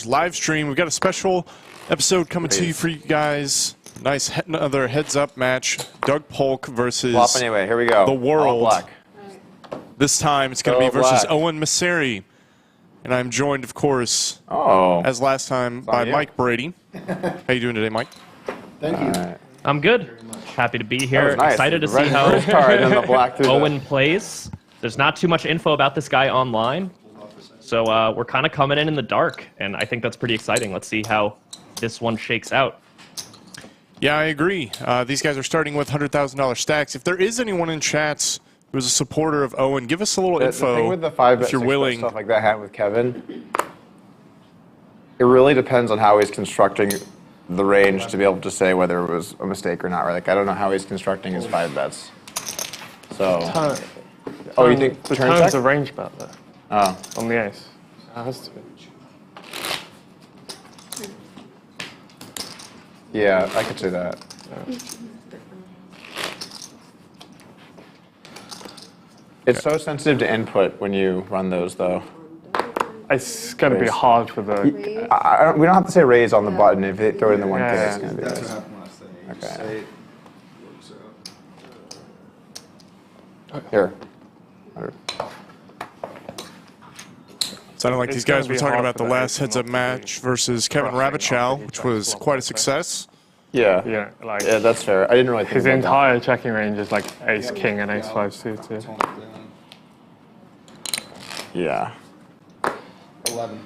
live stream. We've got a special episode coming to you for you guys. Nice another heads-up match. Doug Polk versus Flop anyway. Here we go. the world. All black. This time it's going to be versus Owen Messere. And I'm joined, of course, as last time, by Mike Brady. How you doing today, Mike? Thank you. I'm good. Happy to be here. Nice. Excited to see how the Owen plays. There's not too much info about this guy online. So we're kind of coming in the dark, and I think that's pretty exciting. Let's see how this one shakes out. Yeah, I agree. These guys are starting with $100,000 stacks. If there is anyone in chats who's a supporter of Owen, give us a little info. The thing with the 5-bet, if you're willing. Stuff like that hand with Kevin, it really depends on how he's constructing the range to be able to say whether it was a mistake or not. Right? Like I don't know how he's constructing his 5-bets. So, you think the turn turn's check? a range bet there. Oh, On the ace. That has to be. yeah, I could see that. It's so sensitive to input when you run those, though. It's going to be hard for the... We don't have to say raise on the button. If they throw it in the 1K, it's going to be That's raise. what happened last thing. Okay. Say it works out. Here. Sounded like It's these guys gonna were be talking hard about for the the last ace heads-up not to match versus Kevin rushing Rabichow, after he which checks was flop, quite a I think. success. Yeah. Yeah, like... Yeah, that's fair. I didn't really think His about entire checking range is like ace, king, and ace 5 suited. Tone it down. that. Yeah. 11.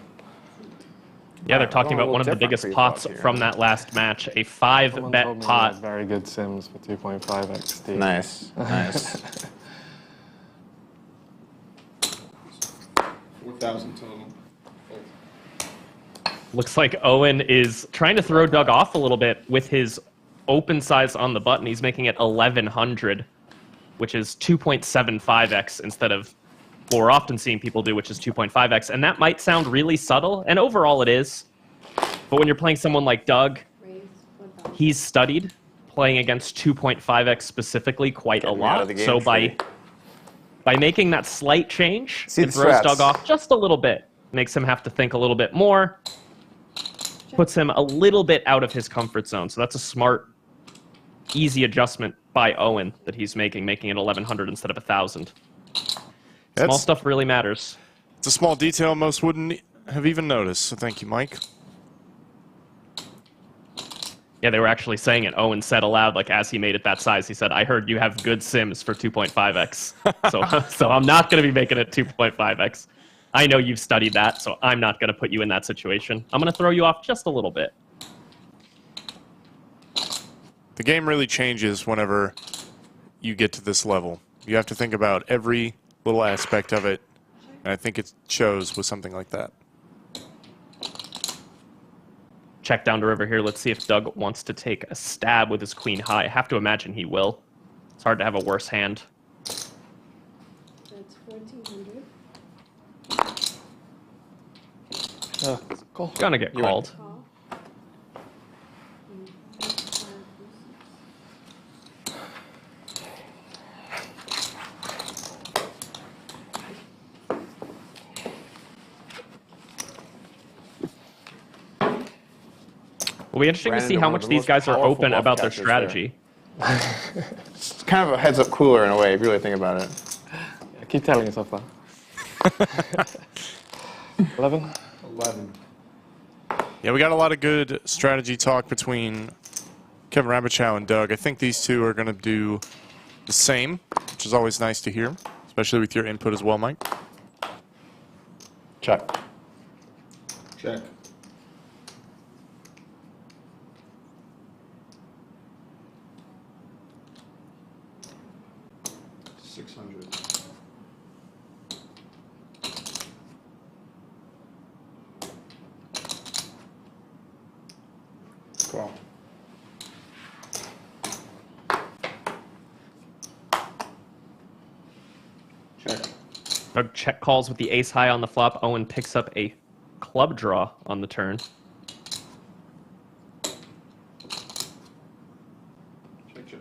Yeah, they're talking about one of the different biggest pre-flop pots here. from that last match, a Someone 5-bet told me he pot. had very good sims for 2.5 XD. Nice. Nice. 4,000 total. Looks like Owen is trying to throw Doug off a little bit with his open size on the button. He's making it 1100, which is 2.75x instead of what we're often seeing people do, which is 2.5x. And that might sound really subtle, and overall it is. But when you're playing someone like Doug, he's studied playing against 2.5x specifically quite a lot. So by making that slight change, it throws Doug off just a little bit. Makes him have to think a little bit more. Puts him a little bit out of his comfort zone. So that's a smart, easy adjustment by Owen that he's making it 1100 instead of 1000. Small stuff really matters. It's a small detail most wouldn't have even noticed, so thank you, Mike. Yeah, they were actually saying it. Owen said aloud, like as he made it that size, he said, "I heard you have good sims for 2.5x." so I'm not going to be making it 2.5x. I know you've studied that, so I'm not going to put you in that situation. I'm going to throw you off just a little bit. The game really changes whenever you get to this level. You have to think about every little aspect of it, and I think it shows with something like that. Check down to river here. Let's see if Doug wants to take a stab with his queen high. I have to imagine he will. It's hard to have a worse hand. That's 1,400. Gonna get called. Call. It'll be interesting to see how much these guys are open about their strategy. It's kind of a heads-up cooler in a way, if you really think about it. Yeah, keep telling yourself that. 11? 11. Yeah, we got a lot of good strategy talk between Kevin Rabichow and Doug. I think these two are going to do the same, which is always nice to hear, especially with your input as well, Mike. Check. Check. $600. Call. Check. Doug check calls with the ace high on the flop. Owen picks up a club draw on the turn. Check, check.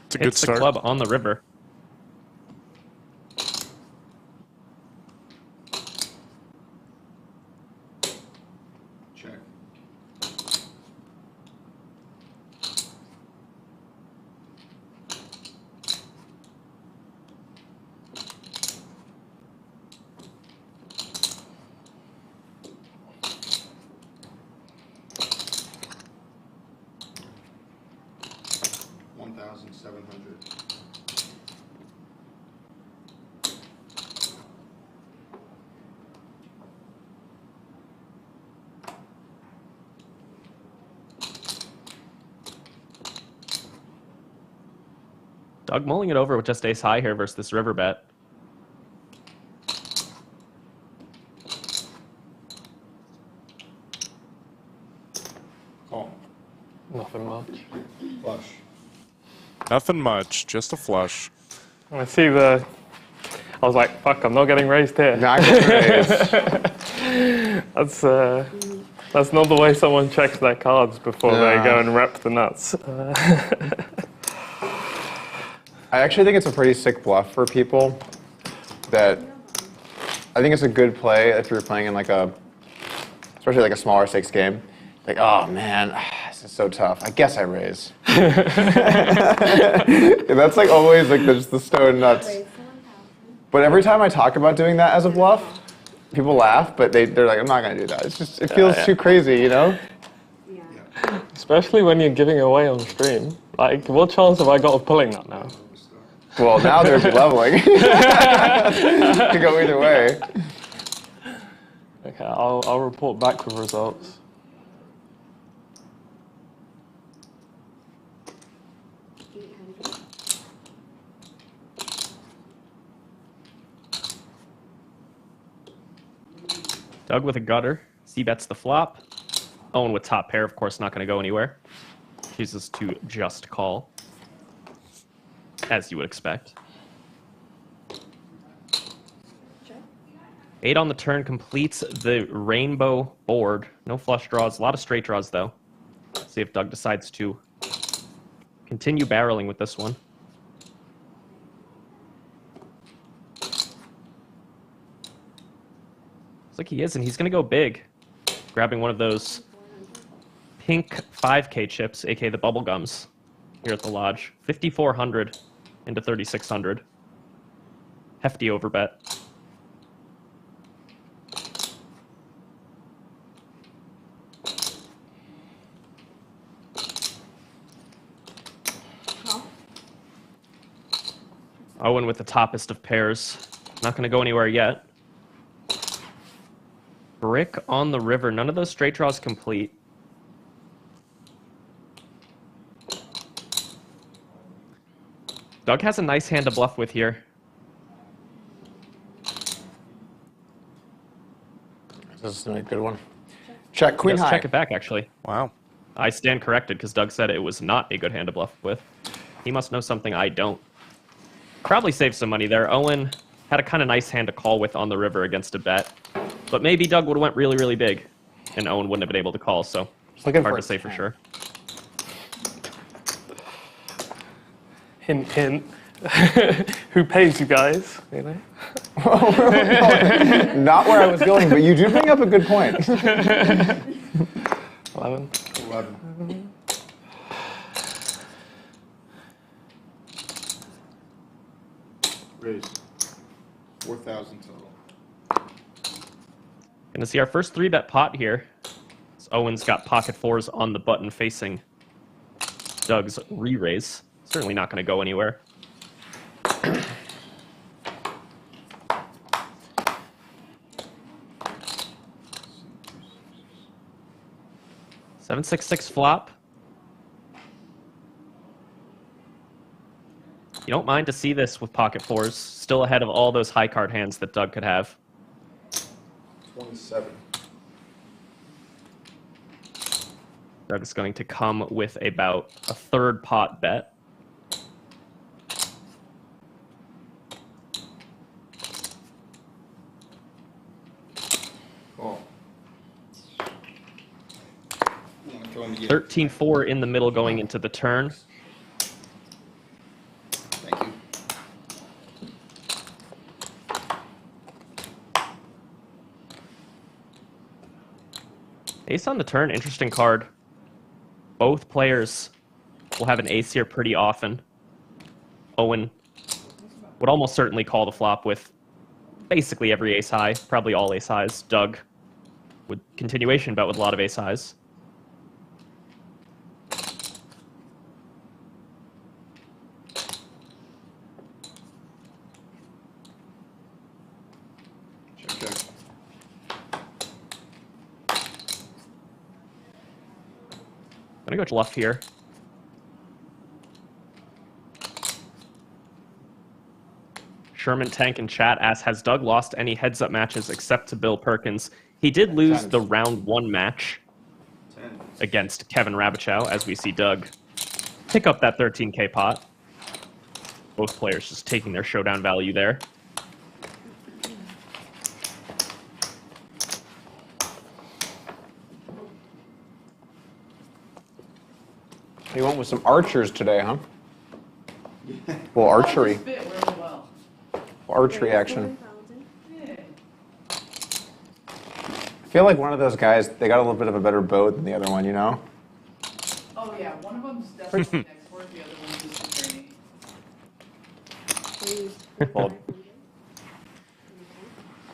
It's a good Hits the start. club on the river. Doug mulling it over with just ace high here versus this river bet. Call. Nothing much. Flush. Nothing much, just a flush. I see the. I was like, fuck, I'm not getting raised here. Not getting raised. That's not the way someone checks their cards before they Nah. go and rep the nuts. I actually think it's a pretty sick bluff for people that I think it's a good play if you're playing in like especially like a smaller stakes game. Like, oh man, this is so tough. I guess I raise. That's like always like just the stone nuts. But every time I talk about doing that as a bluff, people laugh, but they're like, I'm not gonna do that. It's just, it feels too crazy, you know? Especially when you're giving away on stream. Like, what chance have I got of pulling that now? Well, now there's leveling. Could go either way. Okay, I'll report back with results. Doug with a gutter. C-bets the flop. Owen with top pair, of course, not going to go anywhere. Chooses to just call. As you would expect. 8 on the turn completes the rainbow board. No flush draws, a lot of straight draws, though. See if Doug decides to continue barreling with this one. Looks like he is, and he's going to go big. Grabbing one of those pink 5K chips, aka the bubble gums, here at the lodge. 5,400 into 3,600. Hefty overbet. Owen with the toppest of pairs. Not going to go anywhere yet. Brick on the river. None of those straight draws complete. Doug has a nice hand to bluff with here. This is a good one. Check queen Let's high. check it back, actually. Wow. I stand corrected because Doug said it was not a good hand to bluff with. He must know something I don't. Probably saved some money there. Owen had a kind of nice hand to call with on the river against a bet. But maybe Doug would have went really, really big, and Owen wouldn't have been able to call, so Looking hard for to say for sure. Hint, hint. Who pays you guys? You know? Not where I was going, but you do bring up a good point. 11. 11. Raise. 4,000 total. Gonna see our first 3-bet pot here. So Owen's got pocket fours on the button facing Doug's re-raise. Certainly not gonna go anywhere. Seven, 6, 6 flop. You don't mind to see this with pocket fours, still ahead of all those high card hands that Doug could have. 27. Doug's going to come with about a third pot bet. Call. 13-4 in the middle going into the turn. Thank you. Ace on the turn, interesting card. Both players will have an ace here pretty often. Owen would almost certainly call the flop with basically every ace high, probably all ace highs. Doug would continuation bet with a lot of ace highs. Check, check. Gonna go bluff here. Sherman Tank in chat asks, has Doug lost any heads-up matches except to Bill Perkins? He did lose the round 1 match 10. against Kevin Rabichow, as we see Doug pick up that 13K pot. Both players just taking their showdown value there. You went with some archers today, huh? Well, archery. Fit really well. Archery action. I feel like one of those guys, they got a little bit of a better bow than the other one, you know? Oh yeah, one of them's definitely an export, the other one's just a training. Well,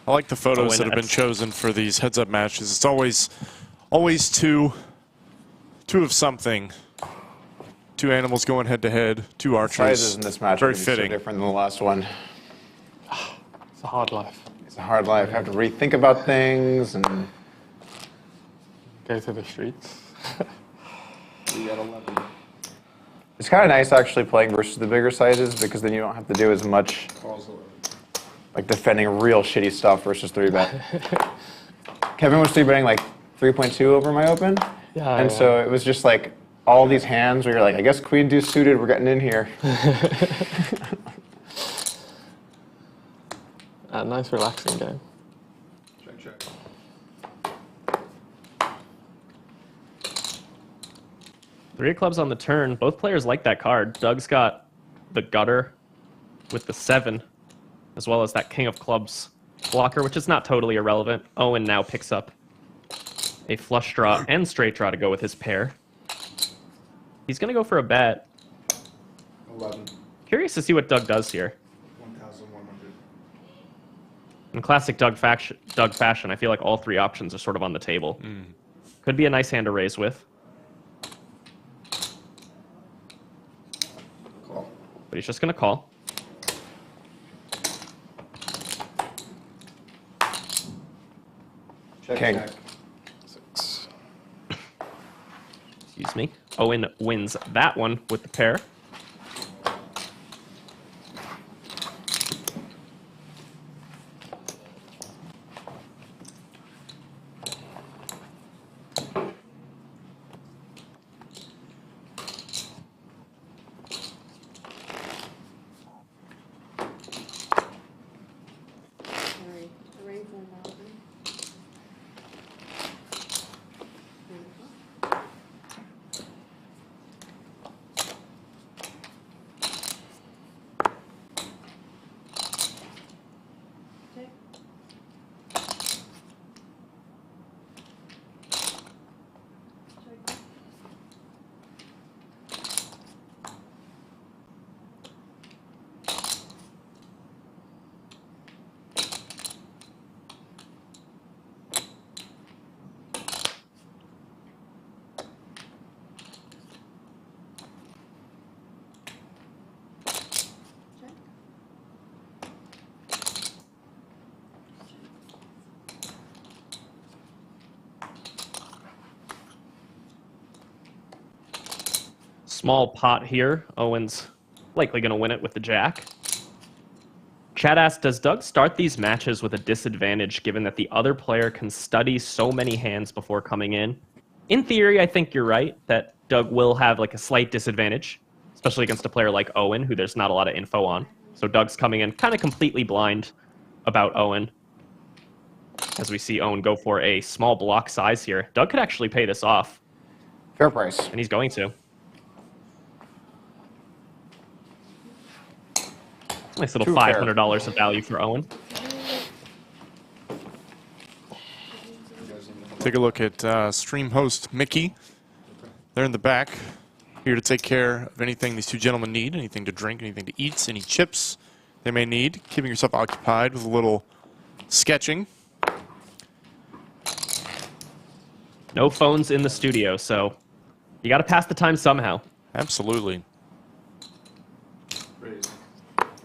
I like the photos Owen, that have been that's- chosen for these heads-up matches. It's always two of something. 2 animals going head-to-head, 2 archers. sizes in this match Very are gonna be fitting. so different than the last one. It's a hard life. It's a hard life. Have to rethink about things and Go to the streets. We got 11. it's kind of nice actually playing versus the bigger sizes because then you don't have to do as much Calls 11. like defending real shitty stuff versus 3-bet. Kevin was 3-betting like 3.2 over my open. Yeah. And so it was just like all these hands where you're like, I guess queen deuce suited, we're getting in here. A nice relaxing game. Check, check. Three of clubs on the turn. Both players like that card. Doug's got the gutter with the 7, as well as that king of clubs blocker, which is not totally irrelevant. Owen now picks up a flush draw and straight draw to go with his pair. He's going to go for a bet. 11. Curious to see what Doug does here. 1,100. In classic Doug fashion, I feel like all 3 options are sort of on the table. Could be a nice hand to raise with, Call. but he's just going to call. Check, King. check. 6. Excuse me. Owen wins that one with the pair. Sorry, arrange 1,000. Okay. Check. Check. Small pot here. Owen's likely going to win it with the jack. Chad asks, does Doug start these matches with a disadvantage given that the other player can study so many hands before coming in? In theory, I think you're right that Doug will have like a slight disadvantage, especially against a player like Owen, who there's not a lot of info on. So Doug's coming in kind of completely blind about Owen. As we see Owen go for a small block size here. Doug could actually pay this off, Fair price. and he's going to. Nice little Too fair. $500 of value for Owen. Take a look at stream host Mickey. They're in the back, here to take care of anything these 2 gentlemen need, anything to drink, anything to eat, any chips they may need. Keeping yourself occupied with a little sketching. No phones in the studio, so you got to pass the time somehow. Absolutely. Raise.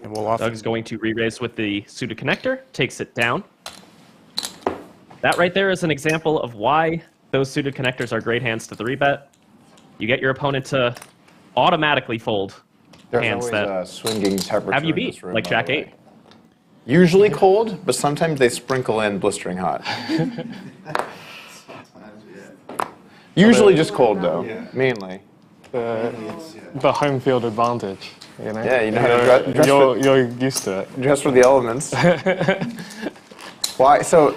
And we'll often Doug's going to re-raise with the suited connector, takes it down. That right there is an example of why those suited connectors are great hands to 3-bet. You get your opponent to automatically fold There's hands always that a swinging temperature have you in beat, this room, like by Jack the 8. way. Usually cold, but sometimes they sprinkle in blistering hot. Usually just cold though, Yeah. mainly. The home field advantage, you know? Yeah, you know how to dress you're used to it. Just for the elements. Why? So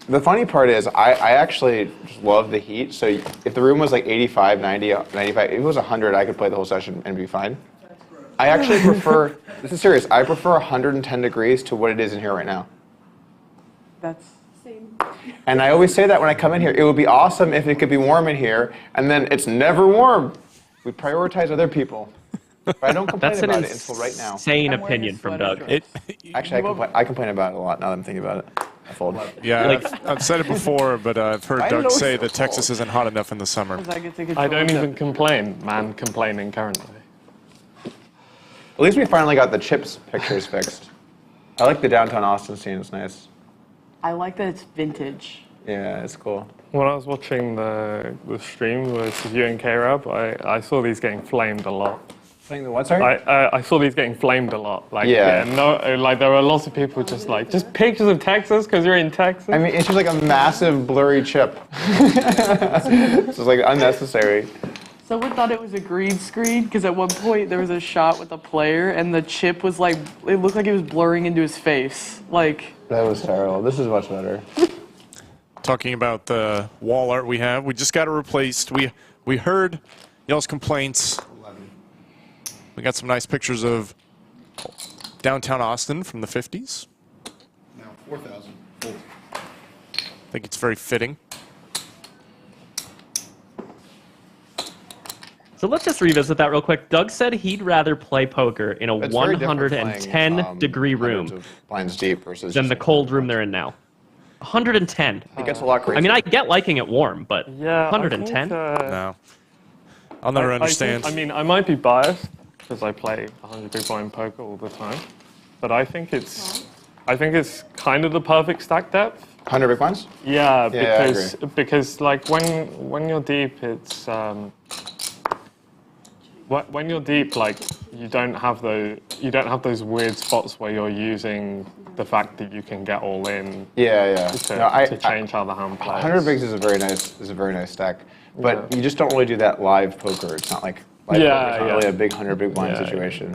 the funny part is I actually just love the heat. So if the room was like 85, 90, 95, if it was 100, I could play the whole session and be fine. I actually prefer, this is serious, I prefer 110 degrees to what it is in here right now. That's Same. And I always say that when I come in here. It would be awesome if it could be warm in here, and then it's never warm. We prioritize other people. But I don't complain That's an about it until right now. insane I'm wearing a opinion from sweater Doug. dress. Actually, I complain about it a lot now that I'm thinking about it. I fold. Yeah, Like- I've said it before, but I've heard I Doug know say it's that so Texas cold. isn't hot enough in the summer. I get to I control don't the- even complain, man, complaining currently. At least we finally got the chips pictures fixed. I like the downtown Austin scene. It's nice. I like that it's vintage. Yeah, it's cool. When I was watching the stream with you and K-Rab, I saw these getting flamed a lot. Playing the what, sorry? I saw these getting flamed a lot. Like, Yeah. no, like there were lots of people just pictures of Texas because you're in Texas. I mean, it's just like a massive blurry chip. It's just like unnecessary. Someone thought it was a green screen because at one point there was a shot with a player and the chip was like, it looked like it was blurring into his face. Like, That was terrible. This is much better. Talking about the wall art we have, we just got it replaced. We heard y'all's complaints. 11. We got some nice pictures of downtown Austin from the 50s. Now 4,000. Full. I think it's very fitting. So let's just revisit that real quick. Doug said he'd rather play poker in a It's very different 110 playing, degree hundreds room of blinds deep versus than just the like cold room they're in now. 110. It gets a lot crazier. I mean, I get liking it warm, but yeah, 110? No. I'll never understand. I mean, I might be biased because I play 100 big blind poker all the time, but I think it's kind of the perfect stack depth. 100 big blinds? Yeah, Yeah, I because like when you're deep, it's when you're deep, like you don't have those weird spots where you're using the fact that you can get all in Yeah, yeah. to change how the hand plays. 100 bigs is a very nice stack, but Yeah. you just don't really do that live poker. It's not like live Yeah, poker. It's not yeah. really a big 100 big blind Yeah, situation.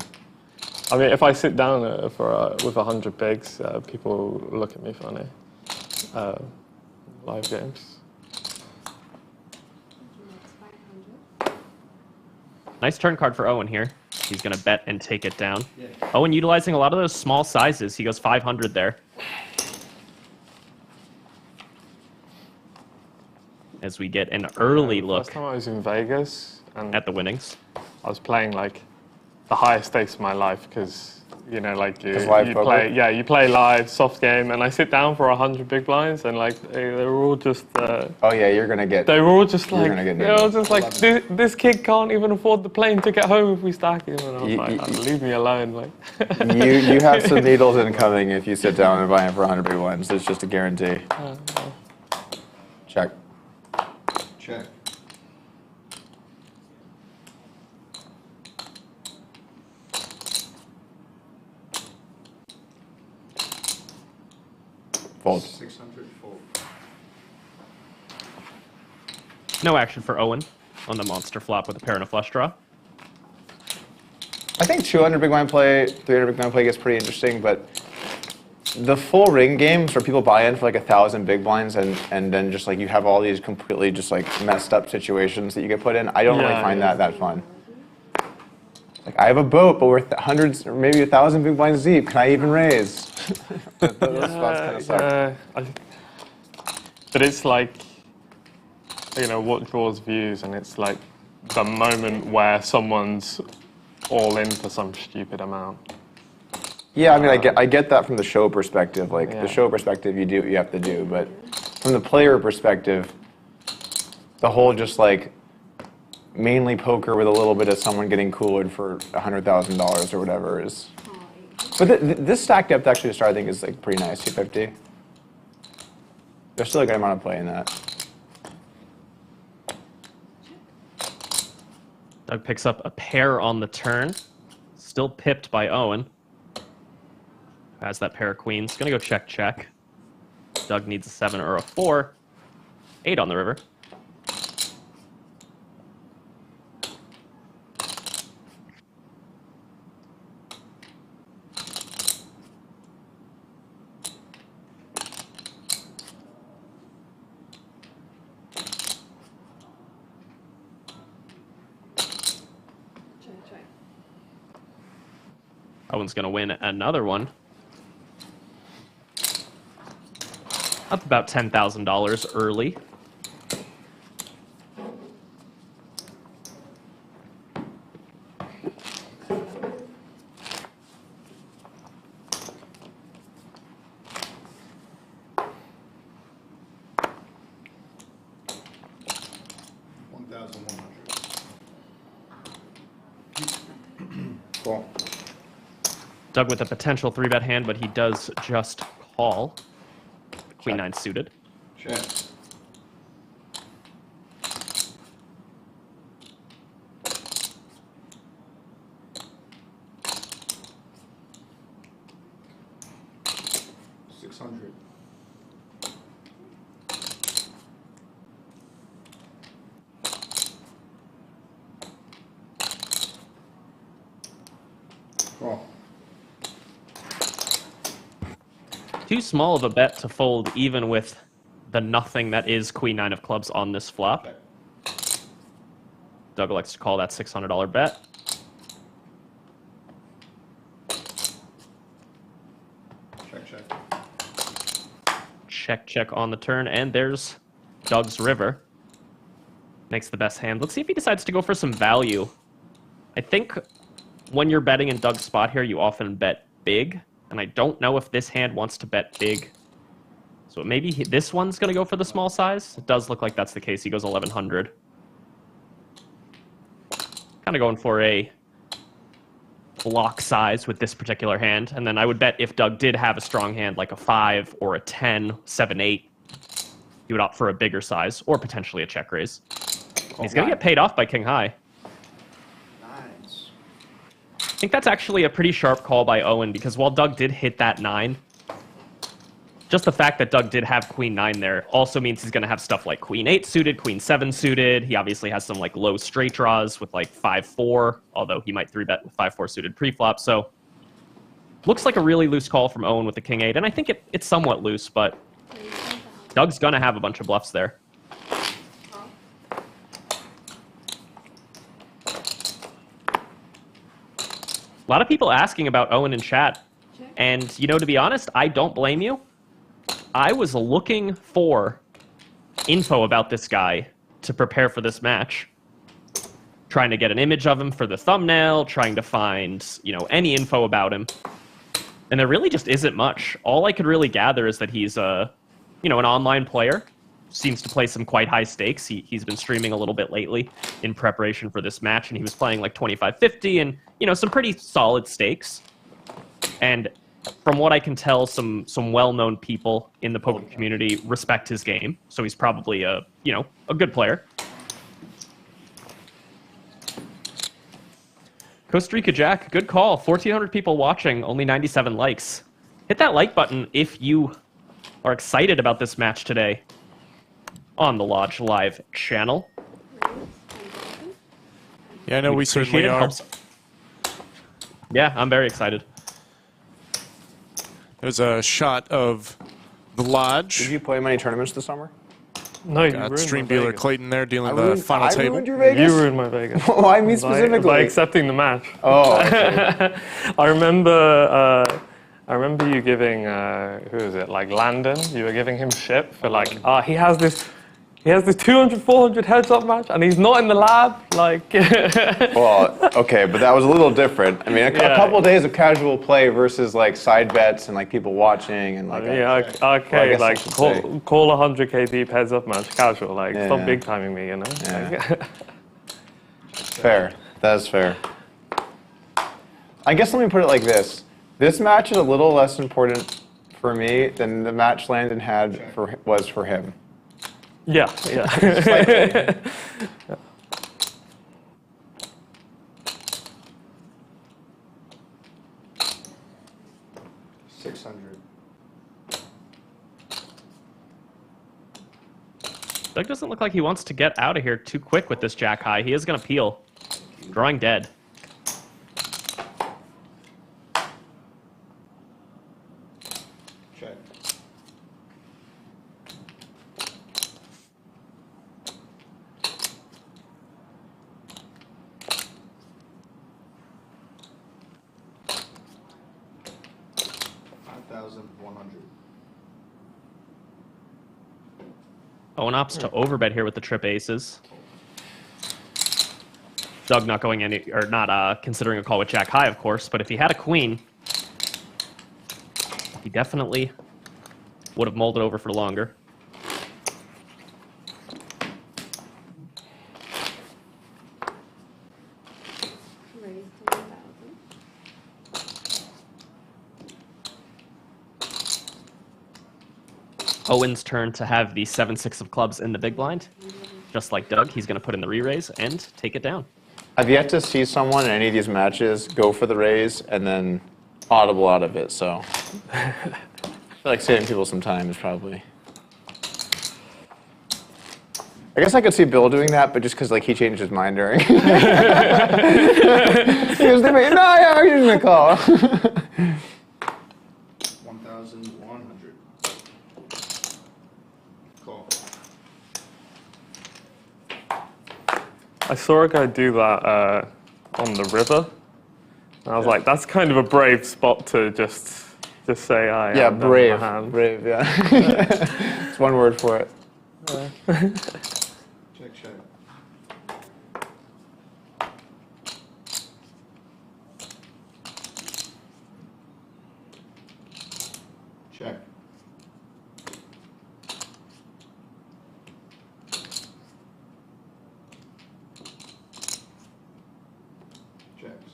I mean, if I sit down with 100 bigs, people look at me funny. Live games. Nice turn card for Owen here. He's going to bet and take it down. Owen utilizing a lot of those small sizes. He goes 500 there. As we get an early Last look time I was in Vegas and at the winnings. I was playing like the highest stakes of my life because you know, like you live poker? you play live soft game, and I sit down for 100 big blinds, and like they were all just Oh yeah, you're gonna get. they were all just You're like gonna get they were all nailed. just like this kid can't even afford the plane ticket home if we stack him, and I was You- like, you- "Oh, leave me alone, like. You have some needles incoming if you sit down and buy him for 100 big blinds. It's just a guarantee. Check. Check. Fold. 600 full. No action for Owen on the monster flop with a pair and a flush draw. I think 200 big blind play, 300 big blind play gets pretty interesting, but the full ring games where people buy in for like 1,000 big blinds and then just like you have all these completely just like messed up situations that you get put in, I don't really Yeah, find yeah. that fun. Like I have a boat, but we're hundreds or maybe 1,000 big blinds deep. Can I even raise? Those spots kind of suck. But it's like, you know, what draws views, and it's like the moment where someone's all in for some stupid amount. Yeah, I mean, I get that from the show perspective. Like Yeah. the show perspective, you do what you have to do, but from the player perspective, the whole just like mainly poker with a little bit of someone getting coolered for $100,000 or whatever is. But this stack depth actually to start, I think, is like pretty nice. 250. There's still a good amount of play in that. Doug picks up a pair on the turn. Still pipped by Owen. has that pair of queens. Gonna go check, check. Doug needs a 7 or a 4. 8 on the river. Check. Owen's gonna win another one. Up about $10,000 early. Cool. Doug with a potential 3-bet hand, but he does just call. Queen 9 suited. Check. $600. Call. Too small of a bet to fold even with the nothing that is Queen 9 of clubs on this flop. Doug likes to call that $600 bet. Check. Check, check on the turn, and there's Doug's river. Makes the best hand. Let's see if he decides to go for some value. I think when you're betting in Doug's spot here, you often bet big, and I don't know if this hand wants to bet big. So maybe this one's going to go for the small size. It does look like that's the case. He goes 1100. Kind of going for a block size with this particular hand. And then I would bet if Doug did have a strong hand like a 5 or a 10, 7, 8, he would opt for a bigger size or potentially a check raise. He's going to get paid off by King High. Nines. I think that's actually a pretty sharp call by Owen because while Doug did hit that 9, just the fact that Doug did have Queen 9 there also means he's going to have stuff like Queen 8 suited, Queen 7 suited. He obviously has some like low straight draws with like 5-4, although he might 3-bet with 5-4 suited preflop. So looks like a really loose call from Owen with the King 8, and I think it's somewhat loose, but Doug's going to have a bunch of bluffs there. A lot of people asking about Owen in chat, and you know, to be honest, I don't blame you. I was looking for info about this guy to prepare for this match. Trying to get an image of him for the thumbnail, trying to find, you know, any info about him. And there really just isn't much. All I could really gather is that he's a, you know, an online player. Seems to play some quite high stakes. He's been streaming a little bit lately in preparation for this match, and he was playing like 25-50 and, you know, some pretty solid stakes. And from what I can tell, some well-known people in the poker community respect his game, so he's probably a, you know, a good player. Costa Rica Jack, good call. 1,400 people watching, only 97 likes. Hit that like button if you are excited about this match today on the Lodge Live channel. Yeah, I know we certainly Appreciate it. are. Helps. Yeah, I'm very excited. There's a shot of the Did Lodge. you play many tournaments this summer? No, you Got ruined stream my dealer Vegas. Clayton there dealing I the ruined- final I table. ruined your Vegas? You ruined my Vegas. Why me By specifically? accepting the match. Oh, okay. I remember you giving who is it, like Landon? You were giving him shit for like, he has this 200, 400 heads up match, and he's not in the lab. Like, Well, okay, but that was a little different. I mean, a Yeah. couple of days of casual play versus like side bets and like people watching and like. yeah, okay, Well, I guess I like should say. call 100k deep heads up match casual. Like, Yeah, stop yeah. big timing me, you know. Yeah. Like, Fair. That's fair. I guess let me put it like this. This match is a little less important for me than the match Landon had was for him. yeah. Slightly. 600. Doug doesn't look like he wants to get out of here too quick with this jack high. He is going to peel. Drawing dead. Check. $5,100. Owen opts to overbet here with the trip aces. Doug not going any, or not considering a call with jack high, of course, but if he had a queen, he definitely would have molded over for longer. Raise to 1,000. Owen's turn to have the 7-6 of clubs in the big blind. Just like Doug, he's going to put in the re-raise and take it down. I've yet to see someone in any of these matches go for the raise and then audible out of it, so I feel like saving people some time is probably. I guess I could see Bill doing that, but just because like he changed his mind during. He was thinking, no, yeah, I'm using the call. 1,100. Call. I saw a guy do that on the river. And I was like, that's kind of a brave spot to just say, I Yeah, am brave, the hand. brave, yeah. It's one word for it. Check, check. Check. Checks.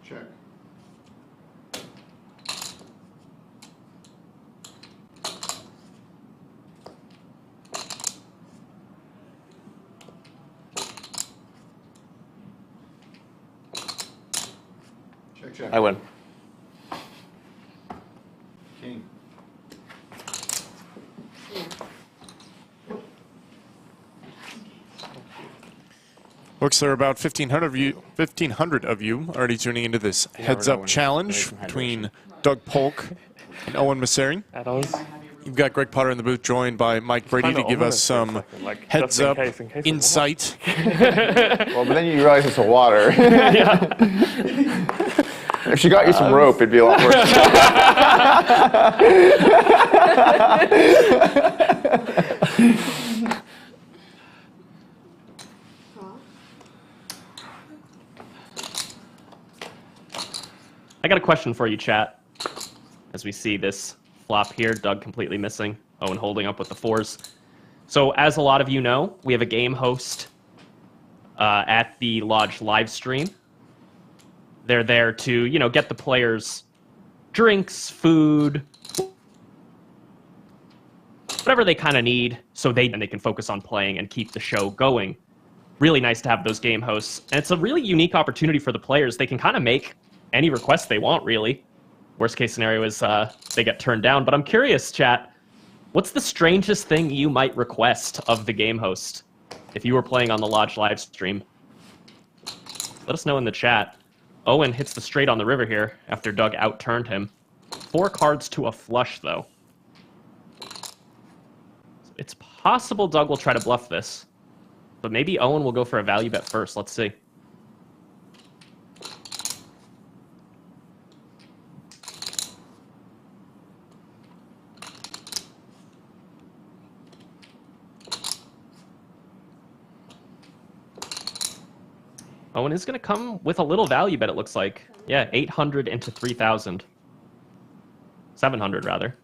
Check. Check, check. I win. King. Looks there are about 1,500 of you already tuning into this never know heads-up when you challenge need some hydration. between Doug Polk and Owen Messere. Add-ons. You've got Greg Potter in the booth, joined by Mike Brady to kinda give us ominous for a some second, like, just heads-up in case it insight. Well, but then you realize it's a water. If she got you some rope, it'd be a lot worse. Call. I got a question for you, chat. As we see this flop here, Doug completely missing, Owen holding up with the fours. So as a lot of you know, we have a game host at the Lodge live stream. They're there to, you know, get the players drinks, food, whatever they kind of need, so they can focus on playing and keep the show going. Really nice to have those game hosts, and it's a really unique opportunity for the players. They can kind of make any request they want, really. Worst case scenario is they get turned down. But I'm curious, chat, what's the strangest thing you might request of the game host if you were playing on the Lodge live stream? Let us know in the chat. Owen hits the straight on the river here after Doug outturned him. 4 cards to a flush, though. It's possible Doug will try to bluff this, but maybe Owen will go for a value bet first. Let's see. Owen is going to come with a little value bet, it looks like. Yeah, 800 into 3,000. 700, rather.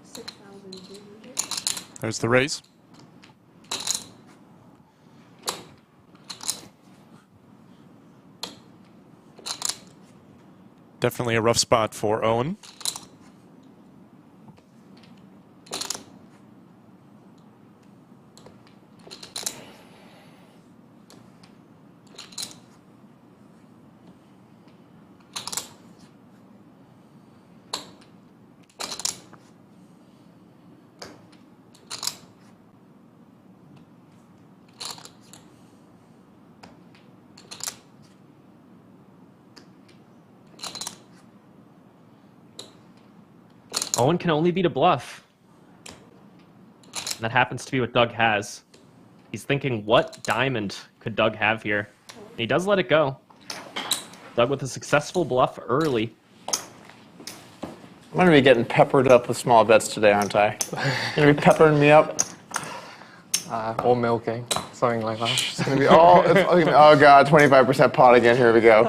$6,200. There's the raise. Definitely a rough spot for Owen. Owen can only beat a bluff. And that happens to be what Doug has. He's thinking, what diamond could Doug have here? And he does let it go. Doug with a successful bluff early. I'm going to be getting peppered up with small bets today, aren't I? You're going to be peppering me up? Or milking, something like that. It's going to be all, oh God, 25% pot again. Here we go.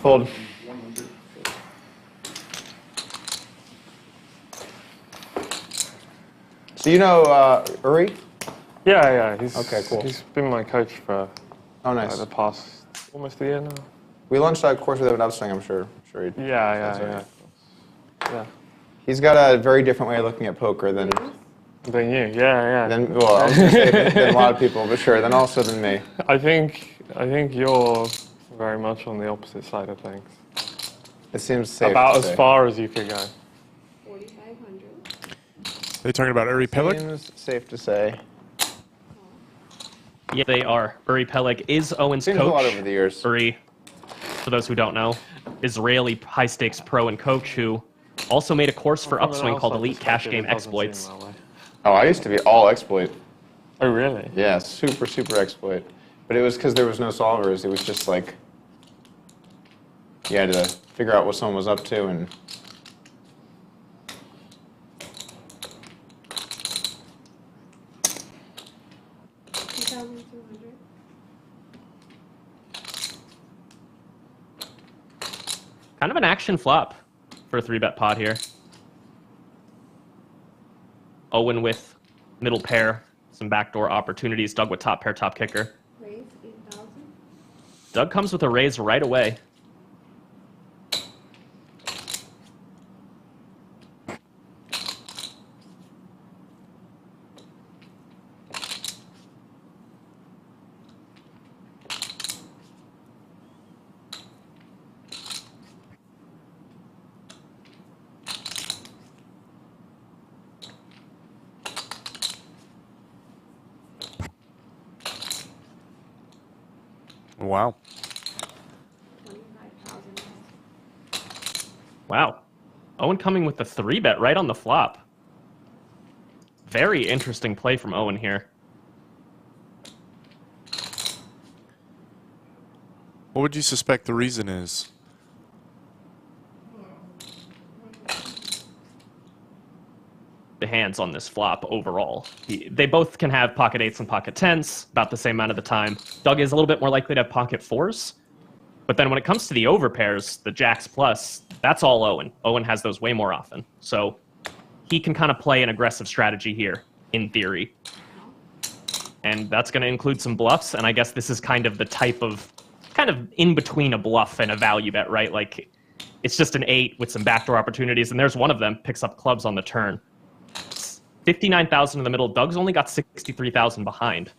Fold. 100. So you know Uri? Yeah. He's Okay, cool. He's been my coach for Oh, nice. the past almost a year now. We launched that course with him at Upswing, I'm sure. Yeah. He's got a very different way of looking at poker than Than you, yeah. well, I was gonna say than a lot of people, but sure, then also than me. I think you're very much on the opposite side of things. It seems safe. About to as say. far as you could go. 4,500. Are they talking about Uri Pellick? Seems safe to say. Yeah, they are. Uri Pellick is Owen's Seems coach. a lot over the years. Uri, for those who don't know, Israeli high-stakes pro and coach who also made a course for From an Upswing called outside Elite Cash perspective, Game it doesn't seem Exploits. that way. Oh, I used to be all exploit. Oh, really? Yeah, super exploit. But it was because there was no solvers. It was just like you had to figure out what someone was up to and. $2,200. Kind of an action flop for a 3-bet pot here. Owen with middle pair, some backdoor opportunities. Doug with top pair, top kicker. Raise 8,000. Doug comes with a raise right away. Wow. 25,000. Wow. Owen coming with the 3-bet right on the flop. Very interesting play from Owen here. What would you suspect the reason is? The hands on this flop overall. They both can have pocket 8s and pocket 10s about the same amount of the time. Doug is a little bit more likely to have pocket 4s. But then when it comes to the over pairs, the jacks plus, that's all Owen. Owen has those way more often. So he can kind of play an aggressive strategy here, in theory. And that's going to include some bluffs, and I guess this is kind of the type of, kind of in between a bluff and a value bet, right? Like, it's just an 8 with some backdoor opportunities, and there's one of them, picks up clubs on the turn. 59,000 in the middle. Doug's only got 63,000 behind.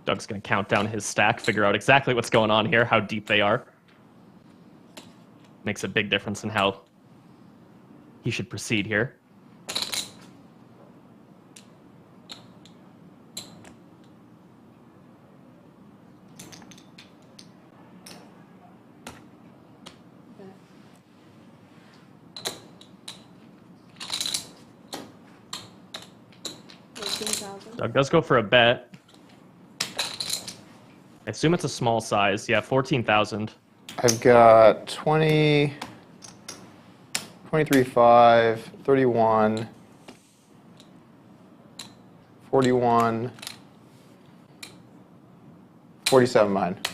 Doug's going to count down his stack, figure out exactly what's going on here, how deep they are. Makes a big difference in how he should proceed here. 14,000. Doug does go for a bet. I assume it's a small size. Yeah, 14,000. I've got 20, 23.5, 31, 41, 47 behind.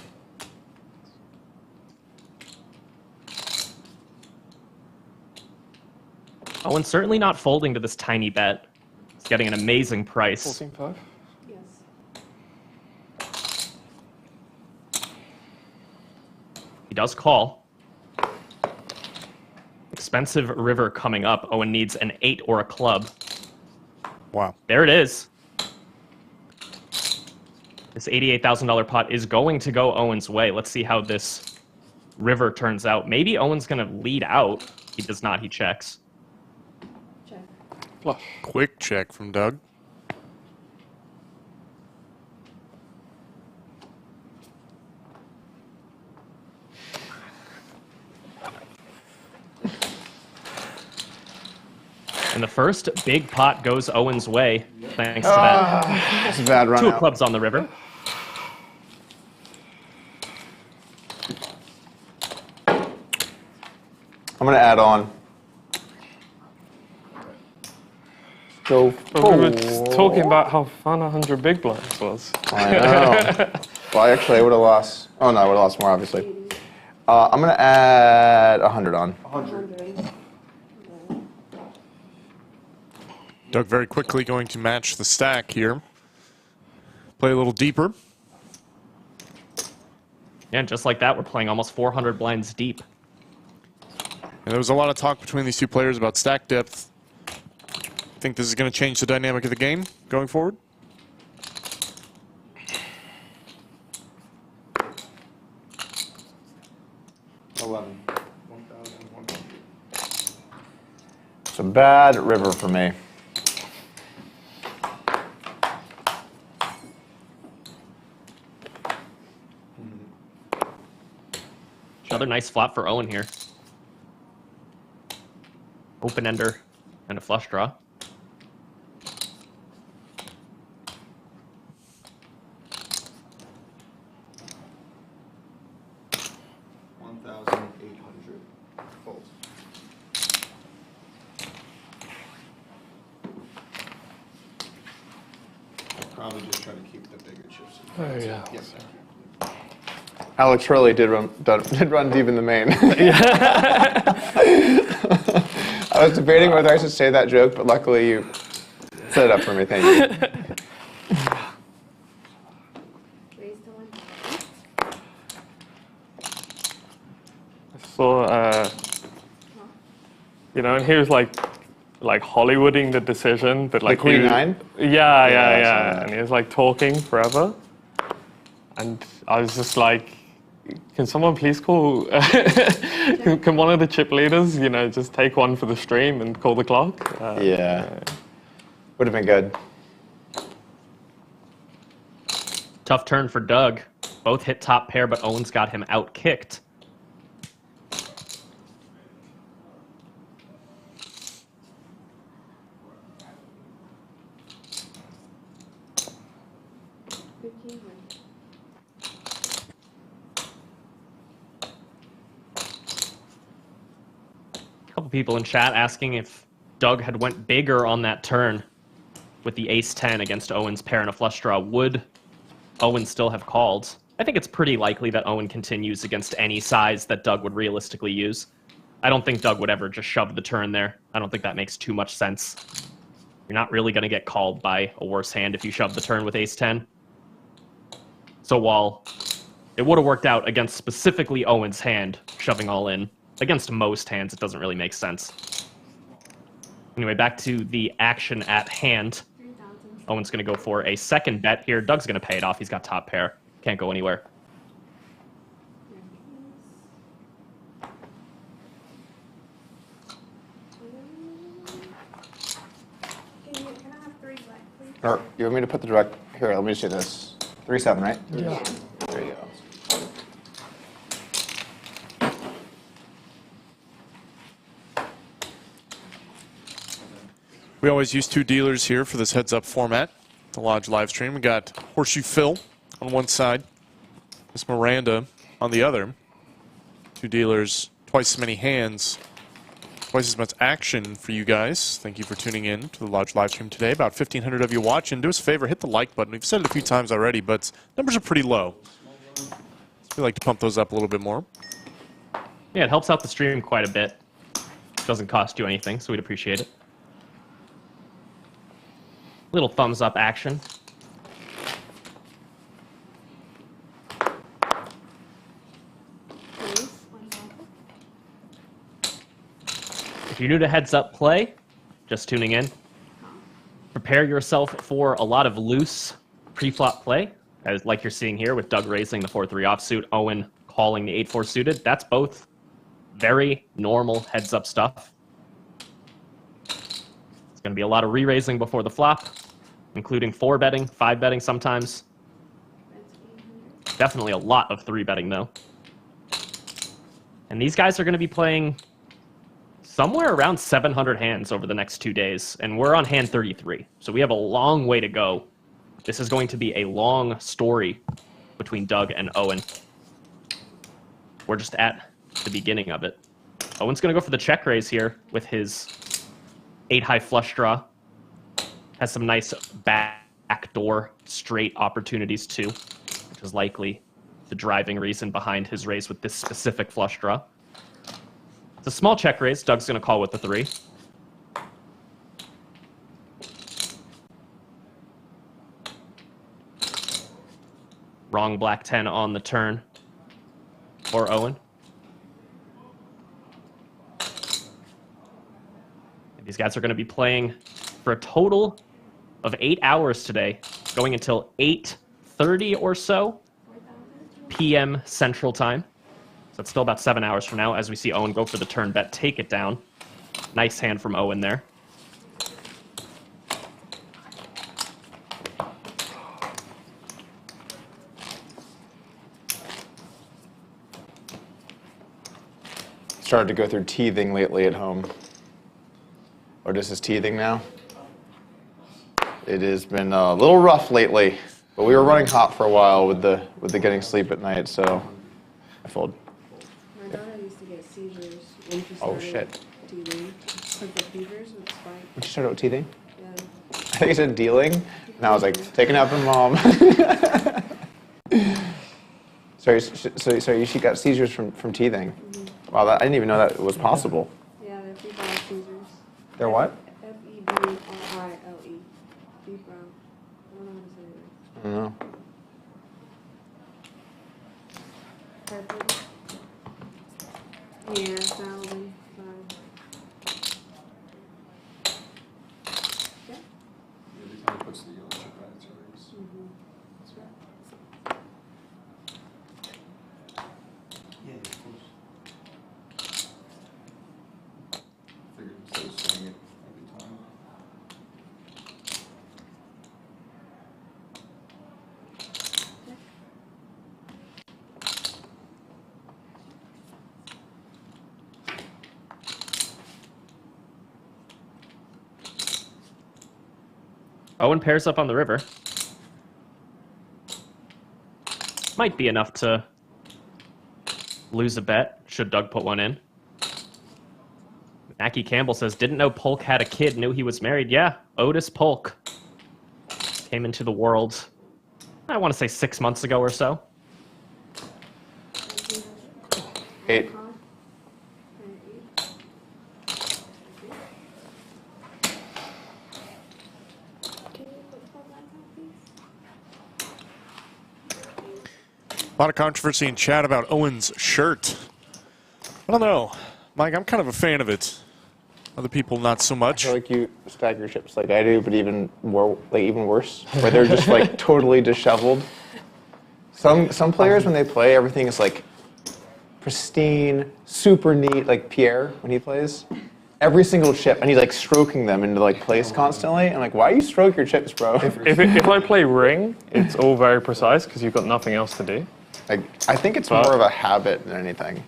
Owen's certainly not folding to this tiny bet. He's getting an amazing price. 14.5. Yes. He does call. Expensive river coming up. Owen needs an 8 or a club. Wow. There it is. This $88,000 pot is going to go Owen's way. Let's see how this river turns out. Maybe Owen's going to lead out. He does not. He checks. Check. Flush. Quick check from Doug. And the first big pot goes Owen's way, thanks to that. That's a bad run 2 out. clubs on the river. I'm going to add on. Go But we were just talking about how fun 100 big blinds was. I know. Well, actually, I would have lost. Oh, no, I would have lost more, obviously. I'm going to add 100 on. 100. Doug very quickly going to match the stack here. Play a little deeper. Yeah, and just like that, we're playing almost 400 blinds deep. And there was a lot of talk between these two players about stack depth. Think this is going to change the dynamic of the game going forward? It's a bad river for me. Another nice flop for Owen here. Open ender and a flush draw. Fold. Probably just try to keep the bigger chips. Oh, yeah. Yes. Alex Hurley did run deep in the main. I was debating whether I should say that joke, but luckily you set it up for me. Thank you. Raise to 1. So, you know, and he was like Hollywooding the decision, but like Queen he- 9? Yeah, I yeah, saw yeah. that. And he was like talking forever, and I was just like, can someone please call? can one of the chip leaders, you know, just take one for the stream and call the clock? Yeah. Would have been good. Tough turn for Doug. Both hit top pair, but Owen's got him out kicked. Couple people in chat asking if Doug had went bigger on that turn with the ace-10 against Owen's pair and a flush draw. Would Owen still have called? I think it's pretty likely that Owen continues against any size that Doug would realistically use. I don't think Doug would ever just shove the turn there. I don't think that makes too much sense. You're not really going to get called by a worse hand if you shove the turn with ace-10. So while it would have worked out against specifically Owen's hand, shoving all in, against most hands, it doesn't really make sense. Anyway, back to the action at hand. 3,000. Owen's going to go for a second bet here. Doug's going to pay it off. He's got top pair. Can't go anywhere. Can I have 3 black, please? Or you want me to put the direct here? Let me just do this. 3-7, right? Yeah. There you go. We always use two dealers here for this heads-up format, the Lodge live stream. We got Horseshoe Phil on one side, Miss Miranda on the other. Two dealers, twice as many hands, twice as much action for you guys. Thank you for tuning in to the Lodge live stream today. About 1,500 of you watching. Do us a favor, hit the like button. We've said it a few times already, but numbers are pretty low. So we like to pump those up a little bit more. Yeah, it helps out the stream quite a bit. Doesn't cost you anything, so we'd appreciate it. Little thumbs up action. If you're new to Heads Up Play, just tuning in, prepare yourself for a lot of loose pre-flop play, as like you're seeing here with Doug raising the 4-3 offsuit, Owen calling the 8-4 suited. That's both very normal heads-up stuff. It's going to be a lot of re-raising before the flop, including 4-betting, 5-betting sometimes. Definitely a lot of 3-betting, though. And these guys are going to be playing somewhere around 700 hands over the next 2 days, and we're on hand 33, so we have a long way to go. This is going to be a long story between Doug and Owen. We're just at the beginning of it. Owen's going to go for the check raise here with his 8-high flush draw. Has some nice backdoor straight opportunities too, which is likely the driving reason behind his raise with this specific flush draw. It's a small check raise. Doug's going to call with the 3. Wrong black 10 on the turn for Owen. And these guys are going to be playing for a total of 8 hours today, going until 8:30 or so p.m. Central Time. So it's still about 7 hours from now as we see Owen go for the turn bet, take it down. Nice hand from Owen there. Started to go through teething lately at home. Or just is teething now? It has been a little rough lately, but we were running hot for a while with the getting sleep at night, so I fold. My daughter used to get seizures when she started Oh shit. teething. Because the fevers would spike. When she started with teething? Yeah. I think you said dealing, and I was like, take a nap with mom. Sorry, she got seizures from teething. Mm-hmm. Wow, I didn't even know that was possible. Yeah, they're febrile seizures. They're what? Febrile. Febrile. I don't know how to say it. I don't know. Purple. Yeah, 1,000. Yeah. Every time he puts the yellow chip out, it's a raise. Mm-hmm. That's right. Yeah, of course. Figured instead of saying it every time. Owen pairs up on the river. Might be enough to lose a bet, should Doug put one in. Mackie Campbell says, didn't know Polk had a kid, knew he was married. Yeah, Otis Polk came into the world, I want to say 6 months ago or so. 8. A lot of controversy in chat about Owen's shirt. I don't know. Mike, I'm kind of a fan of it. Other people, not so I much. feel like you stack your chips like I do, but even more, like even worse, where they're just like totally disheveled. Some players, when they play, everything is like pristine, super neat. Like Pierre, when he plays, every single chip, and he's like stroking them into like place constantly. I'm like, why do you stroke your chips, bro? If I play ring, it's all very precise because you've got nothing else to do. Like, I think it's more of a habit than anything.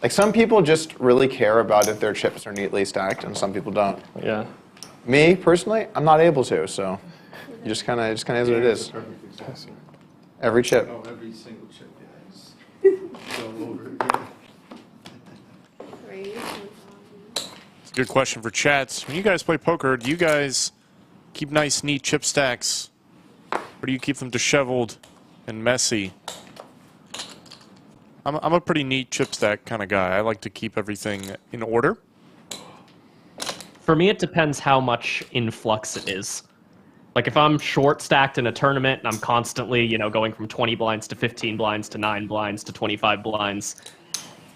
Like some people just really care about if their chips are neatly stacked, and some people don't. Yeah. Me personally, I'm not able to, so you just kind of is what it is. Perfect example. Every chip. Oh, every single chip, yeah. Just go over it, yeah. Raise 1,000. It's a good question for chats. When you guys play poker, do you guys keep nice, neat chip stacks? Or do you keep them disheveled and messy? I'm a pretty neat chip stack kind of guy. I like to keep everything in order. For me, it depends how much influx it is. Like if I'm short stacked in a tournament and I'm constantly, you know, going from 20 blinds to 15 blinds to 9 blinds to 25 blinds,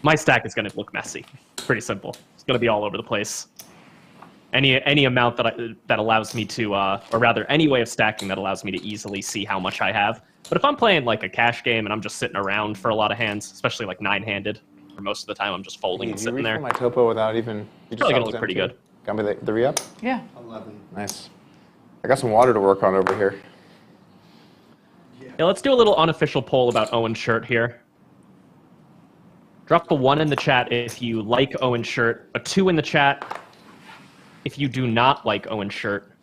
my stack is going to look messy. Pretty simple. It's going to be all over the place. Any amount that allows me to, or rather, any way of stacking that allows me to easily see how much I have. But if I'm playing like a cash game and I'm just sitting around for a lot of hands, especially like 9-handed, for most of the time I'm just folding and You sitting reach there. for my topo without even. You Probably saw gonna it was look pretty empty? good. Got me the re-up? Yeah. 11. Nice. I got some water to work on over here. Yeah, let's do a little unofficial poll about Owen's shirt here. Drop a 1 in the chat if you like Owen's shirt, a 2 in the chat if you do not like Owen's shirt.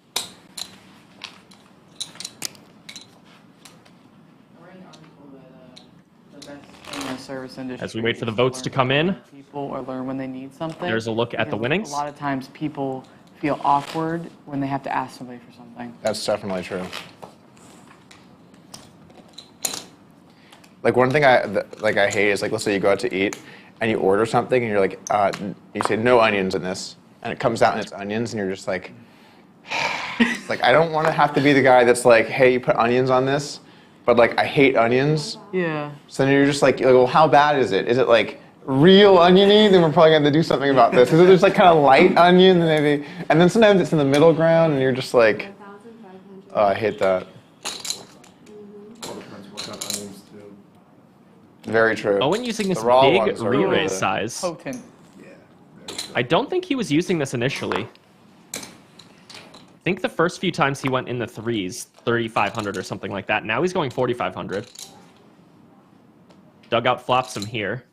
Service industry. As we wait for the votes to come in, People or learn when they need something. there's a look at the Because winnings. A lot of times people feel awkward when they have to ask somebody for something. That's definitely true. Like one thing I hate is like, let's say you go out to eat and you order something and you're like, you say no onions in this, and it comes out and it's onions and you're just like, like I don't want to have to be the guy that's like, hey, you put onions on this, but like I hate onions. Yeah. So then you're just like, well, how bad is it? Is it like real oniony? Then we're probably going to do something about this. Is it just like kind of light onion, maybe? And then sometimes it's in the middle ground, and you're just like, 1,500. oh, I hate that. All depends what kind of onions too. Very true. Owen using this The raw big ones are really re-raise good. size. Potent. Yeah. Very true. I don't think he was using this initially. I think the first few times he went in the 3s, 3,500 or something like that. Now he's going 4,500. Dugout flops him here.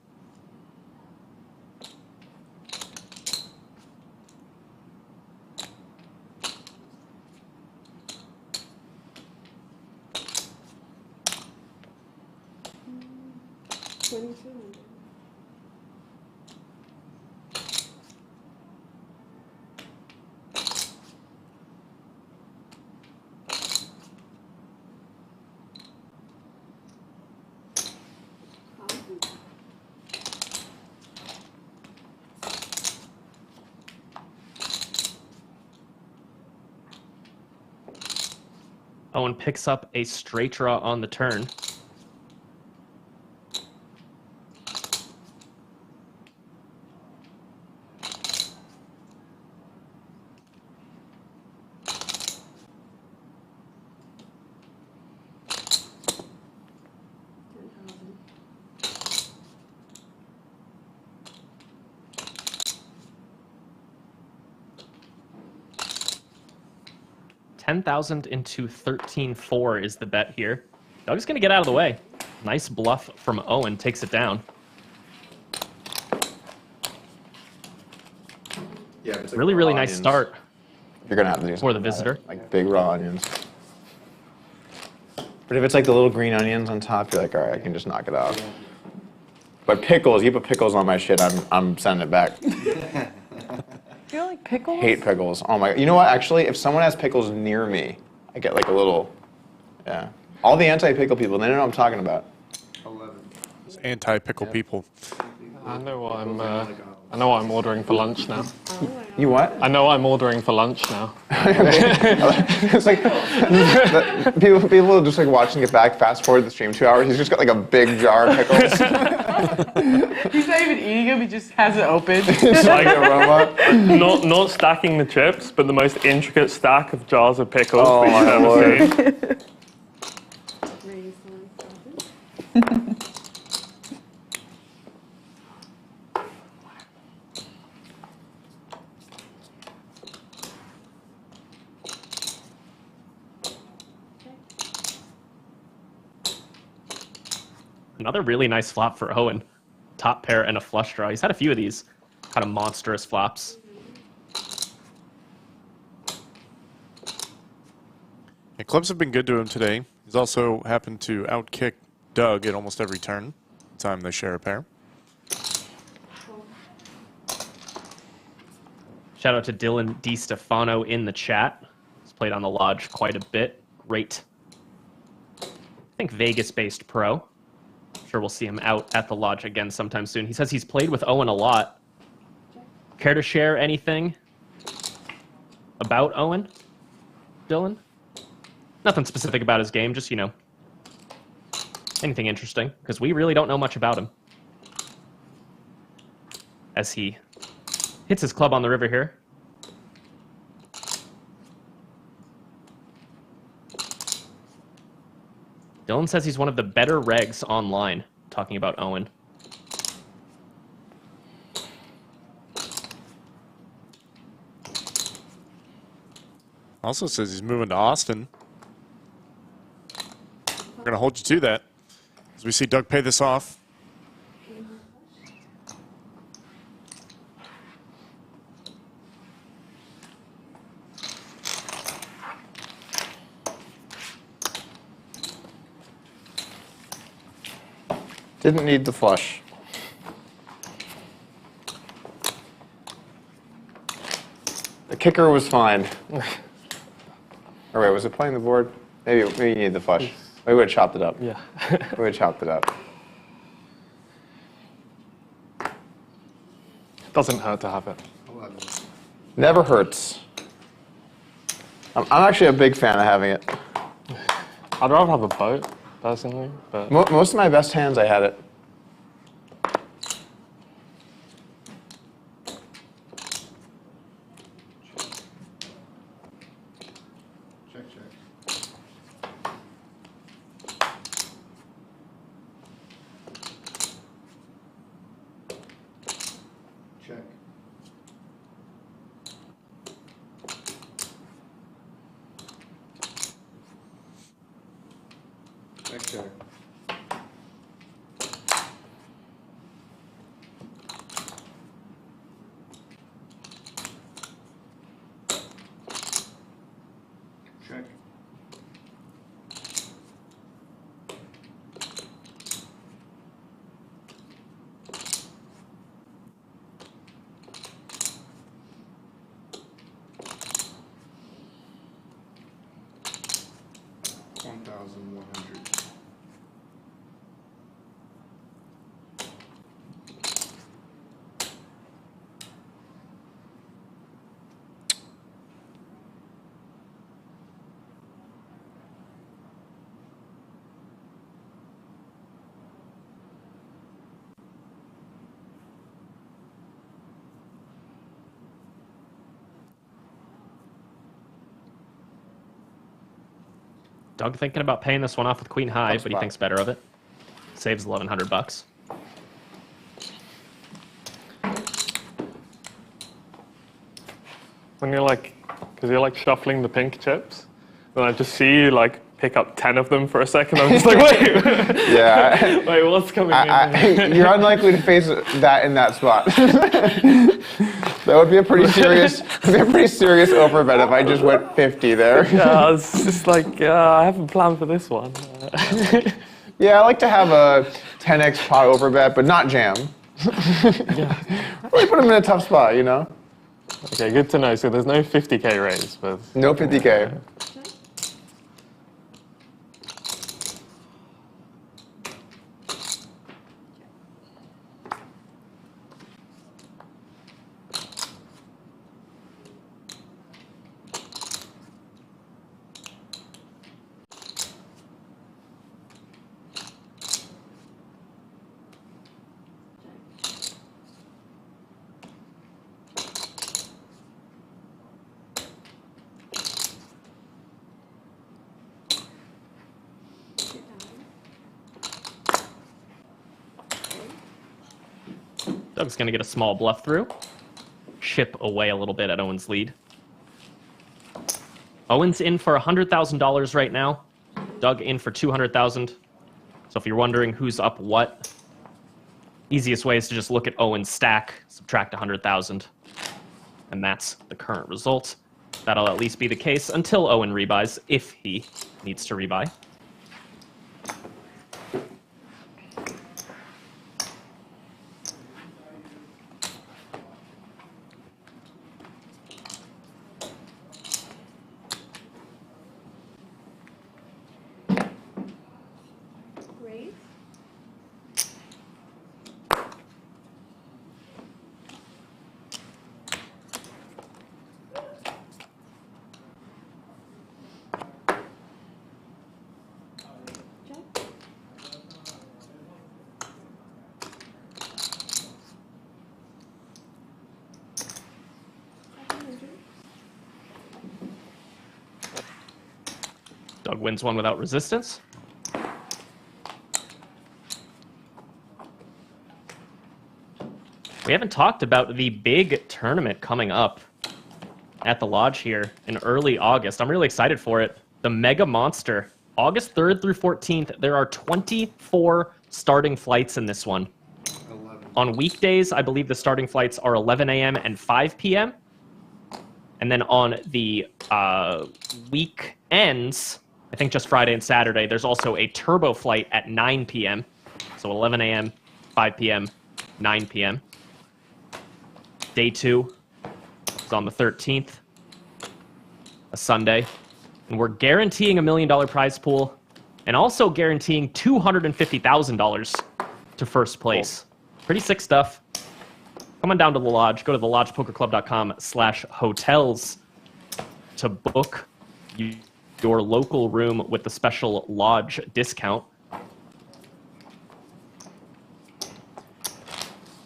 $2,200. Owen picks up a straight draw on the turn. $10,000 into 13.4 is the bet here. Doug's gonna get out of the way. Nice bluff from Owen, takes it down. Yeah, it's like Really, really raw nice onions. start You're gonna have to do for the something about visitor. it, like big raw onions. But if it's like the little green onions on top, you're like, all right, I can just knock it off. But pickles, you put pickles on my shit, I'm sending it back. Do you like pickles? Hate pickles. Oh my, you know what? Actually, if someone has pickles near me, I get like a little, yeah. All the anti-pickle people, they know what I'm talking about. 11. Anti-pickle people. I know what I'm ordering for lunch now. You what? I know what I'm ordering for lunch now. It's like people are just like watching it back, fast forward the stream 2 hours. He's just got like a big jar of pickles. He's not even eating them. He just has it open. It's like an aroma. Not stacking the chips, but the most intricate stack of jars of pickles Oh that my you've Lord. ever seen. Raise 1,000. Another really nice flop for Owen. top pair and a flush draw. He's had a few of these kind of monstrous flops. Yeah, clubs have been good to him today. He's also happened to outkick Doug at almost every turn. Time they share a pair. Shout out to Dylan DiStefano in the chat. He's played on the Lodge quite a bit. Great. I think Vegas-based pro. I'm sure we'll see him out at the Lodge again sometime soon. He says he's played with Owen a lot. Care to share anything about Owen, Dylan? Nothing specific about his game, just, you know, anything interesting, because we really don't know much about him. As he hits his club on the river here. Dylan says he's one of the better regs online, talking about Owen. Also says he's moving to Austin. We're going to hold you to that as we see Doug pay this off. Didn't need the flush. The kicker was fine. Or wait, was it playing the board? Maybe you need the flush. We would have chopped it up. Yeah. We would have chopped it up. Doesn't hurt to have it. 11. Never hurts. I'm actually a big fan of having it. I'd rather have a boat, personally, but Most of my best hands, I had it. Check, check. Check. Check, check. Check. $1,100. Doug thinking about paying this one off with Queen High, Tough but he spot. thinks better of it. Saves 1,100 bucks. when you're like, because you're like shuffling the pink chips, and I just see you like pick up 10 of them for a second. I'm just like, wait, Yeah. wait, what's coming in? You're unlikely to face that in that spot. That would be a pretty serious, overbet if I just went 50 there. Yeah, it's just like, I haven't planned for this one. Yeah, I like to have a 10x pot overbet, but not jam. Really put him in a tough spot, you know? Okay, good to know. So there's no 50K raise, but No 50K. Doug's going to get a small bluff through. Chip away a little bit at Owen's lead. Owen's in for $100,000 right now. Doug in for $200,000. So if you're wondering who's up what, Easiest way is to just look at Owen's stack, subtract 100,000, and that's the current result. That'll at least be the case until Owen rebuys, if he needs to rebuy. Raise. Check. Doug wins one without resistance. We haven't talked about the big tournament coming up at the lodge here in early August. I'm really excited for it. The Mega Monster, August 3rd through 14th. There are 24 starting flights in this one. 11. On weekdays, I believe the starting flights are 11 a.m. and 5 p.m. And then on the weekends, I think just Friday and Saturday, there's also a turbo flight at 9 p.m. So 11 a.m., 5 p.m., 9 p.m. Day 2 is on the 13th, a Sunday. And we're guaranteeing $1 million prize pool and also guaranteeing $250,000 to first place. Pretty sick stuff. Come on down to the lodge. Go to thelodgepokerclub.com/hotels to book your local room with the special lodge discount.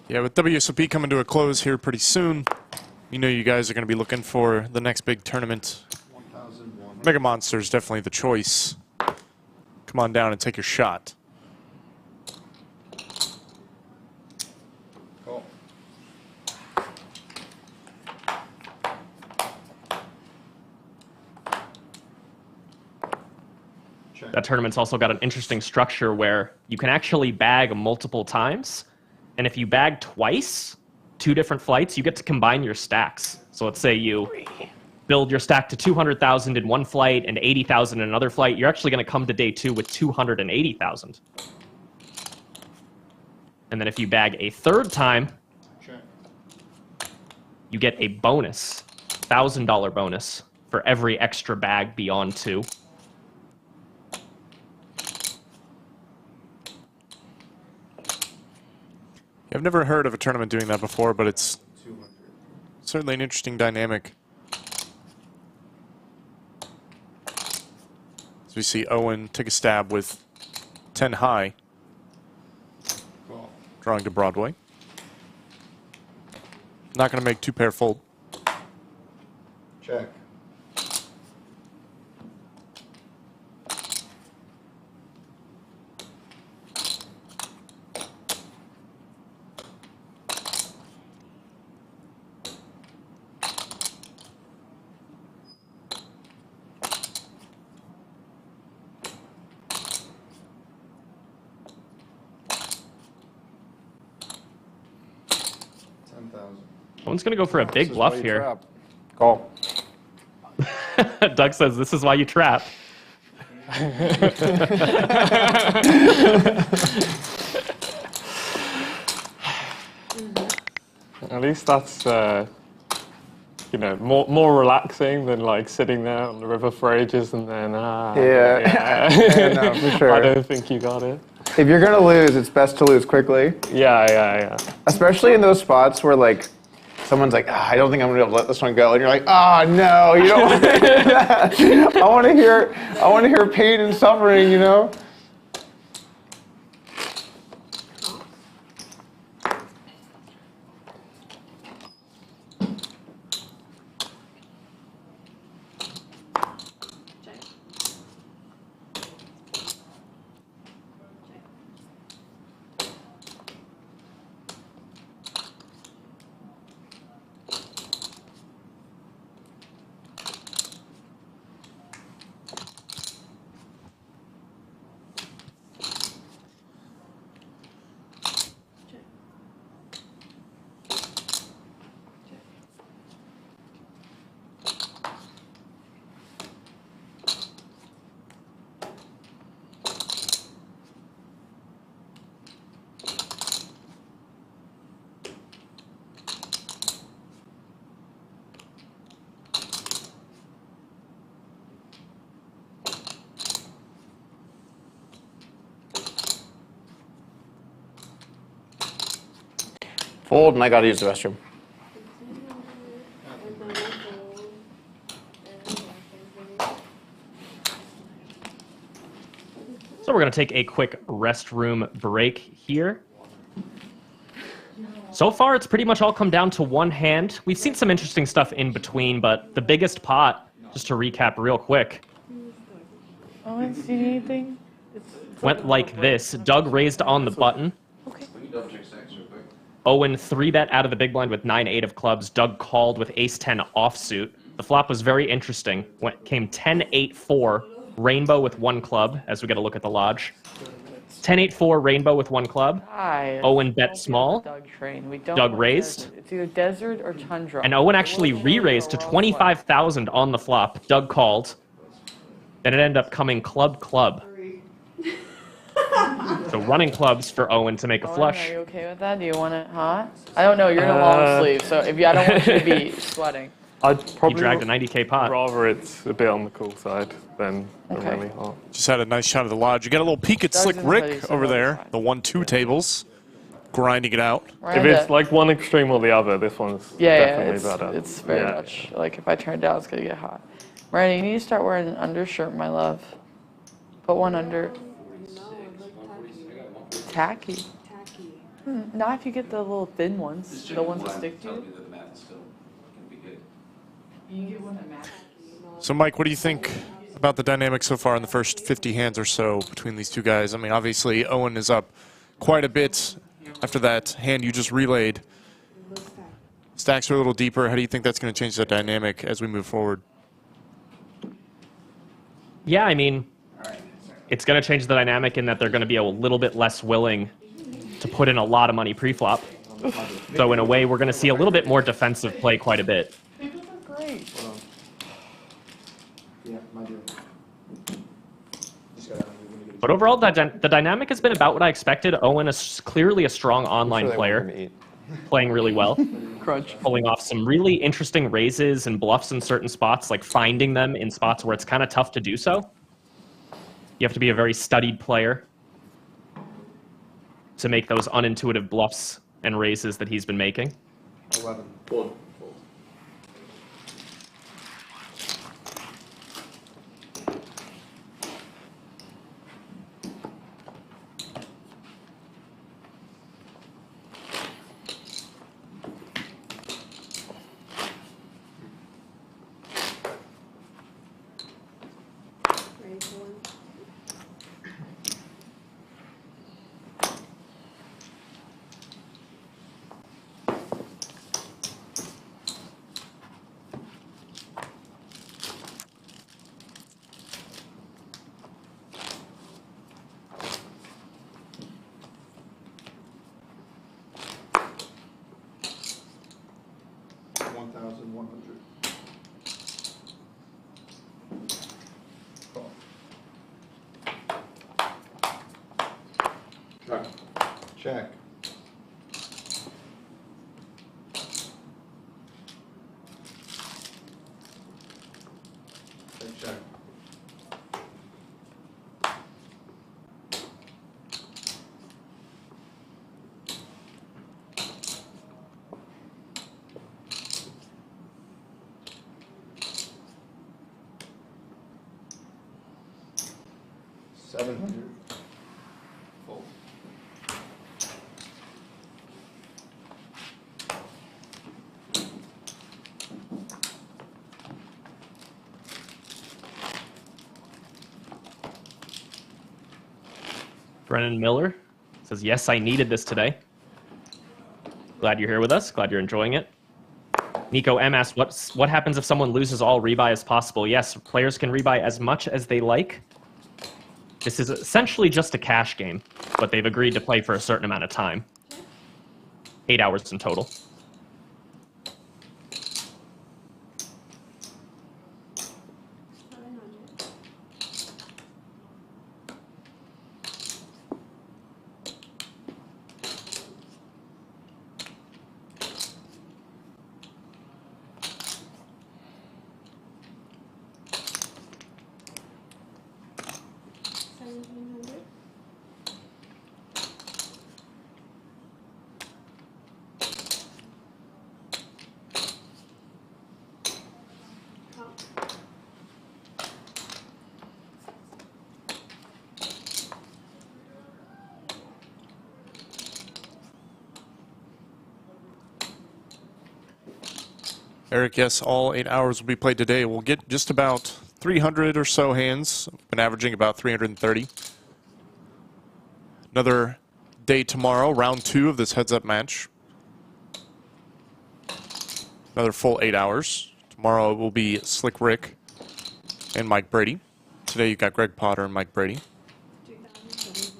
Yeah, with WSOP coming to a close here pretty soon, you know you guys are going to be looking for the next big tournament. 1,001. Mega Monster is definitely the choice. Come on down and take your shot. Cool. Check. That tournament's also got an interesting structure where you can actually bag multiple times. And if you bag twice, 2 different flights, you get to combine your stacks. So let's say you build your stack to 200,000 in one flight and 80,000 in another flight. You're actually going to come to day 2 with 280,000. And then if you bag a third time, Check. you get a bonus, $1,000 bonus for every extra bag beyond 2. I've never heard of a tournament doing that before, but it's 200. certainly an interesting dynamic. As we see Owen take a stab with 10 high, Cool. drawing to Broadway. Not going to make 2 pair fold. Check. Owen's going to go for a big bluff here. Call. Doug says, this is why you trap. At least that's, you know, more relaxing than like sitting there on the river for ages and then, Yeah, no, for sure. I don't think you got it. If you're gonna lose, it's best to lose quickly. Yeah. Especially in those spots where like someone's like, I don't think I'm gonna be able to let this one go, and you're like, no, you don't want to hear that. I want to hear pain and suffering, you know. Check. Fold, and I gotta use the restroom. 1,500, and then I fold, and So we're going to take a quick restroom break here. So far, it's pretty much all come down to one hand. We've seen some interesting stuff in between, but the biggest pot, just to recap real quick, Owen, do you need anything? went like this. Doug raised on the button. Okay. Owen 3-bet out of the big blind with 9-8 of clubs. Doug called with ace-10 offsuit. The flop was very interesting. Came 10-8-4, rainbow with 1 club, as we get a look at the lodge. 10-8-4, rainbow with 1 club. Hi. Owen bet small. Doug train. We don't Doug want raised. desert. It's either desert or tundra. And Owen actually re-raised to 25,000 on the flop. Doug called. Then it ended up coming club. So running clubs for Owen to make a Owen, flush. are you okay with that? Do you want it hot? I don't know. You're in a long sleeve, so I don't want you to be sweating. I'd He probably dragged a 90K pot. rather it's a bit on the cool side than Okay. really hot. Just had a nice shot of the lodge. You got a little peek at Doug's Slick in the hoodie, Rick so over he'll be there. fine. The 1-2 tables. Grinding it out. If Miranda, it's like one extreme or the other, this one's yeah, definitely it's, better. it's very Yeah. much like if I turn it down, it's gonna get hot. Miranda, you need to start wearing an undershirt, my love. Put one under. no, it looked Tacky. tacky. Not if you get the little thin ones, the ones that stick to you. You get one that matches. So, Mike, what do you think about the dynamic so far in the first 50 hands or so between these two guys? I mean, obviously, Owen is up quite a bit after that hand you just relayed. Stacks are a little deeper. How do you think that's going to change the dynamic as we move forward? Yeah, I mean, it's going to change the dynamic in that they're going to be a little bit less willing to put in a lot of money pre-flop. So in a way, we're going to see a little bit more defensive play quite a bit. People are great. Yeah, my deal. But overall, the dynamic has been about what I expected. Owen is clearly a strong online player, playing really well, Crunch. pulling off some really interesting raises and bluffs in certain spots, like finding them in spots where it's kind of tough to do so. You have to be a very studied player to make those unintuitive bluffs and raises that he's been making. 11. Raise one. Check. Check. $700. Fold. Brennan Miller says, yes, I needed this today. Glad you're here with us. Glad you're enjoying it. Nico M asks, what happens if someone loses all rebuy as possible? Yes, players can rebuy as much as they like. This is essentially just a cash game, but they've agreed to play for a certain amount of time. 8 hours in total. Eric, yes, all 8 hours will be played today. We'll get just about 300 or so hands. Been averaging about 330. Another day tomorrow, round 2 of this heads-up match. Another full 8 hours. Tomorrow it will be Slick Rick and Mike Brady. Today you've got Greg Potter and Mike Brady. 2,700.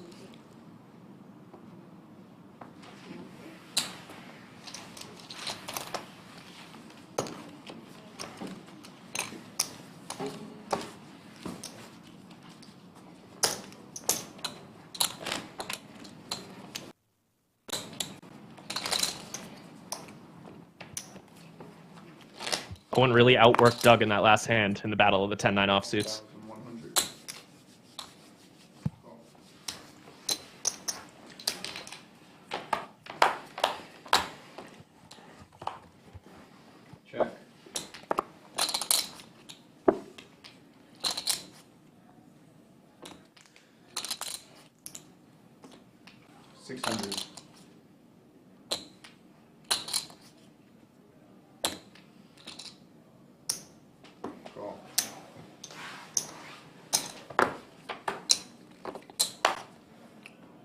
Owen really outworked Doug in that last hand in the battle of the 10-9 offsuits. 1,100. Check. $600. Call.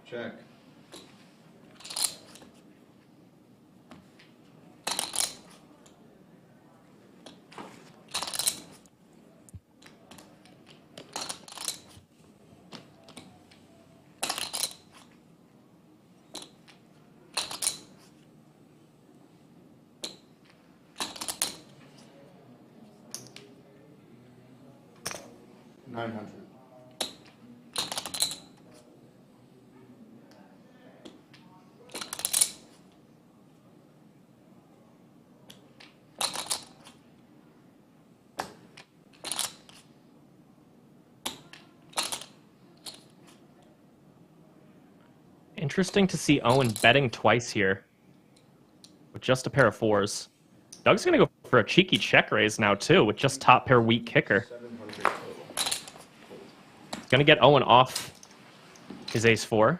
Check. $900. Interesting to see Owen betting twice here with just a pair of 4s. Doug's going to go for a cheeky check raise now, too, with just top pair weak kicker. 700 total. He's going to get Owen off his ace-4.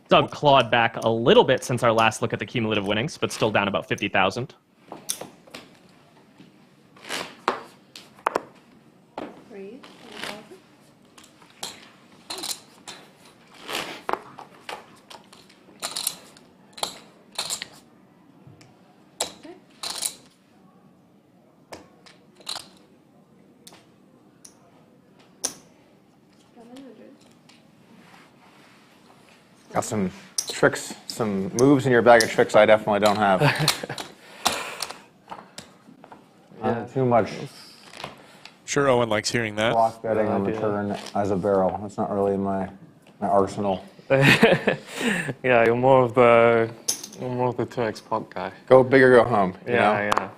Doug clawed back a little bit since our last look at the cumulative winnings, but still down about 50,000. Raise 1,000. Okay. Got some tricks, some moves in your bag of tricks I definitely don't have. Too much Sure, Owen likes hearing that. block betting on the idea. turn as a barrel. That's not really in my arsenal. Yeah, you're more of the 2x pot guy. Go big or go home. You know? Yeah.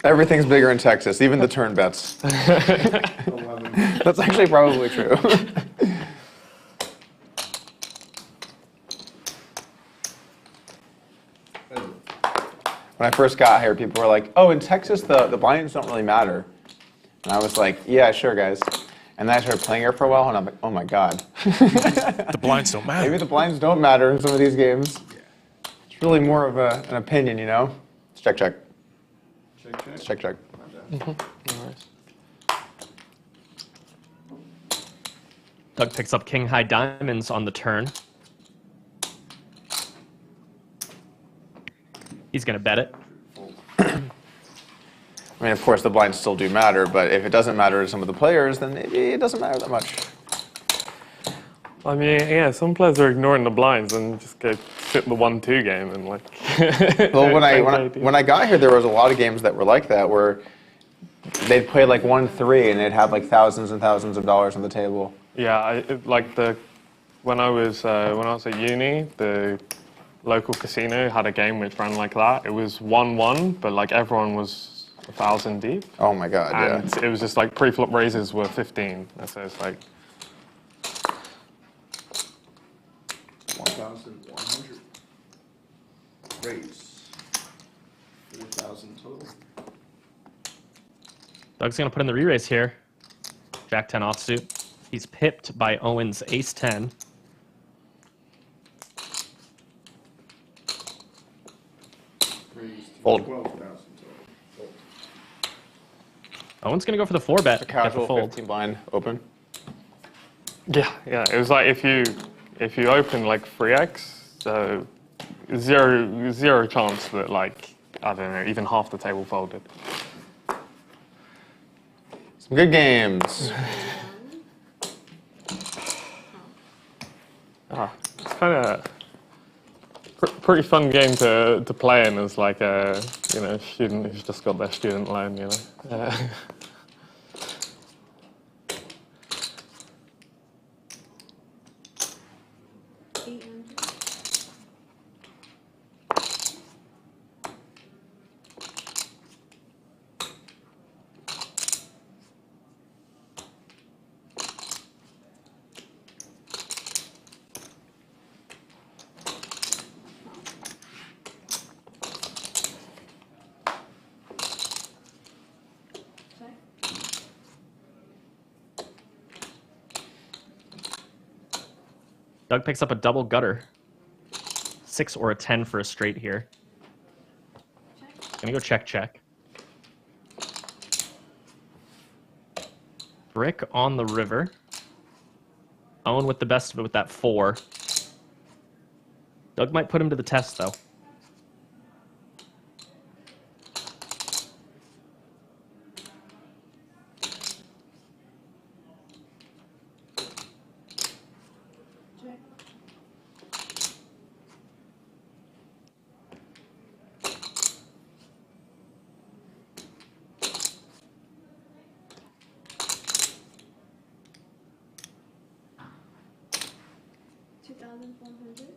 Everything's bigger in Texas, even the turn bets. 11. That's actually probably true. When I first got here, people were like, oh, in Texas, the blinds don't really matter. And I was like, yeah, sure, guys. And then I started playing here for a while, and I'm like, oh my God. The blinds don't matter. Maybe the blinds don't matter in some of these games. It's really more of an opinion, you know? Let's check, check. Check, check. Let's check, check. Nice. Doug picks up king high diamonds on the turn. He's going to bet it. I mean, of course, the blinds still do matter, but if it doesn't matter to some of the players, then it doesn't matter that much. I mean, yeah, some players are ignoring the blinds and just go sit the 1-2 game and like. Well, when I got here, there was a lot of games that were like that, where they'd play like 1-3 and they'd have like thousands and thousands of dollars on the table. Yeah, when I was at uni, the local casino had a game which ran like that. It was 1-1, but like everyone was 1,000 deep. Oh my God, And yeah. it was just like pre-flop raises were 15. And so it's like, 1,100. Raise. 3,000 total. Doug's going to put in the re-raise here. Jack 10 offsuit. He's pipped by Owen's ace-10. Fold. 12,000 total. Fold. Owen's going to go for the 4-bet. Get the Casual fold. 15 blind open. Yeah, yeah. It was like if you open like 3x, so zero chance that like I don't know, even half the table folded. Some good games. It's kind of pretty fun game to play in as like a student who's just got their student loan, you know. 800. Check. Doug picks up a double gutter. 6 or a 10 for a straight here. Check. Gonna go check, check. Brick on the river. Owen with the best of it with that 4. Doug might put him to the test, though. Check. $2,400.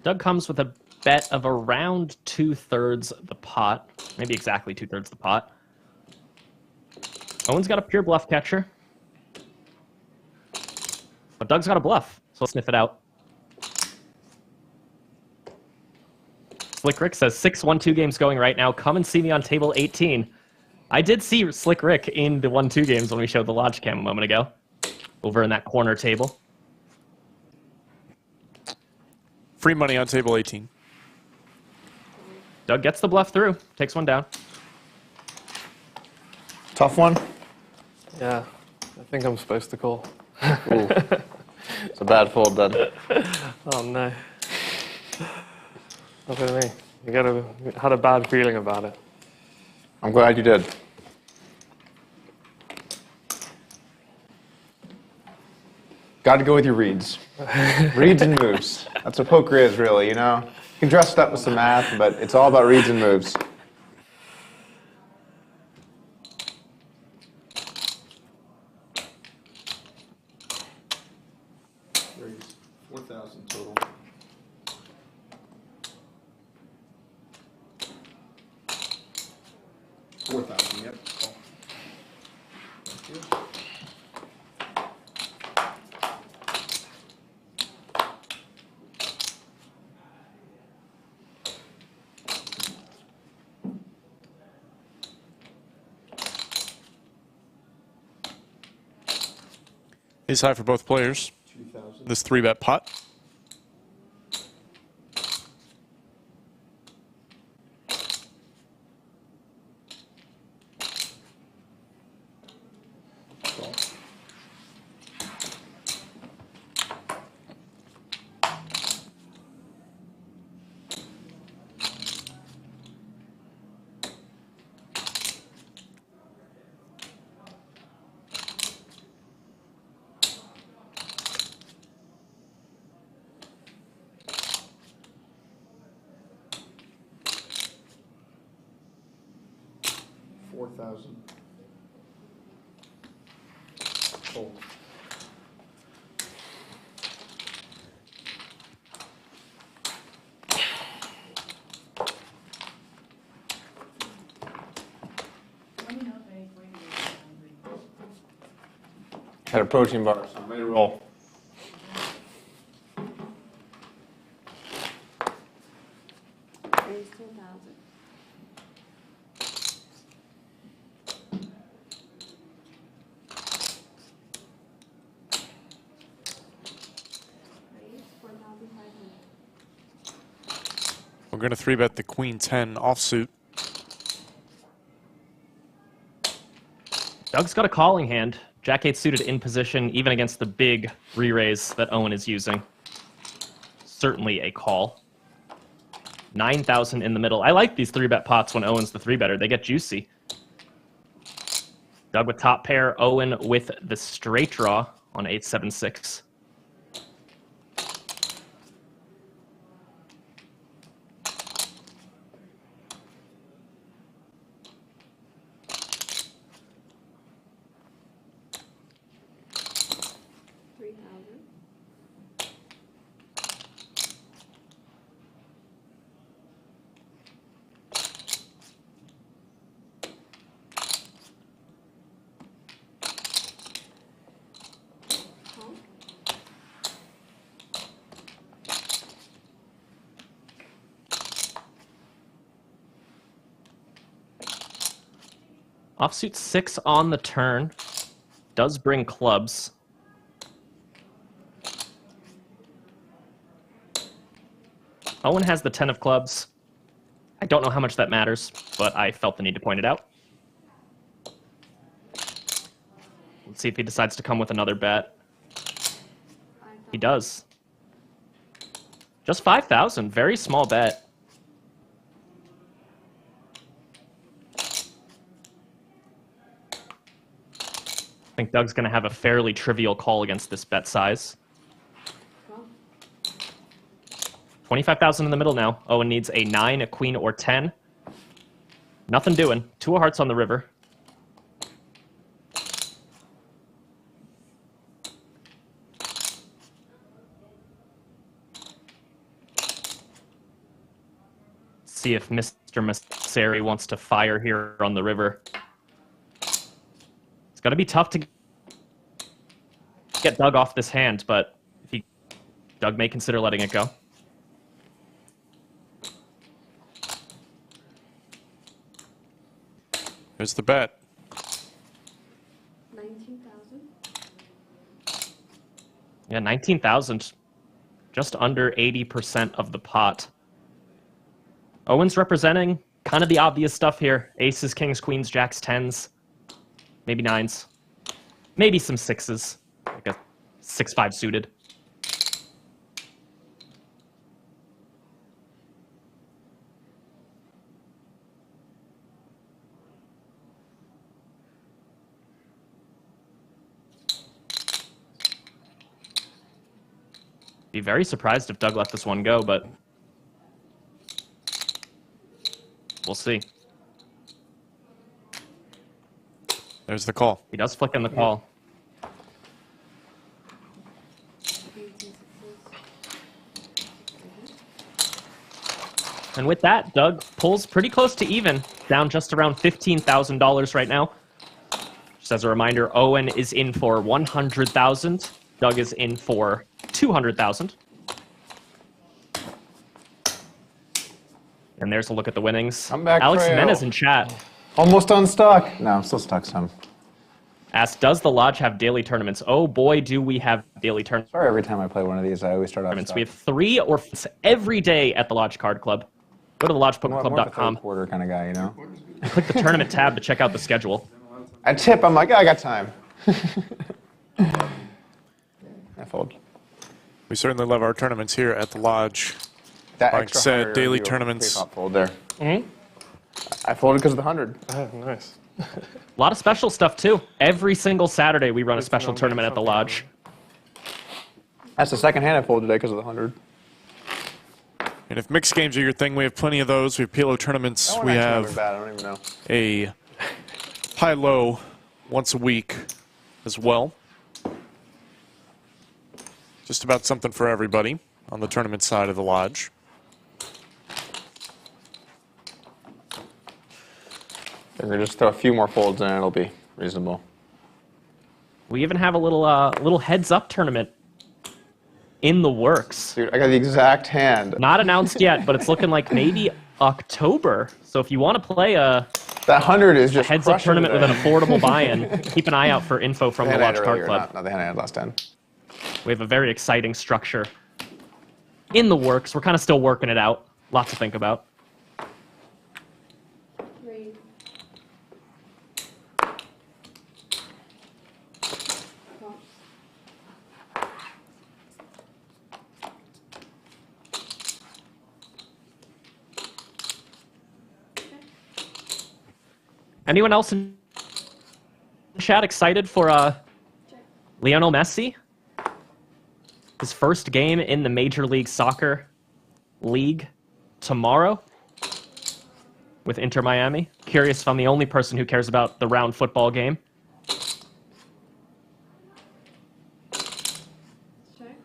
Doug comes with a bet of around 2/3 the pot. Maybe exactly 2/3 the pot. Owen's got a pure bluff catcher. But Doug's got a bluff, so let's sniff it out. Slick Rick says 6-1-2 games going right now. Come and see me on table 18. I did see Slick Rick in the 1-2 games when we showed the Lodge Cam a moment ago. Over in that corner table. Free money on table 18. Doug gets the bluff through. Takes one down. Tough one. Yeah, I think I'm supposed to call. Ooh. It's a bad fold then. Oh no. Look at me. Had a bad feeling about it. I'm glad you did. Got to go with your reads. Reads and moves. That's what poker is, really, you know? You can dress it up with some math, but it's all about reads and moves. Raise 4,000 total. $4,000, yep. Call. Thank you. Ace high for both players. 2,000. This 3-bet pot. Call. $4,000. Fold. Let me know if any point you're hungry. Had a protein bar, so I'm ready to roll. Raise 2,000. We're going to 3-bet the Queen 10 offsuit. Doug's got a calling hand. Jack 8 suited in position, even against the big re-raise that Owen is using. Certainly a call. 9,000 in the middle. I like these 3-bet pots when Owen's the 3-better. They get juicy. Doug with top pair, Owen with the straight draw on 8-7-6. Offsuit 6 on the turn. Does bring clubs. Owen has the 10 of clubs. I don't know how much that matters, but I felt the need to point it out. Let's see if he decides to come with another bet. He does. Just 5,000, very small bet. I think Doug's going to have a fairly trivial call against this bet size. 25,000 in the middle now. Owen needs a 9, a queen, or 10. Nothing doing. 2 of hearts on the river. See if Mr. Messere wants to fire here on the river. It's going to be tough to get Doug off this hand, but Doug may consider letting it go. There's the bet. 19,000. Yeah, 19,000. Just under 80% of the pot. Owen's representing kind of the obvious stuff here. Aces, kings, queens, jacks, 10s. Maybe 9s. Maybe some 6s. Like a 6-5 suited. Be very surprised if Doug let this one go, but we'll see. There's the call. He does flick in the call. 18 sixes. And with that, Doug pulls pretty close to even, down just around $15,000 right now. Just as a reminder, Owen is in for 100,000. Doug is in for 200,000. And there's a look at the winnings. I'm back, Alex Freyo. Jimenez in chat Almost unstuck. No, I'm still stuck some. asked, does the Lodge have daily tournaments? Oh boy, do we have daily tournaments. Sorry, every time I play one of these, I always start off stuck. We have 3 or 4 every day at the Lodge Card Club. Go to I'm more of a thelodgepokerclub.com. third quarter kind of guy, you know? Click the tournament tab to check out the schedule. I tip, I'm like, I got time. I fold. We certainly love our tournaments here at the Lodge. That Like extra said, 100 daily would be a tournaments. pre-flop fold there. I folded because of the 100. Oh, nice. A lot of special stuff, too. Every single Saturday, we run a special tournament at the Lodge. That's the second hand I folded today because of the 100. And if mixed games are your thing, we have plenty of those. We have PLO tournaments. That one We actually have wasn't bad, I don't even know. a high-low once a week as well. Just about something for everybody on the tournament side of the Lodge. We're going to just throw a few more folds in, it'll be reasonable. We even have a little heads-up tournament in the works. Dude, I got the exact hand. Not announced yet, but it's looking like maybe October. So if you want to play a That 100 is just heads-up crushing tournament with an today. affordable buy-in, keep an eye out for info from the hand I had Lodge Card earlier, Club. not the hand I had last time. We have a very exciting structure in the works. We're kind of still working it out. Lot to think about. 3. Call. Anyone else in chat excited for Lionel Messi? His first game in the Major League Soccer League tomorrow with Inter Miami. Curious if I'm the only person who cares about the round football game. Check.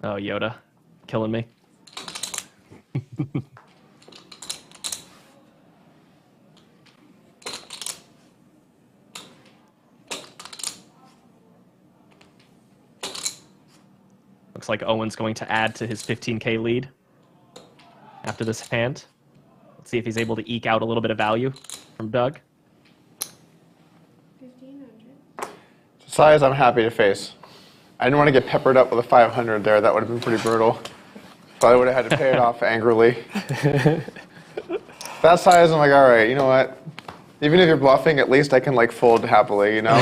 Oh, Yoda. Killing me. Looks like Owen's going to add to his 15K lead after this hand. Let's see if he's able to eke out a little bit of value from Doug. 1500. Size I'm happy to face. I didn't want to get peppered up with a 500 there. That would have been pretty brutal. Probably would have had to pay it off angrily. That size, I'm like, all right, you know what? Even if you're bluffing, at least I can like fold happily, you know?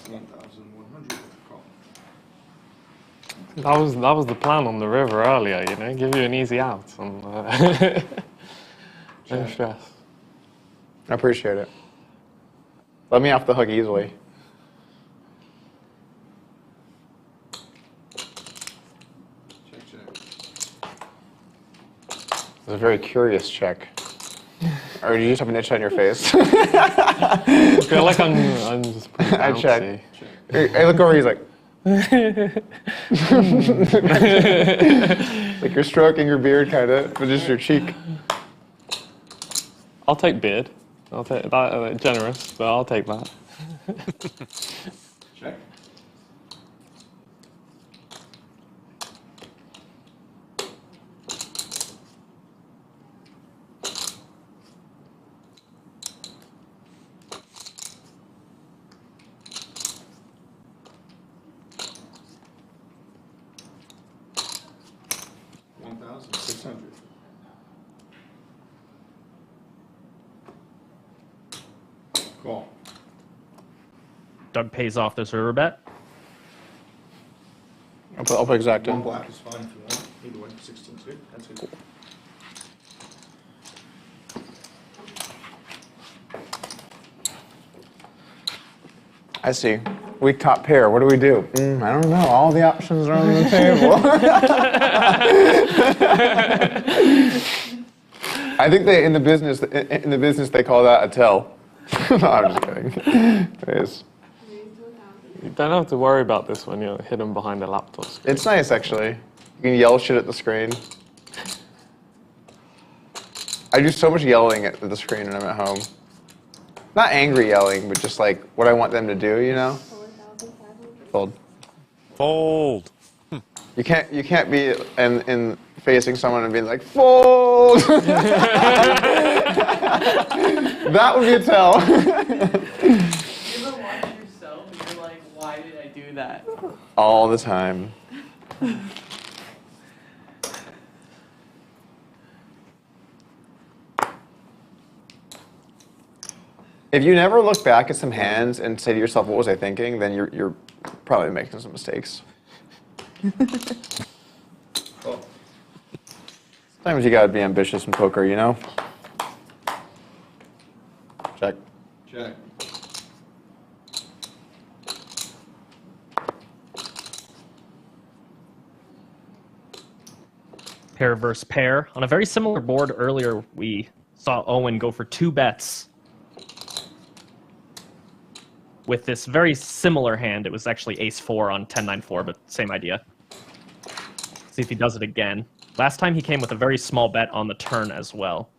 1,100. Call. That was the plan on the river earlier, you know, give you an easy out. And, no stress. I appreciate it. Let me off the hook easily. Check, check. It's a very curious check. Or do you just have an itch on your face? I feel like I'm just pretty I bouncy. check. Hey, look over, he's like... like you're stroking your beard, kind of, but just your cheek. I'll take beard. I'll take that. Generous, but I'll take that. Check. $1,600. Call. Doug pays off this river bet. I'll put exact One in. black is fine if you want. Either way, 16's good. That's good. I see. Weak top pair. What do we do? I don't know. All the options are on the table. I think they in the business they call that a tell. No, I'm just kidding. It is. Raise to 1,000. You don't have to worry about this when you're hidden behind a laptop screen. It's nice actually. You can yell shit at the screen. I do so much yelling at the screen when I'm at home. Not angry yelling, but just like what I want them to do, you know? 4,500. Fold. Fold. You can't be in facing someone and being like, fold! That would be a tell. You ever watch yourself and you're like, why did I do that? All the time. If you never look back at some hands and say to yourself, what was I thinking, then you're probably making some mistakes. Call. Sometimes you gotta be ambitious in poker, you know? Check. Check. Pair versus pair. On a very similar board earlier, we saw Owen go for 2 bets with this very similar hand. It was actually ace-4 on 10-9-4, but same idea. See if he does it again. Last time he came with a very small bet on the turn as well.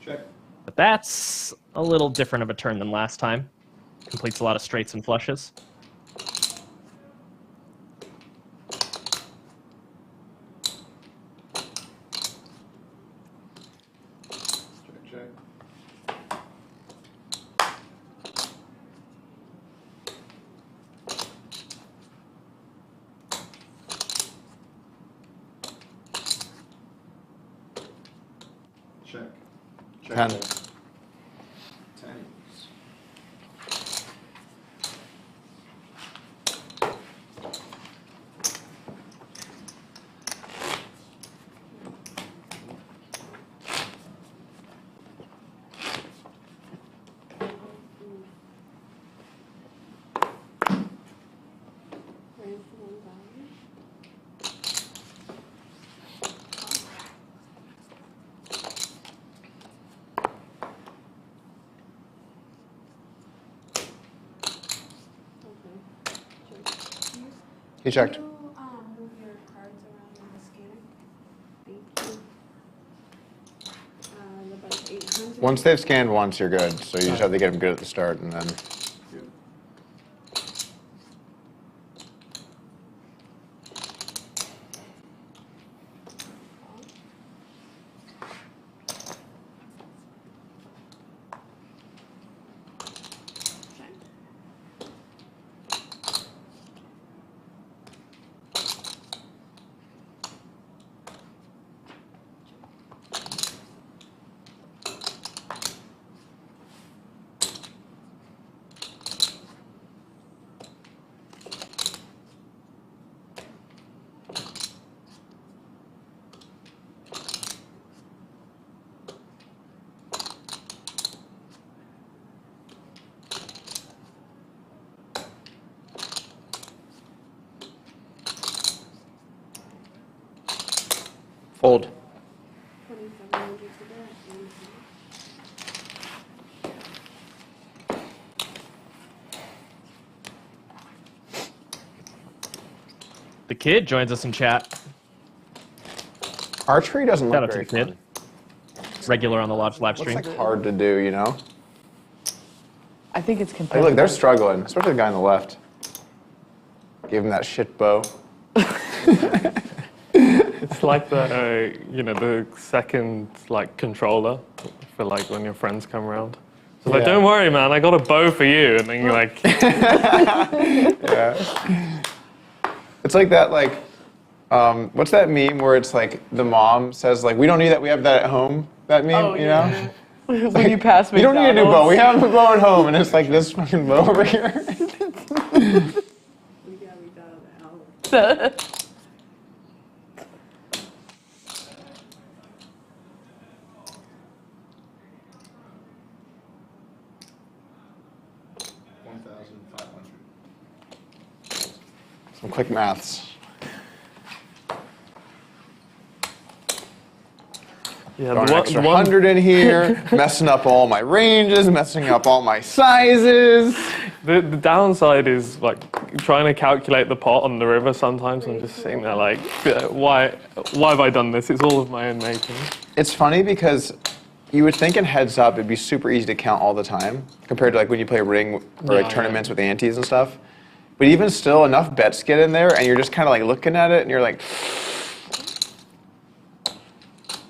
Check. But that's a little different of a turn than last time. Completes a lot of straights and flushes. Check. Check. 10. 10. He checked. Can you move your cards around in the scanner? Thank you. About 800. Once they've scanned once, you're good. So you just have to get them good at the start, and then. Fold. 2700 to The kid joins us in chat. Archery doesn't Shout look out to very the fun. kid. Regular on the live It's stream. like hard to do, you know? I think it's Hey, competitive. look, they're struggling, especially the guy on the left. Gave him that shit bow. It's like the, you know, the second like controller for like when your friends come around. So like, Yeah. don't worry, man, I got a bow for you, and then you're like, Yeah. It's like that, like, what's that meme where it's like the mom says, like, we don't need that, we have that at home? That meme, Oh, you yeah. know? When you pass me, You don't need a new bow, we have a bow at home, and it's like this fucking bow over here. We got it out. 1,500. Some quick maths. yeah, Throwing an extra 100 in here, messing up all my ranges, messing up all my sizes. The downside is like trying to calculate the pot on the river. Sometimes I'm just sitting there like, why have I done this? It's all of my own making. It's funny because you would think in heads up it'd be super easy to count all the time compared to like when you play ring or like Yeah, tournaments with antes and stuff. But even still, enough bets get in there and you're just kind of like looking at it and you're like,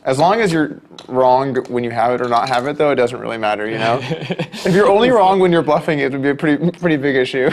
as long as you're wrong when you have it or not have it, though, it doesn't really matter, you know? If you're only wrong when you're bluffing, it would be a pretty big issue.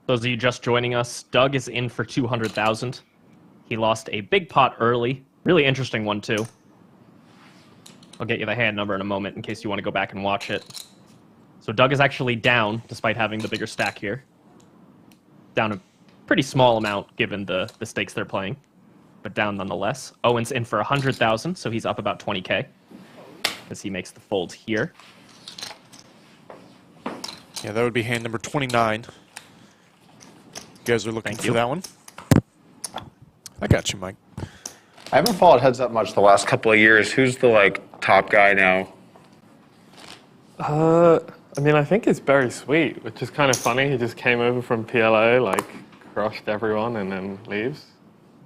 Those of you just joining us, Doug is in for 200,000. He lost a big pot early. Really interesting one, too. I'll get you the hand number in a moment in case you want to go back and watch it. So Doug is actually down, despite having the bigger stack here. Down a pretty small amount, given the stakes they're playing. But down nonetheless. Owen's in for 100,000, so he's up about 20K. As he makes the fold here. Yeah, that would be hand number 29. You guys are looking Thank for you. that one? I got you, Mike. I haven't followed heads up much the last couple of years. Who's the like top guy now? I mean, I think it's very sweet, which is kind of funny. He just came over from PLO, like crushed everyone, and then leaves.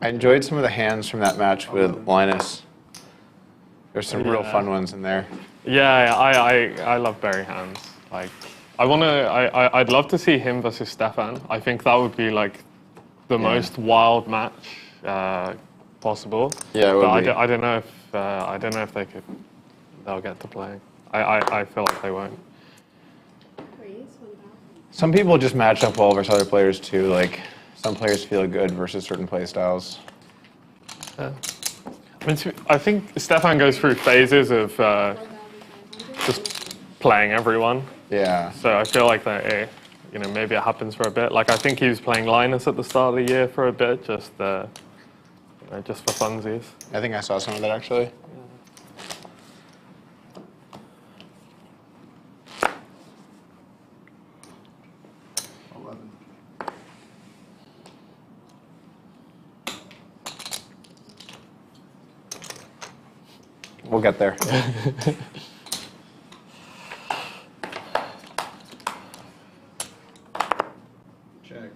I enjoyed some of the hands from that match with Linus. There's some real Yeah. fun ones in there. Yeah, I love Berry hands. Like, I'd love to see him versus Stefan. I think that would be like the most wild match possible. Yeah, it would but be. I don't know if they'll get to play. I feel like they won't. Some people just match up well versus other players too. Like some players feel good versus certain play styles. I mean, I think Stefan goes through phases of just playing everyone. Yeah. So I feel like that, you know, maybe it happens for a bit. Like I think he was playing Linus at the start of the year for a bit, just you know, just for funsies. I think I saw some of that actually. We'll get there. Check. Check.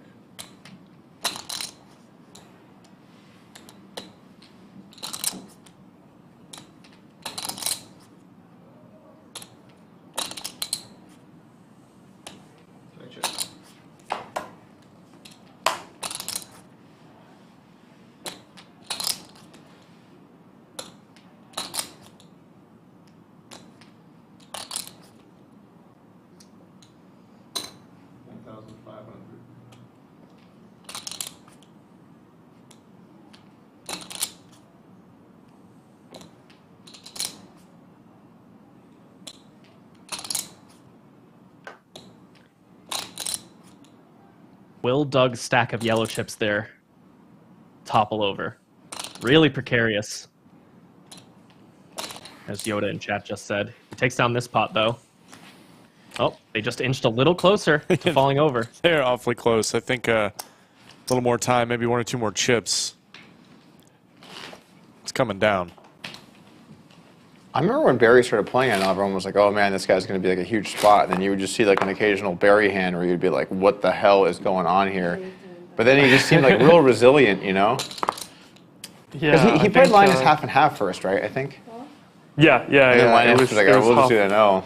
Will Doug's stack of yellow chips there topple over? Really precarious, as Yoda in chat just said. He takes down this pot, though. Oh, they just inched a little closer to falling over. They're awfully close. I think a little more time, maybe one or two more chips. It's coming down. I remember when Barry started playing it, everyone was like, oh man, this guy's going to be like a huge spot. And then you would just see like an occasional Barry hand where you'd be like, what the hell is going on here? But then he just seemed like real resilient, you know? Yeah. Because he played Linus half and half first, right, I think? Yeah. And then Linus was like, it oh, we'll just half- do that now.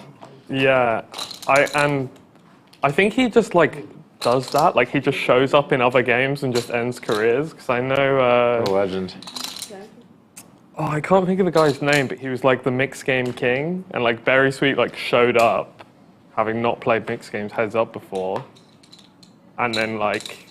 Yeah, I think he just like does that. Like he just shows up in other games and just ends careers. Because I know. What a legend. Oh, I can't think of the guy's name, but he was like the mixed game king, and like Berry Sweet like showed up, having not played mixed games heads up before, and then like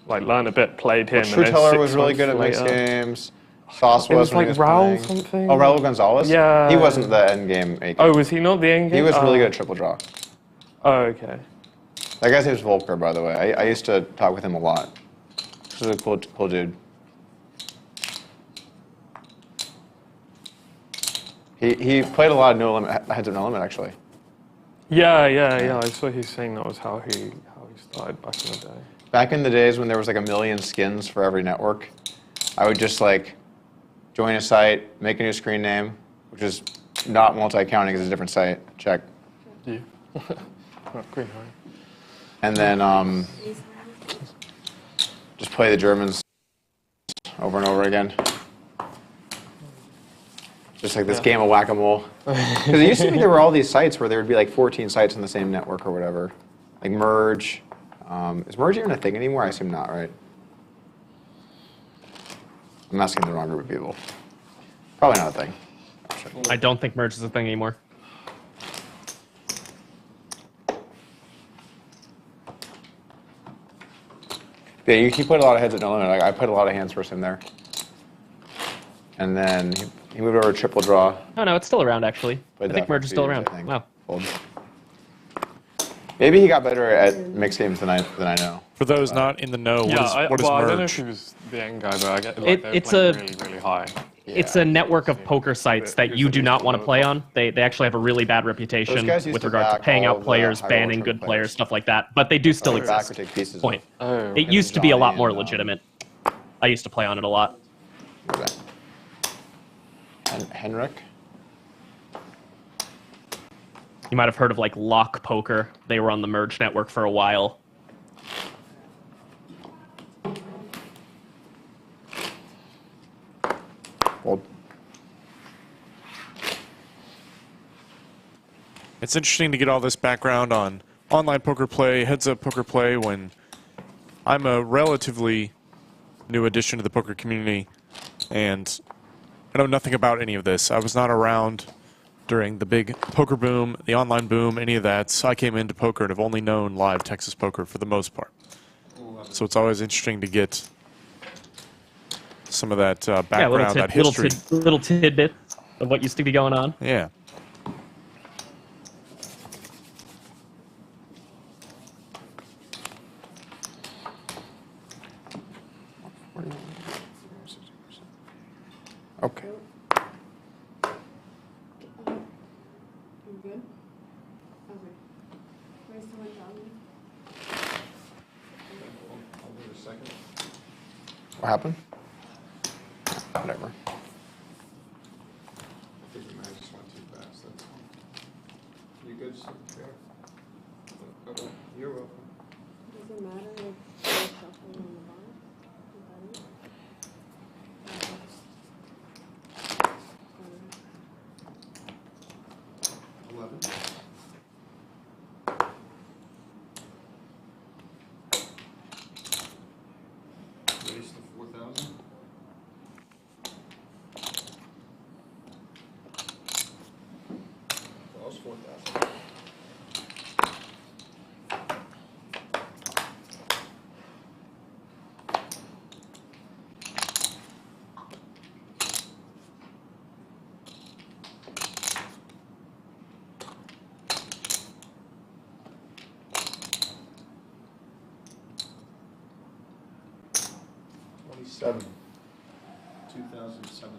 learned a bit, played him. True and then Teller 6 was really months good at mixed later- games. Sauce It was when he like was Raul playing. something. Oh, Raul Gonzalez? Yeah. He wasn't the end game AQ. Oh, was he not the end game? He was really good at triple draw. Oh, okay. That guy's name is Volker, by the way. I used to talk with him a lot. He's a cool dude. He played a lot of no limit, heads of no limit, actually. Yeah. I saw he was saying that was how he started back in the day. Back in the days when there was like 1 million skins for every network, I would just like join a site, make a new screen name, which is not multi-counting because it's a different site. Check. Yeah. Green High. And then just play the Germans over and over again. Just like this game of whack-a-mole. Because it used to be there were all these sites where there would be like 14 sites on the same network or whatever. Like Merge. Is Merge even a thing anymore? I assume not, right? I'm asking the wrong group of people. Probably not a thing. I don't think merge is a thing anymore. Yeah, he played a lot of heads at no limit. I played a lot of hands versus him there. And then he moved over to triple draw. Oh, no, it's still around, actually. Played I think that merge for is still 2 years, around. I think. Wow. Old. Maybe he got better at mixed games than I know. For those not in the know, what is I don't know if merge? he was the end guy, but I get like It's they're a- playing really, really high. It's a network of poker sites that you do not want to play on. They actually have a really bad reputation Those guys used with to regard to back paying all out the players, higher banning order good players. players, stuff like that. But they do still Back exist. would take pieces. Point. Oh. It used to be a lot more Johnny and, legitimate. I used to play on it a lot. What's that? Henrik? You might have heard of like Lock Poker. They were on the Merge network for a while. Old. It's interesting to get all this background on online poker play, heads-up poker play, when I'm a relatively new addition to the poker community, and I know nothing about any of this. I was not around during the big poker boom, the online boom, any of that. So I came into poker and have only known live Texas poker for the most part. So it's always interesting to get some of that background, that history. Little tidbits of what used to be going on. Yeah. Okay. You good? Okay. Where's the 1,000? I'll do a second. What happened? Whatever. I think we might have just went too fast, that's all. You good, sir? Yeah. Okay. You're welcome. Does it matter if they're shuffling on the bottom? Is that it? 11. Raise to 4,000. Well, it's 4,000. $27,700.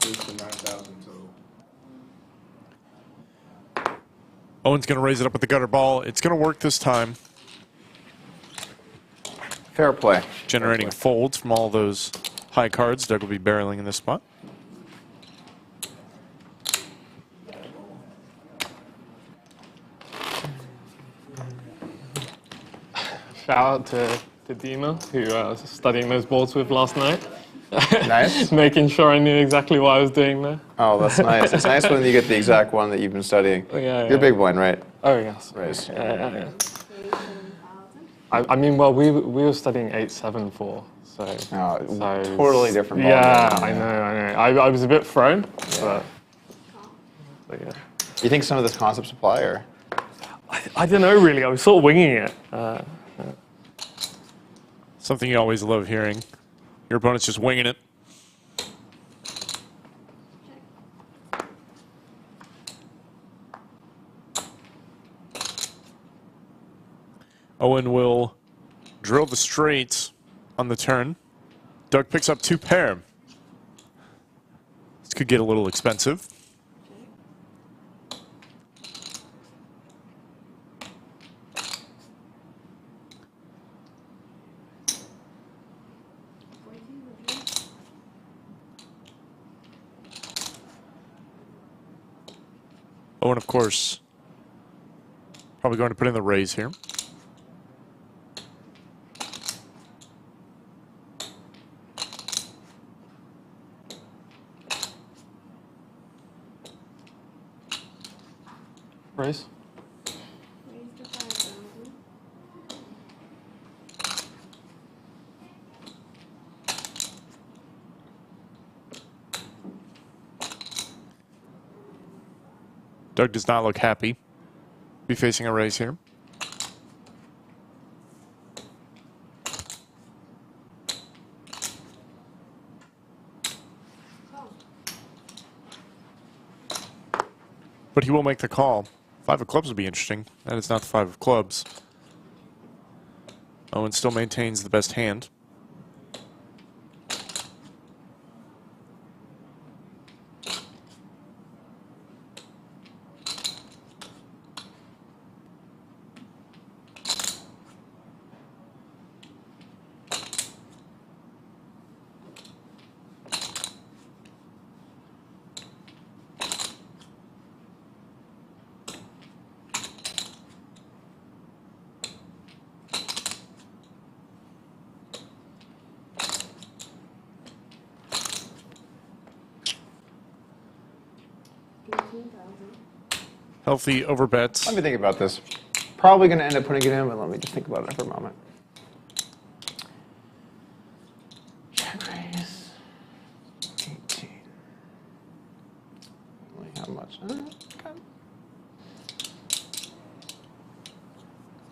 Raise to 9,000 total. Owen's going to raise it up with the gutter ball. It's going to work this time, Fair play. generating folds from all those high cards. Doug will be barreling in this spot. Shout out to Dima, who I was studying those boards with last night. Nice. Making sure I knew exactly what I was doing there. Oh, that's nice. It's nice when you get the exact one that you've been studying. Oh, yeah, You're yeah. a big one, right? Oh, yes. Raise. Yeah. 7,000. I mean, well, we were studying 874, so... Oh, totally different ballgame. Yeah, I know. I was a bit thrown, but yeah. You think some of this concepts apply, or? I don't know, really. I was sort of winging it. Something you always love hearing. Your opponent's just winging it. Owen will drill the straight on the turn. Doug picks up 2 pair. This could get a little expensive. Owen, of course, probably going to put in the raise here. Raise? Raise to 5,000. Doug does not look happy. Be facing a raise here. But he will make the call. 5 of clubs would be interesting. That is not the 5 of clubs. Owen still maintains the best hand. 18,000. Healthy overbets. Let me think about this. Probably going to end up putting it in, but let me just think about it for a moment. Check raise. 18. Only how much? Okay.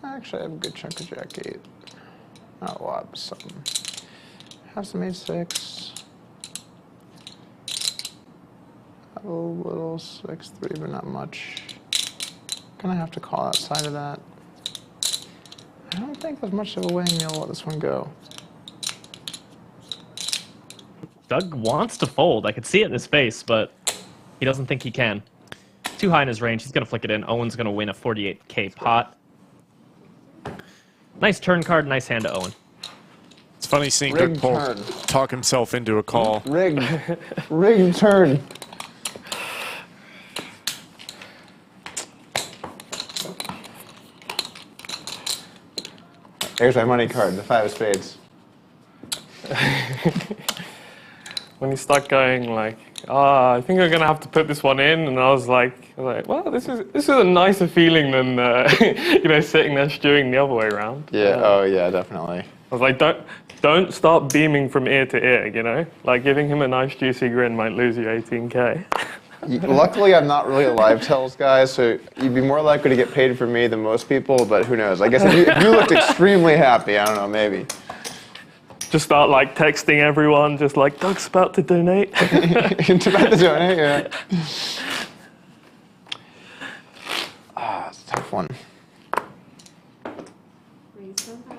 Actually, I have a good chunk of Jack 8. Not a lot, but something. Have some 8-6. Have a little 6-3, but not much. Gonna have to call outside of that. I don't think there's much of a way I'll let this one go. Doug wants to fold. I could see it in his face, but he doesn't think he can. Too high in his range. He's going to flick it in. Owen's going to win a 48K pot. Nice turn card, nice hand to Owen. It's funny seeing Rigged Doug Polk turn. talk himself into a call. Rigged. Rigged turn. There's my money card, the 5 of spades. When he started going like, I think I'm gonna have to put this one in, and I was like, well, this is a nicer feeling than you know, sitting there stewing the other way around. Yeah. Oh yeah, definitely. I was like, don't start beaming from ear to ear, you know? Like giving him a nice juicy grin might lose you 18K. Luckily, I'm not really a live tells guy, so you'd be more likely to get paid for me than most people. But who knows? I guess if you looked extremely happy, I don't know, maybe. Just start like texting everyone, just like Doug's about to donate. It's about to donate, yeah. It's a tough one. Raise 10,000.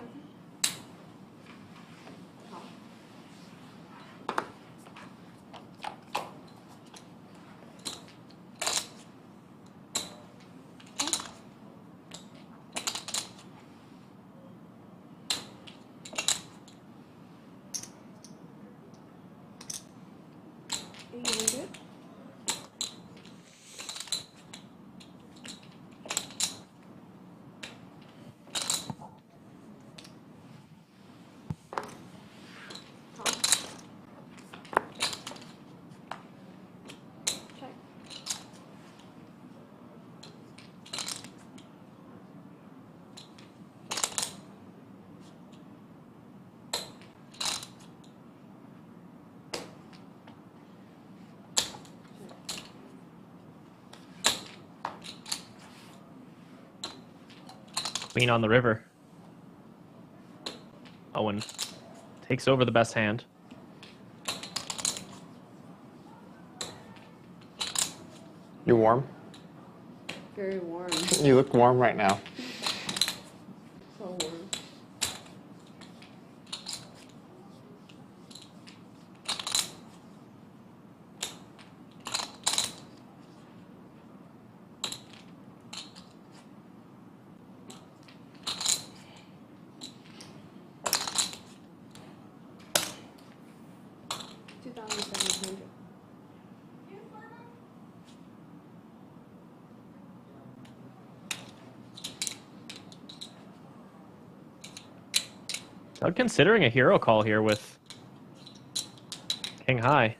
Queen on the river. Owen takes over the best hand. You warm? Very warm. You look warm right now. So warm. Doug considering a hero call here with King High.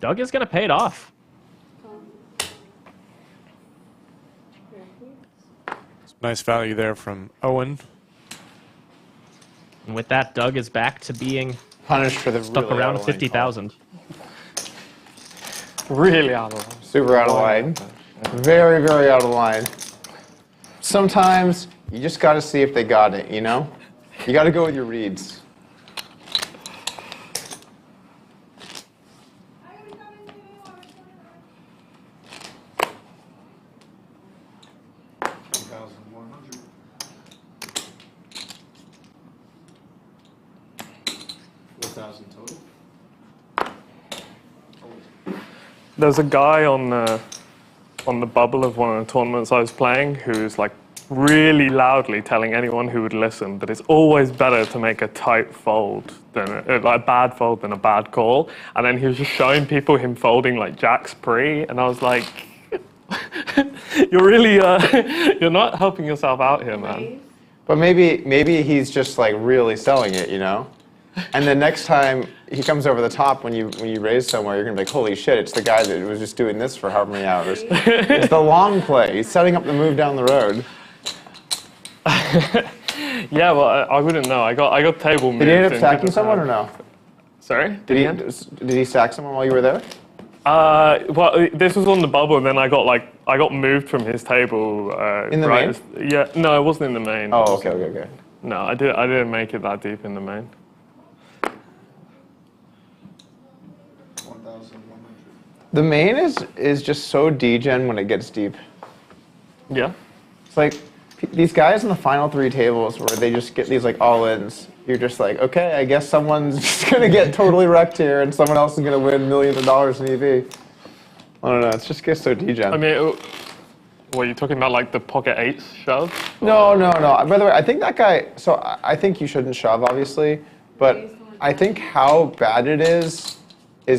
Doug is going to pay it off. Nice value there from Owen. And with that, Doug is back to being Punished for the stuck really around out of line 50,000. Really out of line. Super out of line. Very, very out of line. Sometimes you just got to see if they got it, you know? You got to go with your reads. There's a guy on the bubble of one of the tournaments I was playing who's like really loudly telling anyone who would listen that it's always better to make a tight fold than like a bad fold than a bad call. And then he was just showing people him folding like jacks pre, and I was like, you're really you're not helping yourself out here, man. But maybe he's just like really selling it, you know? And then next time he comes over the top when you raise somewhere, you're gonna be like, holy shit, it's the guy that was just doing this for however many hours. It's the long play. He's setting up the move down the road. Yeah, well, I wouldn't know. I got table moves. Did he end up sacking someone or no? Sorry? Did he sack someone while you were there? Well, this was on the bubble, and then I got moved from his table. In the main? Yeah, no, it wasn't in the main. Oh, okay. No, I didn't make it that deep in the main. 1,100. The main is just so degen when it gets deep. Yeah. It's like these guys in the final 3 tables where they just get these like all-ins. You're just like, okay, I guess someone's just gonna get totally wrecked here, and someone else is gonna win millions of dollars in EV. I don't know. It just gets so degen. I mean, what, you talking about like the pocket 8s shove? No. By the way, I think that guy. So I think you shouldn't shove, obviously, but I think how bad it is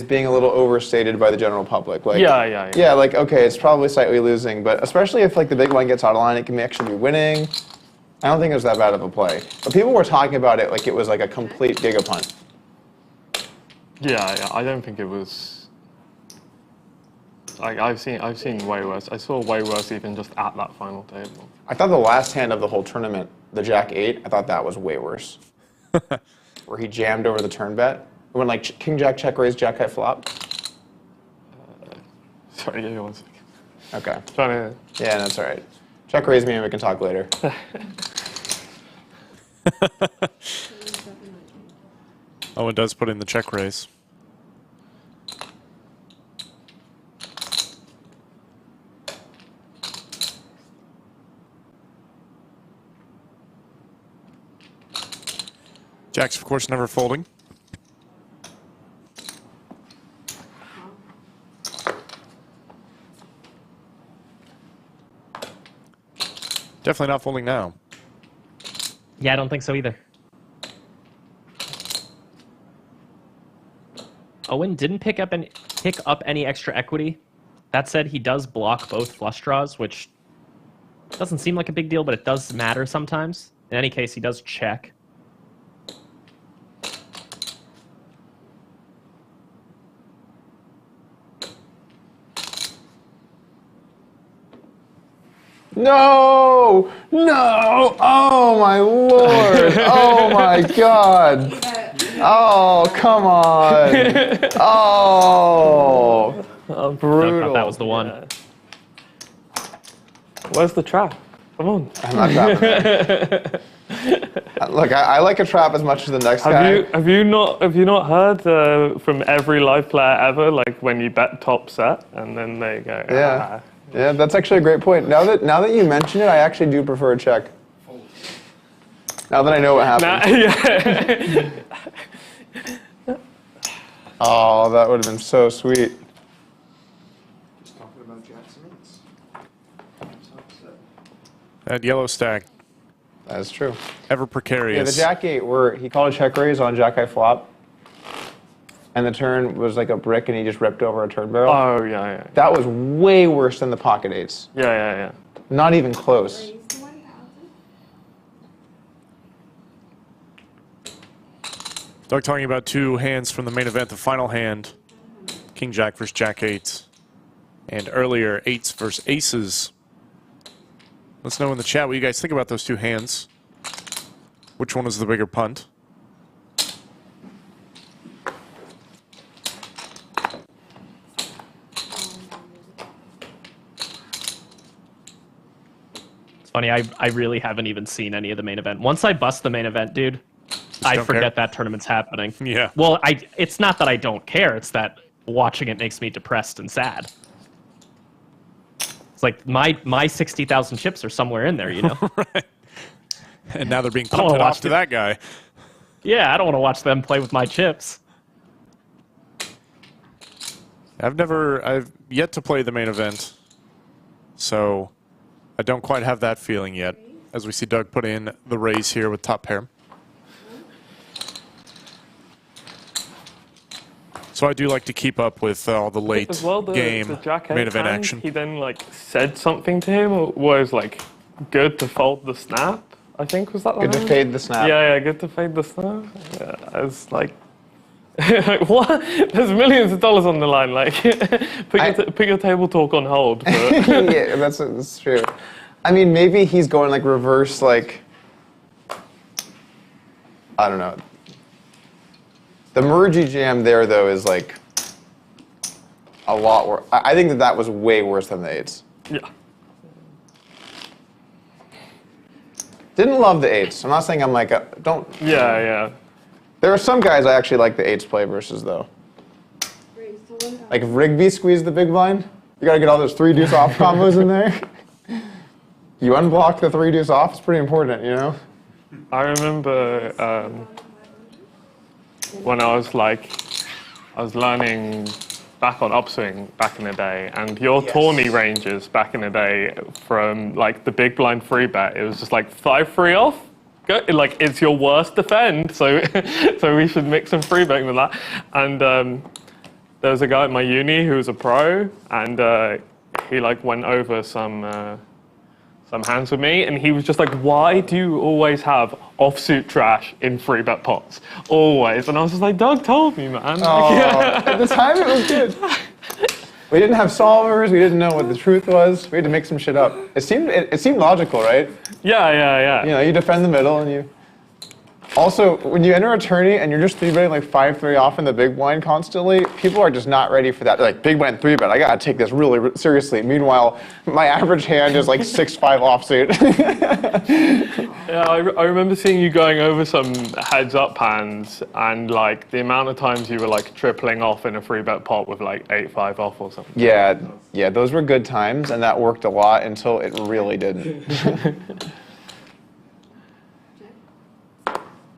being a little overstated by the general public. Like, Yeah. Yeah, like okay, it's probably slightly losing, but especially if like the big one gets out of line, it can actually be winning. I don't think it was that bad of a play. But people were talking about it like it was like a complete gigapunt. Yeah, I don't think it was. I've seen way worse. I saw way worse even just at that final table. I thought the last hand of the whole tournament, the Jack 8, I thought that was way worse. Where he jammed over the turn bet. When like King Jack check raise, Jack high flop. Sorry, give me 1 second. Okay. Trying to. Yeah, that's all right. Check raise me and we can talk later. Owen does put in the check raise. Jack's, of course, never folding. Definitely not folding now. Yeah, I don't think so either. Owen didn't pick up any extra equity. That said, he does block both flush draws, which doesn't seem like a big deal, but it does matter sometimes. In any case, he does check. No! Oh my lord! Oh my god! Oh, come on! Oh! Brutal. Doug thought that was the one. Yeah. Where's the trap? Come on. I'm not trapping it. Look, I like a trap as much as the next guy. Have you not heard from every live player ever, like when you bet top set and then they go, Yeah. Yeah, that's actually a great point. Now that you mention it, I actually do prefer a check. Now that I know what happened. Yeah. Oh, that would have been so sweet. Just talking about jacks and eights. That yellow stack, That is true. ever Yeah, precarious. the Jack 8 where he called a check raise on Jack high flop, and the turn was like a brick and he just ripped over a turn barrel. Oh yeah. That was way worse than the pocket 8s. Yeah. Not even close. Raise to 1,000. Doug talking about 2 hands from the main event, the final hand, King Jack versus Jack 8, and earlier 8s versus aces. Let's know in the chat what you guys think about those 2 hands. Which one is the bigger punt? It's funny, I really haven't even seen any of the main event. Once I bust the main event, dude, I don't forget care. that tournament's happening. Yeah. Well, it's not that I don't care, it's that watching it makes me depressed and sad. It's like my 60,000 chips are somewhere in there, you know? Right. And now they're being don't wanna punted watch off to it. that guy. Yeah, I don't want to watch them play with my chips. I've yet to play the main event, so I don't quite have that feeling yet, as we see Doug put in the raise here with top pair. So I do like to keep up with all the late As well, game the Jack main event A10, action. he then like said something to him, or was like good to fold the snap. I think was that. Good to line? fade the snap. Yeah, good to fade the snap. Yeah, I was like, like, what? There's millions of dollars on the line. Like, put your table talk on hold. But Yeah, that's true. I mean, maybe he's going like reverse, like, I don't know. The mergey jam there, though, is like a lot worse. I think that was way worse than the eights. yeah. Didn't love the eights. I'm not saying I'm like, don't. Yeah. There are some guys I actually like the eights play versus, though. Wait, so what Like if Rigby squeezed the big blind, you gotta get all those 3-deuce off combos in there. You unblock the 3-deuce off, it's pretty important, you know? I remember when I was learning back on upswing back in the day, and your tourney ranges back in the day from like the big blind free bet, it was just like 5-3 off. Like it's your worst defend, so so we should mix some free betting with that. And there was a guy at my uni who was a pro, and he like went over some hands with me, and he was just like, "Why do you always have offsuit trash in free bet pots? Always." And I was just like, "Doug told me, man." At the time, it was good. We didn't have solvers. We didn't know what the truth was. We had to make some shit up. It seemed logical, right? Yeah. You know, you defend the middle, and you. Also, when you enter a tourney and you're just 3-betting like 5-3 off in the big blind constantly, people are just not ready for that. They're like, big blind 3-bet, I gotta take this really seriously. Meanwhile, my average hand is like 6-5 offsuit. Yeah, I remember seeing you going over some heads-up hands, and like the amount of times you were like tripling off in a free bet pot with like 8-5 off or something. Yeah, those were good times, and that worked a lot until it really didn't.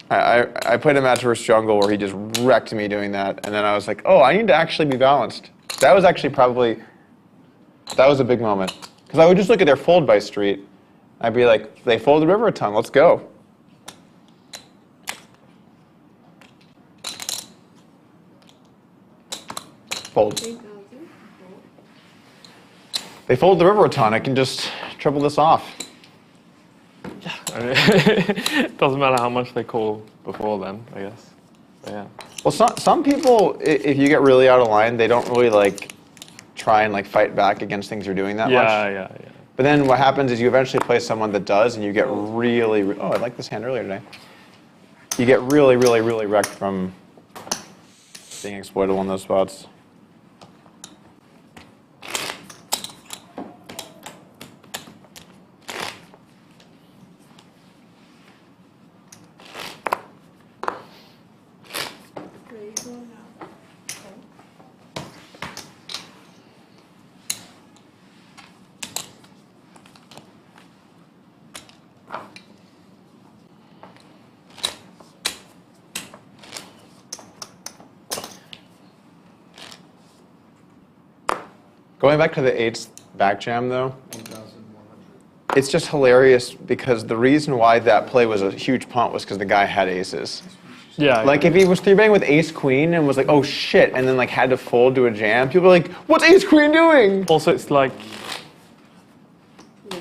I played a match versus Jungle where he just wrecked me doing that, and then I was like, oh, I need to actually be balanced. That was actually that was a big moment. Because I would just look at their fold by street. I'd be like, they fold the river a ton, let's go. Fold. 3,000? They fold the river a ton, I can just triple this off. It doesn't matter how much they call before then, I guess. But yeah. Well, some people, if you get really out of line, they don't really like try and like fight back against things you're doing that much. Yeah. But then what happens is you eventually play someone that does, and you get really, oh, I liked this hand earlier today. You get really, really, really wrecked from being exploitable in those spots. Where are you going now? Going back to the eights back jam though, 1,100. it's just hilarious because the reason why that play was a huge punt was because the guy had aces. Yeah. Like if he was 3-betting with ace queen and was like, oh shit, and then like had to fold to a jam, people are like, what's ace queen doing? Also, it's like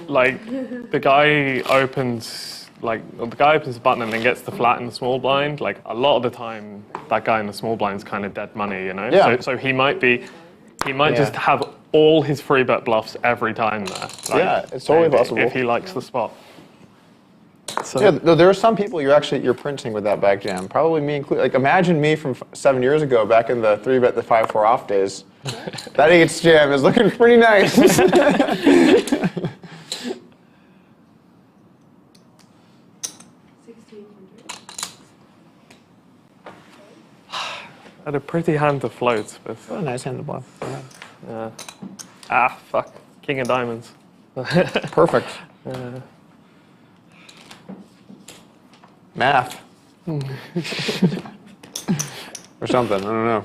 the guy opens the button and then gets the flat in the small blind. Like a lot of the time, that guy in the small blind is kind of dead money, you know. Yeah. So he might just have all his free bet bluffs every time there. Like, Yeah, it's totally possible. if he likes the spot. So, Yeah, there are some people you're printing with that back jam. Probably me included. Like imagine me from 7 years ago, back in the 3-bet the 5-4 off days. That eights jam is looking pretty nice. 1,600. had a pretty hand to float, but Oh, nice hand to bluff. fuck, king of diamonds. Perfect. Math. Or something, I don't know.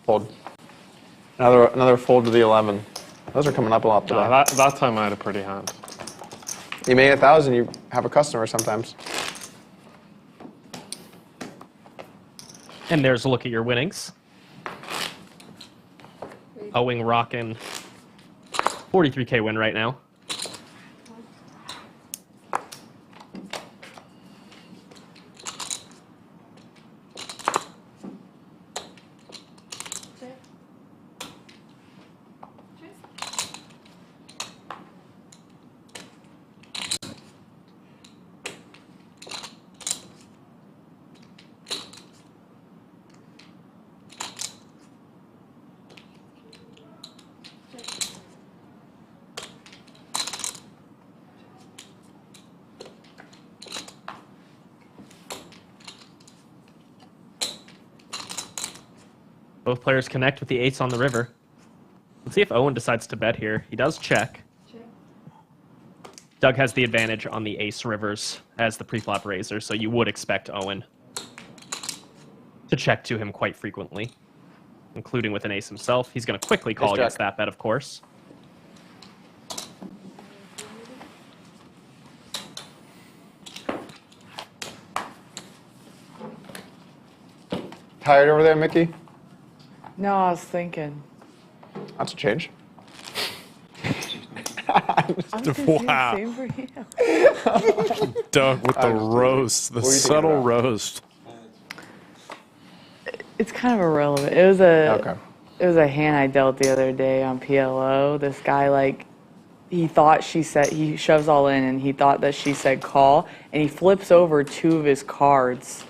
Fold. Another fold to the 11. Those are coming up a lot today. That time I had a pretty hand. You made 1,000, you have a customer sometimes. And there's a look at your winnings. Owen rocking 43K win right now. Both players connect with the ace on the river. Let's see if Owen decides to bet here. He does check. Doug has the advantage on the ace rivers as the preflop raiser, so you would expect Owen to check to him quite frequently, including with an ace himself. He's going to quickly call Ace against jack. that bet, of course. Tired over there, Mickey? No, I was thinking. That's a change. I was gonna say Wow. the same for you. Doug with the roast, the What were you thinking subtle about? roast. It's kind of irrelevant. It was a Okay. it was a hand I dealt the other day on PLO. This guy he thought she said he shoves all in and he thought that she said call and he flips over 2 of his cards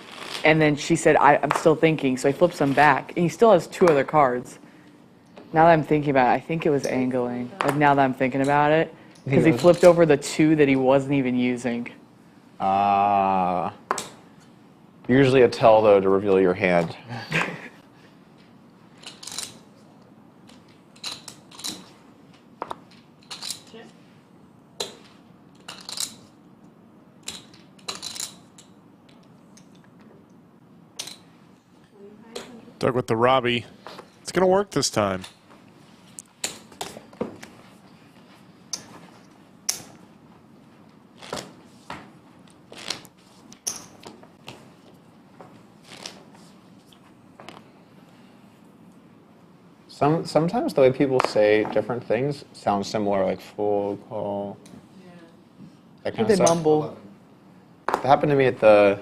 and then she said I'm still thinking, so he flips them back and he still has 2 other cards. Now that I'm thinking about it, I think it was angling. Like now that I'm thinking about it, because he flipped over the 2 that he wasn't even using. Usually a tell, though, to reveal your hand. Doug with the Robbie. It's going to work this time. Sometimes the way people say different things sounds similar, like full call. That kind They of stuff. mumble. That happened to me at the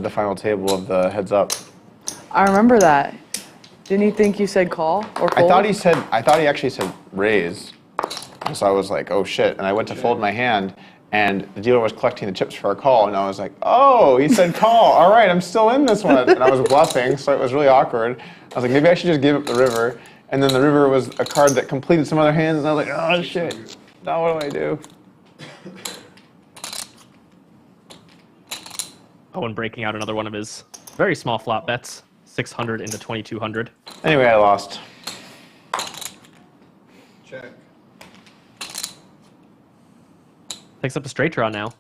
final table of the heads up. I remember that. Didn't he think you said call or fold? I thought he actually said raise. And so I was like, oh shit. And I went to fold my hand and the dealer was collecting the chips for a call and I was like, oh, he said call. All right, I'm still in this one. And I was bluffing, so it was really awkward. I was like, maybe I should just give up the river. And then the river was a card that completed some other hands and I was like, oh shit. Now what do I do? Owen breaking out another one of his very small flop bets. 600 into 2200. Anyway, I lost. Check. Picks up a straight draw now.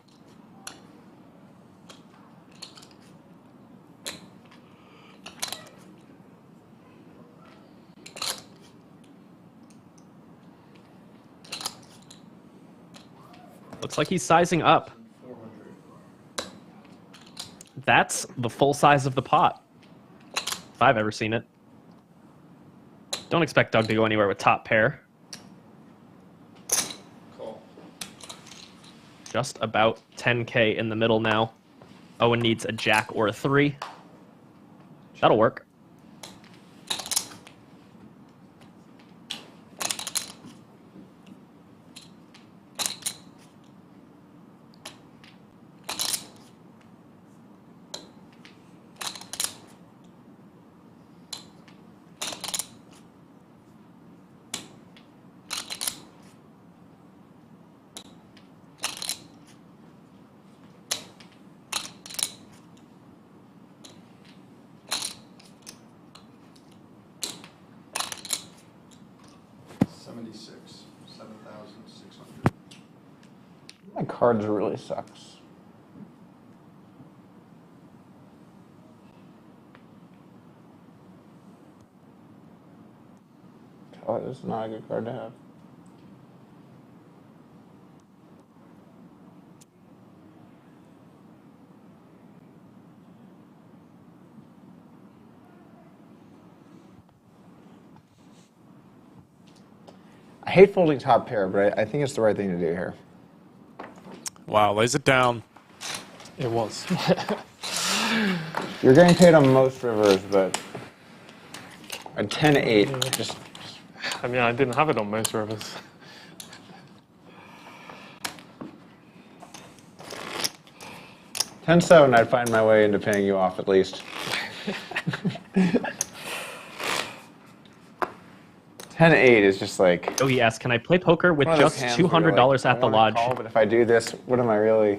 Looks like he's sizing up. 400. That's the full size of the pot, if I've ever seen it. Don't expect Doug to go anywhere with top pair. Call. Just about 10K in the middle now. Owen needs a jack or a 3. That'll work. My cards really sucks. Oh, this is not a good card to have. I hate folding top pair, but I think it's the right thing to do here. Wow, lays it down. It was. You're getting paid on most rivers, but a 10-8 just. I mean, I didn't have it on most rivers. $10-7, I'd find my way into paying you off at least. 10-8 is just like. Oh, he asks, can I play poker with one of those just hands where $200 you're like, at I the wanna lodge? call, but if I do this, what am I really?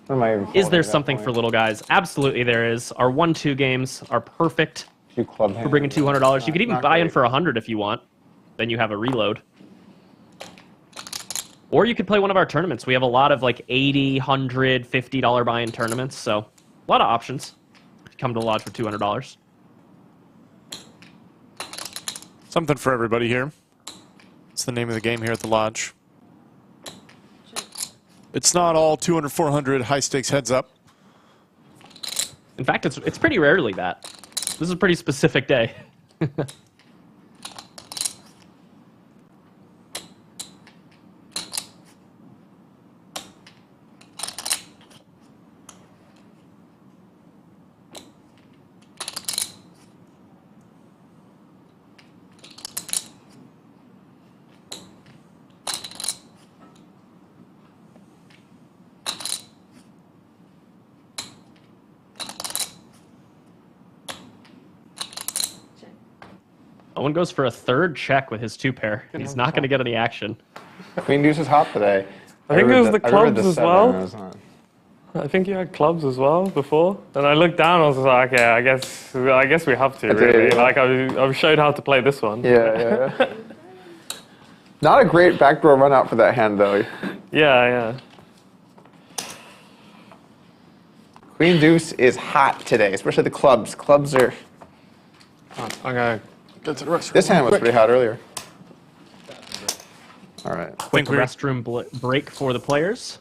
What am I even? Is folding there at that something point? for little guys? Absolutely there is. Our 1-2 games are perfect Two club for hands. bringing $200. You could even Not buy in great. for 100 if you want. Then you have a reload. Or you could play one of our tournaments. We have a lot of like $80, $100, $50 buy-in tournaments, so a lot of options. Come to the lodge for $200. Something for everybody here. It's the name of the game here at the lodge. It's not all 200, 400 high-stakes heads up. In fact, it's pretty rarely that. This is a pretty specific day. Owen goes for a third check with his 2-pair. He's not going to get any action. Queen deuce is hot today. I think it was the I read clubs as 7, well. and it was not. I think you had clubs as well before. And I looked down, I was like, okay, I guess we have to, really. yeah. Like, I was showed how to play this one. Yeah. Not a great backdoor run out for that hand, though. Yeah. Queen deuce is hot today, especially the clubs. Clubs are. I'm going to go to the restroom. This hand was pretty hot earlier. All right. Quick we're- restroom break for the players.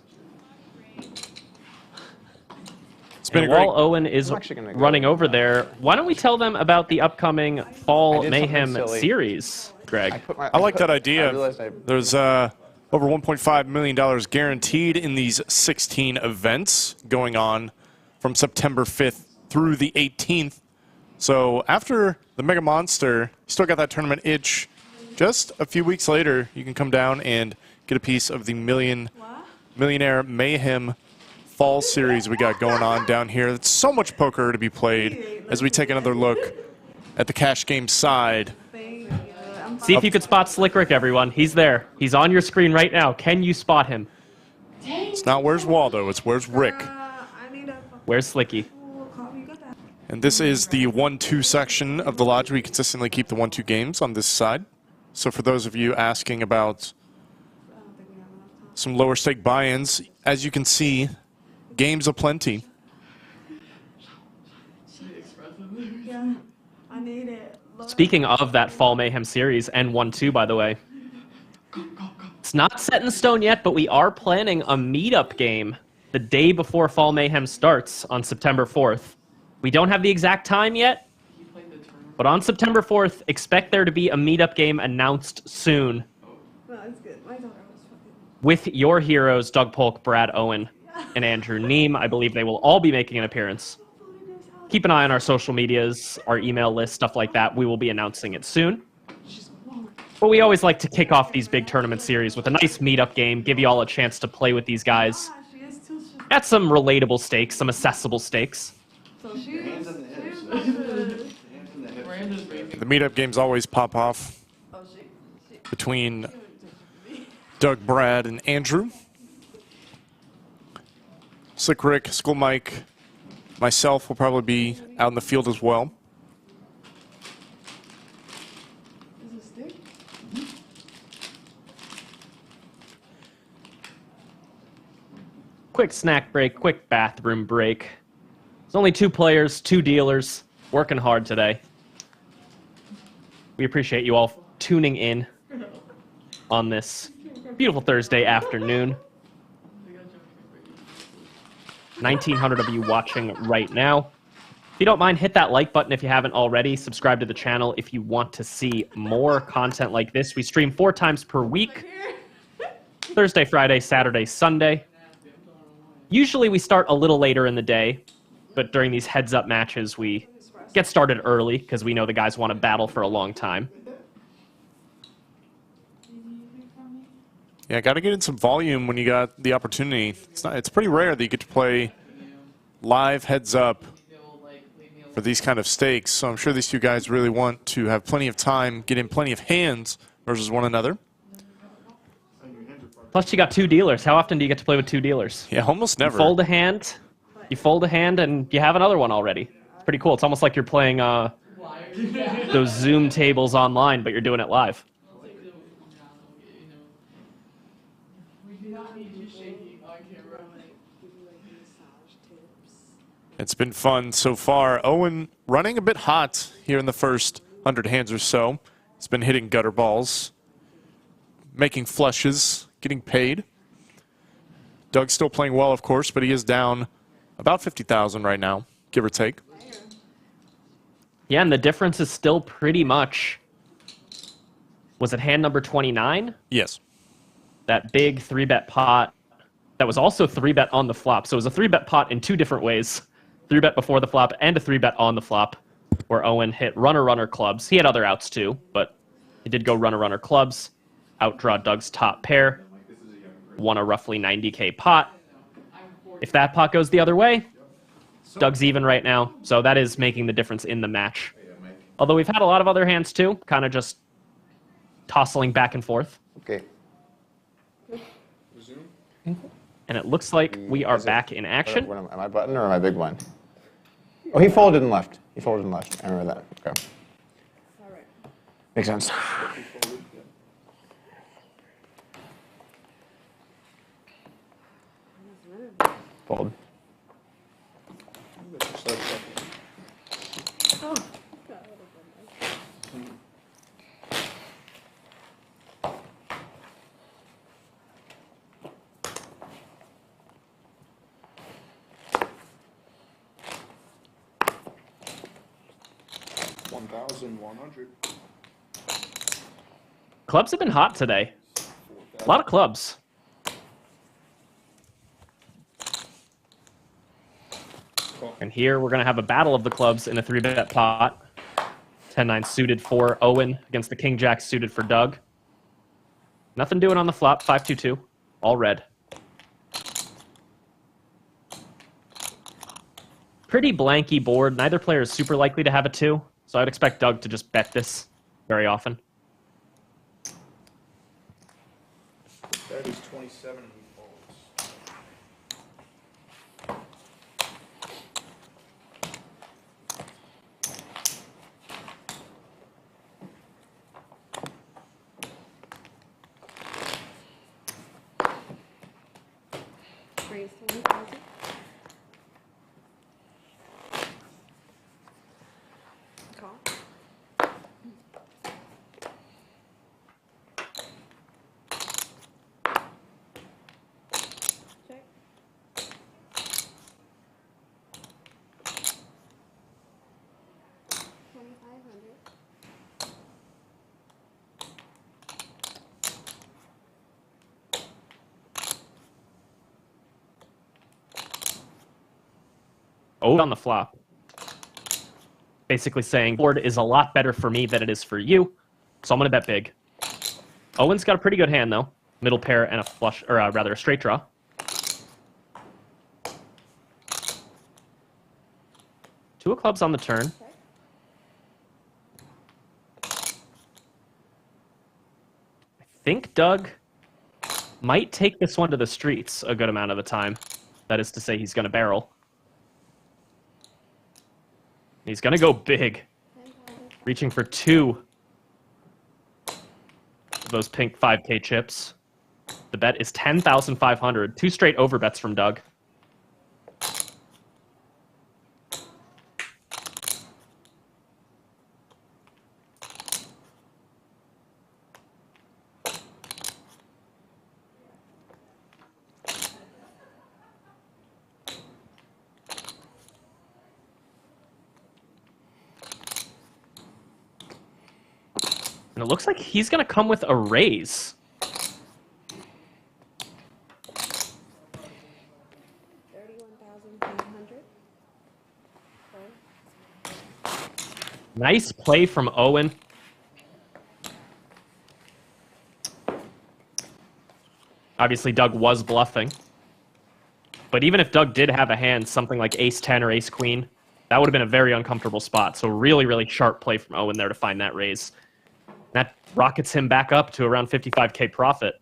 It's been And a great. while Owen is I'm actually gonna go. running over there, why don't we tell them about the upcoming Fall did something Mayhem silly. series, Greg? I like that idea. I realized I- There's over $1.5 million guaranteed in these 16 events going on from September 5th through the 18th. So after the Mega Monster, you still got that tournament itch. Just a few weeks later, you can come down and get a piece of the Millionaire Mayhem Fall Series we got going on down here. It's so much poker to be played as we take another look at the cash game side. See if you could spot Slick Rick, everyone. He's there. He's on your screen right now. Can you spot him? It's not where's Waldo, it's where's Rick. Where's Slicky? And this is the 1-2 section of the lodge. We consistently keep the 1-2 games on this side. So for those of you asking about some lower stake buy-ins, as you can see, games aplenty. Yeah, I need it. Speaking of that Fall Mayhem series, and 1-2, by the way. It's not set in stone yet, but we are planning a meetup game the day before Fall Mayhem starts on September 4th. We don't have the exact time yet, but on September 4th, expect there to be a meetup game announced soon No, it's good. My daughter was fucking. with your heroes, Doug Polk, Brad Owen, and Andrew Neem. I believe they will all be making an appearance. Keep an eye on our social medias, our email list, stuff like that. We will be announcing it soon. But we always like to kick off these big tournament series with a nice meetup game, give you all a chance to play with these guys She is too. at some relatable stakes, some accessible stakes. So she is. The meetup games always pop off between Doug, Brad, and Andrew. Slick Rick, Skull Mike, myself will probably be out in the field as well. Quick snack break, quick bathroom break. There's only 2 players, 2 dealers, working hard today. We appreciate you all tuning in on this beautiful Thursday afternoon. 1,900 of you watching right now. If you don't mind, hit that like button if you haven't already. Subscribe to the channel if you want to see more content like this. We stream 4 times per week. Thursday, Friday, Saturday, Sunday. Usually we start a little later in the day, but during these heads-up matches, we get started early because we know the guys want to battle for a long time. Yeah, got to get in some volume when you got the opportunity. It's pretty rare that you get to play live heads-up for these kind of stakes, so I'm sure these two guys really want to have plenty of time, get in plenty of hands versus one another. Plus, you got 2 dealers. How often do you get to play with 2 dealers? Yeah, almost never. You fold a hand, and you have another one already. It's pretty cool. It's almost like you're playing those Zoom tables online, but you're doing it live. It's been fun so far. Owen running a bit hot here in the first 100 hands or so. He's been hitting gutter balls, making flushes, getting paid. Doug's still playing well, of course, but he is down about 50,000 right now, give or take. Yeah, and the difference is still pretty much... Was it hand number 29? Yes. That big 3-bet pot that was also 3-bet on the flop. So it was a 3-bet pot in 2 different ways. 3-bet before the flop and a 3-bet on the flop, where Owen hit runner clubs. He had other outs too, but he did go runner clubs, outdraw Doug's top pair, won a roughly 90K pot. If that pot goes the other way, Doug's even right now, so that is making the difference in the match. Although we've had a lot of other hands too, kind of just tossing back and forth. Okay. And it looks like we are back in action. Am I button or am I big blind? Oh, he folded and left. He folded and left. I remember that. Okay. All right. Makes sense. Fold. Oh, God. 1,100. Clubs have been hot today. A lot of clubs. And here we're going to have a battle of the clubs in a 3-bet pot. 10-9 suited for Owen against the King-Jack suited for Doug. Nothing doing on the flop. 5-2-2. All red. Pretty blanky board. Neither player is super likely to have a 2. So I'd expect Doug to just bet this very often. That is 27 and he folds. Raise 20,000. Call. Check. $2,500. Owen on the flop. Basically saying, board is a lot better for me than it is for you, so I'm going to bet big. Owen's got a pretty good hand, though. Middle pair and a flush, or rather a straight draw. Two of clubs on the turn. I think Doug might take this one to the streets a good amount of the time. That is to say, he's going to barrel. He's going to go big, reaching for 2 of those pink 5K chips. The bet is 10,500. 2 straight overbets from Doug. And it looks like he's going to come with a raise. 31,500. Nice play from Owen. Obviously, Doug was bluffing. But even if Doug did have a hand, something like ace-10 or ace-queen, that would have been a very uncomfortable spot. So really, really sharp play from Owen there to find that raise. That rockets him back up to around 55K profit.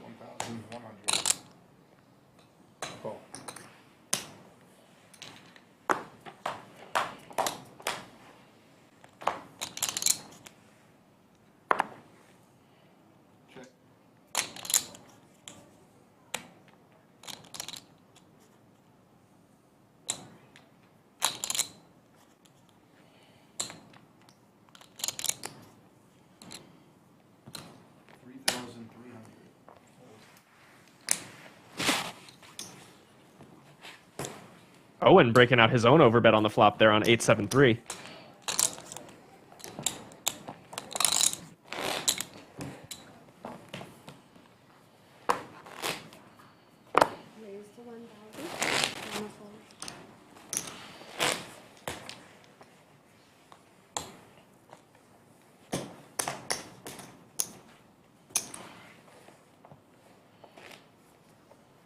1,100. Call. Check. Owen breaking out his own overbet on the flop there on 8-7-3. Raise to 1,000. And a fold.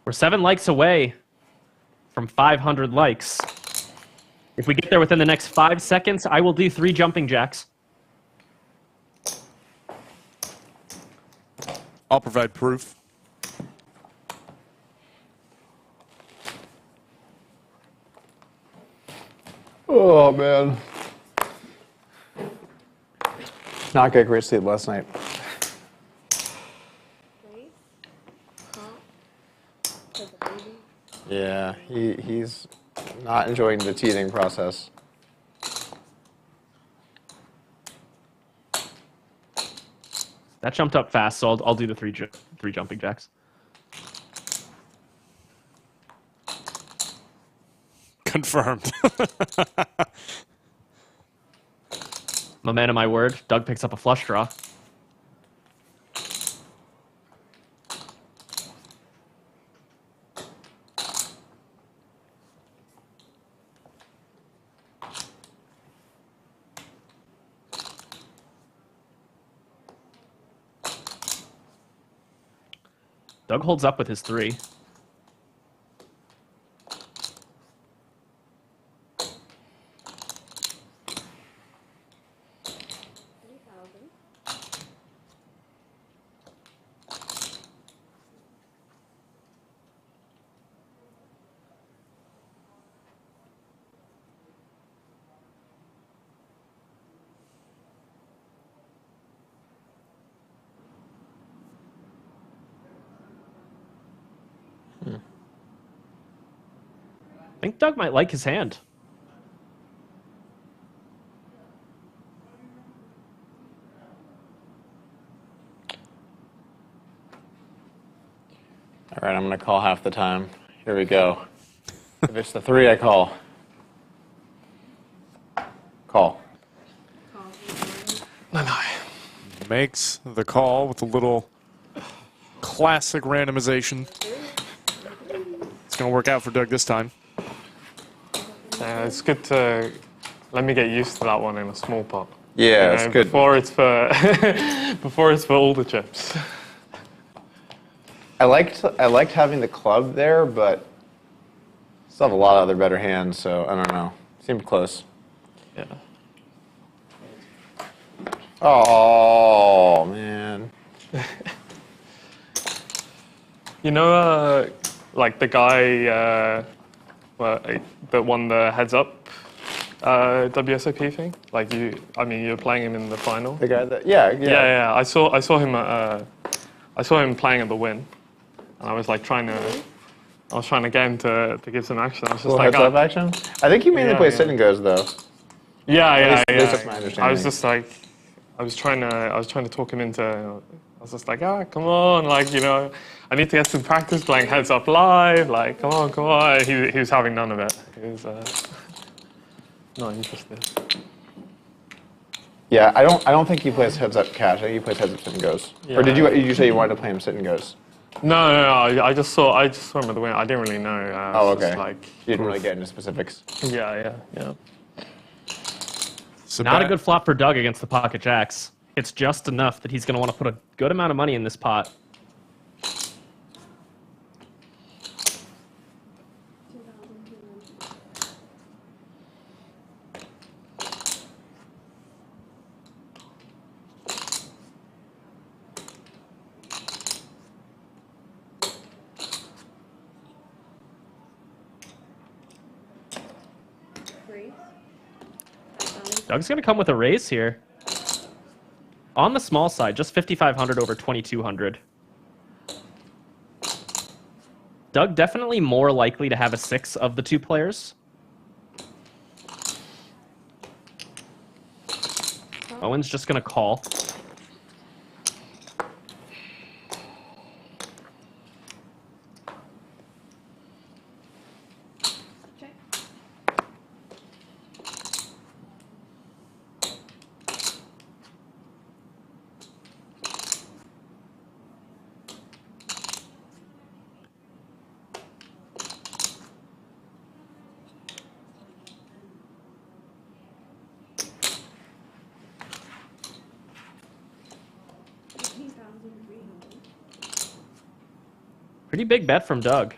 We're 7 likes away from 500 likes. If we get there within the next 5 seconds, I will do 3 jumping jacks. I'll provide proof. Oh, man. Not get great sleep last night. Raise. Call. For the baby. Yeah, he's not enjoying the teething process. That jumped up fast, so I'll do the 3 jumping jacks. Confirmed. My man of my word, Doug picks up a flush draw. Doug holds up with his 3. I think Doug might like his hand. All right, I'm going to call half the time. Here we go. If it's the 3, I call. Call. Makes the call with a little classic randomization. It's going to work out for Doug this time. It's good to let me get used to that one in a small pot. Yeah, it's good. Before it's for before it's for all the chips. I liked having the club there, but still have a lot of other better hands, so I don't know. Seemed close. Yeah. Oh, man. You know, like the guy that won the heads up WSOP thing. Like you're playing him in the final. The guy that, yeah. I saw him playing at the win, and I was like trying to get him to give some action. I was just Little like, heads up action? I think he mainly plays sit and goes, though. Yeah. At least that's my understanding. I was just like, I was trying to talk him into. I was just like, come on, like I need to get some practice playing heads up live. Like, come on. He was having none of it. He was not interested. Yeah, I don't think he plays heads up cash. I think he plays heads up sit and goes. Yeah. Or did you say you wanted to play him sit and goes? No. I just saw him at the win. I didn't really know. Oh, It's just okay. Like, You didn't really get into specifics. yeah. So Not a good flop for Doug against the pocket jacks. It's just enough that he's going to want to put a good amount of money in this pot. 2,200. Raise. Doug's going to come with a raise here. On the small side, just 5,500 over 2,200. Doug definitely more likely to have a 6 of the two players. Owen's just going to call. Check. Pretty big bet from Doug.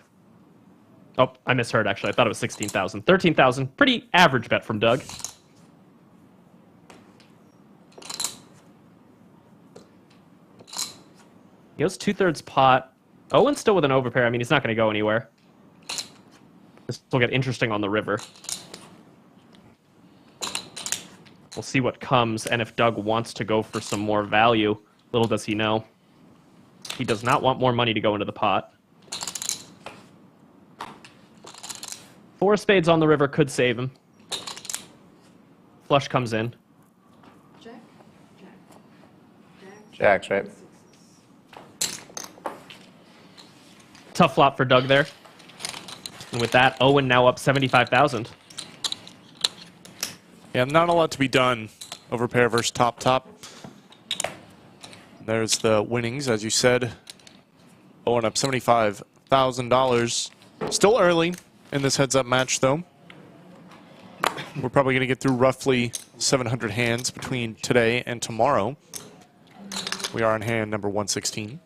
Oh, I misheard, actually. I thought it was 16,000. 13,000. Pretty average bet from Doug. He goes 2/3 pot. Owen's still with an overpair. I mean, he's not going to go anywhere. This will get interesting on the river. We'll see what comes, and if Doug wants to go for some more value, little does he know. He does not want more money to go into the pot. 4 spades on the river could save him. Flush comes in. Check. Jack. Jacks, right? Tough flop for Doug there. And with that, Owen now up 75,000. Yeah, not a lot to be done. Overpair versus top. There's the winnings, as you said. Owen up $75,000. Still early in this heads-up match, though. We're probably going to get through roughly 700 hands between today and tomorrow. We are on hand number 116.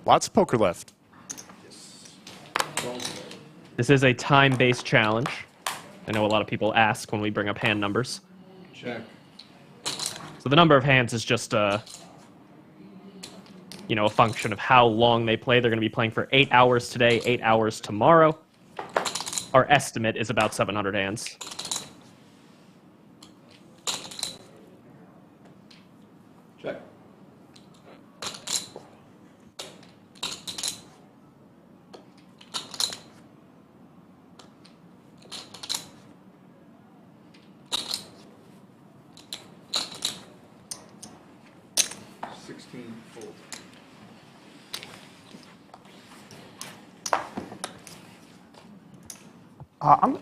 Lots of poker left. This is a time-based challenge. I know a lot of people ask when we bring up hand numbers. Check. So the number of hands is just a function of how long they play. They're going to be playing for 8 hours today, 8 hours tomorrow. Our estimate is about 700 hands. Check. Fold.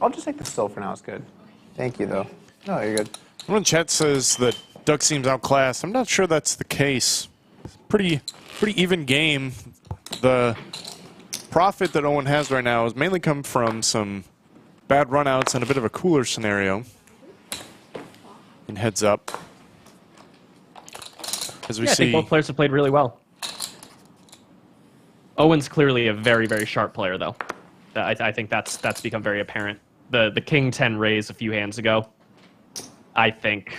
I'll just take the still for now. It's good. Thank you, though. No, you're good. Someone in chat says that Doug seems outclassed. I'm not sure that's the case. Pretty even game. The profit that Owen has right now has mainly come from some bad runouts and a bit of a cooler scenario in heads up. As we I see, think both players have played really well. Owen's clearly a very, very sharp player, though. I think that's become very apparent. The King 10 raise a few hands ago, I think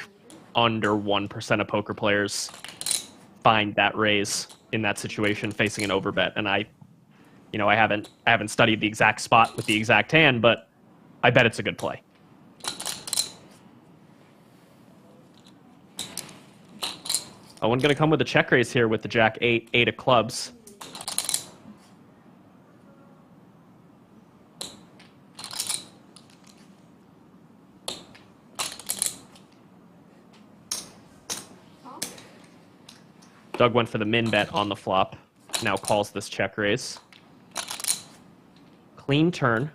under 1% of poker players find that raise in that situation facing an overbet. And I haven't studied the exact spot with the exact hand, but I bet it's a good play. Owen going to come with a check raise here with the Jack 8, 8 of clubs. Doug went for the min bet on the flop. Now calls this check raise. Clean turn.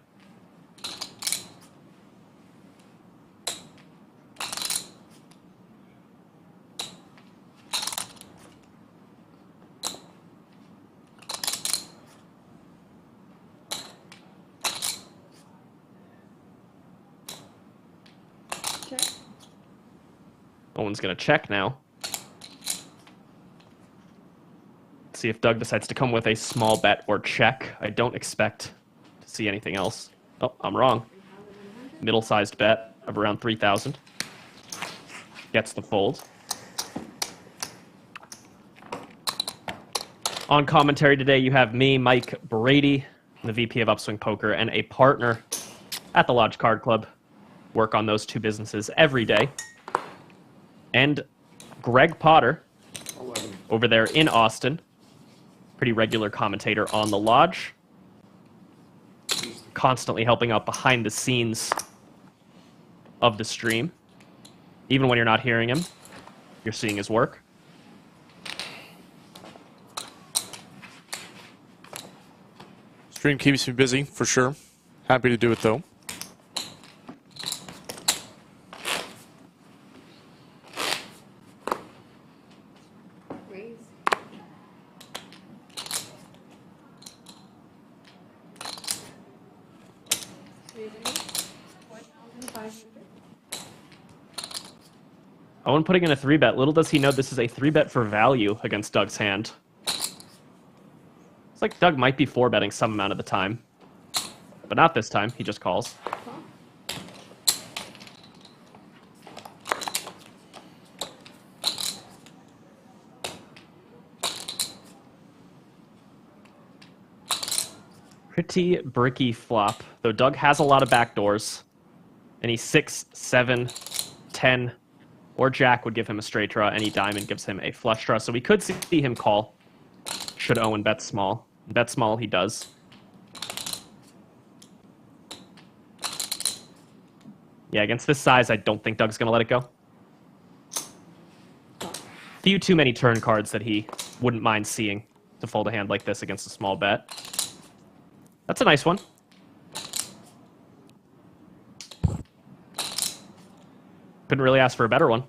Check. Owen's going to check now. See if Doug decides to come with a small bet or check. I don't expect to see anything else. Oh, I'm wrong. Middle-sized bet of around 3,000. Gets the fold. On commentary today, you have me, Mike Brady, the VP of Upswing Poker, and a partner at the Lodge Card Club. Work on those two businesses every day. And Greg Potter, over there in Austin, pretty regular commentator on the Lodge, constantly helping out behind the scenes of the stream. Even when you're not hearing him, you're seeing his work. Stream keeps me busy, for sure. Happy to do it, though. Raise. Raise. 4,500. Owen putting in a 3-bet. Little does he know this is a 3-bet for value against Doug's hand. It's like Doug might be 4-betting some amount of the time. But not this time. He just calls. Pretty bricky flop, though Doug has a lot of backdoors. Any 6, 7, 10, or Jack would give him a straight draw. Any diamond gives him a flush draw. So we could see him call, should Owen bet small. Bet small he does. Yeah, against this size, I don't think Doug's going to let it go. Few too many turn cards that he wouldn't mind seeing to fold a hand like this against a small bet. That's a nice one. Couldn't really ask for a better one.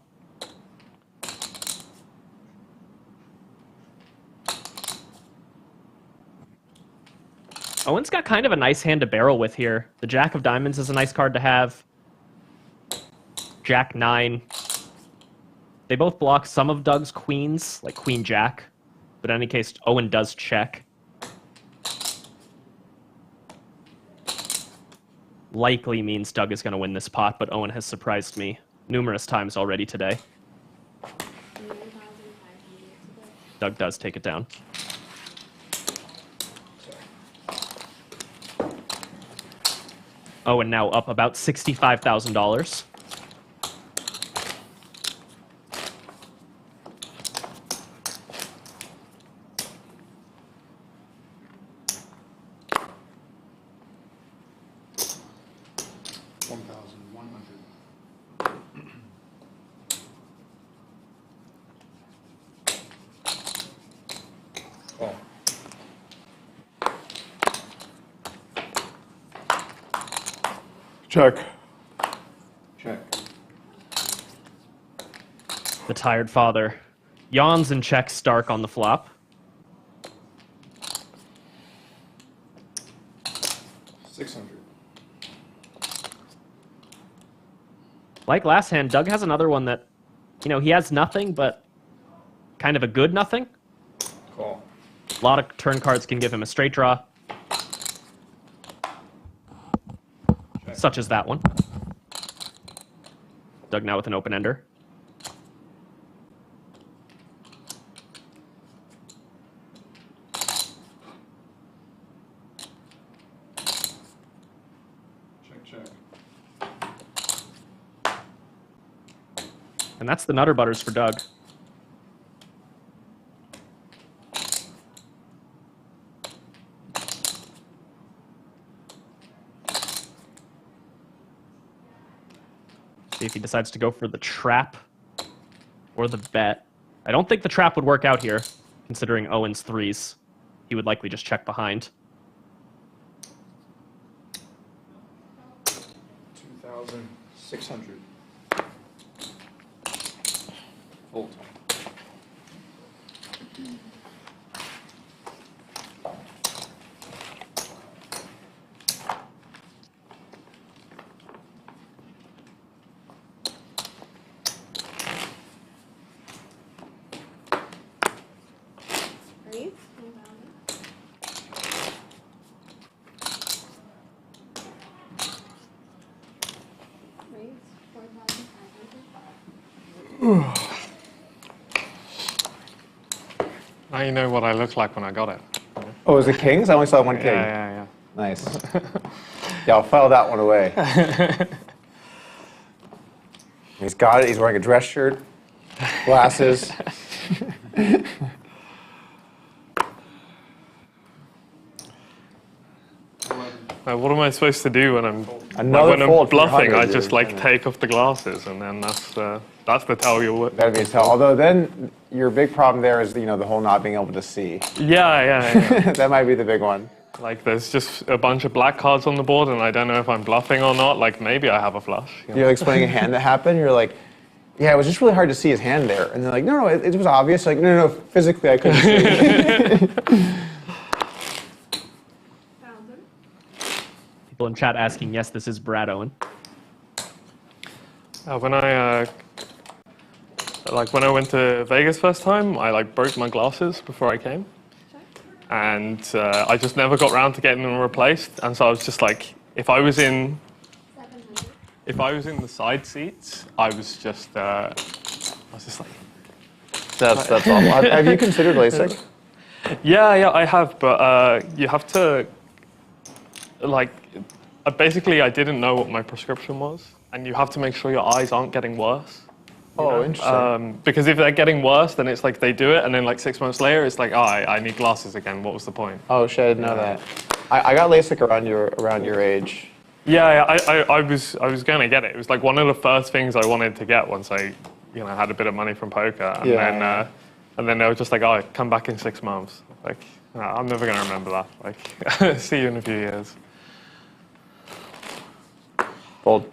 Owen's got kind of a nice hand to barrel with here. The Jack of Diamonds is a nice card to have. Jack 9. They both block some of Doug's queens, like Queen Jack. But in any case, Owen does check. Likely means Doug is going to win this pot, but Owen has surprised me numerous times already today. 9,500. Doug does take it down. Owen now up about $65,000. Check. Check. The tired father yawns and checks Stark on the flop. 600. Like last hand, Doug has another one that, you know, he has nothing, but kind of a good nothing. Call. A lot of turn cards can give him a straight draw, such as that one. Doug now with an open ender. Check. And that's the Nutter Butters for Doug. See if he decides to go for the trap or the bet. I don't think the trap would work out here, considering Owen's threes. He would likely just check behind. 2,600. Fold. Now you know what I looked like when I got it. Oh, was it kings? I only saw one king. Yeah. Nice. Yeah, I'll file that one away. He's got it. He's wearing a dress shirt, glasses. What am I supposed to do when I'm Another when I'm fold for bluffing? 100, I just you're like gonna- take off the glasses, and then that's the tell you'll. That'd be a tell. Although then your big problem there is the whole not being able to see. Yeah. That might be the big one. Like there's just a bunch of black cards on the board, and I don't know if I'm bluffing or not. Like maybe I have a flush. You're explaining a hand that happened. You're like, yeah, it was just really hard to see his hand there. And they're like, no, it was obvious. Like, no, physically I couldn't see. Found him. People in chat asking, yes, this is Brad Owen. When I went to Vegas first time, I broke my glasses before I came, and I just never got around to getting them replaced. And so I was just like, if I was in 700. the side seats, I was just like. That's awful. Have you considered LASIK? Yeah, I have, but you have to, basically I didn't know what my prescription was, and you have to make sure your eyes aren't getting worse. Oh, interesting. Because if they're getting worse, then it's like they do it, and then 6 months later, it's like, oh, I need glasses again. What was the point? Oh shit, I didn't know that. I got LASIK around your age. Yeah, I was gonna get it. It was like one of the first things I wanted to get once I, had a bit of money from poker, and then they were just like, oh, come back in 6 months. Like, no, I'm never gonna remember that. Like, see you in a few years. Fold.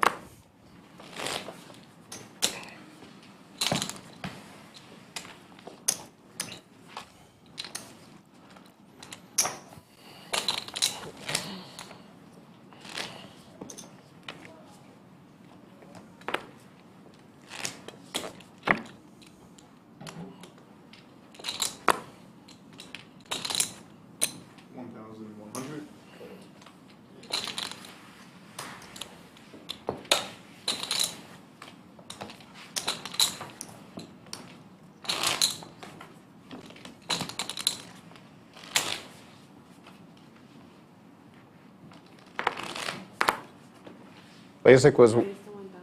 LASIK was Raise the 1,000.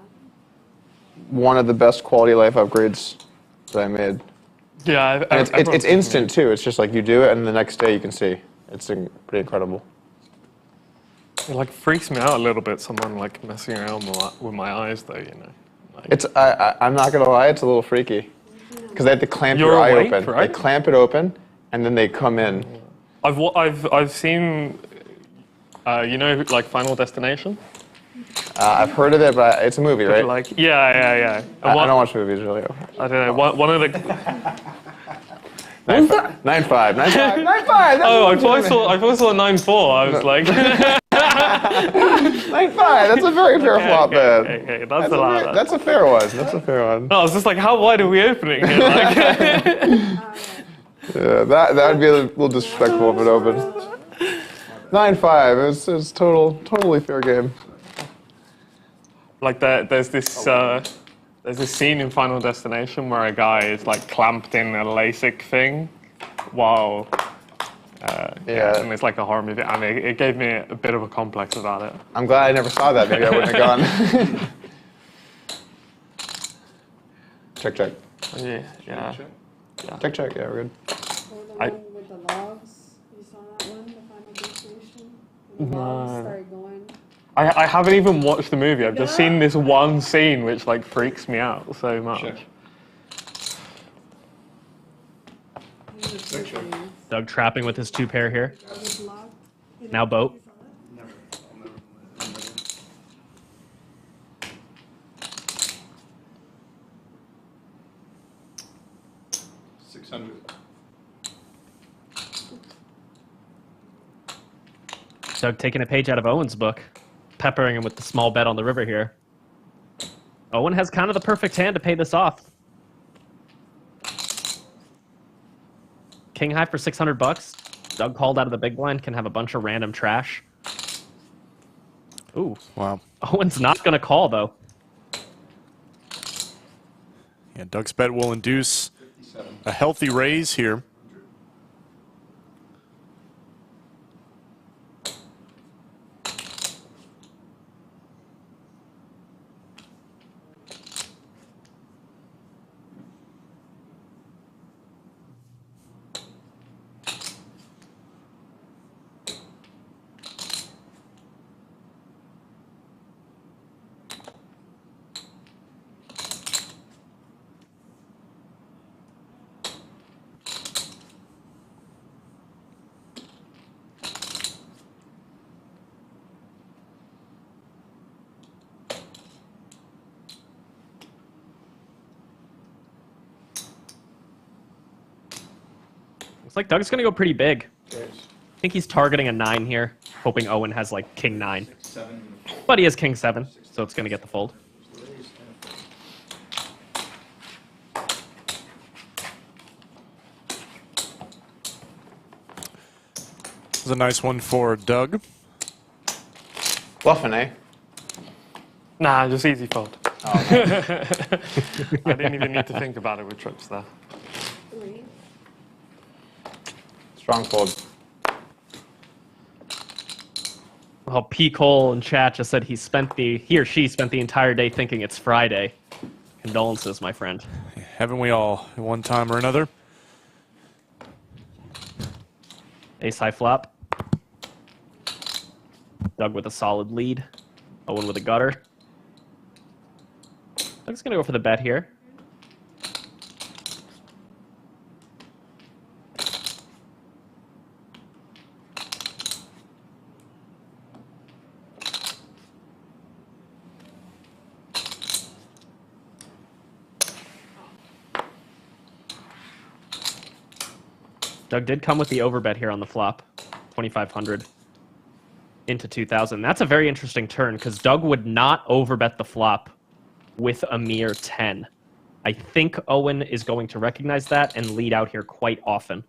one of the best quality life upgrades that I made. Yeah, And it's instant too. It's just like you do it, and the next day you can see. It's pretty incredible. It freaks me out a little bit. Someone messing around with my eyes, though. It's I'm not gonna lie, it's a little freaky because they have to clamp You're your eye awake, open. right? They clamp it open, and then they come in. I've seen, Final Destination. I've heard of it, but it's a movie, right? Yeah. I don't watch movies really. I don't know. One of the. 9.5. 9.5. 9.5. 9.5. Oh, I thought I saw 9-4. I was like. 9.5. That's a very fair flop, man. Okay, that's a lot. That's a fair one. That's a fair one. No, I was just like, how wide are we opening here? Yeah, that would be a little disrespectful if it opened. 9.5. It's totally fair game. There's this scene in Final Destination where a guy is clamped in a LASIK thing while and it's like a horror movie, and it gave me a bit of a complex about it. I'm glad I never saw that. Maybe I wouldn't have gone. Check. Yeah. Check. Yeah, we're good. Or the one with the logs. You saw that one, the Final Destination? When the logs start going. I haven't even watched the movie. I've just seen this one scene which freaks me out so much. Sure. Doug trapping with his 2-pair here. This log. Now boat. Never. I'll never. 600. Doug taking a page out of Owen's book, peppering him with the small bet on the river here. Owen has kind of the perfect hand to pay this off. King high for $600. Doug called out of the big blind, can have a bunch of random trash. Ooh. Wow. Owen's not going to call, though. And Doug's bet will induce a healthy raise here. Looks like Doug's gonna go pretty big. Yes. I think he's targeting a 9 here, hoping Owen has like king 9. 7. But he has king 7, so it's gonna get the fold. This is a nice one for Doug. Bluffing, eh? Nah, just easy fold. Oh, okay. I didn't even need to think about it with trips there. 3. Strong fold. Well, P. Cole in chat just said he or she spent the entire day thinking it's Friday. Condolences, my friend. Haven't we all at one time or another? Ace high flop. Doug with a solid lead. Owen with a gutter. Doug's gonna go for the bet here. Doug did come with the overbet here on the flop, 2,500 into 2,000. That's a very interesting turn because Doug would not overbet the flop with a mere 10. I think Owen is going to recognize that and lead out here quite often.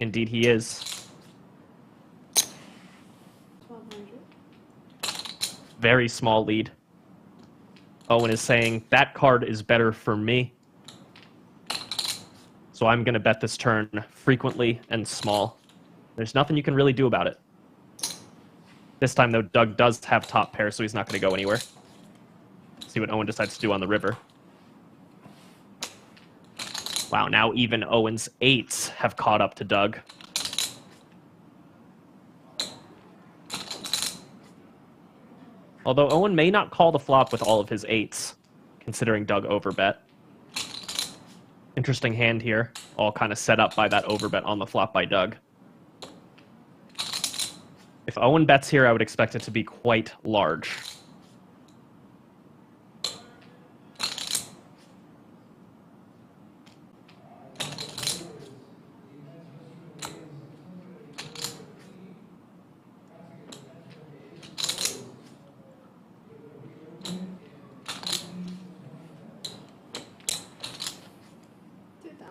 Indeed, he is. 1,200. Very small lead. Owen is saying, that card is better for me. So I'm going to bet this turn frequently and small. There's nothing you can really do about it. This time, though, Doug does have top pair, so he's not going to go anywhere. See what Owen decides to do on the river. Wow, now even Owen's 8s have caught up to Doug. Although Owen may not call the flop with all of his 8s, considering Doug overbet. Interesting hand here, all kind of set up by that overbet on the flop by Doug. If Owen bets here, I would expect it to be quite large.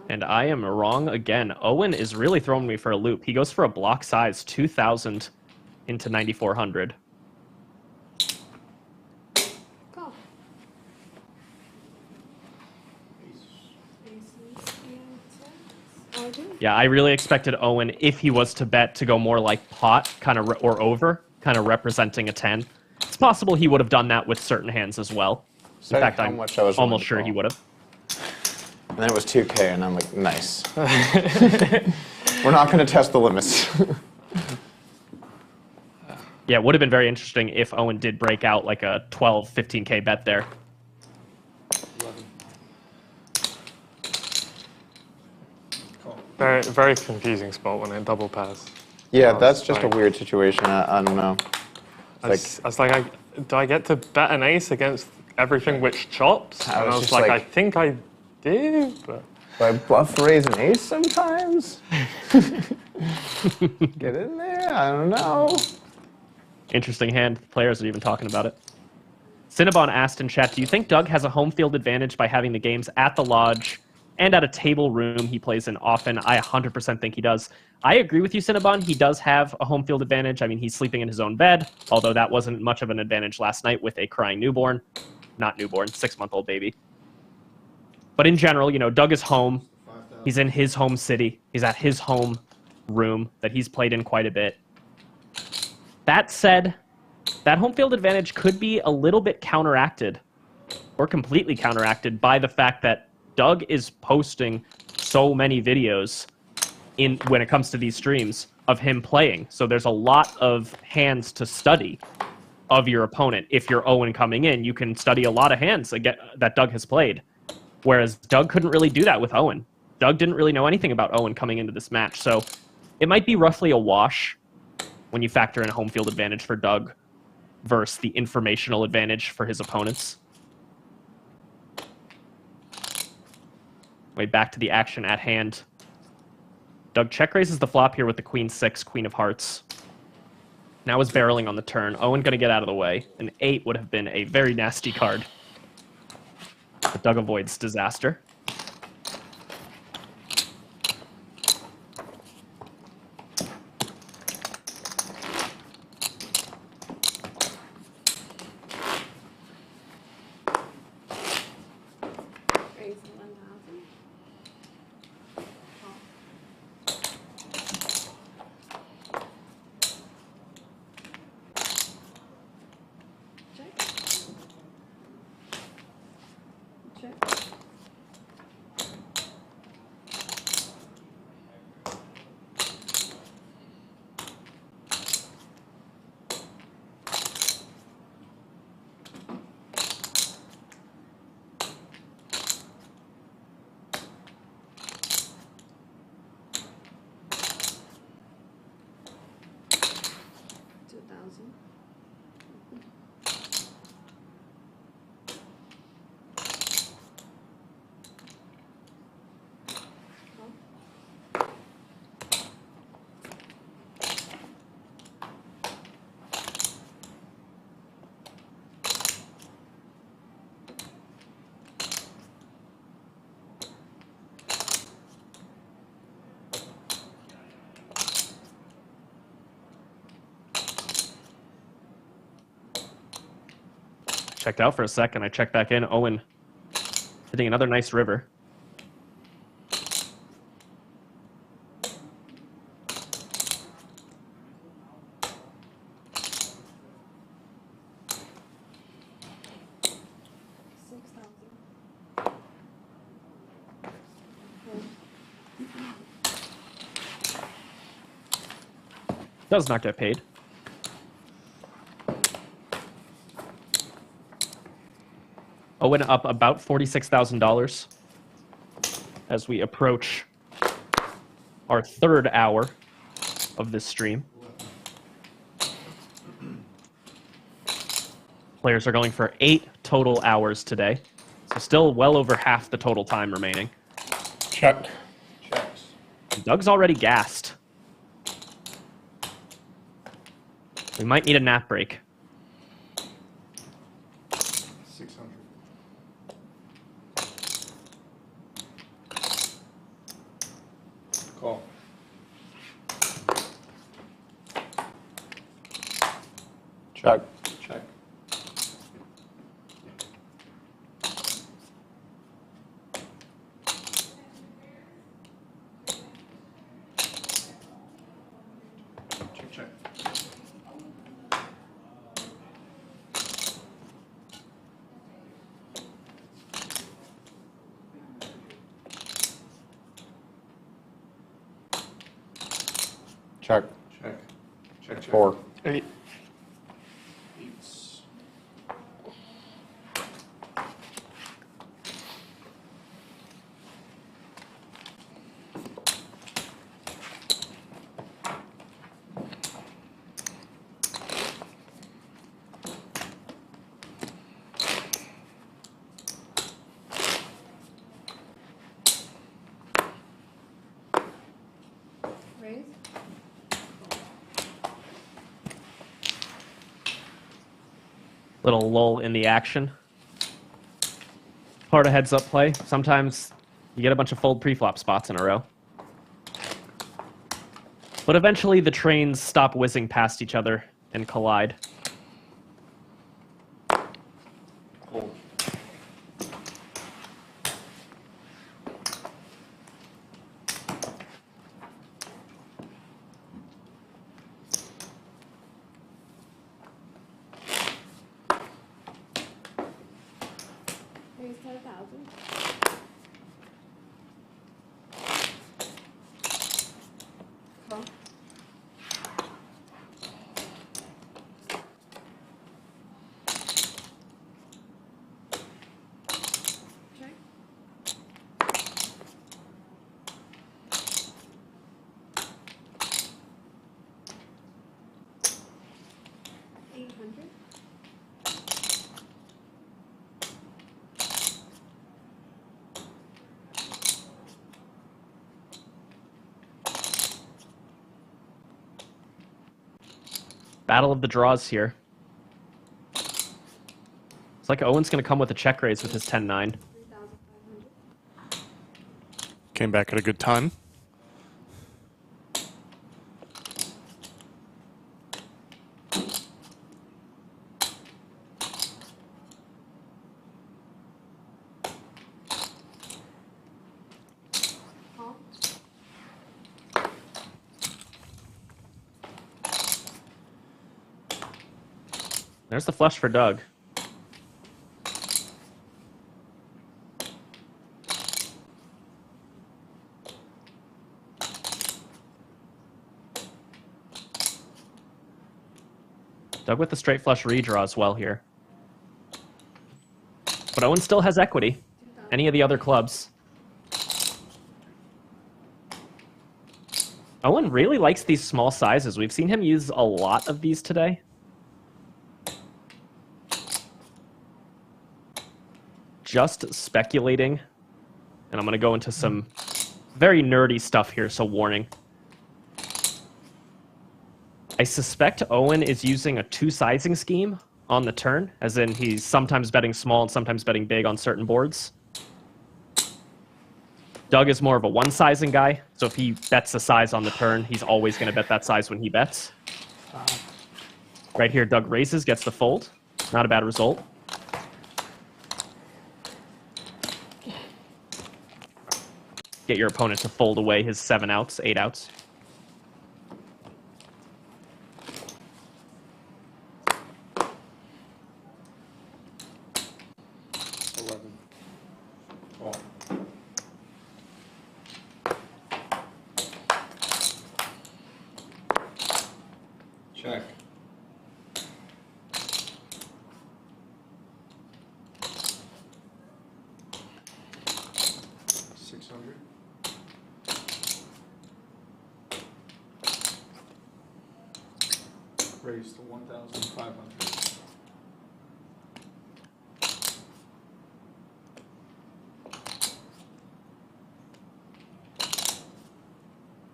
And I am wrong again. Owen is really throwing me for a loop. He goes for a block size, 2,000 into 9,400. Go. Aces and 10s. Oh, I do. Yeah, I really expected Owen, if he was to bet, to go more like pot, kind of, or over, kind of representing a 10. It's possible he would have done that with certain hands as well. In Said fact, how I'm much I was willing almost to sure call. he would have. And then it was 2K, and I'm like, nice. We're not going to test the limits. Yeah, it would have been very interesting if Owen did break out like a 12, 15K bet there. 11. Call. Very, very confusing spot when it double pairs. Yeah, Oh, that's just a right. weird situation. I don't know. I was like, do I get to bet an ace against everything which chops? I And was I was just like, like- I think I do, but Do I bluff raise an ace sometimes? Get in there? I don't know. Interesting hand. Players are even talking about it. Cinnabon asked in chat, do you think Doug has a home field advantage by having the games at the Lodge and at a table room he plays in often. I 100% think he does. I agree with you, Cinnabon. He does have a home field advantage. I mean, he's sleeping in his own bed, although that wasn't much of an advantage last night with a crying newborn. Not newborn, 6-month-old baby. But in general, you know, Doug is home. He's in his home city. He's at his home room that he's played in quite a bit. That said, that home field advantage could be a little bit counteracted or completely counteracted by the fact that Doug is posting so many videos when it comes to these streams of him playing. So there's a lot of hands to study of your opponent. If you're Owen coming in, you can study a lot of hands that Doug has played. Whereas Doug couldn't really do that with Owen. Doug didn't really know anything about Owen coming into this match. So it might be roughly a wash when you factor in a home field advantage for Doug versus the informational advantage for his opponents. Way back to the action at hand. Doug check raises the flop here with the queen 6, queen of hearts. Now is barreling on the turn. Owen going to get out of the way. An 8 would have been a very nasty card. But Doug avoids disaster. Raise 1,000. Check. Check. Checked out for a second. I checked back in. Owen hitting another nice river. Does not get paid. Owen up about $46,000 as we approach our third hour of this stream. Players are going for 8 total hours today, so still well over half the total time remaining. Check. Checks. Doug's already gassed. We might need a nap break. 600. Call. Check. Check. Check, check. Check. Check. Check, check. 4. 8. Eights. Raise. Little lull in the action. Part of heads-up play. Sometimes You get a bunch of fold preflop spots in a row. But eventually the trains stop whizzing past each other and collide. Fold. Raise to 1,000. Call. Check. 800. Battle of the draws here. It's like Owen's going to come with a check raise with his 10-9. 3,500. Came back at a good time. Call. There's the flush for Doug. Doug with the straight flush redraw as well here. But Owen still has equity. Any of the other clubs. Owen really likes these small sizes. We've seen him use a lot of these today. Just speculating. And I'm going to go into some very nerdy stuff here, so warning. I suspect Owen is using a two-sizing scheme on the turn, as in he's sometimes betting small and sometimes betting big on certain boards. Doug is more of a one-sizing guy, so if he bets a size on the turn, he's always going to bet that size when he bets. Right here, Doug raises, gets the fold. Not a bad result. Get your opponent to fold away his 7 outs, 8 outs. Call. Check. $600. Raise to 1,500.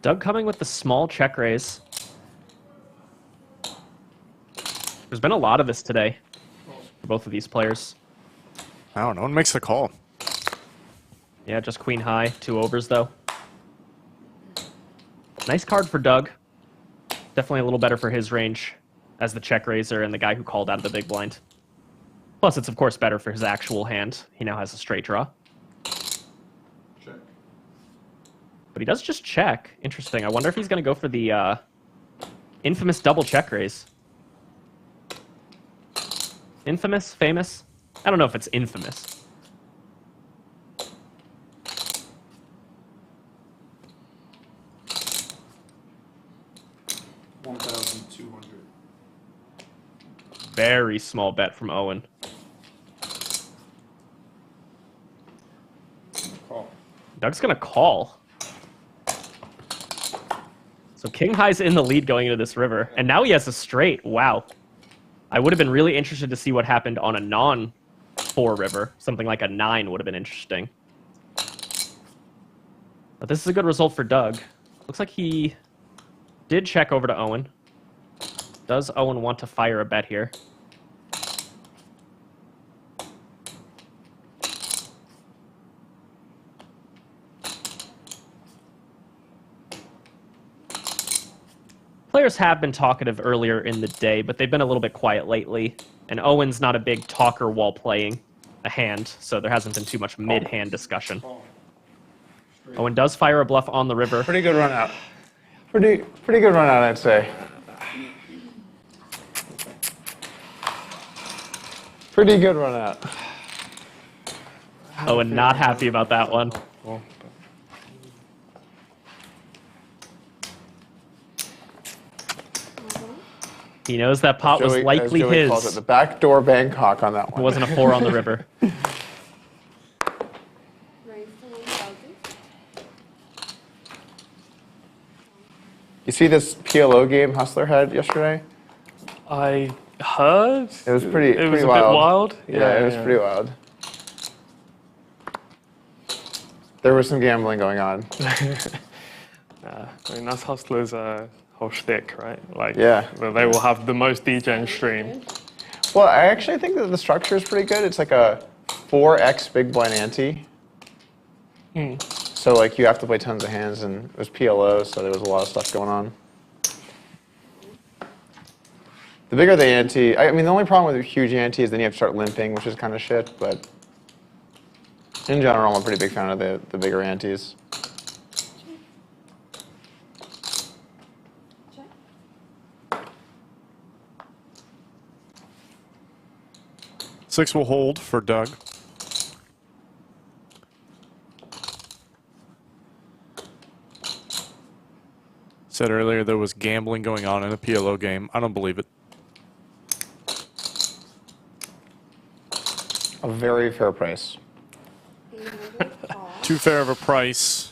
Doug coming with the small check raise. There's been a lot of this today for both of these players. I don't know. One makes the call. Yeah, just queen high, 2 overs though. Nice card for Doug. Definitely a little better for his range as the check raiser and the guy who called out of the big blind. Plus, it's of course better for his actual hand. He now has a straight draw. Check. But he does just check. Interesting. I wonder if he's going to go for the infamous double check raise. Infamous? Famous? I don't know if it's infamous. $1,200. Very small bet from Owen. Call. Doug's going to call. So King High's in the lead going into this river. And now he has a straight. Wow. I would have been really interested to see what happened on a non-4 river. Something like a 9 would have been interesting. But this is a good result for Doug. Looks like he did check over to Owen. Does Owen want to fire a bet here? players have been talkative earlier in the day, but they've been a little bit quiet lately. And Owen's not a big talker while playing a hand, so there hasn't been too much mid-hand discussion. Owen does fire a bluff on the river. Pretty good run out. Pretty good run out, I'd say. Pretty good run out. Owen not happy about that one. He knows that pot was likely as Joey his. calls it, the backdoor Bangkok on that one. It wasn't a 4 on the river. Raise to 1,000. You see this PLO game Hustler had yesterday? I heard. It was pretty It was pretty a wild. bit wild. Yeah, it was pretty wild. There was some gambling going on. I mean, that's Hustler's whole shtick, right? Like, Yeah. they will have the most DJ stream. Well, I actually think that the structure is pretty good. It's like a 4x big blind ante. So like you have to play tons of hands, and it was PLO, so there was a lot of stuff going on. The bigger the ante, I mean, the only problem with a huge ante is then you have to start limping, which is kind of shit. But in general, I'm a pretty big fan of the bigger antes. Check. Six will hold for Doug. Said earlier there was gambling going on in a PLO game. I don't believe it. A very fair price. 800 call. Too fair of a price.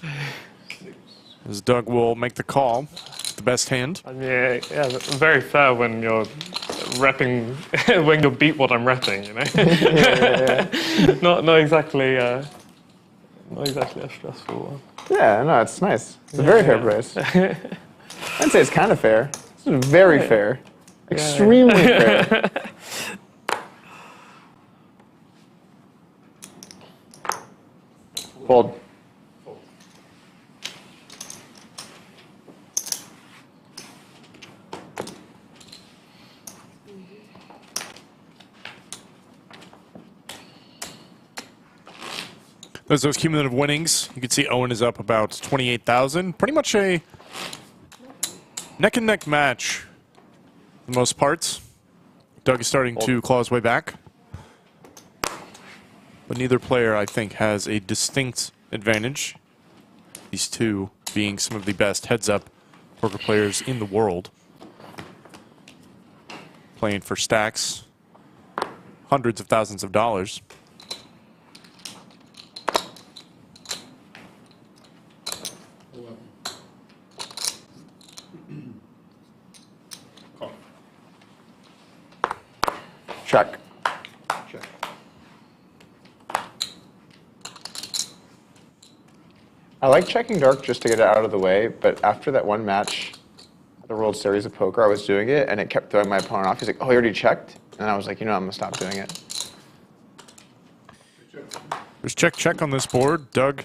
As Doug will make the call. The best hand. And yeah, very fair when you're repping, when you beat what I'm repping, you know? Not exactly a stressful one. Yeah, no, it's nice. It's a very fair price. I'd say it's kind of fair. It's very fair. Extremely fair. Fold. There's those cumulative winnings. You can see Owen is up about 28,000. Pretty much a neck-and-neck match for the most parts. Doug is starting to claw his way back. But neither player, I think, has a distinct advantage. These two being some of the best heads-up poker players in the world. Playing for stacks, hundreds of thousands of dollars. Check. Check. I like checking dark just to get it out of the way, but after that one match, the World Series of Poker, I was doing it, and it kept throwing my opponent off. He's like, oh, you already checked? And I was like, you know, I'm going to stop doing it. There's check on this board. Doug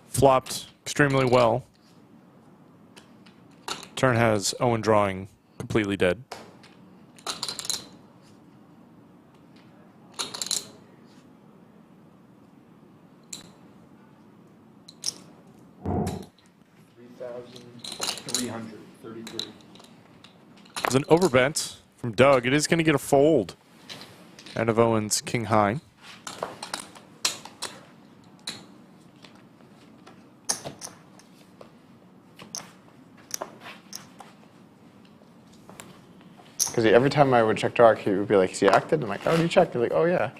flopped extremely well. Turn has Owen drawing completely dead. There's an overbet from Doug. It is going to get a fold out of Owen's king high. Because every time I would check dark, he would be like, is he acted? I'm like, oh, you checked. He's like, oh, yeah.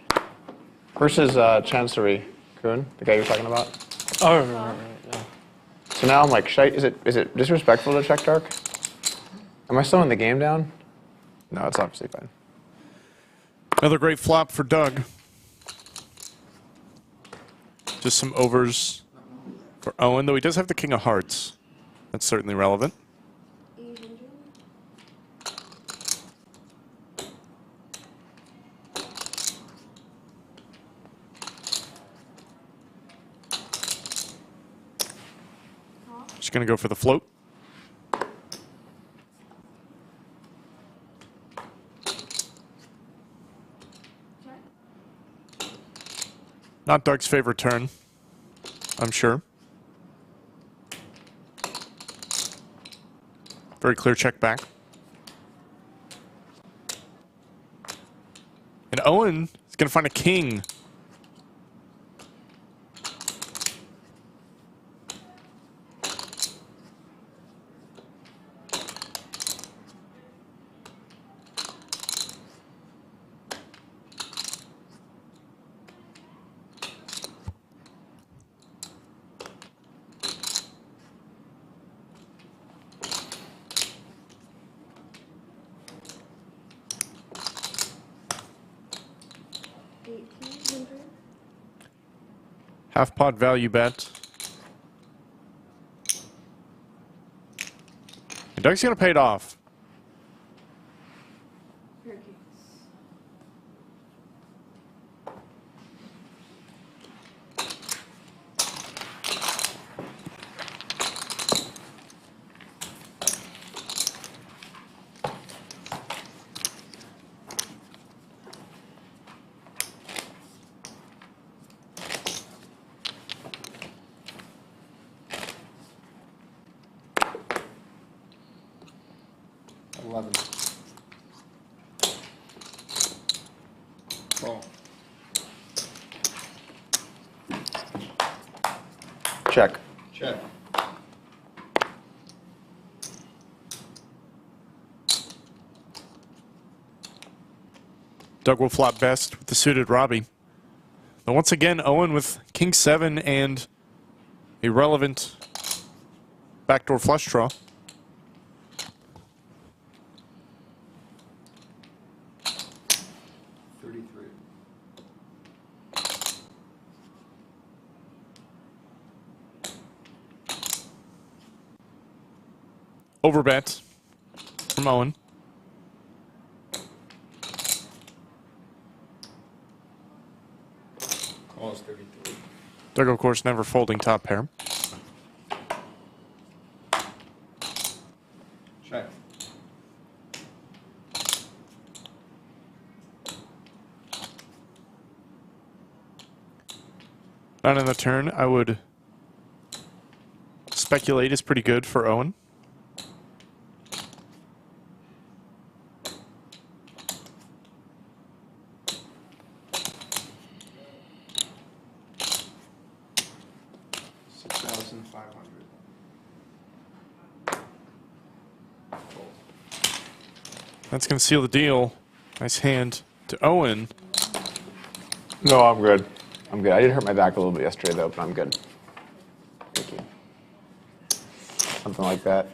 Versus Chancery Kuhn, the guy you were talking about. Oh, right. Yeah. So now I'm like, is it disrespectful to check dark? Am I slowing the game down? No, it's obviously fine. Another great flop for Doug. Just some overs for Owen, though he does have the king of hearts. That's certainly relevant. 800. Just going to go for the float. Not Doug's favorite turn, I'm sure. Very clear check back. And Owen is going to find a king. Half pot value bet. And Doug's going to pay it off. Call. Check. Check. Doug will flop best with the suited Robbie. But once again, Owen with King 7 and a relevant backdoor flush draw. Overbet from Owen. Call is 33. Doug, of course, never folding top pair. Check. Not in the turn. I would speculate is pretty good for Owen. That's going to seal the deal. Nice hand to Owen. No, I'm good. I'm good. I did hurt my back a little bit yesterday, though, but I'm good. Thank you. Something like that.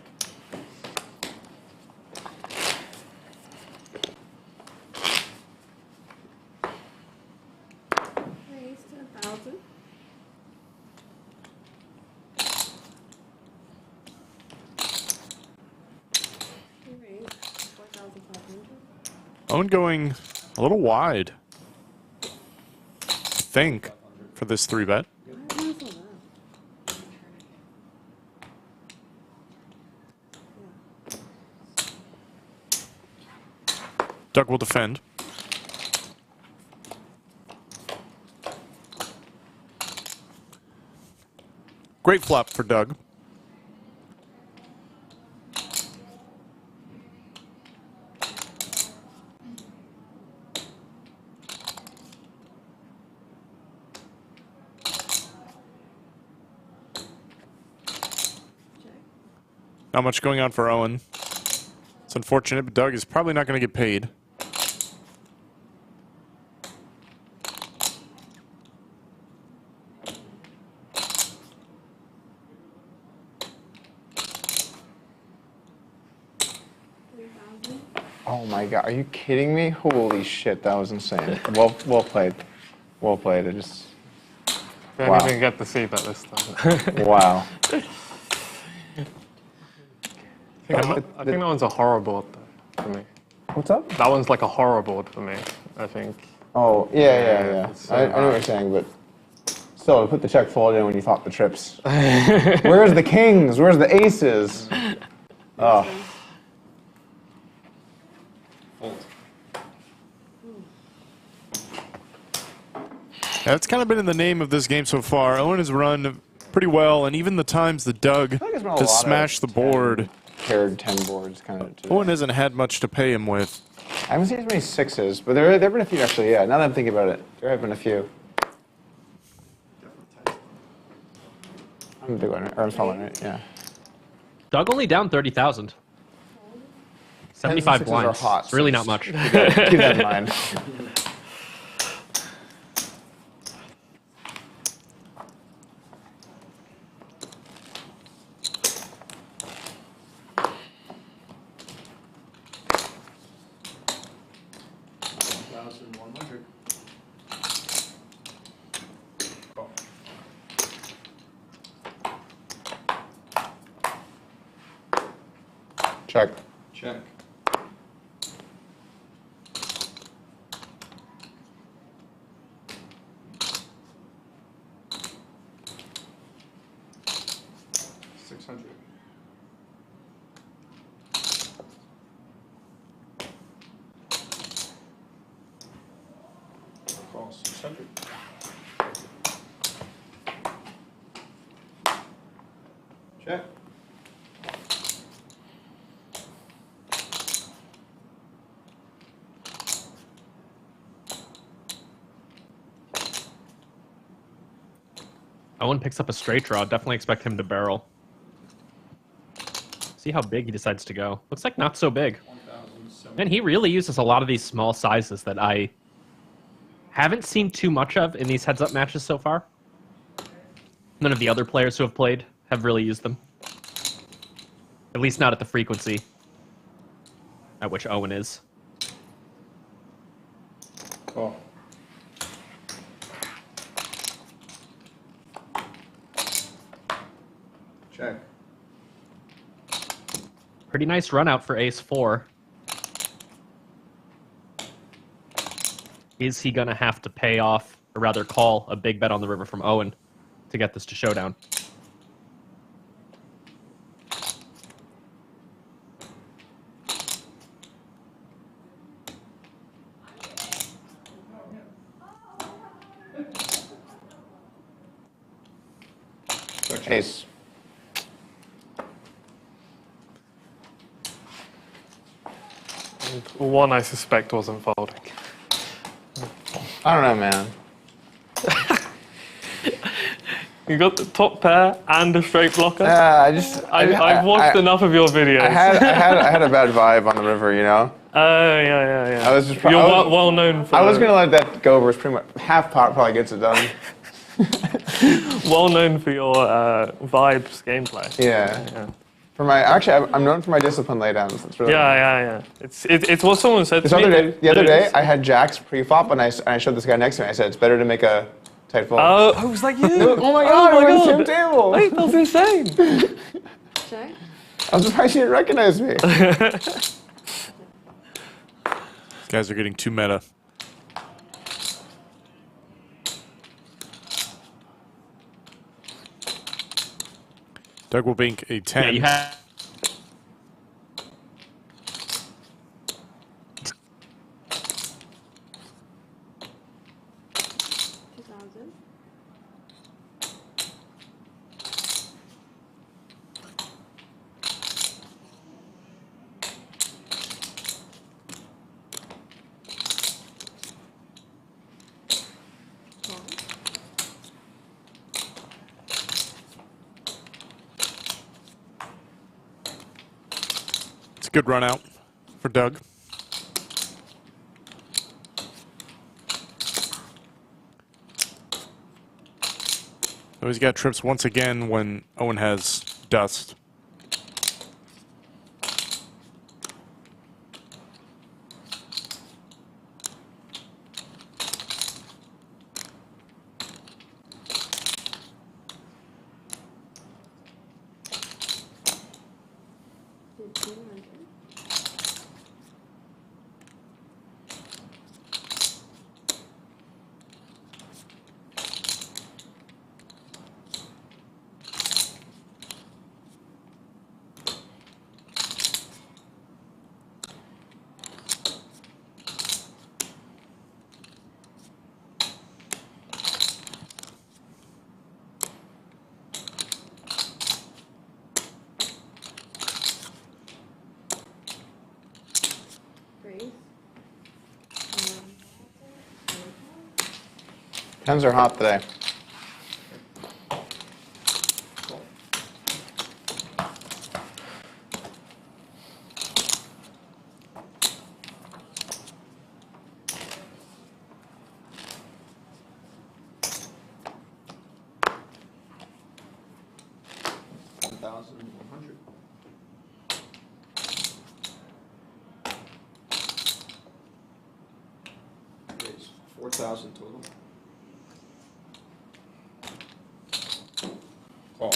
Raise to 1,000. Raise 4,500. Owen going a little wide, I think, for this 3-bet. Why is it so loud? Doug will defend. Great flop for Doug. Not much going on for Owen. It's unfortunate, but Doug is probably not going to get paid. Oh my god, are you kidding me? Holy shit, that was insane. Well played. Well played. I just Didn't Wow. even get the C-bet this time. wow. I think that one's a horror board though, for me. What's up? That one's like a horror board for me, I think. Oh yeah. it's I know what hard. you're saying, but still, put the check fold in when you flop the trips. Where's the kings? Where's the aces? Oh. Fold. That's kind of been in the name of this game so far. Owen has run pretty well, and even the times that Doug I feel like it's been a lot has of smashed the 10 board, paired 10 boards kind of. Today. Owen hasn't had much to pay him with. I haven't seen as many sixes, but there have been a few actually. Yeah, now that I'm thinking about it, there have been a few. I'm a big one, or I'm a small one, right? Yeah. Doug only down 30,000. 75 sixes are blinds. hot, It's really so not much. Keep that in mind. Check. Check. $600. Call 600. Check. Owen picks up a straight draw. Definitely expect him to barrel. See how big he decides to go. Looks like not so big. 1,007. And he really uses a lot of these small sizes that I haven't seen too much of in these heads-up matches so far. None of the other players who have played have really used them. At least not at the frequency at which Owen is. Call. Check. Pretty nice run out for ace-4. Is he going to have to pay off, or rather call, a big bet on the river from Owen to get this to showdown? Check. Ace. One I suspect wasn't folding. I don't know, man. You got the top pair and a straight blocker. I've I've watched enough of your videos. I had a bad vibe on the river, you know. Oh yeah. I was just. You're I was, well known for. I was gonna let that go over. It's pretty much half pot probably gets it done. well known for your vibes gameplay. Yeah. For my I'm known for my discipline laydowns. It's really. Yeah. It's what someone said to me. The other day, I had jacks pre-flop, and I showed this guy next to me. I said, "It's better to make a tight fold." Oh, was that you? Oh my god! Oh my we're on the god! same table. Wait, that's insane. Check. I'm surprised you didn't recognize me. These guys are getting too meta. Doug will bank a 10. Yeah, you have. It's a good run out for Doug. So he's got trips once again when Owen has dust. Raise. Tens are hot today. $1,100. Raise 4,000 total. Call.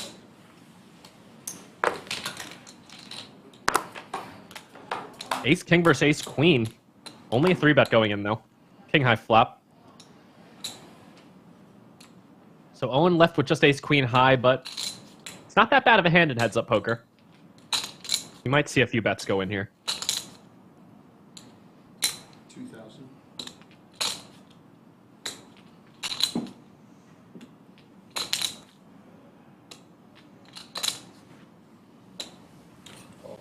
Ace king versus ace queen. Only a 3-bet going in, though. King high flop. So Owen left with just ace queen high, but it's not that bad of a hand in heads-up poker. You might see a few bets go in here. 2,000. Call.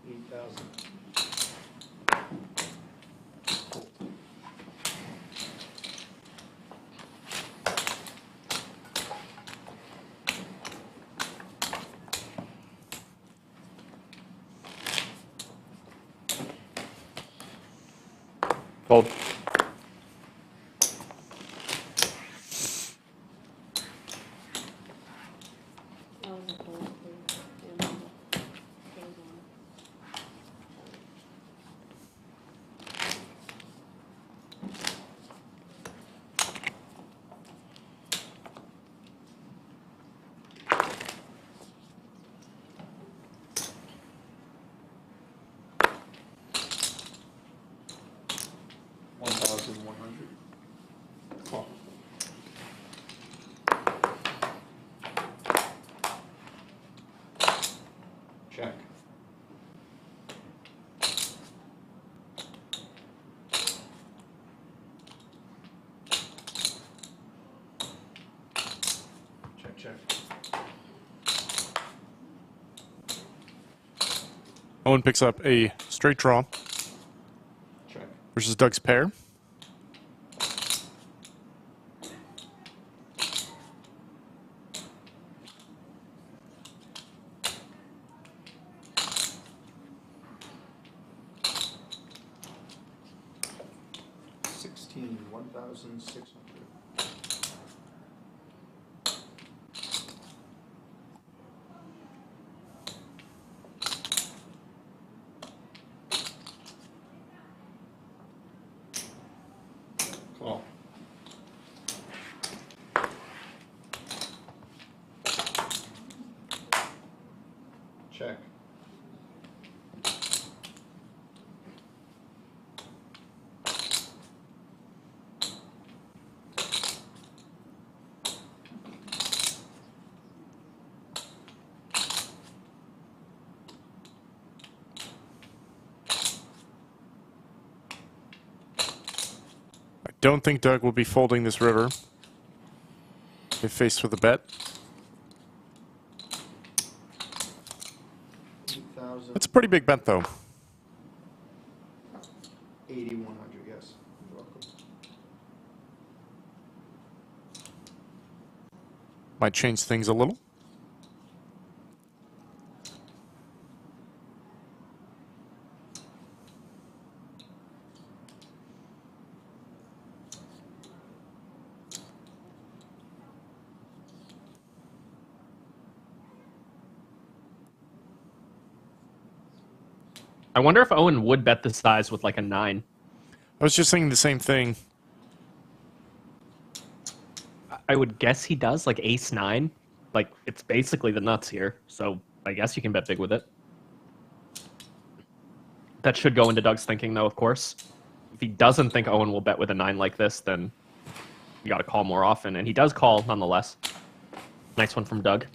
$8,000. Fold. That was a fold, please. Yeah, goes on. $1,100. Call. Check. Check, check. Owen picks up a straight draw Check. versus Doug's pair. $1,600. Call. Check. I don't think Doug will be folding this river if faced with a bet. 8,000. It's a pretty big bet, though. 8,100. Yes. You're welcome. Might change things a little. I wonder if Owen would bet the size with like a 9. I was just thinking the same thing. I would guess he does, like ace 9. Like, it's basically the nuts here, so I guess you can bet big with it. That should go into Doug's thinking, though, of course. If he doesn't think Owen will bet with a 9 like this, then you got to call more often, and he does call nonetheless. Nice one from Doug.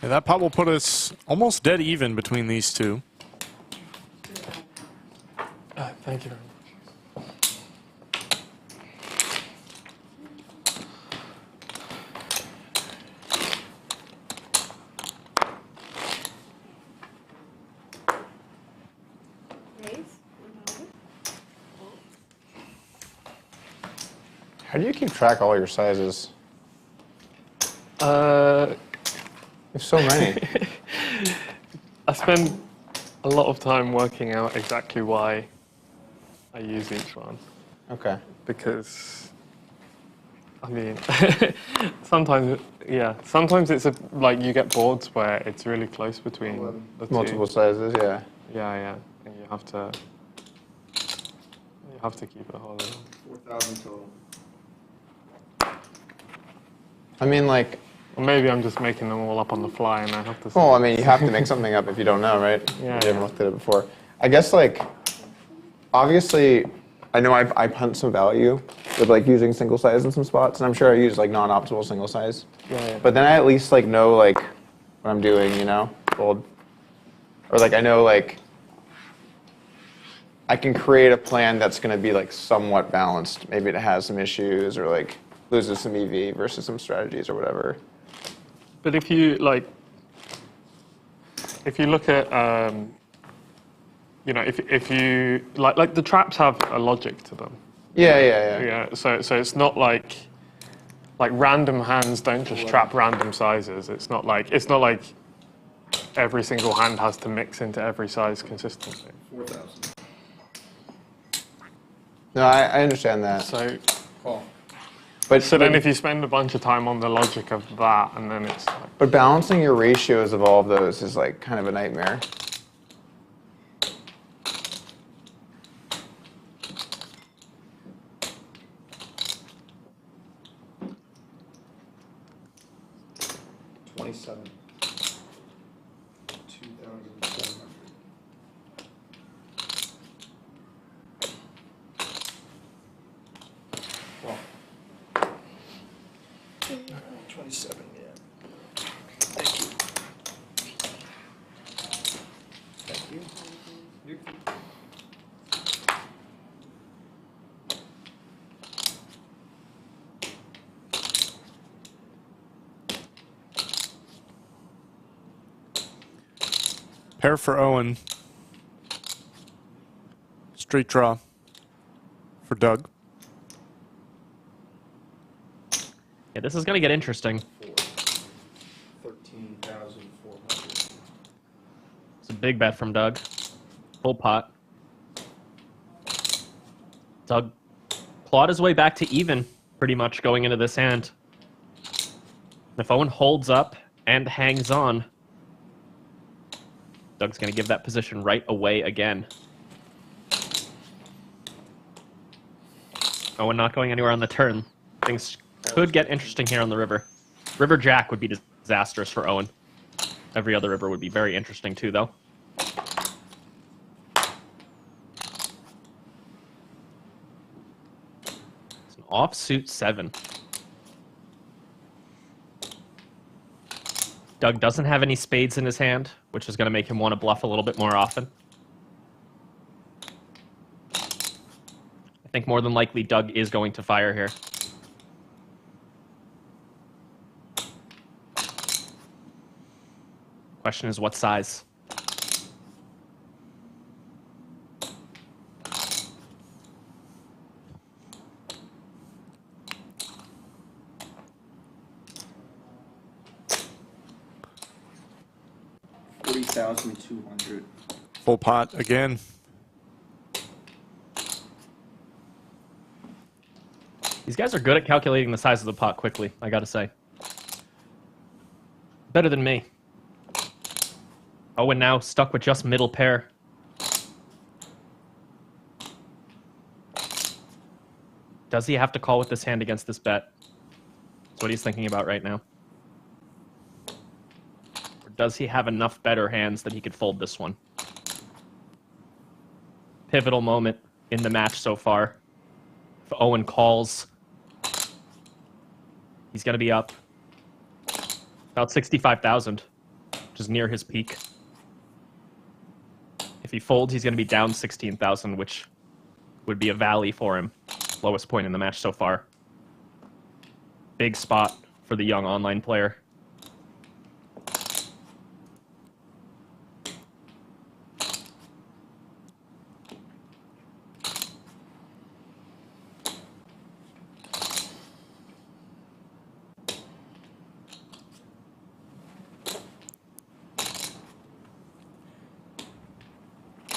Yeah, that pot will put us almost dead even between these two. Thank you very much. How do you keep track of all your sizes? There's so many. I spend a lot of time working out exactly why I use each one. Okay. Because, I mean, sometimes it's like you get boards where it's really close between the two. Multiple sizes, yeah. Yeah, and you have to keep it whole. 4,000 total. I mean, like, Or maybe I'm just making them all up on the fly, and I have to. well, I mean, you have to make something up if you don't know, right? Yeah, You haven't looked at it before. I guess, like, obviously, I know I punt some value with, like, using single size in some spots, and I'm sure I use, like, non-optimal single size. Yeah. But then I at least, like, know, like, what I'm doing, you know? Fold. Or, like, I know, like, I can create a plan that's going to be, like, somewhat balanced. Maybe it has some issues or, like, loses some EV versus some strategies or whatever. But if you look at, you know, if you like the traps have a logic to them. Yeah. So it's not like random hands don't just trap random sizes. It's not like every single hand has to mix into every size consistently. 4,000. No, I understand that. So Call. But then if you spend a bunch of time on the logic of that, and then it's like, But balancing your ratios of all of those is like kind of a nightmare. $27,700. Well, 27, yeah. Thank you. Thank you. Pair for Owen. Straight draw for Doug. Yeah, this is going to get interesting. 13,400. It's a big bet from Doug. Full pot. Doug clawed his way back to even, pretty much, going into this hand. If Owen holds up and hangs on, Doug's going to give that position right away again. Owen not going anywhere on the turn. Things could get interesting here on the river. River Jack would be disastrous for Owen. Every other river would be very interesting too, though. It's an offsuit 7. Doug doesn't have any spades in his hand, which is going to make him want to bluff a little bit more often. I think more than likely Doug is going to fire here. Question is what size? $40,200. Full pot again. These guys are good at calculating the size of the pot quickly, I gotta say. Better than me. Owen now stuck with just middle pair. Does he have to call with this hand against this bet? That's what he's thinking about right now. Or does he have enough better hands that he could fold this one? Pivotal moment in the match so far. If Owen calls, he's going to be up about 65,000, which is near his peak. If he folds, he's going to be down 16,000, which would be a valley for him. Lowest point in the match so far. Big spot for the young online player.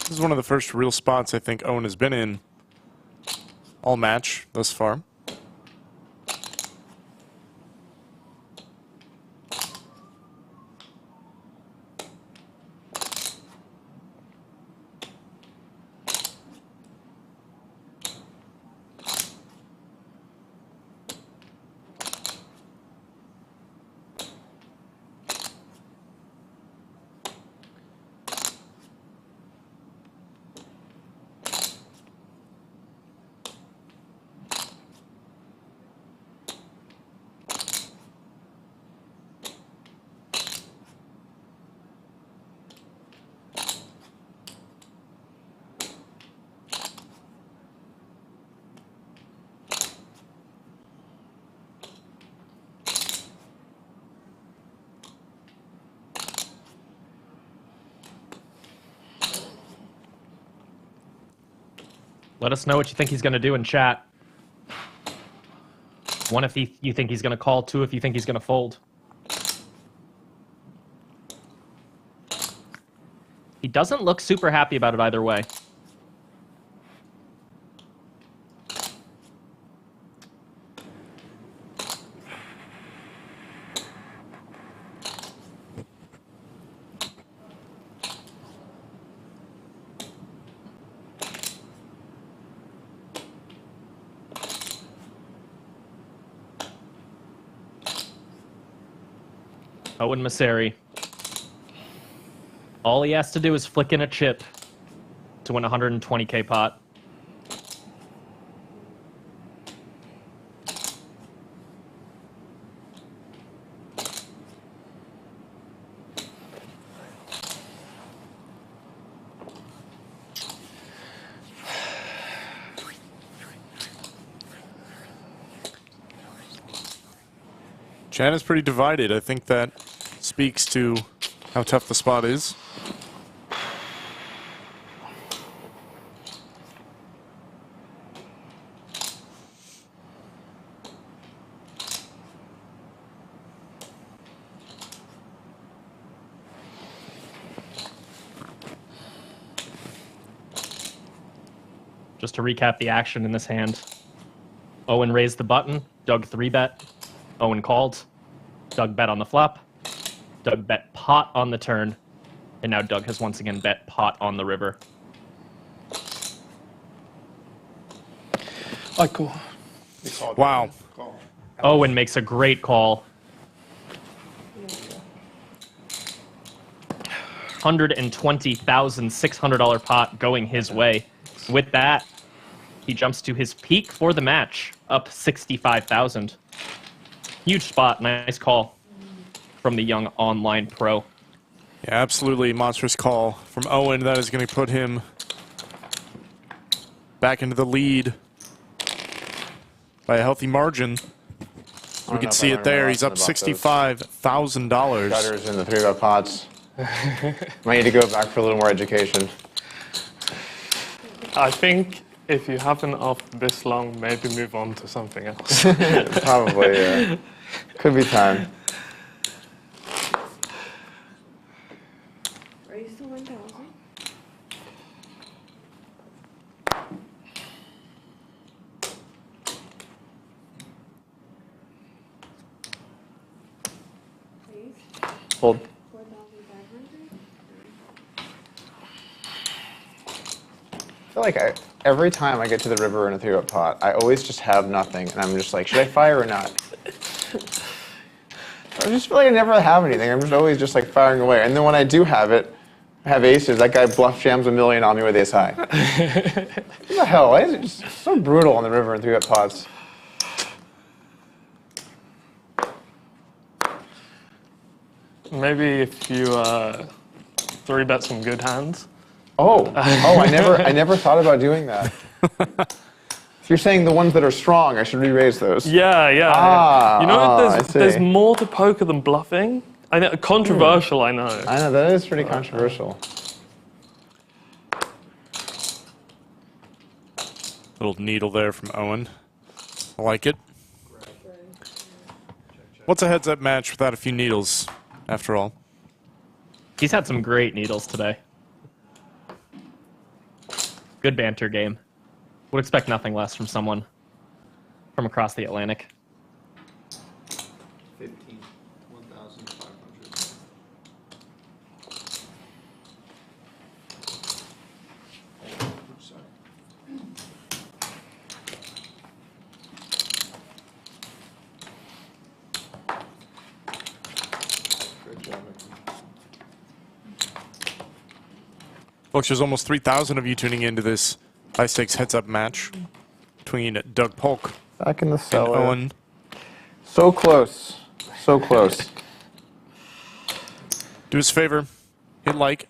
This is one of the first real spots I think Owen has been in all match thus far. Let us know what you think he's going to do in chat. 1 if you think he's going to call, 2 if you think he's going to fold. He doesn't look super happy about it either way. Owen Messere. All he has to do is flick in a chip to win a 120K pot. Chat is pretty divided. I think that speaks to how tough the spot is. Just to recap the action in this hand. Owen raised the button, Doug 3-bet, Owen called, Doug bet on the flop, Doug bet pot on the turn, and now Doug has once again bet pot on the river. Cool. Wow. Owen makes a great call. $120,600 pot going his way. With that, he jumps to his peak for the match, up 65,000. Huge spot, nice call from the young online pro. Yeah, absolutely monstrous call from Owen. That is going to put him back into the lead by a healtty margin. We can see it there. He's up $65,000. Gutters in the 3-bet pots. Might need to go back for a little more education. I think if you haven't off this long, maybe move on to something else. Probably, yeah. Could be time. Raise to 1,000. Raise Hold. 4,500. I feel like every time I get to the river in a 3-bet pot, I always just have nothing, and I'm just like, should I fire or not? I just feel like I never have anything. I'm just always just like firing away. And then when I do have it, I have aces. That guy bluff jams a million on me with ace high. What the hell? Why is it just so brutal on the river and 3-bet pots? Maybe if you 3-bet some good hands. Oh, I never thought about doing that. If you're saying the ones that are strong, I should re-raise those. Yeah. You know, I there's see. more to poker than bluffing. I know, controversial, I know. I know, that is pretty controversial. Little needle there from Owen. I like it. What's a heads-up match without a few needles, after all? He's had some great needles today. Good banter game. Would expect nothing less from someone from across the Atlantic. 15, 1,500. Oops, sorry. Good job, Folks, there's almost 3,000 of you tuning into this high-stakes heads-up match between Doug Polk Back in the and cellar. Owen. So close. So close. Do us a favor, hit like,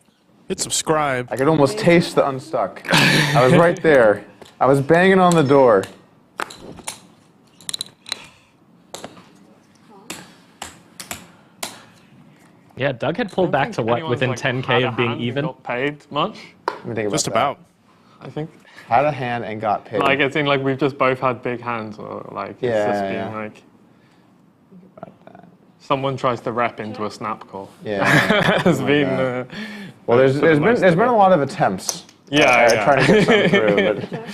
hit subscribe. I could almost taste the unstuck. I was right there. I was banging on the door. Yeah, Doug had pulled back to what, within 10K of being even? Got paid much, Let me think about Just that. about. I think. Had a hand and got paid. Like, it's in like we've just both had big hands, or like it's Yeah, just been yeah. like About that. someone tries to rep into a snap call. Yeah. Has my been. God. Well, there's been a lot of attempts. Yeah. Trying to get something through, but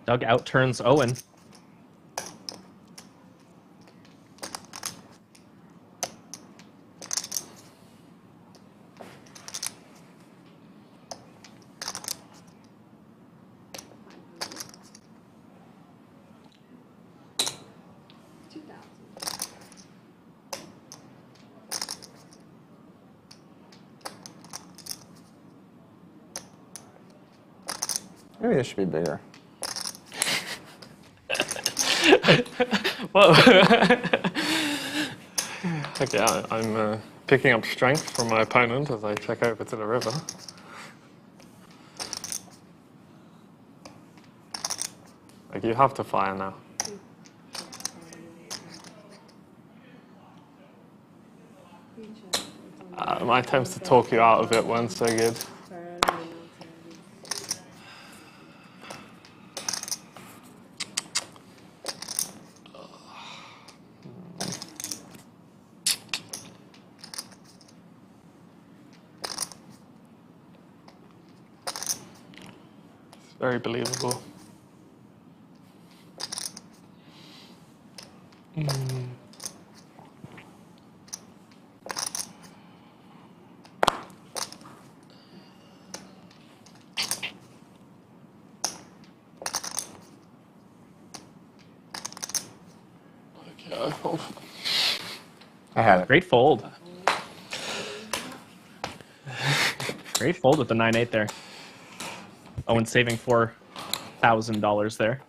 Doug outturns Owen. maybe this should be bigger. Well, okay, I'm picking up strength from my opponent as I check over to the river. Like, you have to fire now. My attempts to talk you out of it weren't so good. It's very believable. I had it. Great fold. Great fold with the 9-8 there. Owen saving $4,000 there.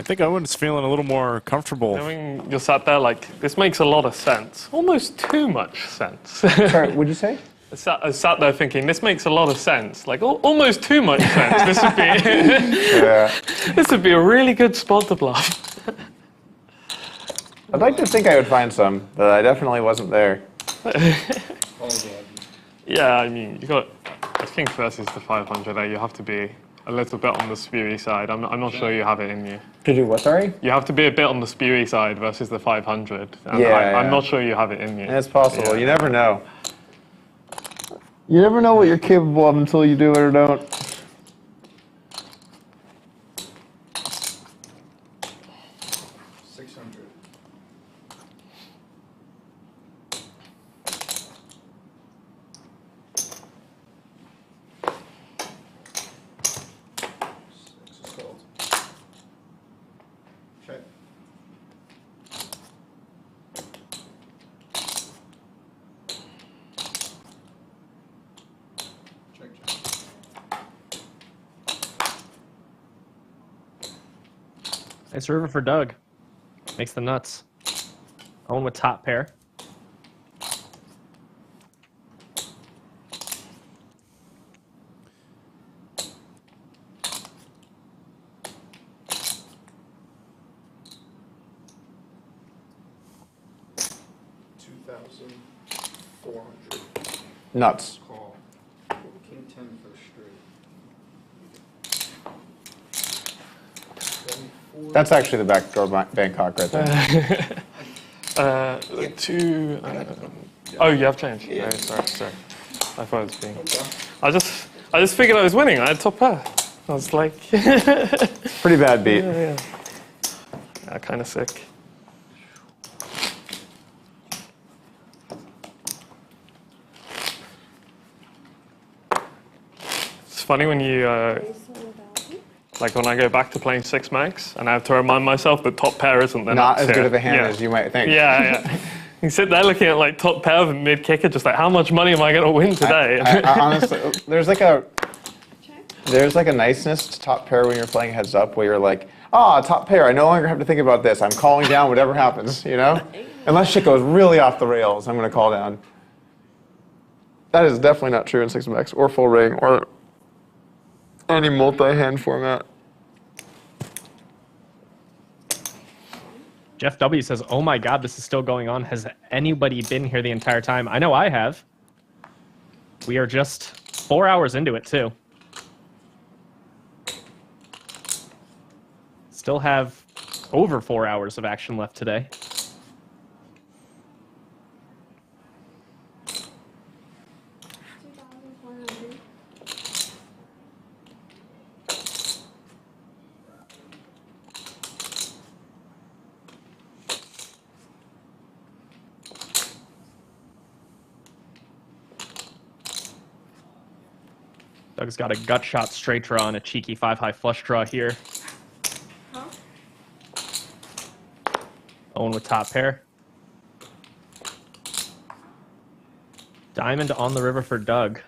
I think Owen's feeling a little more comfortable. Knowing you're sat there like, this makes a lot of sense. Almost too much sense. Sorry, what'd you say? I sat there thinking, this makes a lot of sense. Like, almost too much sense. This would be, Yeah. this would be a really good spot to bluff. I'd like to think I would find some, but I definitely wasn't there. Yeah, I mean, you got, I think versus the 500 there, you have to be a little bit on the spewy side. I'm not sure you have it in you. To do what, sorry? You have to be a bit on the spewy side versus the 500. And Yeah, I'm yeah. not sure you have it in you. It's possible. Yeah. You never know. You never know what you're capable of until you do it or don't. Nice river for Doug. Makes the nuts. Owen with top pair. Nuts. Call. King 10 for straight. That's actually the backdoor Bangkok right there. Two. Oh, you have changed. Yeah. No, sorry. I thought it was being. I just figured I was winning. I had top pair. I was like. Pretty bad beat. Yeah, kind of sick. It's funny when you, like when I go back to playing 6 max and I have to remind myself that top pair isn't the Not nuts as here. good of a hand Yeah. as you might think. Yeah. You sit there looking at like top pair of mid kicker, just like how much money am I going to win today? I honestly, there's like a niceness to top pair when you're playing heads up, where you're like, top pair. I no longer have to think about this. I'm calling down whatever happens, you know? Unless shit goes really off the rails, I'm going to call down. That is definitely not true in 6max or full ring or any multi-hand format. Jeff W says, "Oh my God, this is still going on. Has anybody been here the entire time?" I know I have. We are just 4 hours into it too. Still have over 4 hours of action left today. Doug's got a gut shot straight draw and a cheeky 5-high flush draw here. Owen with top pair. Diamond on the river for Doug.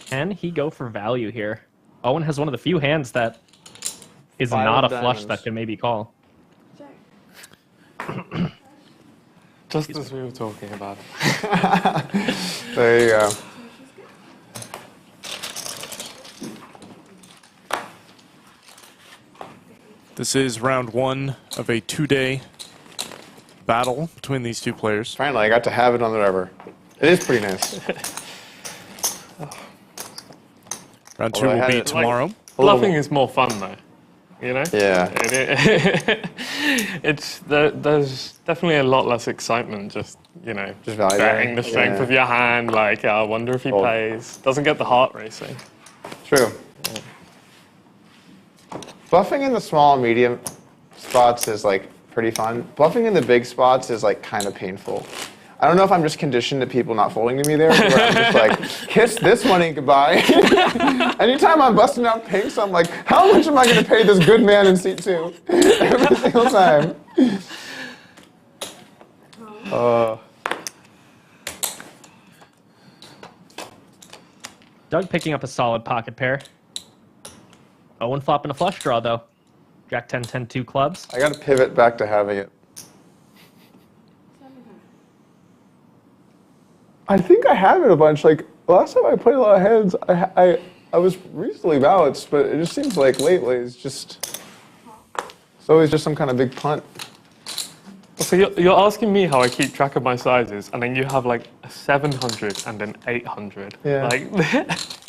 Can he go for value here? Owen has one of the few hands that is Five not a of flush diamonds. that can maybe call. Just as we were talking about. There you go. This is round 1 of a 2-day battle between these two players. Finally, I got to have it on the river. It is pretty nice. Round 2 Although I will had be it, like, tomorrow. Bluffing is more fun though, you know? Yeah. There's definitely a lot less excitement just, you know, Just value. betting the strength Yeah. of your hand, like, I wonder if he Well- pays. Doesn't get the heart racing. True. Bluffing in the small and medium spots is like pretty fun. Bluffing in the big spots is like kind of painful. I don't know if I'm just conditioned to people not folding to me there, where I'm just like, kiss this money goodbye. Anytime I'm busting out pinks, I'm like, how much am I going to pay this good man in seat 2? Every single time. Doug picking up a solid pocket pair. Owen flopping a flush draw though. Jack 10, 10, 2 clubs. I got to pivot back to having it. I think I have it a bunch. Like last time I played a lot of hands, I was reasonably balanced, but it just seems like lately it's always just some kind of big punt. So you're asking me how I keep track of my sizes, and then you have like a 700 and an 800. Yeah. Like,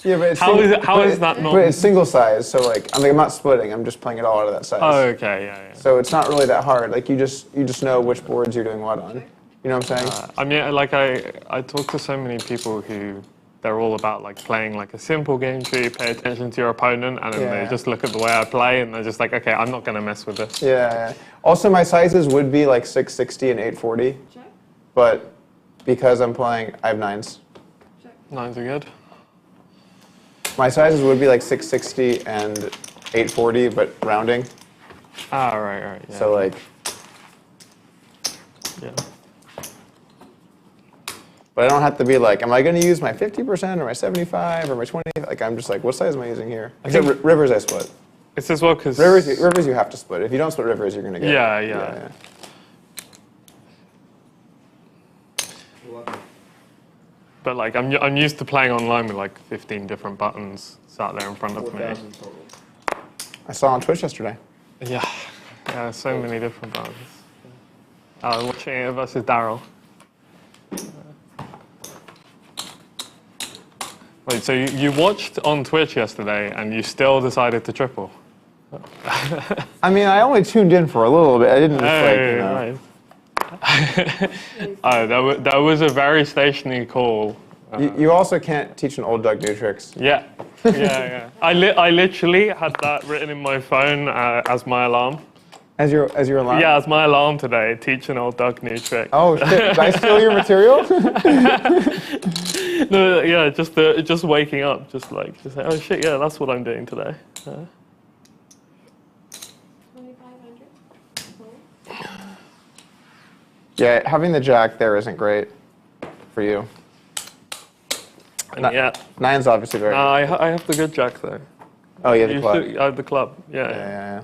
Yeah, but it's How is that not- But it's single size, so like I'm not splitting. I'm just playing it all out of that size. oh, okay, yeah. So it's not really that hard. Like you just know which boards you're doing what on. You know what I'm saying? I mean, like I talk to so many people who they're all about like playing like a simple game tree, pay attention to your opponent, and then Yeah. they just look at the way I play and they're just like, okay, I'm not gonna mess with this. Yeah. Also, my sizes would be like 660 and 840, but because I'm playing, I have 9s. Nines are good. My sizes would be like 660 and 840, but rounding. Ah, right, yeah. So like, yeah. but I don't have to be like, am I going to use my 50% or my 75 or my 20? Like I'm just like, what size am I using here? Except rivers I split. It's as well because Rivers you have to split. If you don't split rivers, you're gonna get. Yeah. 11. But like I'm used to playing online with like 15 different buttons sat there in front of me. 4,000 total. I saw on Twitch yesterday. Yeah, so many different buttons. I was watching it versus Daryl. Wait, so you watched on Twitch yesterday and you still decided to triple? I mean, I only tuned in for a little bit. I didn't just Right. That was a very stationary call. You also can't teach an old Doug new tricks. Yeah. I literally had that written in my phone as my alarm. As your alarm? Yeah, as my alarm today. Teach an old Doug new trick. Oh shit! Did I steal your material? No, yeah, just waking up, just like oh shit, yeah, that's what I'm doing today. 2,500. Yeah, having the jack there isn't great for you. And yeah, Nine's obviously very. I have the good jack though. Oh yeah, the You club. should- I have the club. Yeah. Yeah.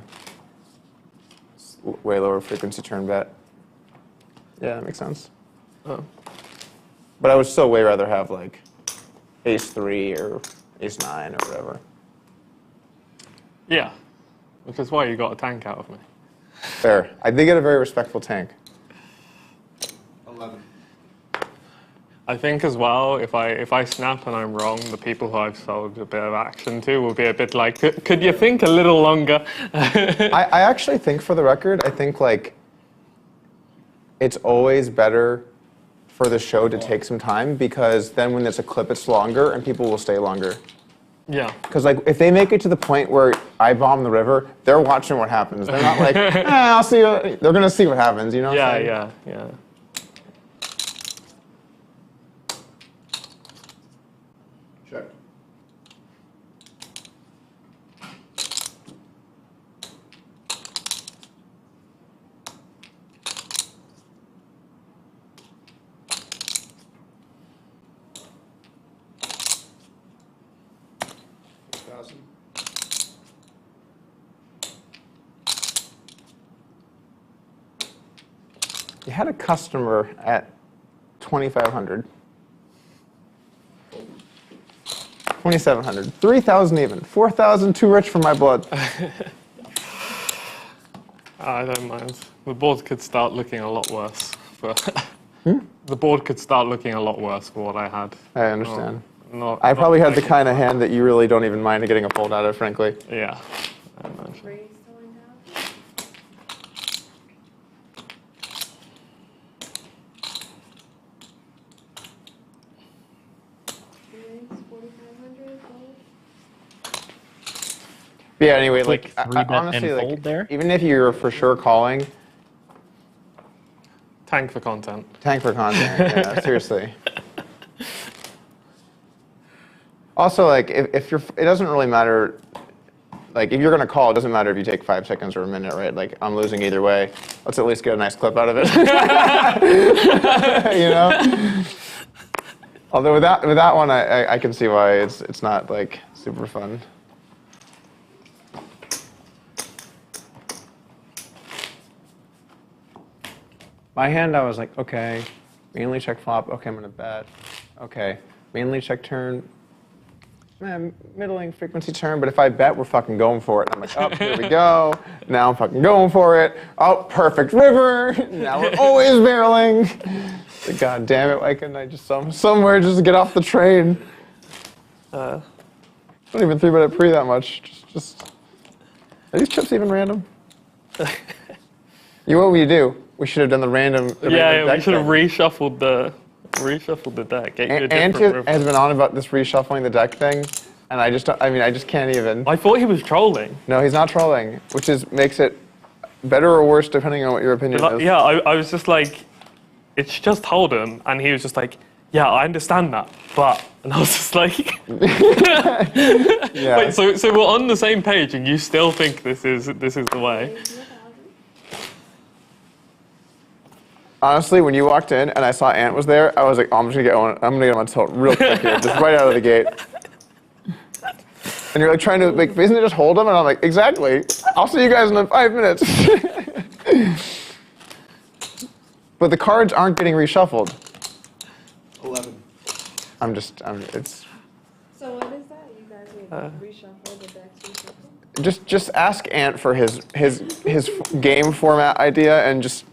It's way lower frequency turn bet. Yeah, that makes sense. Oh. But I would still way rather have like ace 3 or ace 9 or whatever. Yeah, which is why you got a tank out of me. Fair. I did get a very respectful tank. 11. I think as well, if I snap and I'm wrong, the people who I've sold a bit of action to will be a bit like, could you think a little longer? I actually think, for the record, I think like it's always better for the show to take some time, because then when there's a clip, it's longer and people will stay longer. Yeah. Because like if they make it to the point where I bomb the river, they're watching what happens. They're not like, I'll see. They're gonna see what happens. You know? What I'm saying? Yeah. Check. You had a customer at 2,500. 2,700. 3,000 even. 4,000 too rich for my blood. I don't mind. The board could start looking a lot worse. But the board could start looking a lot worse for what I had. I understand. Not I probably had the like- kind of hand that you really don't even mind getting a fold out of, frankly. Yeah. I imagine. Raise still in doubt. Raise 4,500. But yeah, anyway, Quick like, three bet honestly, and like, fold there. even if you're for sure calling, Tank for content. tank for content. Yeah, seriously. Also, like, if you're, it doesn't really matter. Like, if you're gonna call, it doesn't matter if you take 5 seconds or a minute, right? Like, I'm losing either way. Let's at least get a nice clip out of it. You know. Although with that one, I can see why it's not like super fun. My hand, I was like, okay, mainly check flop. Okay, I'm gonna bet. Okay, mainly check turn. Middling frequency turn, but if I bet, we're fucking going for it. I'm like, oh, here we go. Now I'm fucking going for it. Oh, perfect river. Now we're always barreling. Like, God damn it, why couldn't I just somewhere just get off the train? Don't even 3-bet it pre that much. Just are these chips even random? You know what we do? We should have done the random. Yeah, we deck should have thing. reshuffled the deck. Get you a Ant different river. has been on about this reshuffling the deck thing, and I just can't even. I thought he was trolling. No, he's not trolling, which makes it better or worse depending on what your opinion is. Yeah, I was just like, it's just Hold'em, and he was just like, yeah, I understand that, but, and I was just like, Yeah. wait, so we're on the same page, and you still think this is the way? Raise 4,000. Honestly, when you walked in and I saw Ant was there, I was like, oh, I'm gonna get him on tilt real quick here, just right out of the gate. And you're like trying to, like, isn't it just hold them? And I'm like, exactly. I'll see you guys in 5 minutes. But the cards aren't getting reshuffled. 11. It's. So what is that? You guys would reshuffle the decks reshuffle? Just ask Ant for his game format idea and just.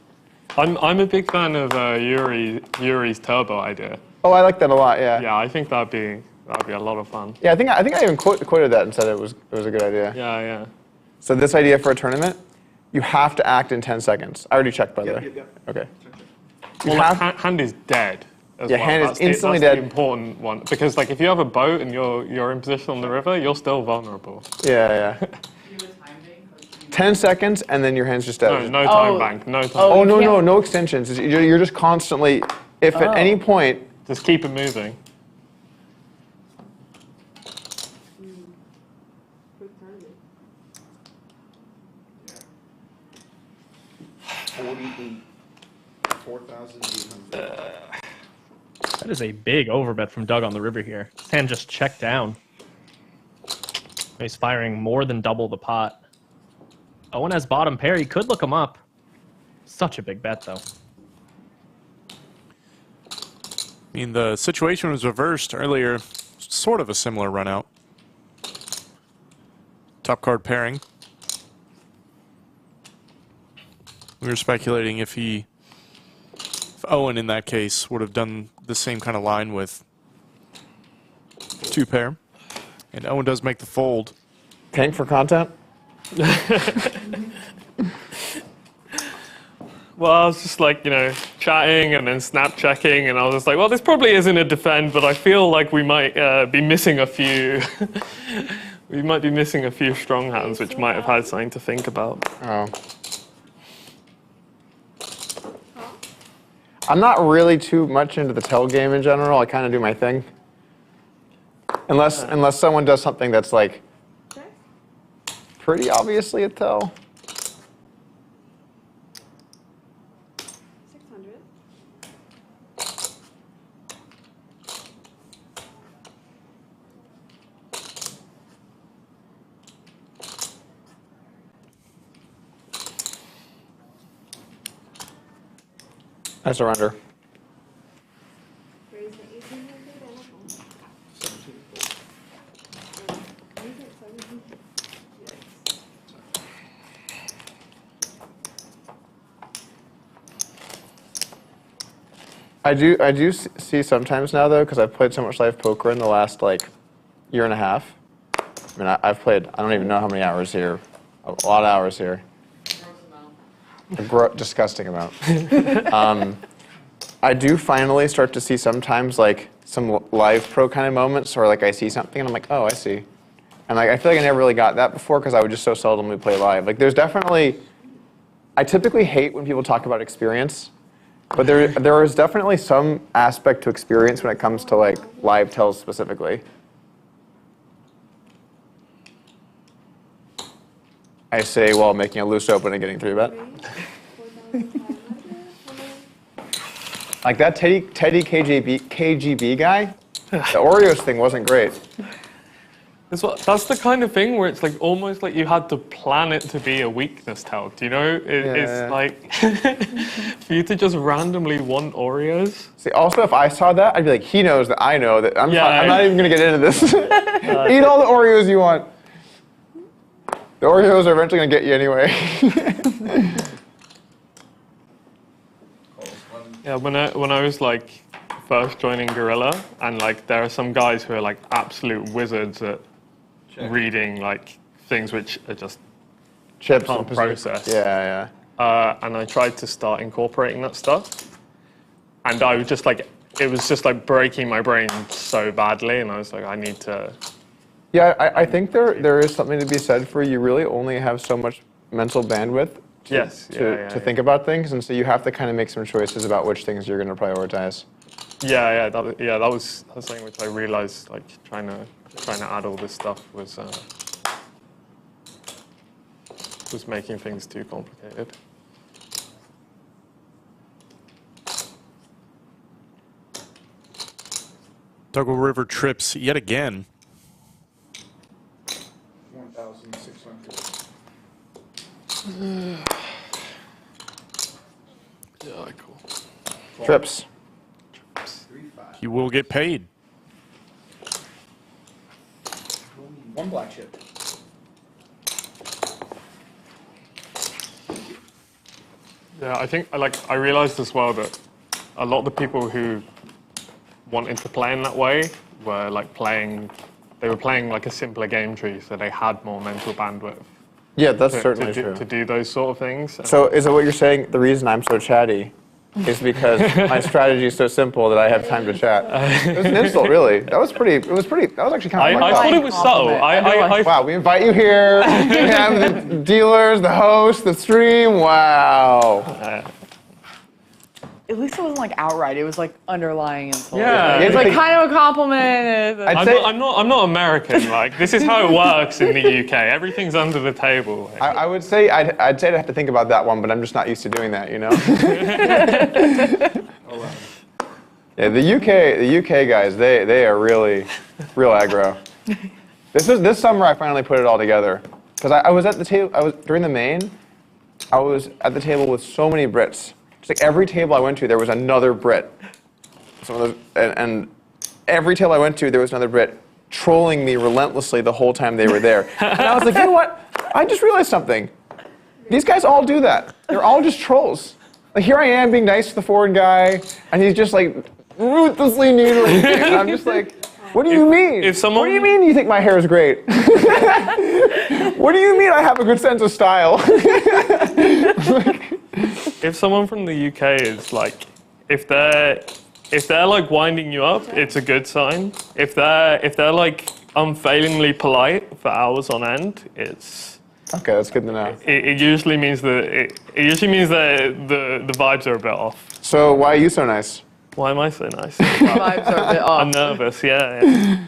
I'm a big fan of Yuri's turbo idea. Oh, I like that a lot. Yeah. Yeah, I think that'd be a lot of fun. Yeah, I think I even quoted that and said it was a good idea. Yeah, yeah. So this idea for a tournament, you have to act in 10 seconds. I already checked, by the way. Yep. Okay. Well, like, hand is dead. As Yeah, well. hand is That's instantly that's dead. The important one, because like if you have a boat and you're in position on the river, you're still vulnerable. Yeah. 10 seconds and then your hand's just dead. No time bank. No time. Oh, bank. no extensions. You're just constantly, if at any point. Just keep it moving. Quick timing. 48. 4,800. That is a big overbet from Doug on the river here. His hand just checked down. He's firing more than double the pot. Owen has bottom pair. He could look him up. Such a big bet, though. I mean, the situation was reversed earlier. Sort of a similar run out. Top card pairing. We were speculating if Owen, in that case, would have done the same kind of line with 2 pair. And Owen does make the fold. Tank for content? Well, I was just like, chatting and then snap checking, and I was just like, well, this probably isn't a defend, but I feel like we might be missing a few. We might be missing a few strong hands, which might have had something to think about. Oh. I'm not really too much into the tell game in general. I kind of do my thing. Unless someone does something that's like Okay. pretty obviously a tell. 600. I surrender. Raise the 1,800 on the phone. 17. Raise it 17. Yes. I do see sometimes now though, because I've played so much live poker in the last like year and a half. I mean, I've played I don't even know how many hours here, a lot of hours here. Disgusting amount. I do finally start to see sometimes like some live pro kind of moments, or like I see something and I'm like, oh, I see. And like I feel like I never really got that before because I would just so seldomly play live. Like there's definitely, I typically hate when people talk about experience, but there is definitely some aspect to experience when it comes to like live tells specifically. I say while making a loose open and getting 3-bet. Raise 4,500. Like that Teddy KGB guy, the Oreos thing wasn't great. That's the kind of thing where it's like almost like you had to plan it to be a weakness tell. Do you know? It's like for you to just randomly want Oreos. See, also if I saw that, I'd be like, he knows that I know that. I'm not even gonna get into this. Eat all the Oreos you want. The Oreos are eventually gonna get you anyway. Yeah, when I was like first joining Gorilla, and like there are some guys who are like absolute wizards at reading like things which are just Chips can't and Pacific. process. Yeah. And I tried to start incorporating that stuff, and I was just like, it was just like breaking my brain so badly, and I was like, I need to. Yeah, I think there is something to be said for you really only have so much mental bandwidth to think about things, and so you have to kind of make some choices about which things you're going to prioritize. That was something which I realized, like trying to add all this stuff was making things too complicated. Doug River trips yet again. Trips. You will get paid. One black chip. Yeah, I think I realized as well that a lot of the people who wanted to play in that way were they were playing like a simpler game tree, so they had more mental bandwidth Yeah, that's certainly to true. do those sort of things. So is it what you're saying, the reason I'm so chatty is because my strategy is so simple that I have time to chat? It was an insult, really. That was pretty, that was actually kind of I thought it was subtle. Wow, we invite you here, we have the dealers, the host, the stream, wow. At least it wasn't like outright. It was like underlying insult. Yeah. It was like kind of a compliment. I'm not American. Like, this is how it works in the UK. Everything's under the table. I would say, I'd say I'd have to think about that one, but I'm just not used to doing that, you know? Yeah, the UK guys, they are really, real aggro. This summer I finally put it all together. Because I was at the table, during the main, I was at the table with so many Brits. It's like every table I went to, there was another Brit. Some of those, and every table I went to, there was another Brit trolling me relentlessly the whole time they were there. And I was like, you know what? I just realized something. These guys all do that. They're all just trolls. Like, here I am being nice to the foreign guy, and he's just like ruthlessly needling me. And I'm just like, what do you mean? What do you mean you think my hair is great? What do you mean I have a good sense of style? If someone from the UK is like, if they're like winding you up, it's a good sign. If they're like unfailingly polite for hours on end, it's okay. That's good to know. It usually means that the vibes are a bit off. So why are you so nice? Why am I so nice? Vibes are a bit off. I'm nervous. Yeah.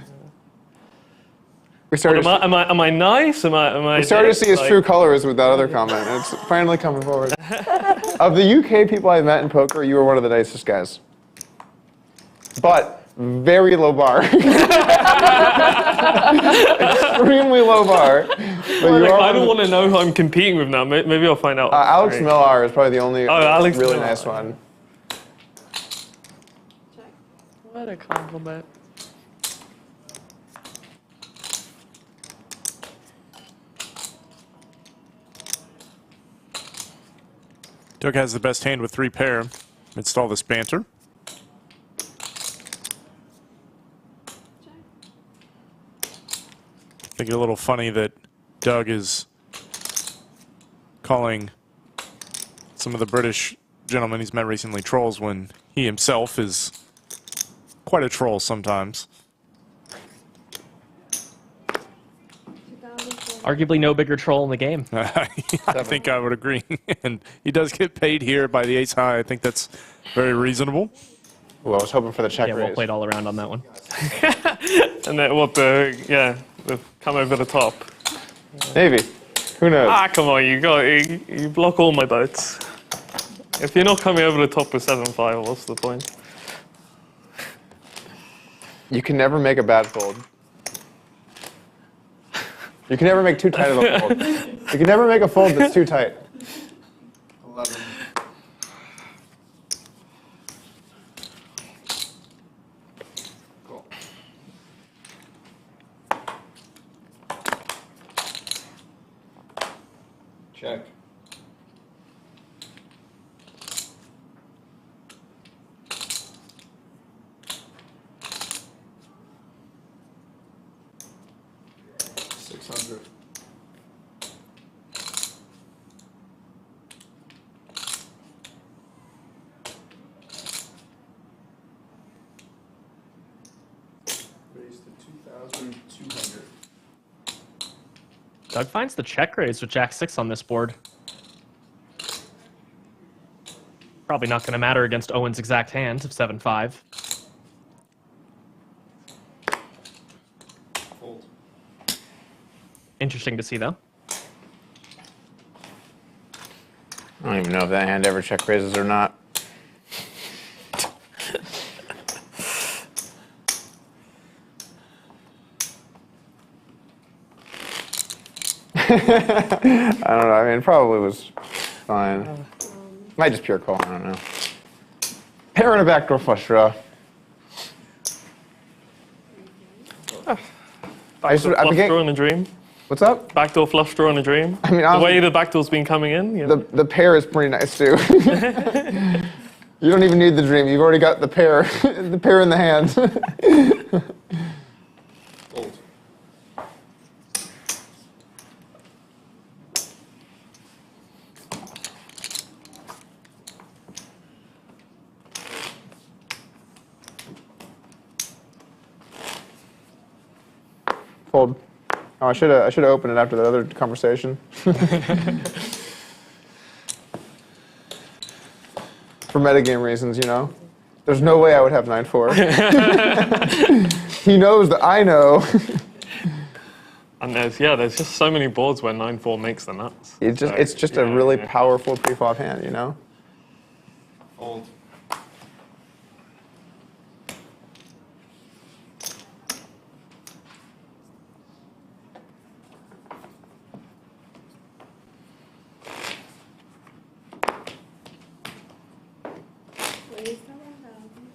We started. Am I nice? Am I? We started to see his like, true colors with that other comment. It's finally coming forward. Of the UK people I've met in poker, you were one of the nicest guys. But very low bar. Extremely low bar. But you I don't want to know who I'm competing with now. Maybe I'll find out. Alex Millar is probably the only Alex really Millar. nice one. What a compliment. Doug has the best hand with 3 pair amidst all this banter. I think it's a little funny that Doug is calling some of the British gentlemen he's met recently trolls when he himself is quite a troll sometimes. Arguably no bigger troll in the game. I think I would agree. And he does get paid here by the ace high. I think that's very reasonable. Well, I was hoping for the check Yeah, raise. well played all around on that one. And then the come over the top. Maybe. Who knows? Ah, come on, you block all my boats. If you're not coming over the top with 7-5, what's the point? You can never make a bad fold. You can never make too tight of a fold. You can never make a fold that's too tight. 11. Cool. Check. $600. Raise to 2,200. Doug finds the check raise with Jack-6 on this board. Probably not going to matter against Owen's exact hand of 7-5. Fold. Interesting to see, though. I don't even know if that hand ever check raises or not. I don't know. I mean, it probably was fine. Might just pure call. I don't know. Pair and a backdoor flush draw. Backdoor flush draw in a dream. What's up? Backdoor flush draw in a dream. I mean, the way the backdoor's been coming in. You know? The pair is pretty nice too. You don't even need the dream. You've already got the pair, the pair in the hand. Fold. Fold. Oh, I should have opened it after that other conversation. For metagame reasons, you know. There's no way I would have 9-4. He knows that I know. And there's just so many boards where 9-4 makes the nuts. It's just a really powerful pre-flop hand, you know. Fold. Raise the 1,000.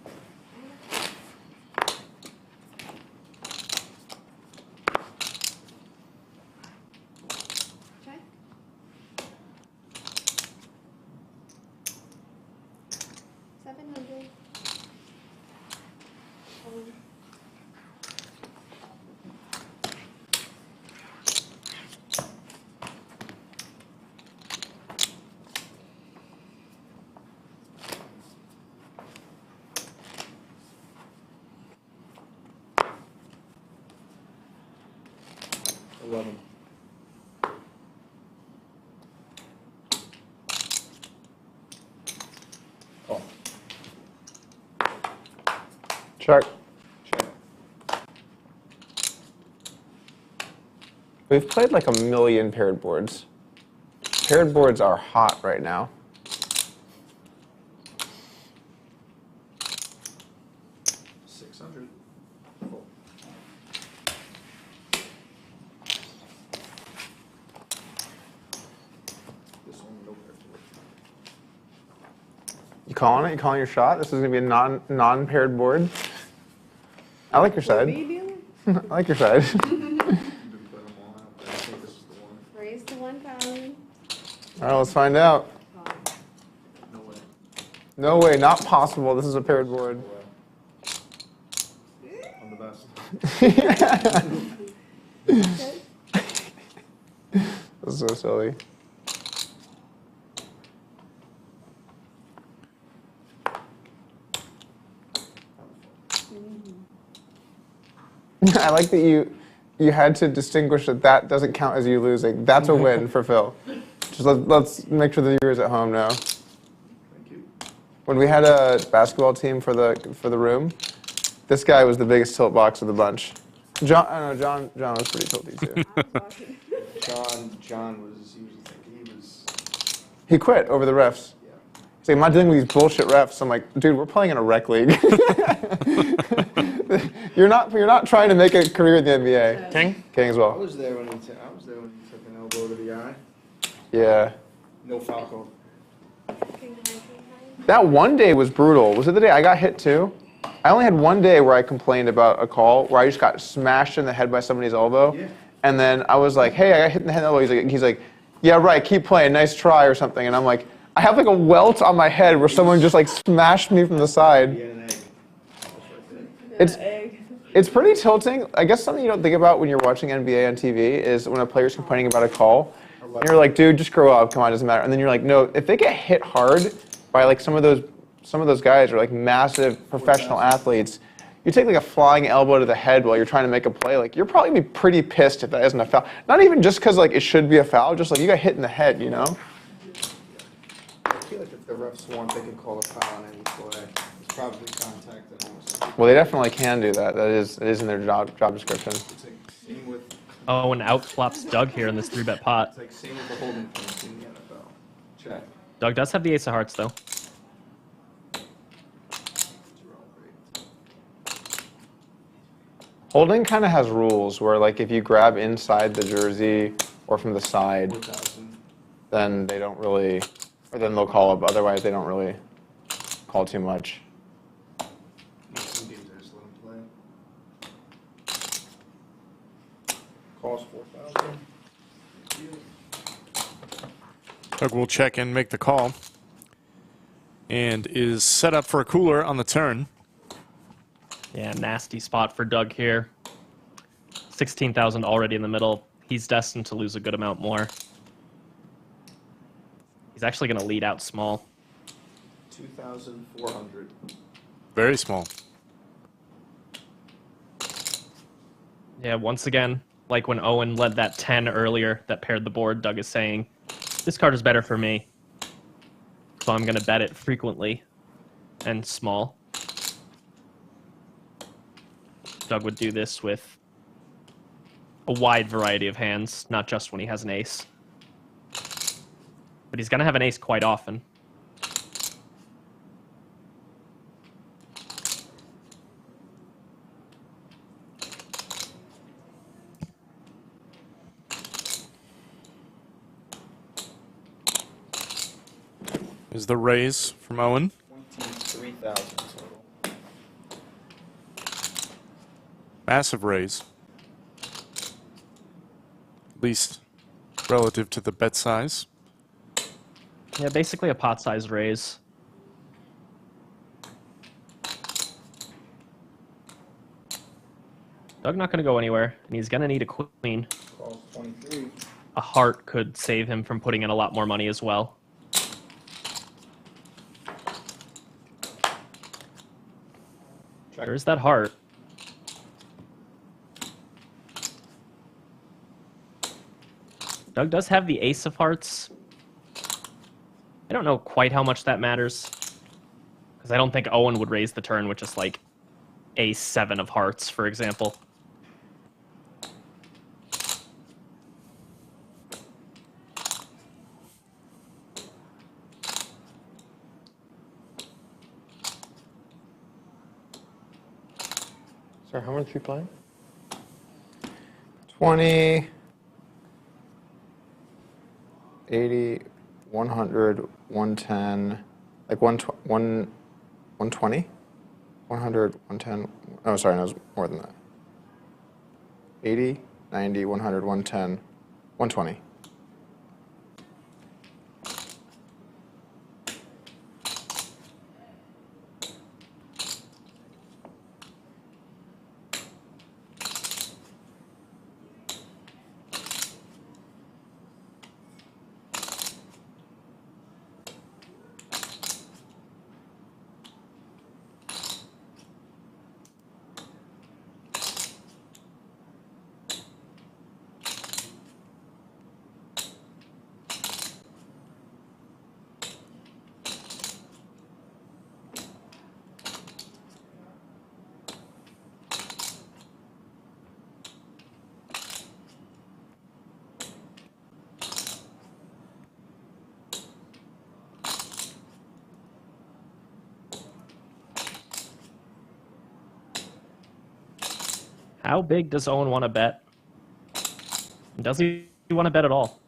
Check. 700. Fold. Check. Check. We've played like a million paired boards. Paired boards are hot right now. $600. Fold. This one, no pair to it. You calling it? You calling your shot? This is gonna be a non-paired board. I like your What side. are you doing? I like your side. You didn't put them all out, but I think this is the one. Raise to 1,000. All right, let's find out. No way. No way, not possible. This is a paired board. No way. I'm the best. This is so silly. I like that you had to distinguish that doesn't count as you losing. That's a win for Phil. Just let's make sure the viewers at home know. Thank you. When we had a basketball team for the room, this guy was the biggest tilt box of the bunch. John was pretty tilty too. I was watching. John was, he was, He quit over the refs. yeah. He's like, I'm not dealing with these bullshit refs. I'm like, dude, we're playing in a rec league. You're not trying to make a career in the NBA. King? King as I well. was there when he took an elbow to the eye. Yeah. No foul call. King high, king high. That one day was brutal. Was it the day I got hit too? I only had one day where I complained about a call where I just got smashed in the head by somebody's elbow. Yeah. And then I was like, hey, I got hit in the head and elbow. He's like, yeah, right, keep playing, nice try or something. And I'm like, I have like a welt on my head where someone just like smashed me from the He side. had an egg. It's Egg. It's pretty tilting. I guess something you don't think about when you're watching NBA on TV is when a player's complaining about a call, and you're like, dude, just grow up, come on, it doesn't matter. And then you're like, no, if they get hit hard by like some of those guys are like massive professional athletes, you take like a flying elbow to the head while you're trying to make a play, like you're probably be pretty pissed if that isn't a foul. Not even just because like it should be a foul, just like you got hit in the head, you know? I feel like if the refs want, they could call a foul on any play. It's probably contact and almost. Well, they definitely can do that. It is in their job description. It's like same with Oh, and outflops Doug here in this 3-bet pot. it's like same with the holding points in the NFL. Check. Doug does have the ace of hearts, though. Holding kind of has rules where like if you grab inside the jersey or from the side, 4,000. then they don't really, or then they'll call up. Otherwise, they don't really call too much. Cost 4,000. Doug will check and make the call. And is set up for a cooler on the turn. Yeah, nasty spot for Doug here. 16,000 already in the middle. He's destined to lose a good amount more. He's actually going to lead out small. 2,400. Very small. Yeah, once again, like when Owen led that 10 earlier that paired the board, Doug is saying, this card is better for me. So I'm going to bet it frequently and small. Doug would do this with a wide variety of hands, not just when he has an ace. But he's going to have an ace quite often. Is the raise from Owen. 23,000 total. Massive raise. At least relative to the bet size. Yeah, basically a pot-sized raise. Doug not going to go anywhere, and he's going to need a queen. Cost 23. A heart could save him from putting in a lot more money as well. There's that heart. Doug does have the ace of hearts. I don't know quite how much that matters, because I don't think Owen would raise the turn with just like ace 7 of hearts, for example. Sorry, how much are you playing? 20, 80, 100, 110, like 120? 100, 110, oh, sorry, no, it was more than that. 80, 90, 100, 110, 120. How big does Owen want to bet? Does he want to bet at all?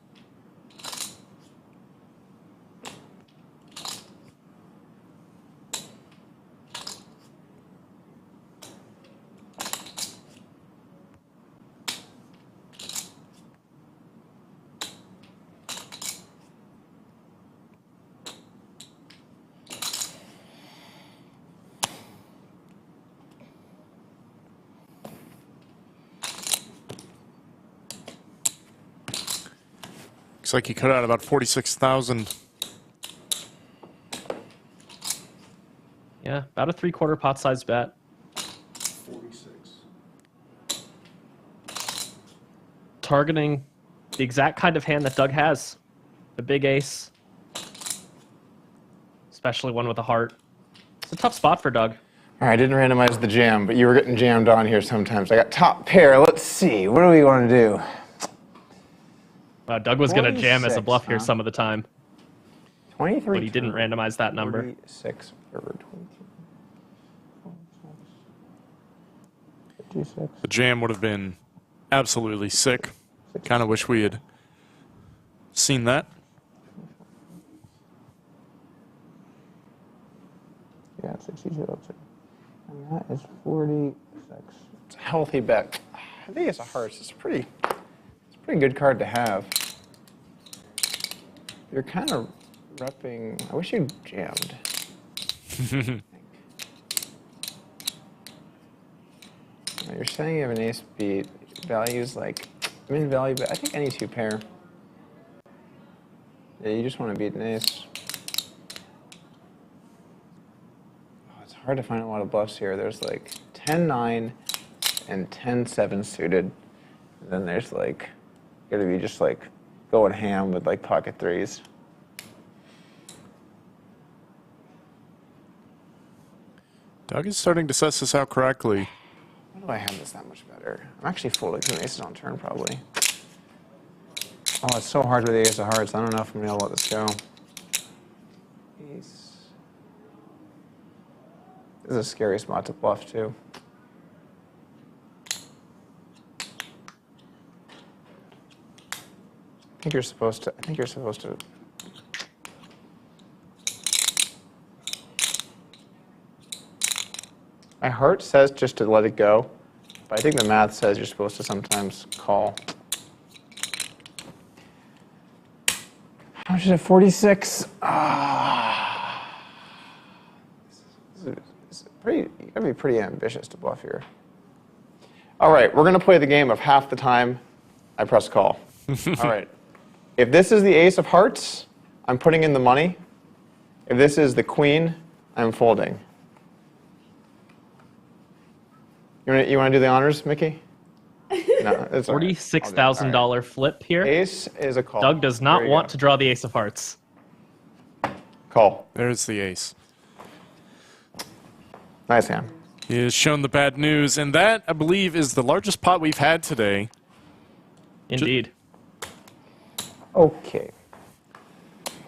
Looks like he cut out about 46,000. Yeah, about a 3/4 pot-sized bet. 46. Targeting the exact kind of hand that Doug has. The big ace. Especially one with a heart. It's a tough spot for Doug. All right, I didn't randomize the jam, but you were getting jammed on here sometimes. I got top pair. Let's see. What do we want to do? Doug was going to jam as a 46, bluff here huh? some of the time, 23. but he didn't randomize that number. 46 over 23. 56. The jam would have been absolutely sick. Kind of wish we had seen that. Yeah, 62. And that is 46. It's a healthy bet. I think it's a hearts. It's pretty Pretty good card to have. You're kind of repping. I wish you jammed. You're saying you have an ace beat. Values like min value, but I think any 2 pair. Yeah, you just want to beat an ace. Oh, it's hard to find a lot of bluffs here. There's like 10-9 and 10-7 suited. And then there's like, gotta be just like going ham with like pocket threes. Doug is starting to suss this out correctly. Why do I have this that much better? I'm actually folding some aces on turn, probably. Oh, it's so hard with the ace of hearts. I don't know if I'm going to let this go. Ace. This is a scary spot to bluff, too. I think you're supposed to. My heart says just to let it go, but I think the math says you're supposed to sometimes call. How much is it? 46. This is pretty. You gotta be pretty ambitious to bluff here. All right, we're gonna play the game of half the time I press call. All right. If this is the ace of hearts, I'm putting in the money. If this is the queen, I'm folding. You want to do the honors, Mickey? No, it's all right. $46,000 flip here. Ace is a call. Doug does not want to draw the ace of hearts. Call. There's the ace. Nice hand. He has shown the bad news, and that, I believe, is the largest pot we've had today. Indeed. Okay.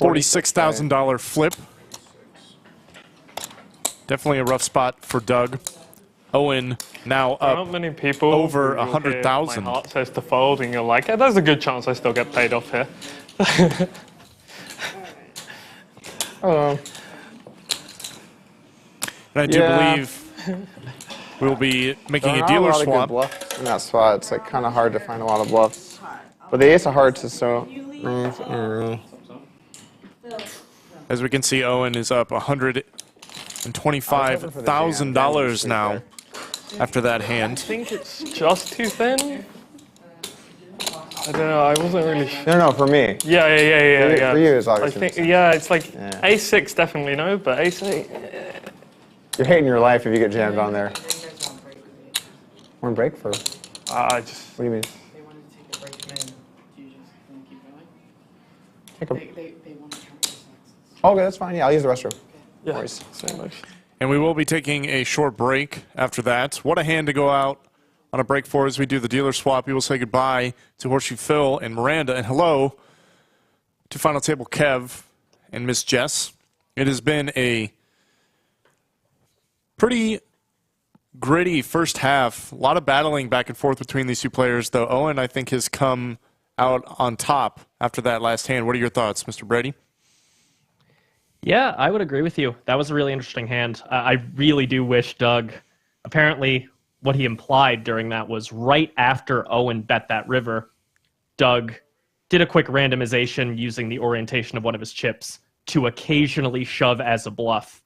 $46,000 flip. Definitely a rough spot for Doug. Owen now There up aren't many people over who will hear 100,000. My heart says to fold, and you're like, "Yeah, there's a good chance I still get paid off here." Hello. And I do believe we'll be making a dealer swap. There are not a lot of good bluffs in that spot. It's like kind of hard to find a lot of bluffs. But the ace of hearts is so. As we can see, Owen is up $125,000 now after that I hand. think it's just too thin. I don't know. I wasn't really. No, for me. Yeah. For you, it's obviously. I think it's like A6 definitely no, but A8. You're hating your life if you get jammed on there. We're on break for. I just. What do you mean? They wanted to take a break, and then do you just want to keep going? Take a. They want to turn to sex. Okay, that's fine. Yeah, I'll use the restroom. Yeah. Worries. So much. And we will be taking a short break after that. What a hand to go out on a break for as we do the dealer swap. We will say goodbye to Horseshoe Phil and Miranda, and hello to Final Table Kev and Miss Jess. It has been a pretty gritty first half. A lot of battling back and forth between these two players, though Owen, I think, has come out on top after that last hand. What are your thoughts, Mr. Brady? Yeah, I would agree with you. That was a really interesting hand. I really do wish Doug, apparently what he implied during that was right after Owen bet that river, Doug did a quick randomization using the orientation of one of his chips to occasionally shove as a bluff.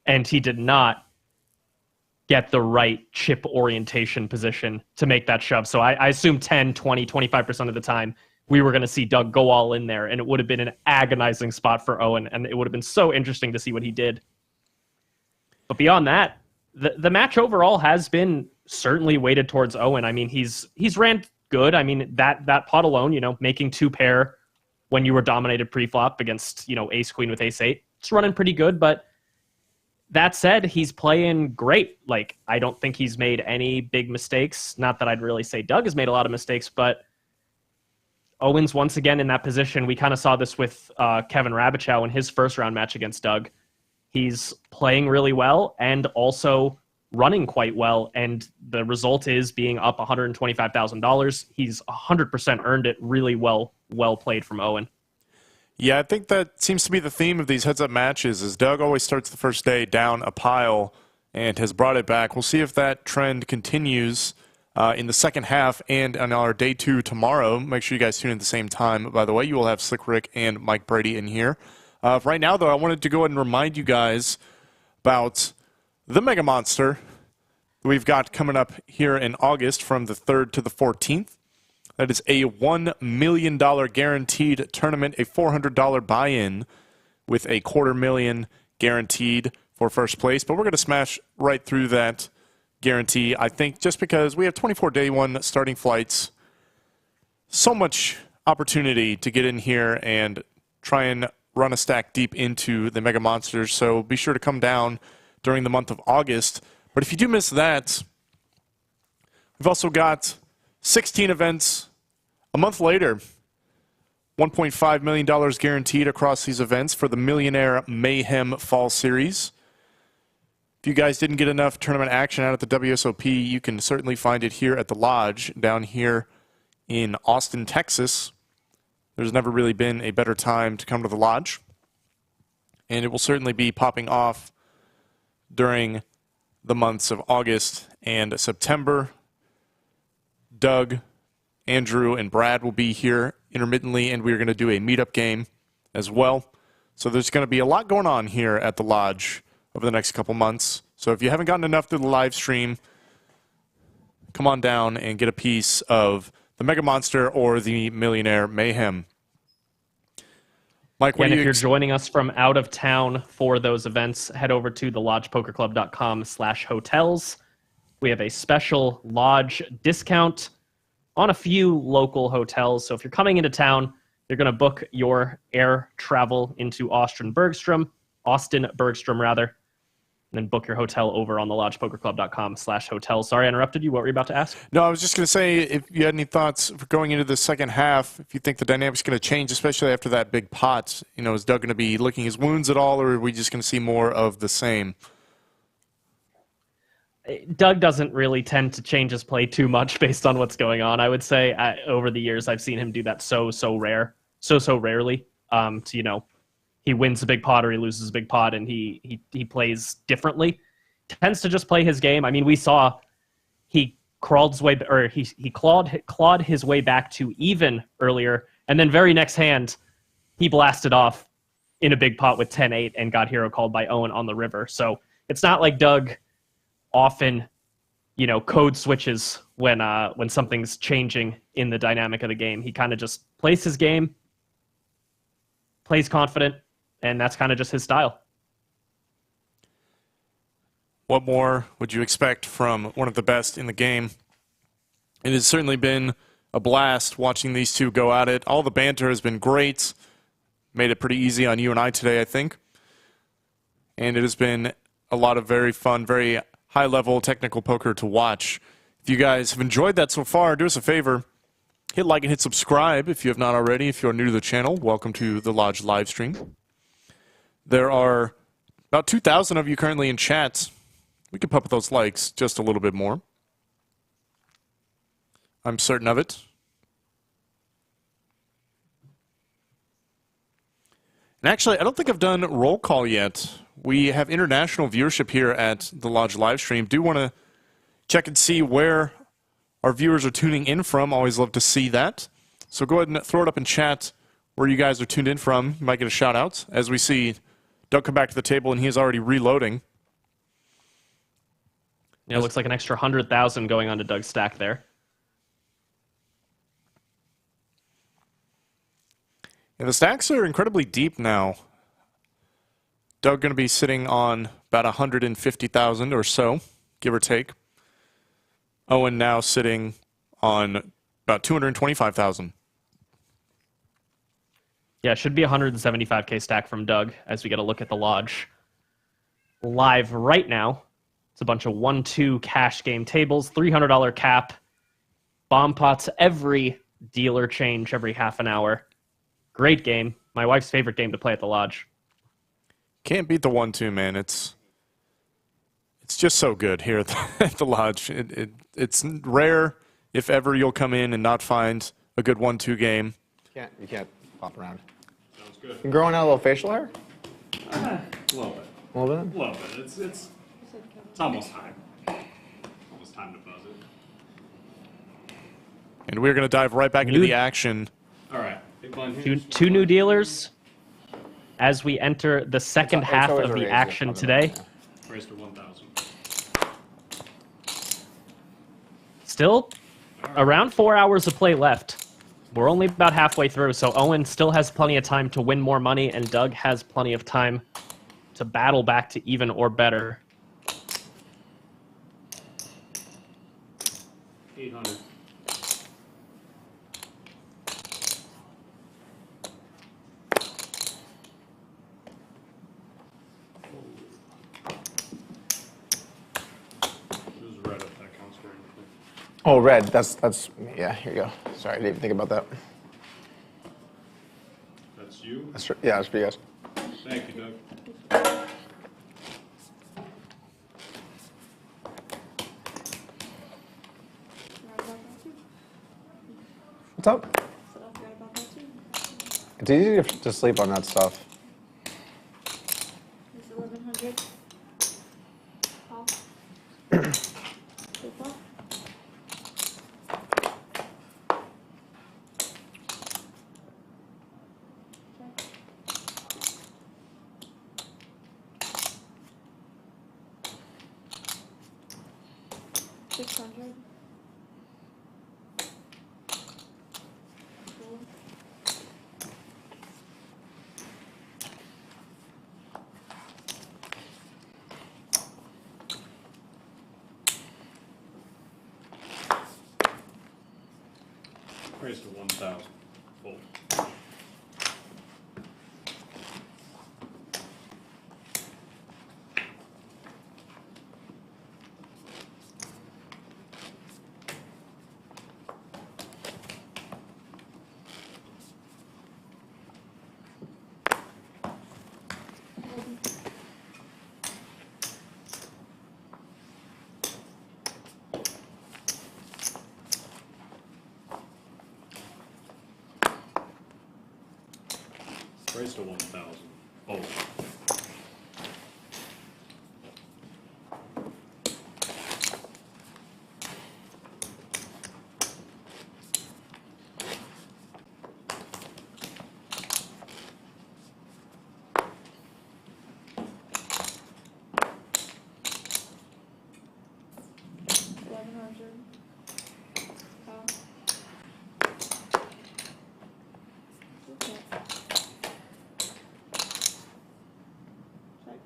And he did not get the right chip orientation position to make that shove. So I assume 10, 20, 25% of the time, we were going to see Doug go all in there, and it would have been an agonizing spot for Owen, and it would have been so interesting to see what he did. But beyond that, the match overall has been certainly weighted towards Owen. I mean, he's ran good. I mean, that pot alone, making 2-pair when you were dominated pre-flop against, ace-queen with ace-8, it's running pretty good. But that said, he's playing great. Like, I don't think he's made any big mistakes. Not that I'd really say Doug has made a lot of mistakes, but Owen's once again in that position. We kind of saw this with Kevin Rabichow in his first round match against Doug. He's playing really well and also running quite well, and the result is being up $125,000. He's 100% earned it. Really well played from Owen. Yeah, I think that seems to be the theme of these heads-up matches, is Doug always starts the first day down a pile and has brought it back. We'll see if that trend continues. in the second half and on our day 2 tomorrow. Make sure you guys tune in at the same time. By the way, you will have Slick Rick and Mike Brady in here. Right now, though, I wanted to go ahead and remind you guys about the Mega Monster we've got coming up here in August from the 3rd to the 14th. That is a $1 million guaranteed tournament, a $400 buy-in with a $250,000 guaranteed for first place. But we're going to smash right through that guarantee, I think, just because we have 24 day one starting flights. So much opportunity to get in here and try and run a stack deep into the Mega Monsters. So be sure to come down during the month of August. But if you do miss that, we've also got 16 events a month later. $1.5 million guaranteed across these events for the Millionaire Mayhem Fall Series. If you guys didn't get enough tournament action out at the WSOP, you can certainly find it here at the Lodge down here in Austin, Texas. There's never really been a better time to come to the Lodge. And it will certainly be popping off during the months of August and September. Doug, Andrew, and Brad will be here intermittently, and we're going to do a meetup game as well. So there's going to be a lot going on here at the Lodge over the next couple months. So if you haven't gotten enough through the live stream, come on down and get a piece of the Mega Monster or the Millionaire Mayhem. Mike, what And do if you you're joining us from out of town for those events, head over to thelodgepokerclub.com/hotels. We have a special Lodge discount on a few local hotels. So if you're coming into town, you're going to book your air travel into Austin Bergstrom, and then book your hotel over on thelodgepokerclub.com/hotels. Sorry I interrupted you. What were you about to ask? No, I was just going to say, if you had any thoughts for going into the second half, if you think the dynamic's going to change, especially after that big pot, is Doug going to be licking his wounds at all, or are we just going to see more of the same? Doug doesn't really tend to change his play too much based on what's going on. I would say over the years, I've seen him do that so rarely. He wins a big pot or he loses a big pot, and he plays differently. Tends to just play his game. I mean, we saw he crawled his way, or he clawed his way back to even earlier, and then very next hand, he blasted off in a big pot with 10-8 and got hero called by Owen on the river. So it's not like Doug often, code switches when something's changing in the dynamic of the game. He kind of just plays his game, plays confident, and that's kind of just his style. What more would you expect from one of the best in the game? It has certainly been a blast watching these two go at it. All the banter has been great. Made it pretty easy on you and I today, I think. And it has been a lot of very fun, very high-level technical poker to watch. If you guys have enjoyed that so far, do us a favor. Hit like and hit subscribe if you have not already. If you're new to the channel, welcome to the Lodge live stream. There are about 2,000 of you currently in chat. We can pump those likes just a little bit more. I'm certain of it. And actually, I don't think I've done roll call yet. We have international viewership here at the Lodge live stream. Do want to check and see where our viewers are tuning in from. Always love to see that. So go ahead and throw it up in chat where you guys are tuned in from. You might get a shout out as we see Doug come back to the table and he is already reloading. Yeah, it looks like an extra 100,000 going on to Doug's stack there. And the stacks are incredibly deep now. Doug going to be sitting on about 150,000 or so, give or take. Owen now sitting on about 225,000. Yeah, it should be a 175K stack from Doug as we get a look at the Lodge. Live right now, it's a bunch of 1-2 cash game tables, $300 cap, bomb pots every dealer change every half an hour. Great game. My wife's favorite game to play at the Lodge. Can't beat the 1-2, man. It's just so good here at the Lodge. It's rare, if ever, you'll come in and not find a good 1-2 game. You can't pop around. Sounds good. You growing out a little facial hair? A little bit. A little bit? A little bit. It's almost time. Almost time to buzz it. And we're going to dive right back into the action. All right. Big blind here. Two new dealers as we enter the second It's half always of a the raise, action yeah. today. Raise to 1,000. Still around 4 hours of play left. We're only about halfway through, so Owen still has plenty of time to win more money, and Doug has plenty of time to battle back to even or better. 800. Who's red if that counts for anything? Oh, red. That's yeah. Here you go. Sorry, I didn't even think about that. That's you. Yeah, that's for you guys. Thank you, Doug. What's up? So I forgot about that too. It's easy to sleep on that stuff. It's 1,100. Call. Good call. Check. 600. Cool. Raise to 1,000. Fold. Raise to 1,000. Fold. Okay. Check. Check.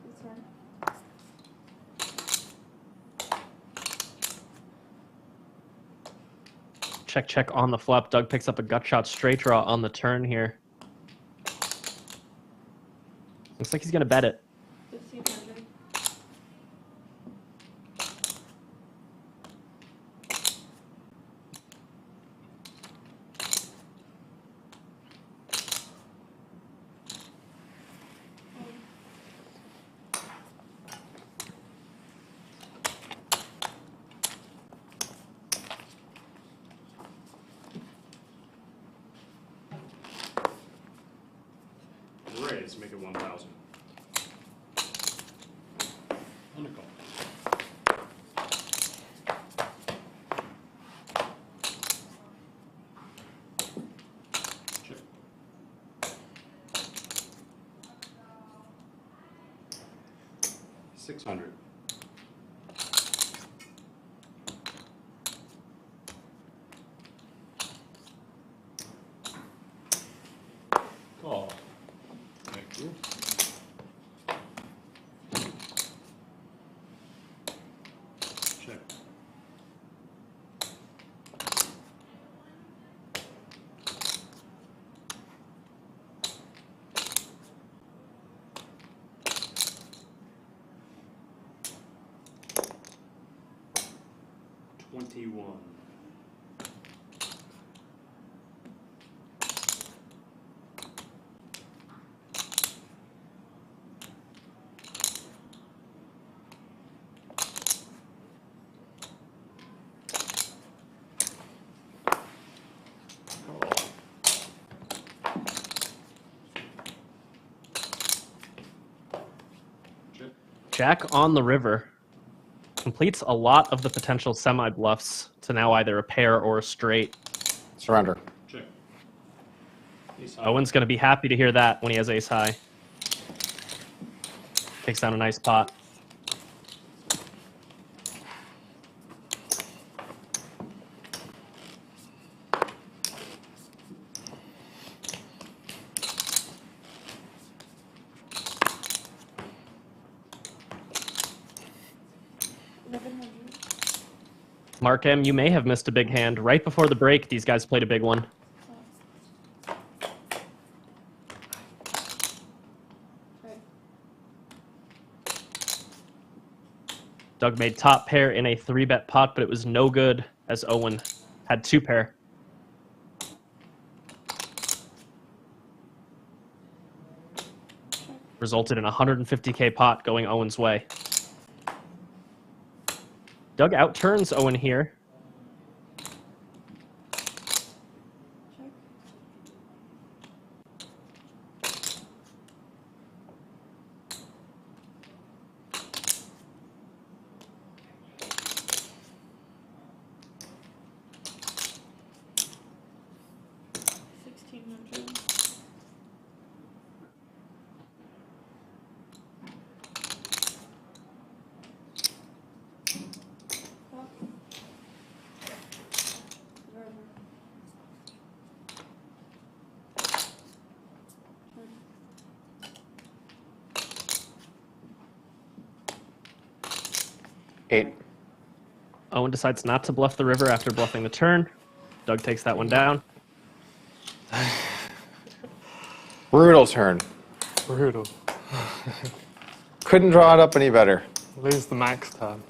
This one. Check on the flop. Doug picks up a gut shot straight draw on the turn here. Looks like he's going to bet it. 1,500. Raise, make it 1,000. Undercall. Check. $600. Call. Thank you. Check. $21. Jack on the river completes a lot of the potential semi-bluffs to now either a pair or a straight. Surrender. Check. Owen's going to be happy to hear that when he has ace high. Takes down a nice pot. Mark M, you may have missed a big hand. Right before the break, these guys played a big one. Doug made top pair in a 3-bet pot, but it was no good as Owen had 2 pair. Resulted in a 150K pot going Owen's way. Doug outturns Owen here. Eight. Owen decides not to bluff the river after bluffing the turn. Doug takes that one down. Brutal turn. Brutal. Couldn't draw it up any better. Lose the max turn.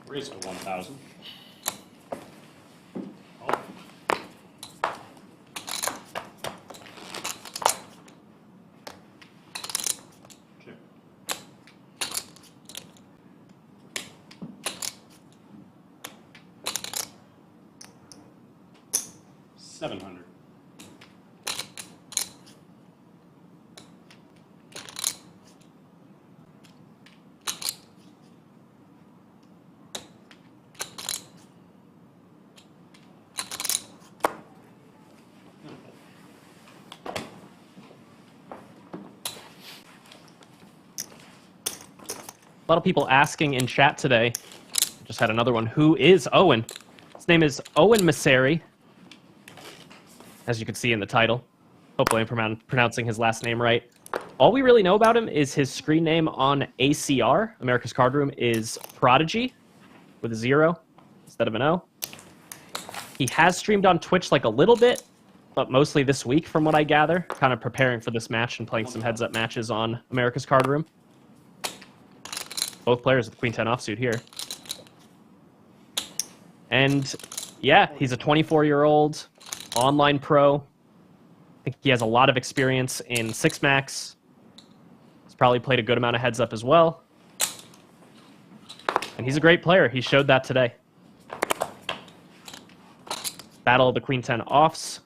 Raise to 1,000. Check. 700. A lot of people asking in chat today. Just had another one. Who is Owen? His name is Owen Messere, as you can see in the title. Hopefully I'm pronouncing his last name right. All we really know about him is his screen name on ACR, America's Card Room, is Prodigy, with a 0 instead of an O. He has streamed on Twitch like a little bit, but mostly this week from what I gather, kind of preparing for this match and playing some heads-up matches on America's Card Room. Both players with Queen 10 offsuit here. And yeah, he's a 24-year-old online pro. I think he has a lot of experience in 6-max. He's probably played a good amount of heads-up as well. And he's a great player. He showed that today. Battle of the Queen 10 offs.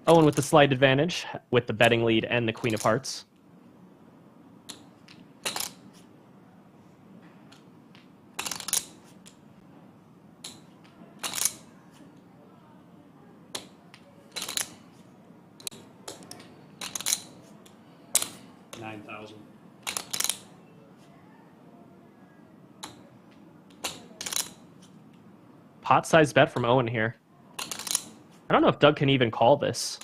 Owen with the slight advantage with the betting lead and the Queen of Hearts. Pot size bet from Owen here. I don't know if Doug can even call this.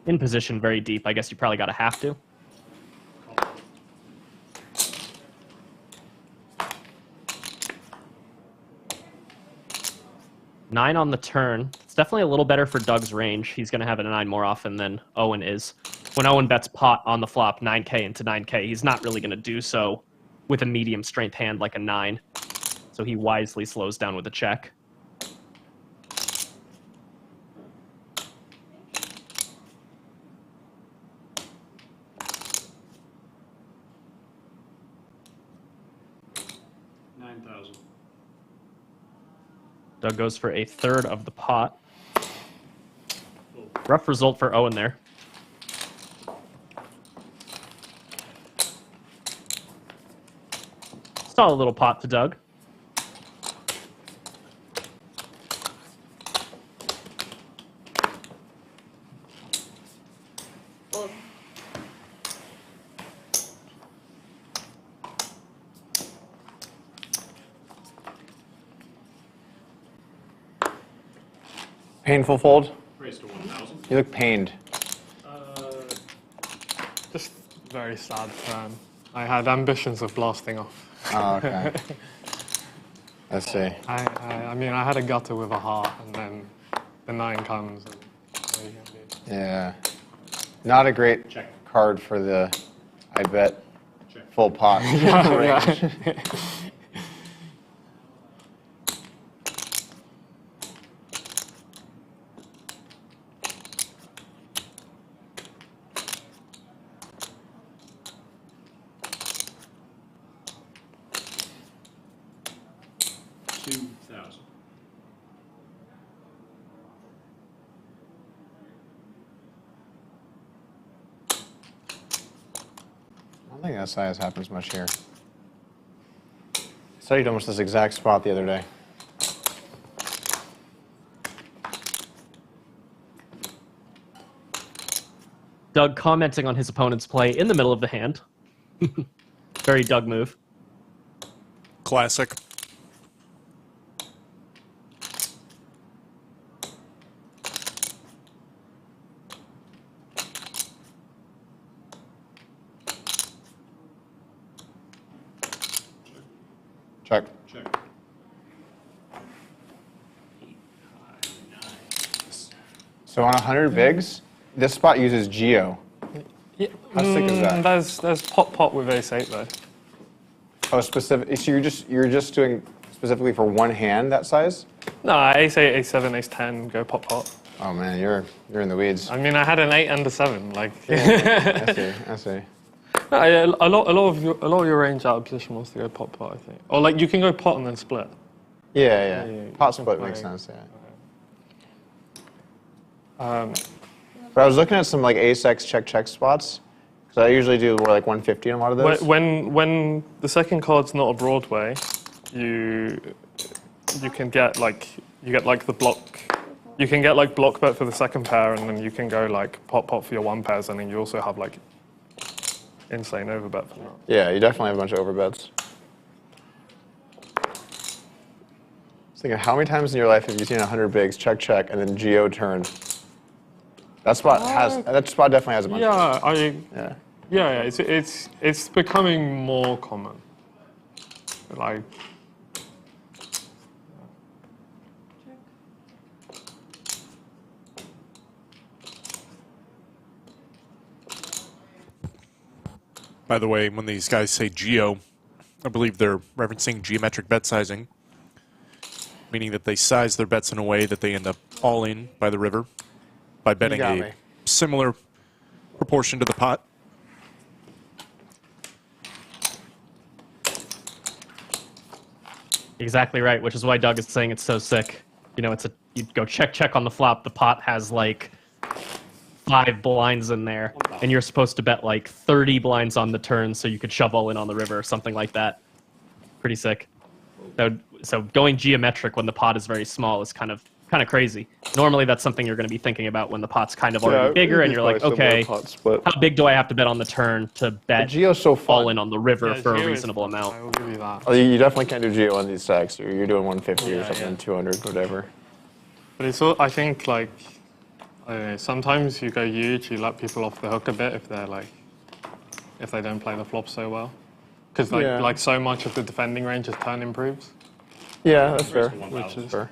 In position, very deep. I guess you probably got to have to. Nine on the turn. It's definitely a little better for Doug's range. He's going to have a 9 more often than Owen is. When Owen bets pot on the flop 9K into 9K, he's not really going to do so with a medium strength hand like a 9. So he wisely slows down with a check. Doug goes for a third of the pot. Rough result for Owen there. Solid little pot to Doug. Painful fold? Raise to 1,000. You look pained. Just very sad turn. I had ambitions of blasting off. Oh, okay. Let's see. I mean, I had a gutter with a heart, and then the 9 comes. And there you go. Yeah. Not a great card for the, I bet, full pot range. I don't think that size happens much here. I studied almost this exact spot the other day. Doug commenting on his opponent's play in the middle of the hand. Very Doug move. Classic. Check. So on 100 bigs, this spot uses Geo. Yeah, How sick is that? There's pot with ace-8 though. Oh, specific. So you're just doing specifically for one hand that size? No, ace-8, ace-7, ace-10, go pot. Oh man, you're in the weeds. I mean, I had an 8 and a 7. Like, I see. no, a lot of your range out of position wants to go pot, I think. Or like you can go pot and then split. Yeah. Yeah, Pot you split can makes play. sense. Yeah. Um, But I was looking at some like ace X check spots because I usually do more like 150 on a lot of those. when the second card's not a Broadway, you can get like the block. You can get like block bet for the second pair, and then you can go like pot for your 1 pairs, and then you also have like insane overbet for that. Yeah, you definitely have a bunch of overbets. I was thinking, how many times in your life have you seen 100 bigs, check, and then Geo turn? That spot definitely has a bunch. Yeah, it's becoming more common. Like, By the way, when these guys say geo, I believe they're referencing geometric bet sizing, meaning that they size their bets in a way that they end up all in by the river by betting got a me. similar proportion to the pot. Exactly right, which is why Doug is saying it's so sick. You know, you go check on the flop. The pot has like 5 blinds in there, and you're supposed to bet like 30 blinds on the turn, so you could shove all in on the river or something like that. Pretty sick. So going geometric when the pot is very small is kind of crazy. Normally, that's something you're going to be thinking about when the pot's kind of already bigger, and you're like, okay, how big do I have to bet on the turn to bet Geo's so fun. all in on the river yeah, for a Geo is reasonable fun, amount? I will give you that. Oh, you definitely can't do Geo on these stacks. You're doing 150 or Yeah, something, yeah. 200, whatever. But it's all, I think like I don't know, sometimes you go huge, you let people off the hook a bit if they don't play the flop so well, because Yeah. like so much of the defending range is turn improves. Yeah, that's fair. Which is Fair.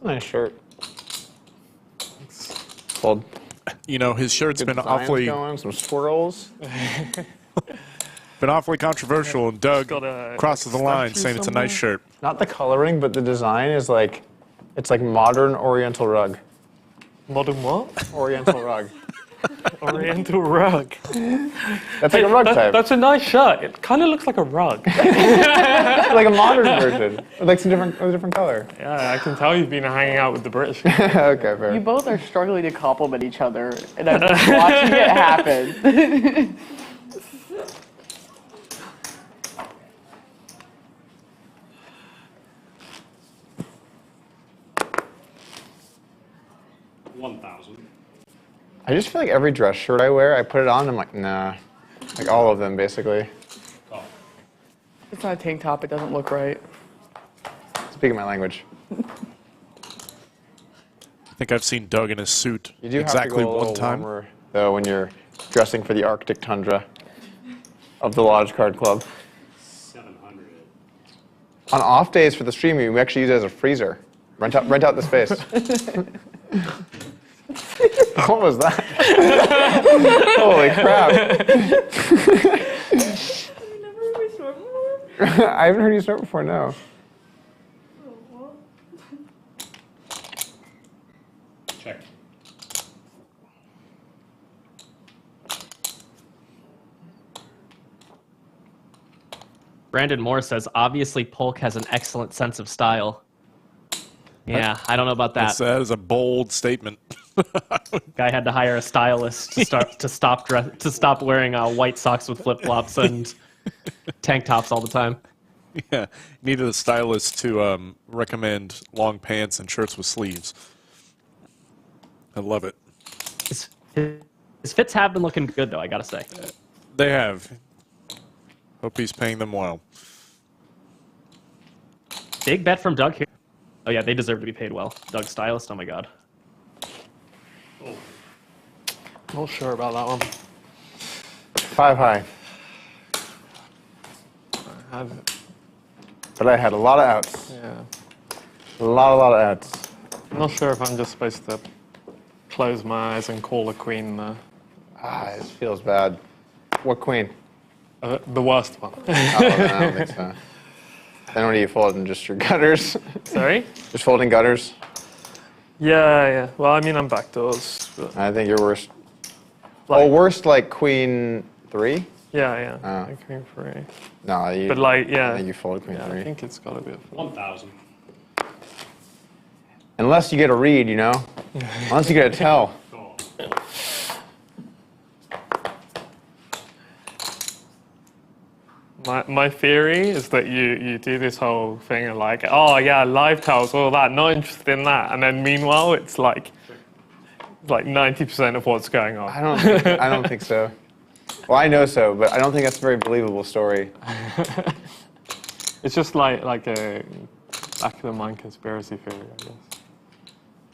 Nice shirt. Fold. You know, his shirt's Good been designs awfully going, some swirls. controversial, and Doug got a crosses the line statue saying it's a nice somewhere. shirt. Not the coloring, but the design is like, it's like modern Oriental rug. Modern what? Oriental rug. Oriental rug. That's like a rug type. That's a nice shirt. It kind of looks like a rug. Like a modern version, with like some different color. Yeah, I can tell you've been hanging out with the British. Okay, fair. You both are struggling to compliment each other, and I'm watching it happen. I just feel like every dress shirt I wear, I put it on, I'm like, nah. Like all of them, basically. It's not a tank top. It doesn't look right. Speaking my language. I think I've seen Doug in his suit You do exactly have to go a one little time. warmer, though, when you're dressing for the Arctic tundra of the Lodge Card Club. 700. On off days for the streaming, we actually use it as a freezer. Rent out the space. What was that? Holy crap. Have you never heard me snort before? I haven't heard you snort before, no. Oh, well. Check. Brandon Moore says, obviously Polk has an excellent sense of style. Yeah, I don't know about that. That is a bold statement. Guy had to hire a stylist to stop wearing white socks with flip flops and tank tops all the time. Yeah, needed a stylist to recommend long pants and shirts with sleeves. I love it. His fits have been looking good, though, I gotta say. They have. Hope he's paying them well. Big bet from Doug here. Oh, yeah, they deserve to be paid well. Doug Stylist, oh my god. Not sure about that one. 5 high. I have it. But I had a lot of outs. Yeah. A lot of outs. I'm not sure if I'm just supposed to close my eyes and call a queen Ah, this feels bad. What queen? the worst one. Oh, I don't think so. Then what are you folding? Just your gutters? Sorry? Just folding gutters? Yeah. Well, I mean, I'm backdoors. But I think you're worst. like, Worst like queen 3? Yeah. Oh. Like queen 3. No, you. But like, I yeah. think you folded queen Yeah, 3. I think it's got to be a 1,000. Unless you get a read, you know? Unless you get a tell. Call. My theory is that you do this whole thing of like, oh yeah, live tells, all that, not interested in that, and then meanwhile it's like 90% of what's going on. I don't think so. Well, I know so, but I don't think that's a very believable story. It's just like a back of the mind conspiracy theory, I guess.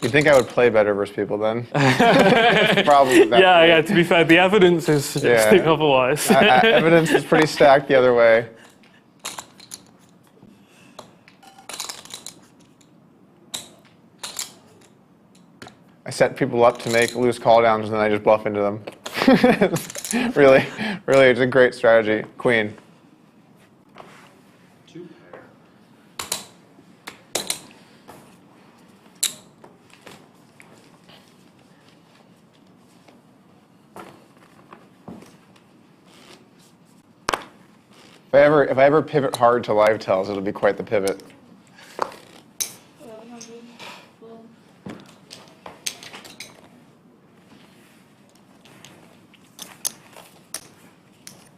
You'd think I would play better versus people then? Probably. Yeah. To be fair, the evidence is suggesting otherwise. Evidence is pretty stacked the other way. I set people up to make loose call downs and then I just bluff into them. really, it's a great strategy. Queen. 2 pair. If I ever pivot hard to live tells, it'll be quite the pivot. 1,100. Well,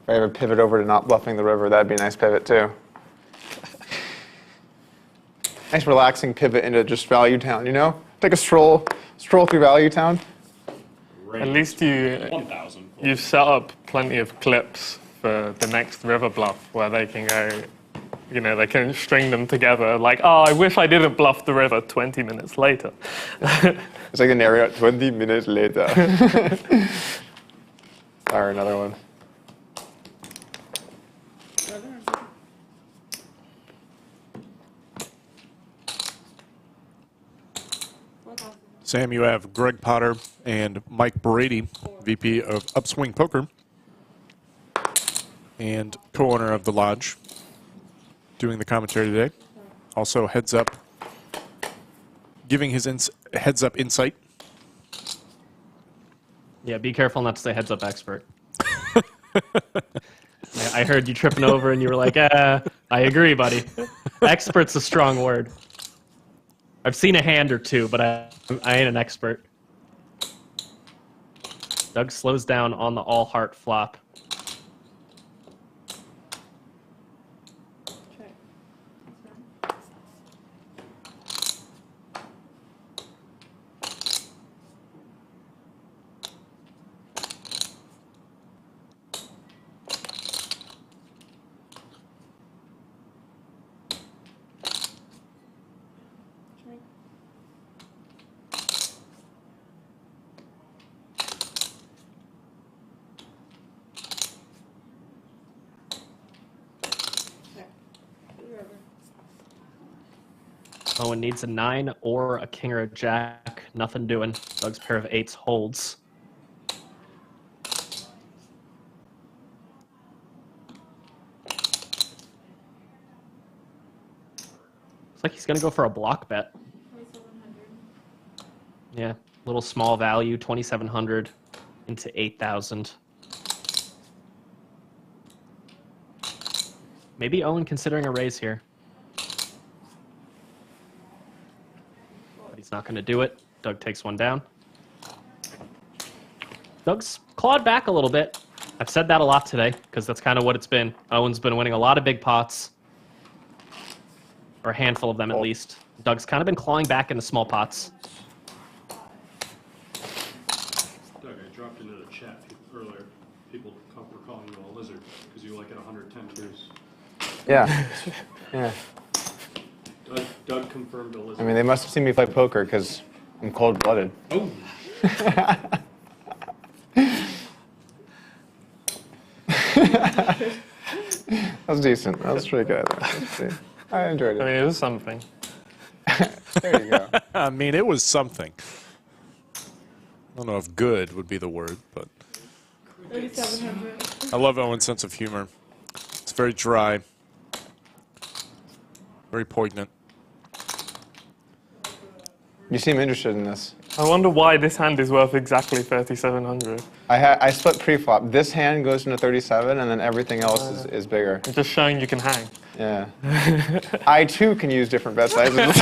If I ever pivot over to not bluffing the river, that'd be a nice pivot too. Nice relaxing pivot into just Value Town, you know? Take a stroll through Value Town. At least you 1,000. you've set up plenty of clips for the next river bluff where they can go, they can string them together. Like, oh, I wish I didn't bluff the river 20 minutes later. It's like an area 20 minutes later. Or another one. 1,100. Sam, you have Greg Potter and Mike Brady, VP of Upswing Poker and co-owner of the Lodge, doing the commentary today. Also, heads up, giving his heads up insight. Yeah, be careful not to say heads up expert. I heard you tripping over and you were like, I agree, buddy. Expert's a strong word. I've seen a hand or two, but I ain't an expert. Doug slows down on the all heart flop. Check. Check. Check. River. Owen needs a 9 or a king or a jack. Nothing doing. Doug's pair of 8s holds. Looks like he's going to go for a block bet. 2700. Yeah, little small value, 2,700 into 8,000. Maybe Owen considering a raise here. But he's not going to do it. Doug takes one down. Doug's clawed back a little bit. I've said that a lot today because that's kind of what it's been. Owen's been winning a lot of big pots. Or a handful of them at least. Doug's kind of been clawing back in the small pots. Doug, I dropped into the chat earlier. People were calling you a lizard because you like it 110 years. Yeah. Yeah. Doug confirmed a lizard. I mean, they must have seen me play poker because I'm cold-blooded. Oh, That was decent. That was pretty good. I enjoyed I it. mean, it was something. There you go. I mean, it was something. I don't know if good would be the word, but 3700. I love Owen's sense of humor. It's very dry, very poignant. You seem interested in this. I wonder why this hand is worth exactly 3,700. I split pre-flop. This hand goes into 37, and then everything else is bigger. It's just showing you can hang. Yeah. I too can use different bet sizes.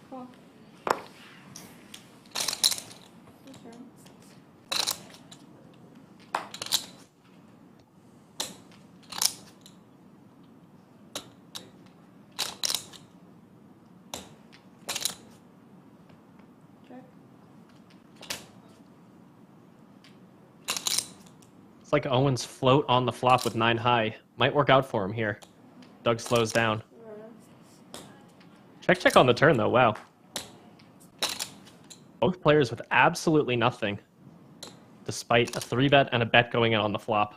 Call. Check. It's like Owen's float on the flop with 9 high. Might work out for him here. Doug slows down. Check on the turn, though. Wow. Both players with absolutely nothing, despite a 3-bet and a bet going in on the flop.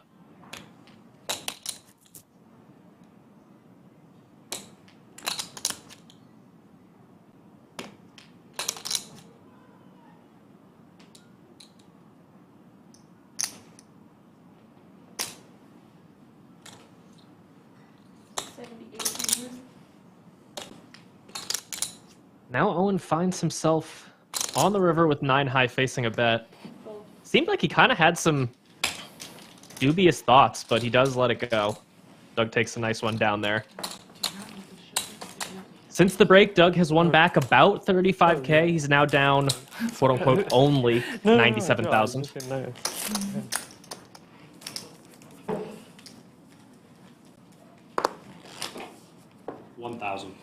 Now Owen finds himself on the river with 9 high facing a bet. Seemed like he kind of had some dubious thoughts, but he does let it go. Doug takes a nice one down there. Since the break, Doug has won back about 35K. He's now down, quote unquote, only 97,000. 1,000.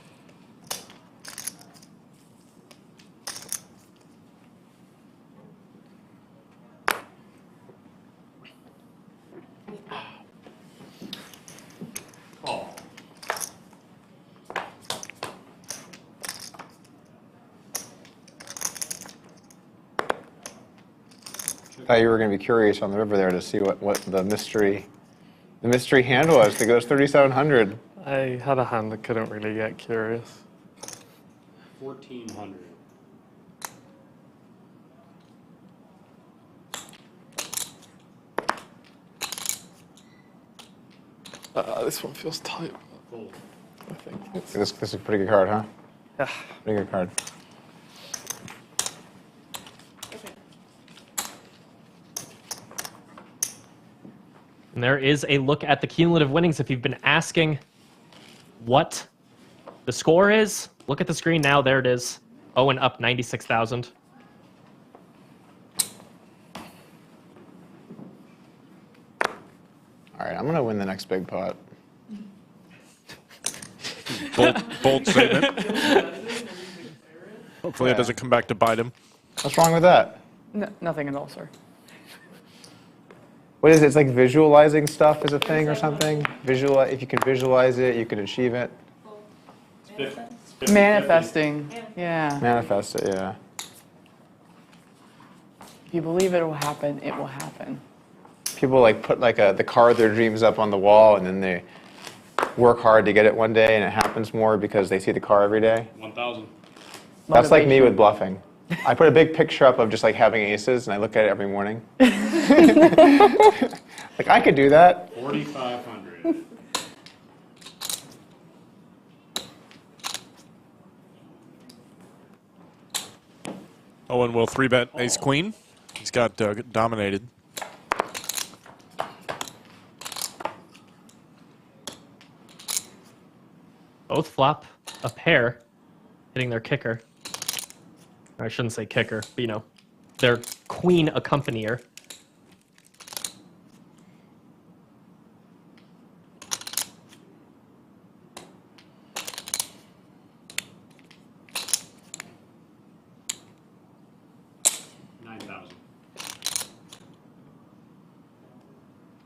Call. Thought you were going to be curious on the river there to see what the mystery hand was. I think it was 3,700. I had a hand that couldn't really get curious. 1,400. This one feels tight. Fold. I think This is a pretty good card, huh? Yeah. Pretty good card. And there is a look at the cumulative winnings. If you've been asking what the score is, look at the screen now. There it is. Owen up 96,000. All right, I'm going to win the next big pot. Bold statement. Hopefully it doesn't come back to bite him. What's wrong with that? Nothing at all, sir. What is it? It's like visualizing stuff is a thing or something? If you can visualize it, you can achieve it. Manifesting. Yeah. Manifest it, yeah. If you believe it will happen, it will happen. People like put like the car of their dreams up on the wall, and then they work hard to get it one day, and it happens more because they see the car every day. 1,000. That's like me with bluffing. I put a big picture up of just like having aces, and I look at it every morning. Like, I could do that. 4,500. Owen will 3-bet ace queen. He's got Doug dominated. Both flop a pair, hitting their kicker. Or I shouldn't say kicker, but you know, their queen accompanier.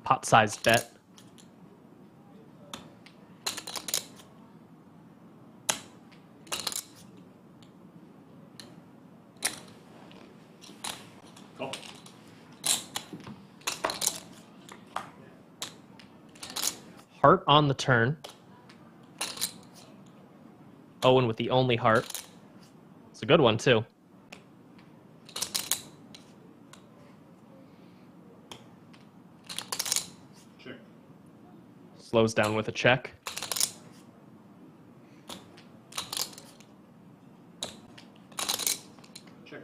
Pot-sized bet. Call. Heart on the turn. Owen with the only heart. It's a good one, too. Check. Slows down with a check. Check.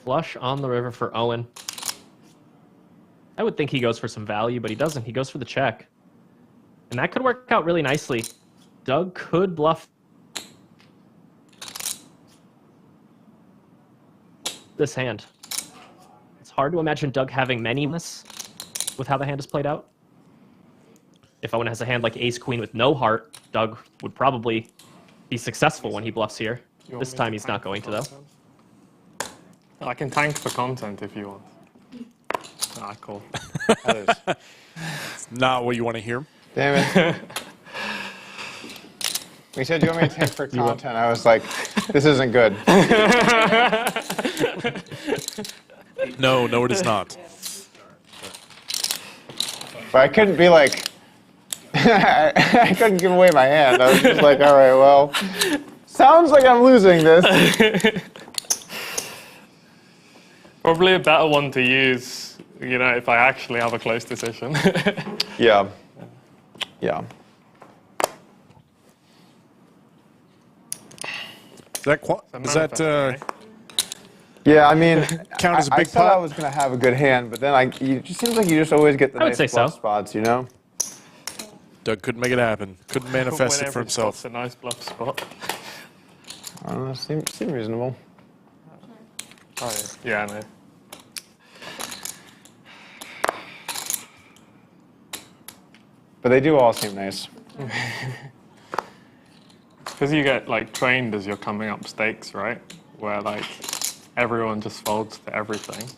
Flush on the river for Owen. I would think he goes for some value, but he doesn't. He goes for the check. And that could work out really nicely. Doug could bluff this hand. It's hard to imagine Doug having many in this with how the hand is played out. If Owen has a hand like ace-queen with no heart, Doug would probably be successful when he bluffs here. You want This me time to he's tank not for going to, though. content? I can tank for content if you want. Ah, cool. That is. Not what you want to hear. Damn it. We said, do you want me to tank for content? I was like, this isn't good. No, it is not. But I couldn't be like, I couldn't give away my hand. I was just like, all right, well, sounds like I'm losing this. Probably a better one to use, you know, if I actually have a close decision. Yeah. Yeah. Does that Yeah, I mean, count as a I big said I pot? was going to have a good hand, but then it just seems like you just always get the I would nice say bluff so. spots, you know? Doug couldn't make it happen. Couldn't manifest it for Whenever himself. it's a nice bluff spot. I don't know, seem reasonable. Oh, yeah, I know. But they do all seem nice. Because you get like trained as you're coming up stakes, right? Where like everyone just folds to everything.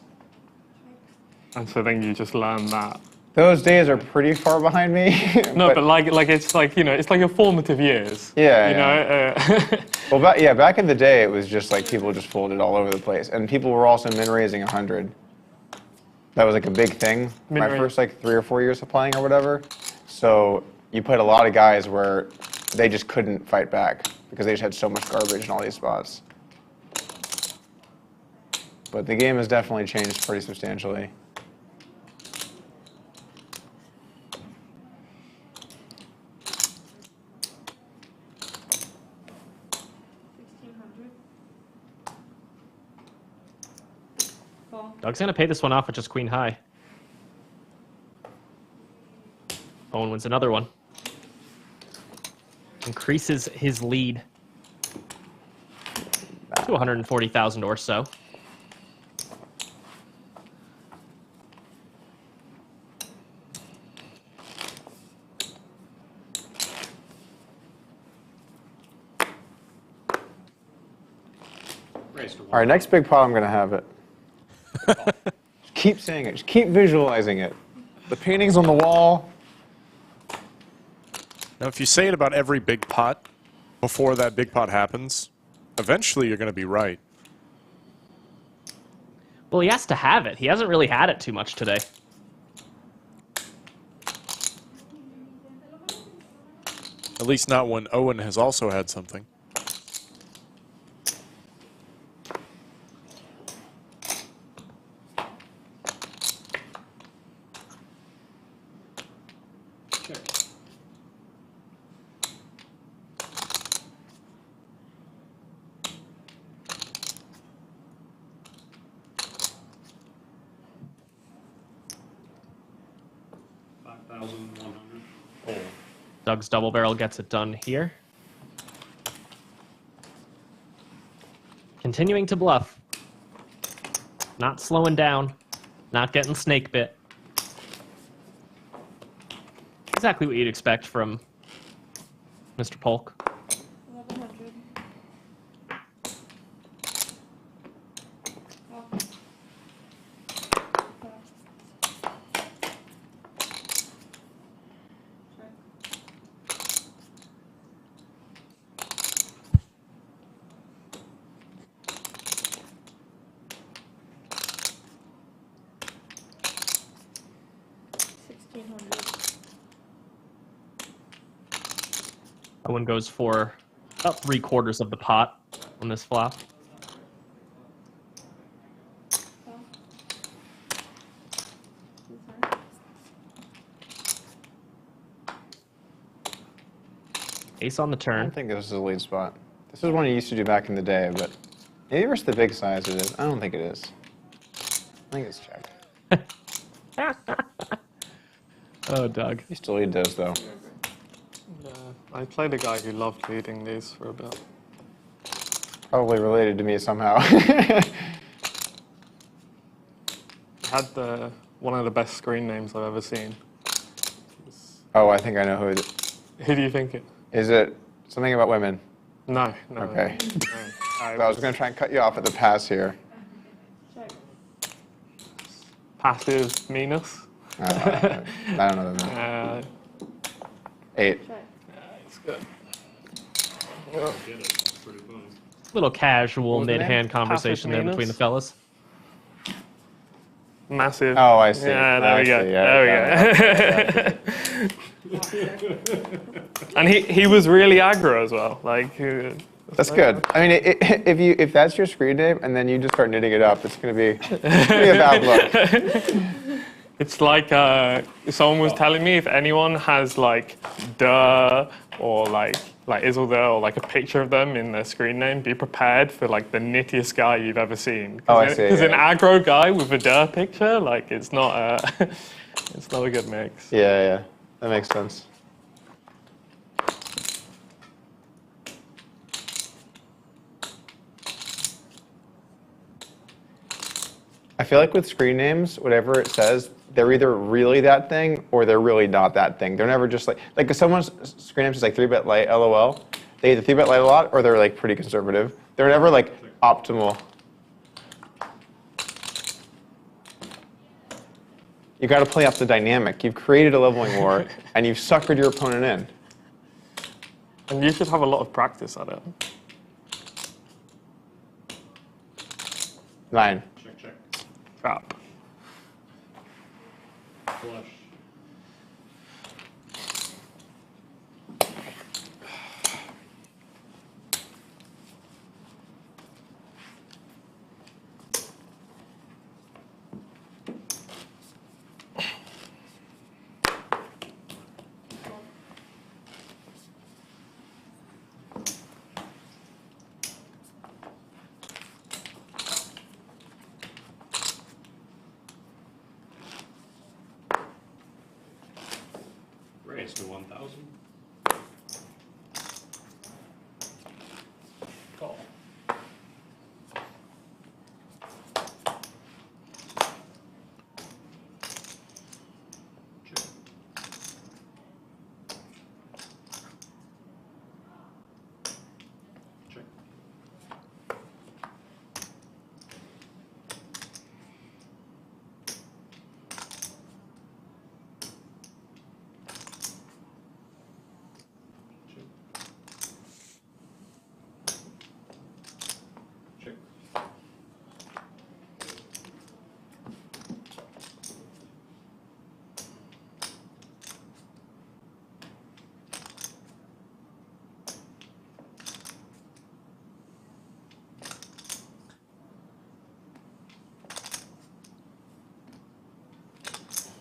And so then you just learn that. Those days are pretty far behind me. No, but like it's like, you know, it's like your formative years. Yeah, You know? Well, back in the day, it was just like people just folded all over the place. And people were also min-raising 100. That was like a big thing. My first like 3 or 4 years of playing or whatever. So you played a lot of guys where they just couldn't fight back because they just had so much garbage in all these spots. But the game has definitely changed pretty substantially. Doug's gonna pay this one off with just queen high. Owen wins another one. Increases his lead to 140,000 or so. All right, next big pot, I'm going to have it. Just keep saying it. Just keep visualizing it. The painting's on the wall. Now, if you say it about every big pot before that big pot happens, eventually you're going to be right. Well, he has to have it. He hasn't really had it too much today. At least not when Owen has also had something. Doug's double barrel gets it done here. Continuing to bluff. Not slowing down. Not getting snake bit. Exactly what you'd expect from Mr. Polk. 1100. Owen goes for about 3/4 of the pot on this flop. Ace on the I turn. don't think this is a lead spot. This is one you used to do back in the day, but maybe versus the big size it is. I don't think it is. I think it's check. Oh, Doug. Used to lead those, though. Yeah, I played a guy who loved leading these for a bit. Probably related to me somehow. Had one of the best screen names I've ever seen. Oh, I think I know who it is. Who do you think it? Is it something about women? No. Okay. No. I was going to try and cut you off at the pass here. Passive meanness. I don't know that. 8. It's good. Little casual What was the mid-hand name? conversation there Passive between the meanness? fellas. Massive. Oh, I see. Yeah, there I we go. see, yeah, There we go. And he was really aggro as well. Like That's good. I mean, if that's your screen name and then you just start knitting it up, it's going to be a bad look. It's like someone was telling me if anyone has like duh or like like Izzle there or like a picture of them in their screen name, be prepared for like the nittiest guy you've ever seen. Oh, I see. Because an Yeah. aggro guy with a Dur picture, like it's not a, it's not a good mix. Yeah, that makes sense. I feel like with screen names, whatever it says, they're either really that thing or they're really not that thing. They're never just like if someone's screen name is like 3-bit light, LOL, they either 3-bit light a lot or they're like pretty conservative. They're never like optimal. You got to play up the dynamic. You've created a leveling war and you've suckered your opponent in. And you should have a lot of practice at it. 9. Check, check. Trap. Flush. Raise to 1,000. Call. Check. Check. Check.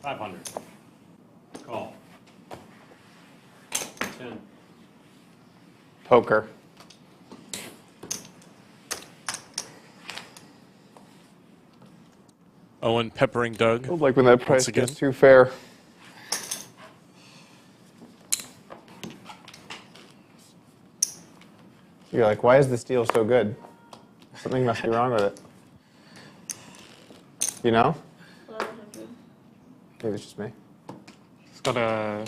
500. Call. 10. Poker. Owen peppering Doug. Like when that price again. gets too fair. You're like, why is this deal so good? Something must be wrong with it. You know? 1100. Maybe it's just me. It's got a,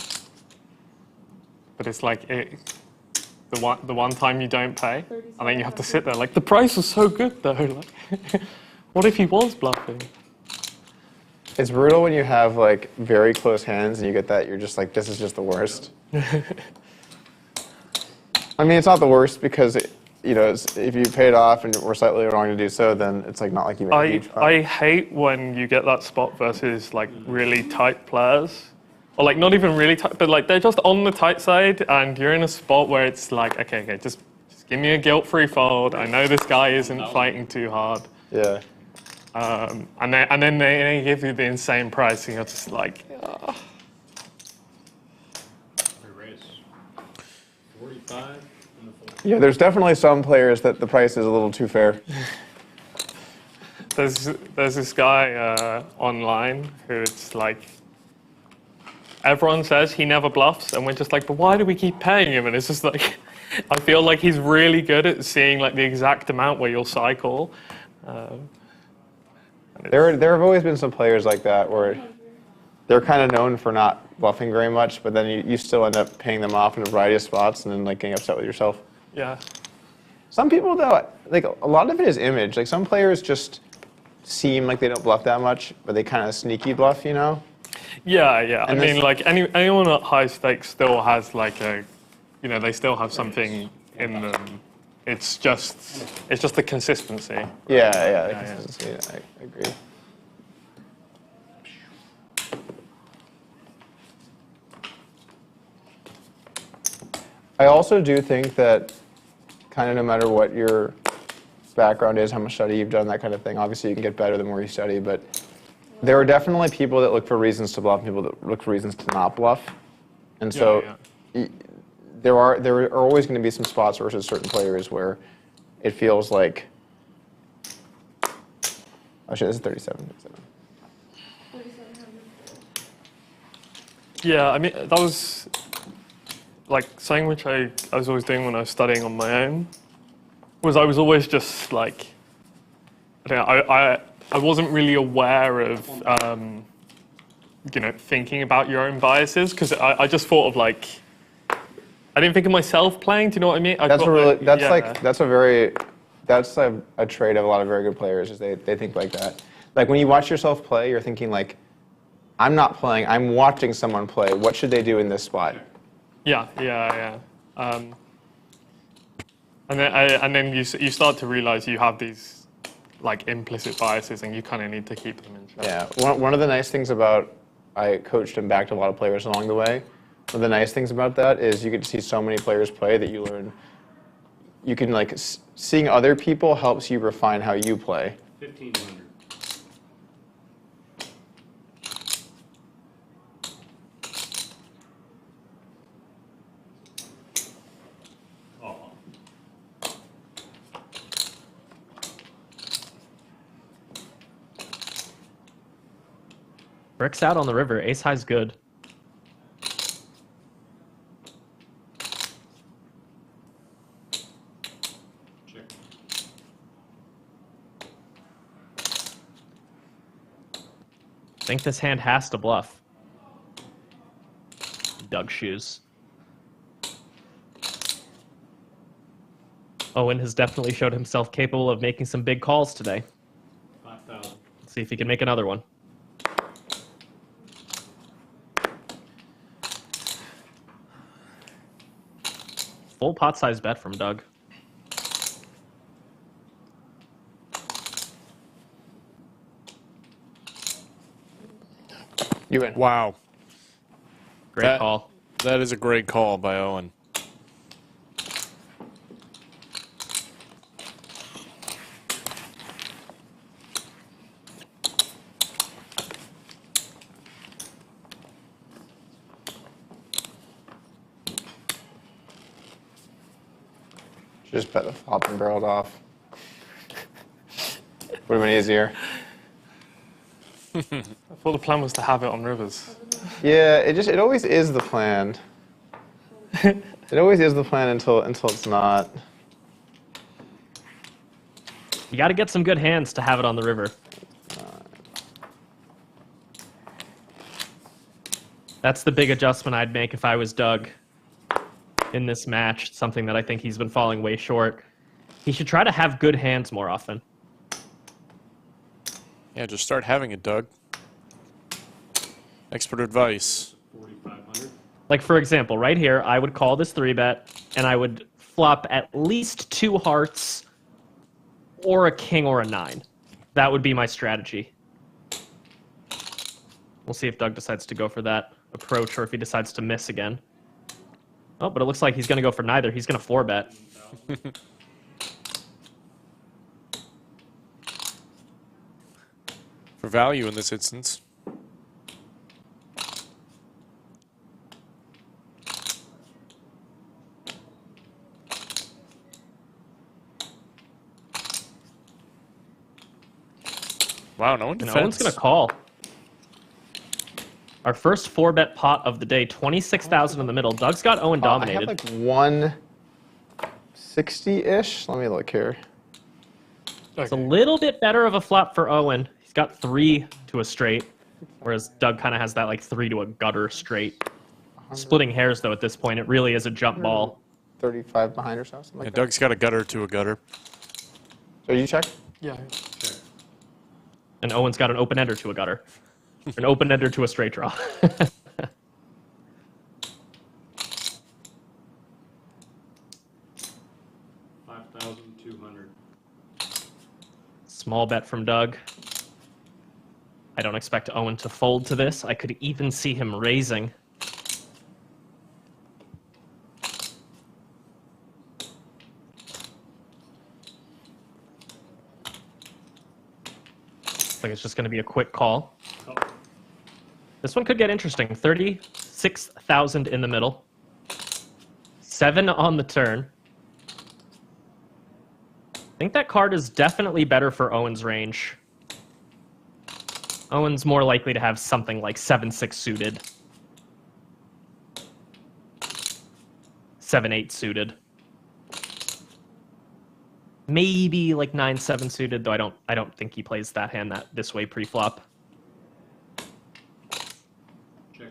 but it's like the one time you don't pay, and then you have to sit there like the price was so good though. Like, what if he was bluffing? It's brutal when you have like very close hands and you get that, you're just like, this is just the worst. I mean, it's not the worst because, if you paid off and were slightly wrong to do so, then it's like not like you made a huge I hate when you get that spot versus like really tight players. Or like not even really tight, but like they're just on the tight side and you're in a spot where it's like, okay, just give me a guilt-free fold. I know this guy isn't fighting too hard. Yeah. And then they give you the insane price and you're just like, oh. Raise. 45 and the fold. Yeah, there's definitely some players that the price is a little too fair. There's this guy online who it's like, everyone says he never bluffs, and we're just like, but why do we keep paying him? And it's just like, I feel like he's really good at seeing like the exact amount where you'll cycle. There have always been some players like that where they're kind of known for not bluffing very much, but then you still end up paying them off in a variety of spots and then like getting upset with yourself. Yeah. Some people though, like a lot of it is image. Like some players just seem like they don't bluff that much, but they kind of sneaky bluff, you know? Yeah. And I mean, like anyone at high stakes still has like they still have something in them. It's just the consistency. Yeah. Consistency, I agree. I also do think that kind of no matter what your background is, how much study you've done, that kind of thing, obviously you can get better the more you study, but there are definitely people that look for reasons to bluff and people that look for reasons to not bluff. And so there are always going to be some spots versus certain players where it feels like, oh shit, this is 37. 3,700. Yeah, I mean, that was like something which I was always doing when I was studying on my own, was I was always just like, I don't know, I wasn't really aware of, you know, thinking about your own biases, because I just thought of like, I didn't think of myself playing, do you know what I mean? That's a trait of a lot of very good players, is they think like that. Like when you watch yourself play, you're thinking like, I'm not playing, I'm watching someone play. What should they do in this spot? Yeah. And then you start to realize you have these like implicit biases, and you kind of need to keep them in check. Yeah, one of the nice things about, I coached and backed a lot of players along the way. One of the nice things about that is you get to see so many players play that you learn. You can like, seeing other people helps you refine how you play. 1,500. Oh. Bricks out on the river. Ace high's good. Check. I think this hand has to bluff. Doug shoes. Owen has definitely showed himself capable of making some big calls today. 5,000. Let's see if he can make another one. Full pot size bet from Doug. You win. Wow. Great call. That is a great call by Owen. Just bet the flop and barreled off. Would have been easier. I thought the plan was to have it on rivers. Yeah, it always is the plan. It always is the plan until it's not. You got to get some good hands to have it on the river. That's the big adjustment I'd make if I was Doug in this match. Something that I think he's been falling way short. He should try to have good hands more often. Yeah, just start having it, Doug. Expert advice. 4,500. Like, for example, right here, I would call this 3-bet, and I would flop at least 2 hearts or a king or a 9. That would be my strategy. We'll see if Doug decides to go for that approach or if he decides to miss again. Oh, but it looks like he's going to go for neither. He's going to 4-bet. For value in this instance. Wow, no one defends. No one's going to call. Our first 4-bet pot of the day, 26,000 in the middle. Doug's got Owen dominated. I have like 160-ish. Let me look here. It's a little bit better of a flop for Owen. He's got 3 to a straight, whereas Doug kind of has that like 3 to a gutter straight. Splitting hairs, though, at this point. It really is a jump ball. 35 behind or something like that. Doug's got a gutter to a gutter. So you check? Yeah. Check. And Owen's got an open-ender to a gutter. An open-ender to a straight draw. 5,200. Small bet from Doug. I don't expect Owen to fold to this. I could even see him raising. Looks like it's just going to be a quick call. Oh. This one could get interesting. 36,000 in the middle. 7 on the turn. I think that card is definitely better for Owen's range. Owen's more likely to have something like 7-6 suited. 7-8 suited. Maybe like 9-7 suited, though I don't think he plays that hand this way pre-flop. Check.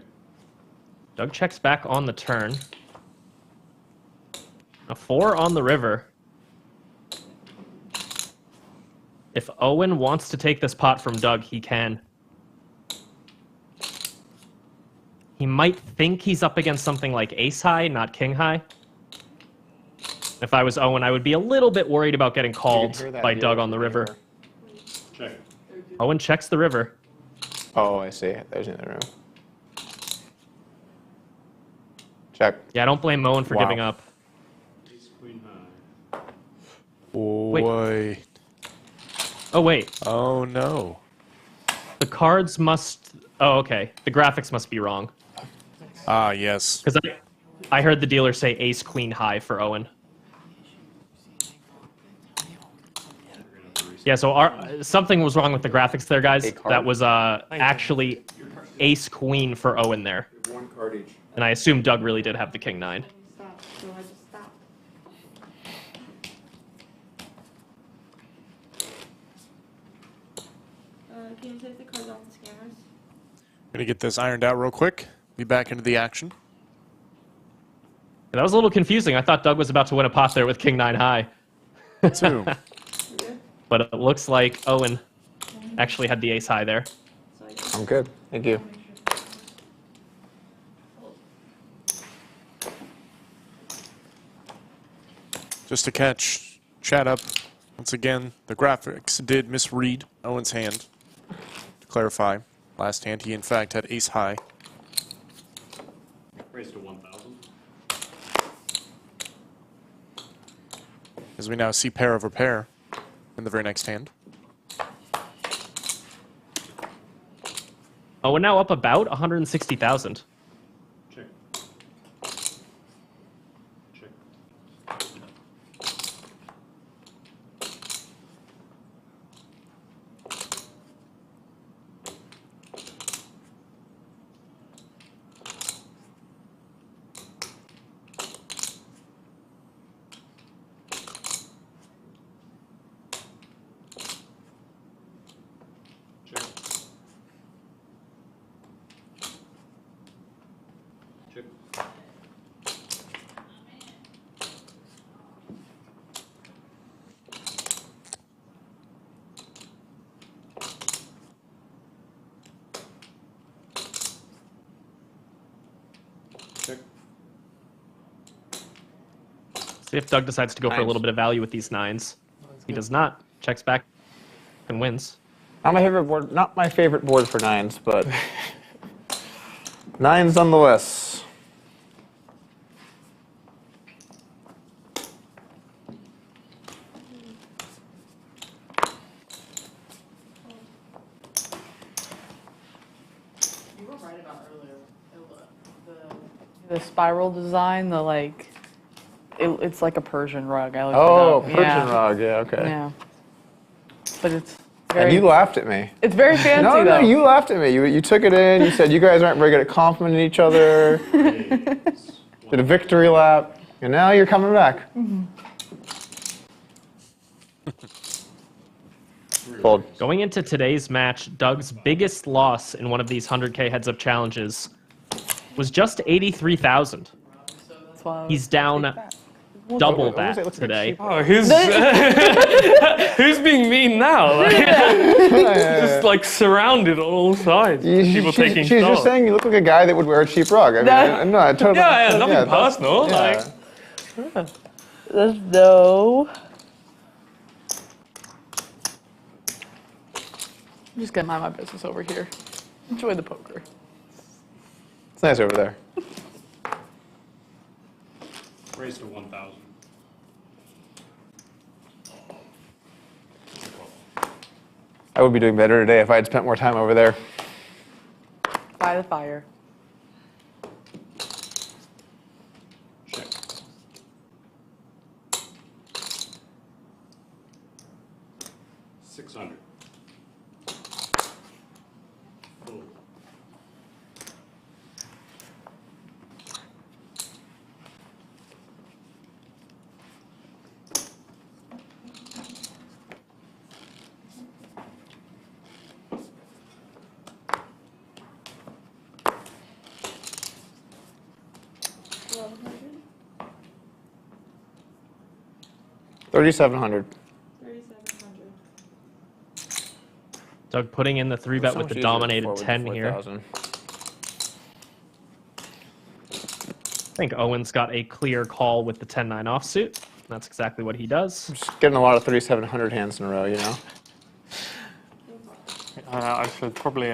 Doug checks back on the turn. A 4 on the river. If Owen wants to take this pot from Doug, he can. He might think he's up against something like ace high, not king high. If I was Owen, I would be a little bit worried about getting called by Doug on the river. Check. Owen checks the river. Oh, I see. There's another room. Check. Yeah, I don't blame Owen for Wow. giving up. Ace, queen high. Boy. Oh, wait. Oh, no. The cards must... Oh, okay. The graphics must be wrong. Ah, yes. Because I heard the dealer say ace queen high for Owen. Yeah, so something was wrong with the graphics there, guys. That was actually ace queen for Owen there. One card each. And I assume Doug really did have the king 9. Stop. So I just stop. Can you take the cards off the scanners? Gonna get this ironed out real quick. Be back into the action. That was a little confusing. I thought Doug was about to win a pot there with king 9 high. 2. But it looks like Owen actually had the ace high there. So I just I'm good. Thank you. Just to catch chat up. Once again, the graphics did misread Owen's hand. To clarify, last hand he in fact had ace high. Raise to 1,000. As we now see pair over pair in the very next hand. Owen now up about 160,000. Check. Check. Check. Check. Check. See if Doug decides to go for a Nines. little bit of value with these 9s. He does not. Checks back and wins. Not my favorite board. Not my favorite board for 9s, but 9s nonetheless. You were right about earlier. The spiral design, the like, it's like a Persian rug. I looked Oh, it up. Persian rug. Yeah, okay. Yeah. But it's And very, you laughed at me. it's very fancy No, though. no, you laughed at me. You took it in. You said you guys aren't very good at complimenting each other. Did a victory lap, and now you're coming back. Fold. Going into today's match, Doug's biggest loss in one of these 100K heads-up challenges was just 83,000. That's why I He's was- down double What was it? that Looks like today. cheap. Oh, who's being mean now? Like, just like surrounded on all sides. People taking she's stock. just saying you look like a guy that would wear a cheap rug. I mean, no, I totally. Yeah, nothing that's- personal. yeah. Like, There's no. I'm just gonna mind my business over here. Enjoy the poker. It's nice over there. Raise to 1,000. I would be doing better today if I had spent more time over there. By the fire. Check. 3,700. 3,700. Doug putting in the 3-bet with the dominated 10 here. 4,000. I think Owen's got a clear call with the 10-9 offsuit. That's exactly what he does. I'm just getting a lot of 3,700 hands in a row, you know? I should probably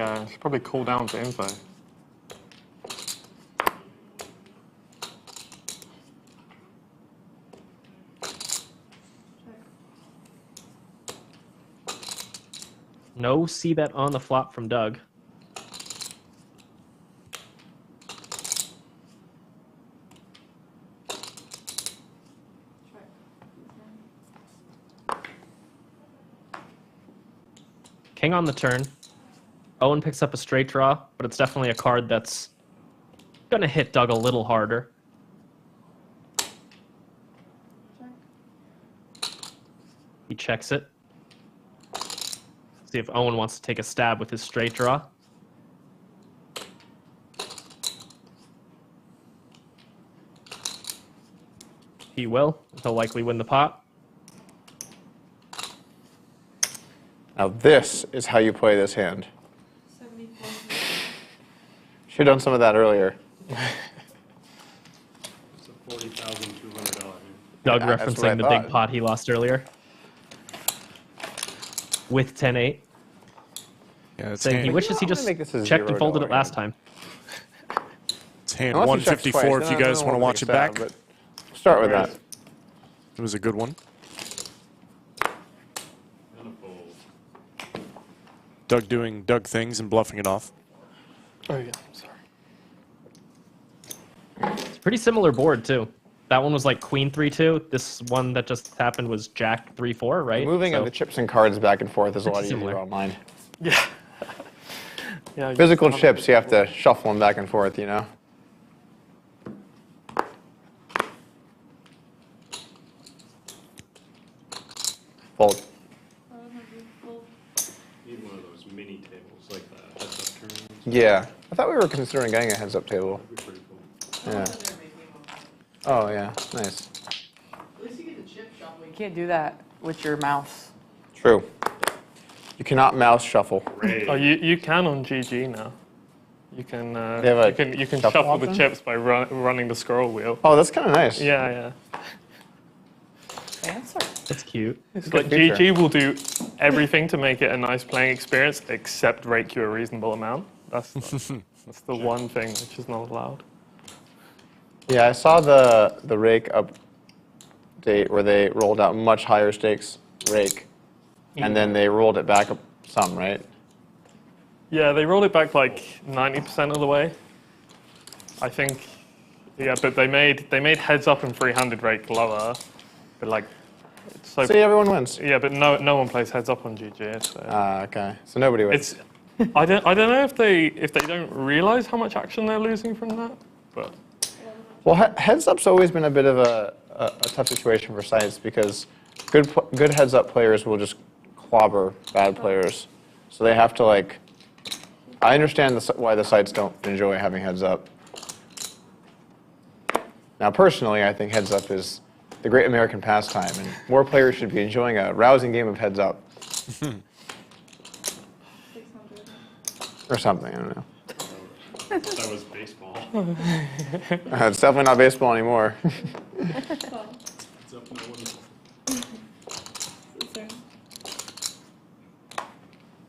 call down to info. No C-bet on the flop from Doug. King on the turn. Owen picks up a straight draw, but it's definitely a card that's going to hit Doug a little harder. He checks it. See if Owen wants to take a stab with his straight draw. He will. He'll likely win the pot. Now this is how you play this hand. 74. Should have done some of that earlier. It's a $40,200 hand. Doug Yeah, that's what I referencing the big thought. pot he lost earlier. With 10-8. Yeah, it's Saying he hand, wishes he I'm gonna just make this a checked and folded $0 it last hand. time. it's hand Unless he checks 154 twice, if then you I guys don't want to know watch what it to back. say, but start with that. It was a good one. And a fold. Doug doing Doug things and bluffing it off. Oh yeah, sorry. It's a pretty similar board, too. That one was like Queen 3-2. This one that just happened was Jack 3-4, right? Moving So- of the chips and cards back and forth is a lot Pretty easier similar. online. Yeah. Yeah. Physical chips, you have to shuffle them back and forth, you know? Fold. 500. Fold. Need one of those mini tables like that. Heads up turn. Yeah. I thought we were considering getting a heads-up table. That'd be pretty cool. Yeah. Oh, yeah. Nice. At least you get the chip shuffle. You can't do that with your mouse. True. You cannot mouse shuffle. Oh, you can on GG now. You can They have a you can shuffle shuffle the option? chips by running the scroll wheel. Oh, that's kind of nice. Yeah, yeah. Answer. That's cute. It's good like feature. GG will do everything to make it a nice playing experience except rake you a reasonable amount. That's the one thing which is not allowed. Yeah, I saw the rake update where they rolled out much higher stakes rake, and then they rolled it back up some, right? Yeah, they rolled it back like 90% of the way. I think. Yeah, but they made heads up and 300 rake lower, but like. So See, everyone wins. yeah, but no one plays heads up on GG. So. Okay, so nobody wins. It's I don't know if they don't realize how much action they're losing from that, but Well, heads up's always been a bit of a tough situation for sites because good heads up players will just clobber bad players, so they have to like. I understand why the sites don't enjoy having heads up. Now, personally, I think heads up is the great American pastime, and more players should be enjoying a rousing game of heads up 600. or something. I don't know. That was baseball. It's definitely not baseball anymore. It's up no one. It's turn.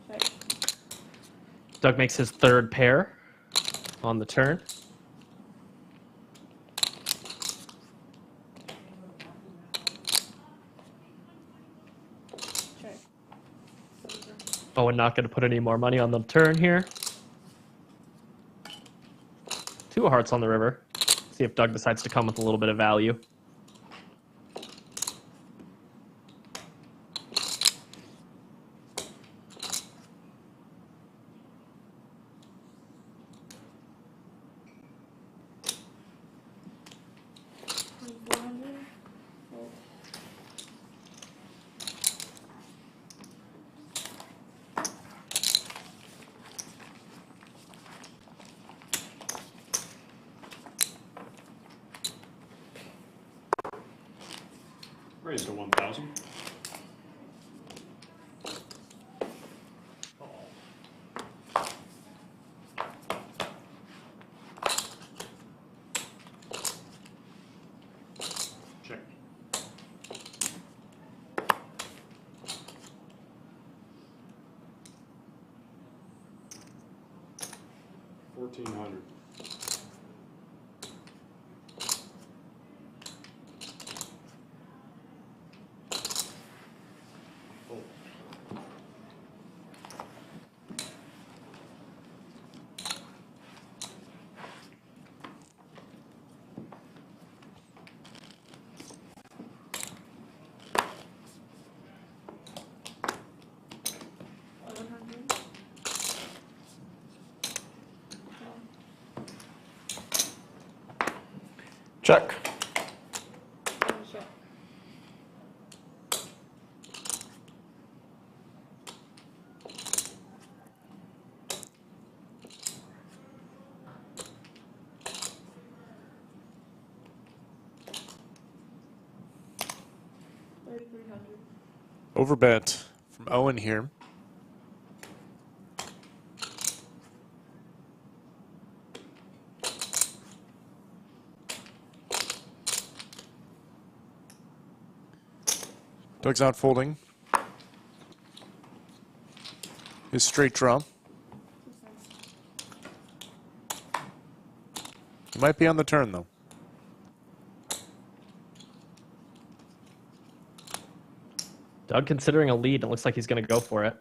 Check. Doug makes his third pair on the turn. Check. Silver. Owen not going to put any more money on the turn here. 2 hearts on the river. See if Doug decides to come with a little bit of value. Raise to 1,000. Check. 1,400. Check. Check. Overbet from Owen here. Doug's not folding. His straight draw. He might be on the turn, though. Doug considering a lead. It looks like he's going to go for it.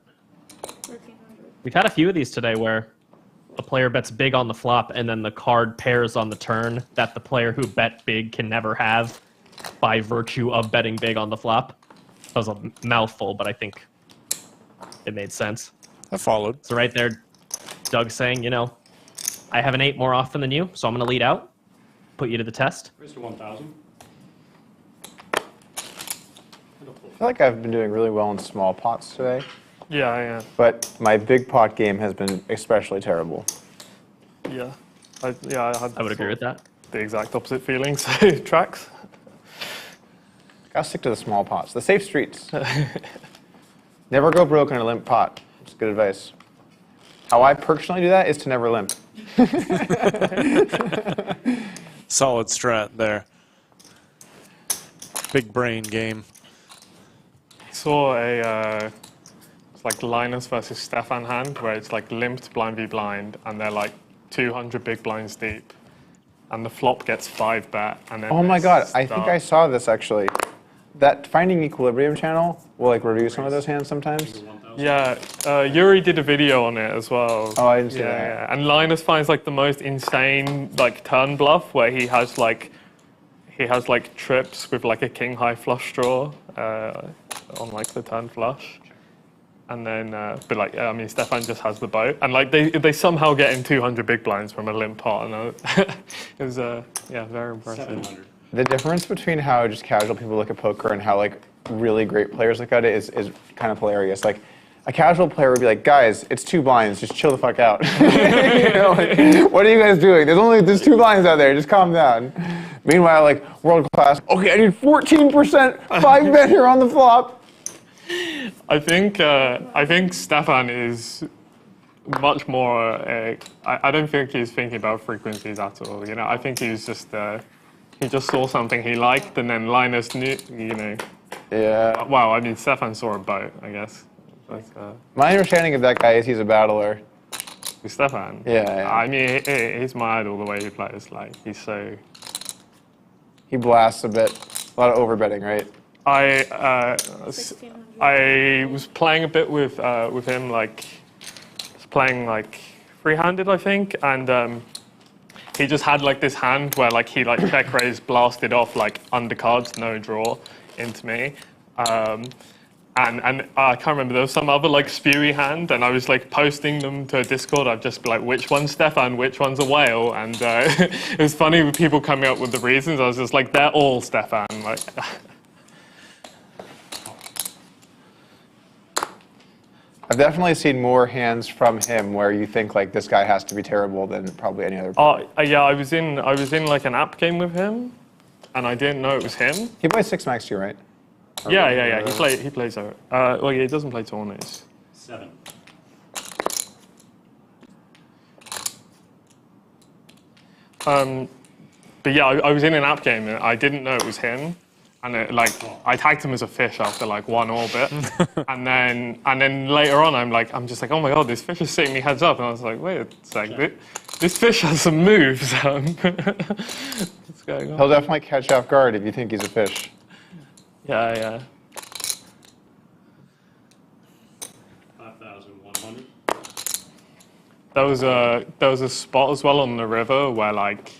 1,300. We've had a few of these today where a player bets big on the flop and then the card pairs on the turn that the player who bet big can never have by virtue of betting big on the flop. That was a mouthful, but I think it made sense. I followed. So right there, Doug's saying, you know, I have an 8 more often than you, so I'm going to lead out, put you to the test. Raise to 1,000. I feel like I've been doing really well in small pots today, Yeah, but my big pot game has been especially terrible. yeah. I had I would agree with that. the exact opposite feeling, so tracks. Gotta stick to the small pots, the safe streets. Never go broke in a limp pot. It's good advice. How I personally do that is to never limp. Solid strat there. Big brain game. Saw a it's like Linus versus Stefan hand where it's like limped blind v blind and they're like 200 big blinds deep, and the flop gets 5 bet, and then Oh my they god, I think start. I saw this actually. That Finding Equilibrium channel will like review some of those hands sometimes. Yeah, Yuri did a video on it as well. Oh, I didn't see yeah, that. yeah. And Linus finds like the most insane like turn bluff where he has like trips with like a king high flush draw on like the turn flush. And then, but like, I mean, Stefan just has the boat, and like they somehow get in 200 big blinds from a limp pot, and it was yeah, very impressive. 700. The difference between how just casual people look at poker and how like really great players look at it is kind of hilarious. Like a casual player would be like, guys, it's 2 blinds, just chill the fuck out. You know, like, what are you guys doing? There's 2 blinds out there, just calm down. Meanwhile, like world class, okay, I need 14%, 5 bet here on the flop. I think Stefan is much more. I don't think he's thinking about frequencies at all. You know, I think he was just he just saw something he liked, and then Linus knew. You know. Yeah. Well, I mean, Stefan saw a boat, I guess. But, My understanding of that guy is he's a battler. Stefan. Yeah. I mean, he's my idol the way he plays. Like he's so. He blasts a bit. A lot of overbetting, right? I 1,600. I was playing a bit with him, like playing like free-handed, I think, and he just had like this hand where like he like check raised, blasted off like undercards, no draw into me, and I can't remember, there was some other like spewy hand, and I was like posting them to a Discord. I'd just be like, which one's Stefan, which one's a whale, and it was funny with people coming up with the reasons. I was just like, they're all Stefan, like. I've definitely seen more hands from him where you think like this guy has to be terrible than probably any other player. Yeah, I was in like an app game with him, and I didn't know it was him. He plays 6 max too, right? Yeah. He plays over. Well, yeah, he doesn't play tourneys. 7. But yeah, I was in an app game and I didn't know it was him. And I tagged him as a fish after like one orbit, and then later on I'm just like, oh my god, this fish is sitting me heads up, and I was like, wait a sec, this fish has some moves. What's going on? He'll definitely catch you off guard if you think he's a fish. Yeah. 5,100. There was a spot as well on the river where like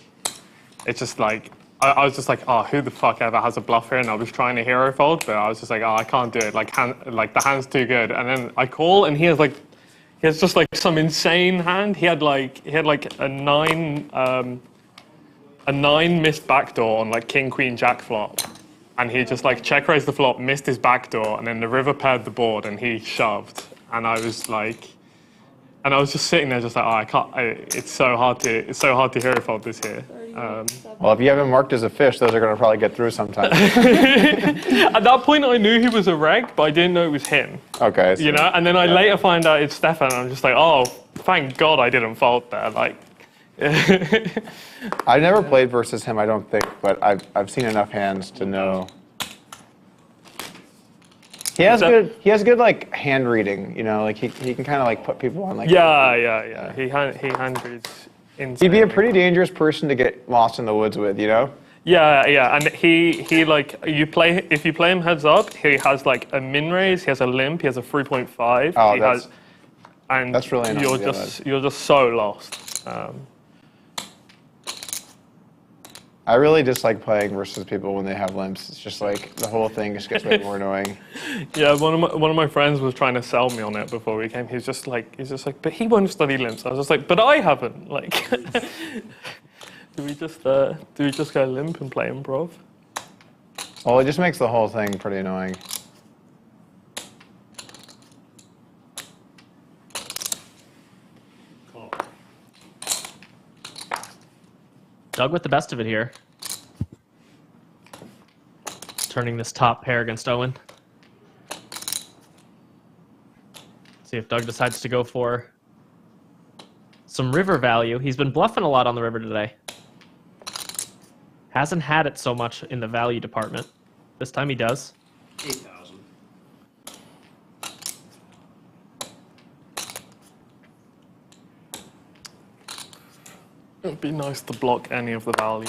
it's just like. I was just like, oh, who the fuck ever has a bluff here? And I was trying to hero fold, but I was just like, oh, I can't do it. Like the hand's too good. And then I call, and he has just like some insane hand. He had like a 9 missed backdoor on like king queen jack flop, and he just like check raised the flop, missed his backdoor, and then the river paired the board, and he shoved. And I was just sitting there, just like, oh, I can't. It's so hard to hero fold this here. Well, if you haven't marked as a fish, those are going to probably get through sometime. At that point, I knew he was a reg, but I didn't know it was him. Okay. So, you know, and then I later find out it's Stefan, and I'm just like, oh, thank God I didn't fold there. Like, I never played versus him, I don't think, but I've seen enough hands to know. He has good like hand reading, you know, like he can kind of like put people on like. Yeah. He hand reads insane. He'd be a pretty dangerous person to get lost in the woods with, you know. Yeah, and he like if you play him heads up, he has like a min raise, he has a limp, he has a 3.5. Oh, that's really annoying. You're just so lost. I really dislike playing versus people when they have limps. It's just like the whole thing just gets way more annoying. Yeah, one of my friends was trying to sell me on it before we came. He's just like, but he won't study limps. I was just like, but I haven't. Like, do we just go limp and play improv? Well, it just makes the whole thing pretty annoying. Doug with the best of it here. Turning this top pair against Owen. See if Doug decides to go for some river value. He's been bluffing a lot on the river today. Hasn't had it so much in the value department. This time he does. 8,000. It'd be nice to block any of the value.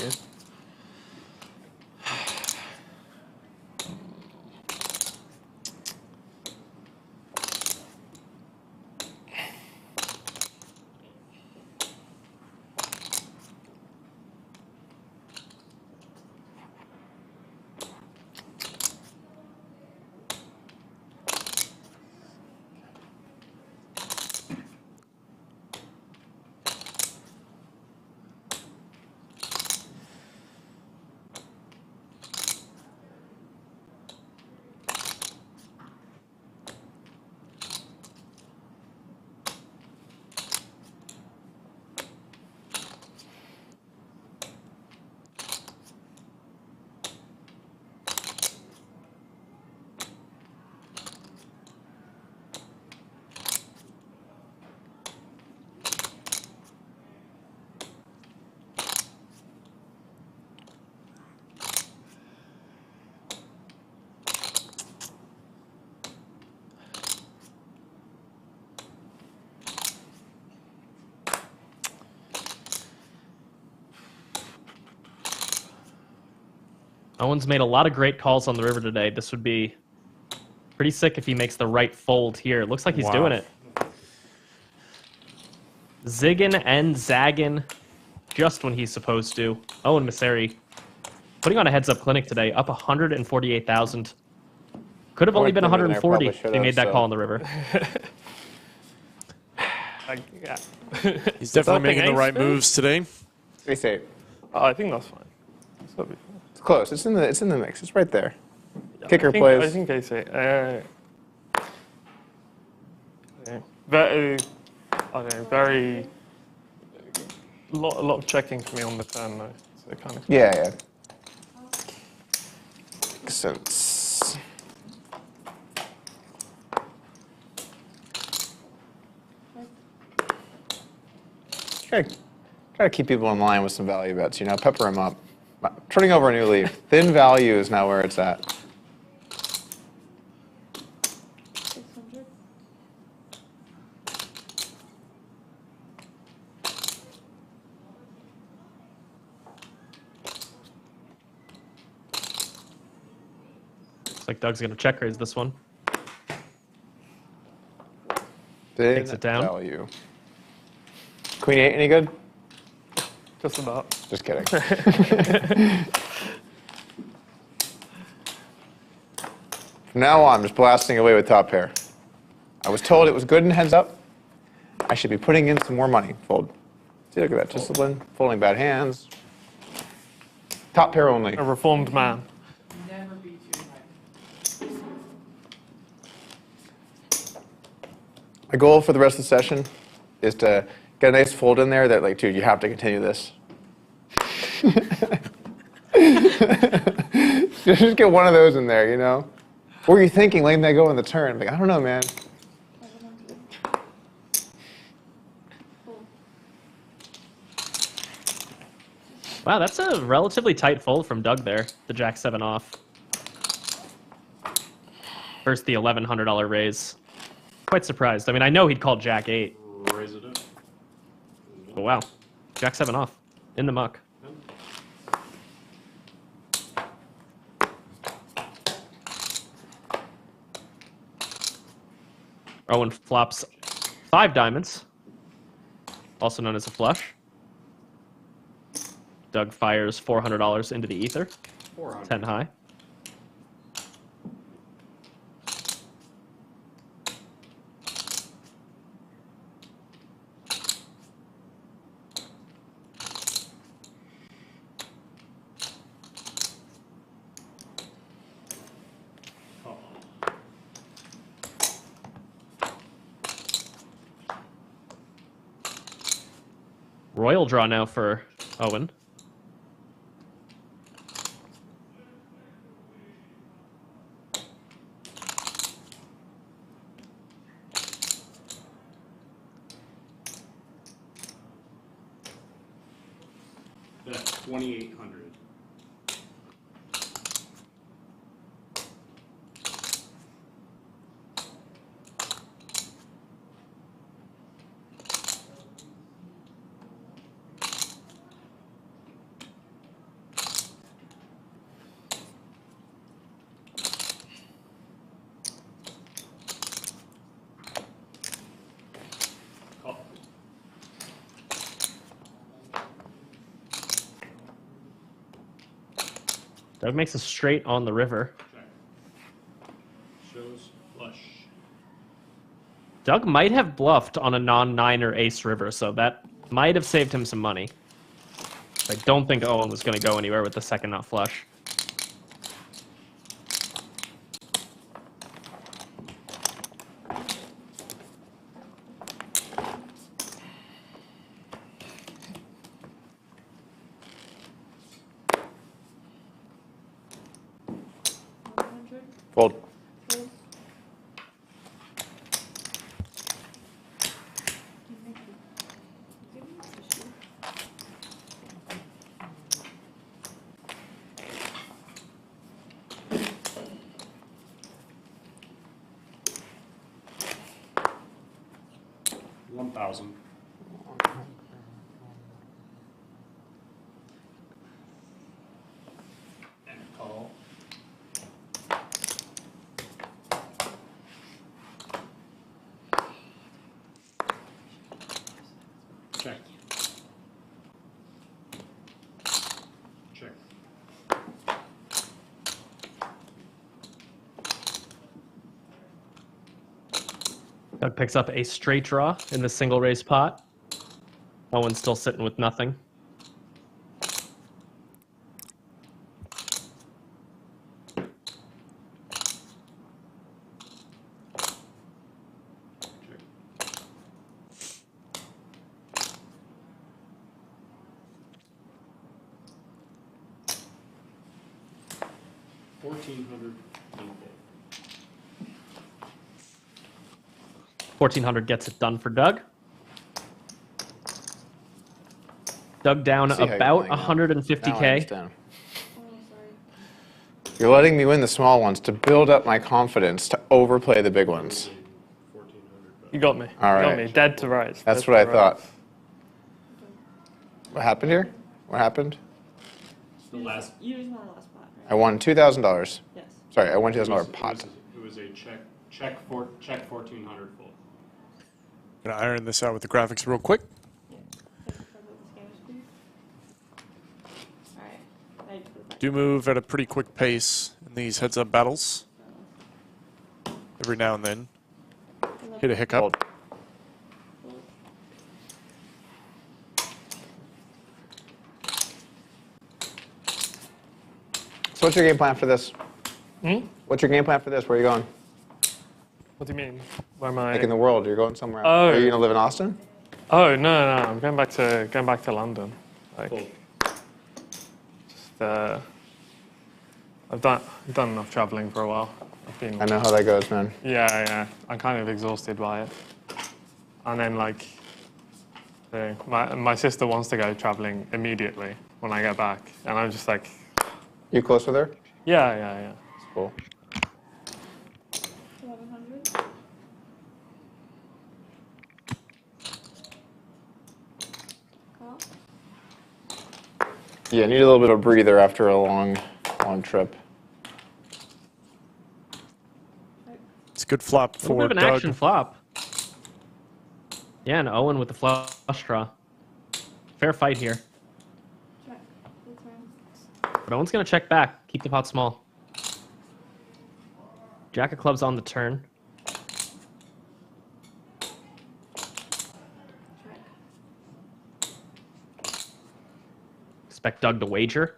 Owen's made a lot of great calls on the river today. This would be pretty sick if he makes the right fold here. It looks like he's doing it. Zigging and zagging just when he's supposed to. Owen Messere putting on a heads-up clinic today, up 148,000. Could have only been 140 if he made that call on the river. Yeah. He's definitely making the right moves today. Ace 8. I think that's fine. That'll be fine. It's close. It's in the mix. It's right there. Yeah, Kicker I plays. think Ace 8. Very, I don't know, very. A lot of checking for me on the turn though. So kind of. Yeah. Makes sense. gotta keep people in line with some value bets, you know, pepper them up. Turning over a new leaf. Thin value is now where it's at. 600. Looks like Doug's gonna check raise this one. Thin Takes it down. value. Queen 8, any good? Just about. Just kidding. From now on, I'm just blasting away with top pair. I was told it was good in heads up. I should be putting in some more money. Fold. See, look at that discipline. Folding bad hands. Top pair only. A reformed man. Never be too high. My goal for the rest of the session is to get a nice fold in there that, like, dude, you have to continue this. Just get one of those in there, you know? What were you thinking letting that go in the turn? Like, I don't know, man. 700. Fold. Wow, that's a relatively tight fold from Doug there. The Jack 7 off. First, the $1,100 raise. Quite surprised. I mean, I know he'd call Jack 8. Raise it up. But wow, Jack 7 off. In the muck. Owen flops 5 diamonds, also known as a flush. Doug fires $400 into the ether, 400. 10 high. Oh. Royal draw now for Owen. That's 2,800. Oh. Doug makes a straight on the river. Check. Shows flush. Doug might have bluffed on a non-9 or ace river, so that might have saved him some money. I don't think Owen was going to go anywhere with the second not flush. Fold. Fold. Give me a tissue. $1,000. And call. Check. Check. Doug picks up a straight draw in the single raise pot. Owen's still sitting with nothing. Check. $1,400. 1400 gets it done for Doug. Doug down See how you're about playing now. Now I 150K. understand. Oh, sorry. You're letting me win the small ones to build up my confidence to overplay the big ones. 1400. You got me. All You got right. me. Dead to rights. That's Dead what I to thought. rights. What happened here? What happened? The last. You just won the last spot, I right? won $2,000. Yes. Sorry, I won $2,000 pot. It was a check 1400 full. Gonna iron this out with the graphics real quick. Yeah. Thank you for the scanner speed. Alright. Now you can put it back. Do move at a pretty quick pace in these heads-up battles. Every now and then, hit a hiccup. Hold. So what's your game plan for this? What's your game plan for this? Where are you going? What do you mean? Where am I? Like in the world, you're going somewhere. Oh. Are you gonna live in Austin? Oh no, I'm going back to London. Like, Cool. just, I've done enough traveling for a while. I've been. I know how that goes, man. Yeah. I'm kind of exhausted by it. And then like, my sister wants to go traveling immediately when I get back, and I'm just like, You close with her? yeah. It's cool. 1100. Call. Yeah, need a little bit of breather after a long trip. It's a good flop A little for bit of an action Doug. flop. Yeah, and Owen with the flush draw. Fair fight here. Check. Full turn. But Owen's going to check back. Keep the pot small. Jack of clubs on the turn. Check. Expect Doug to wager.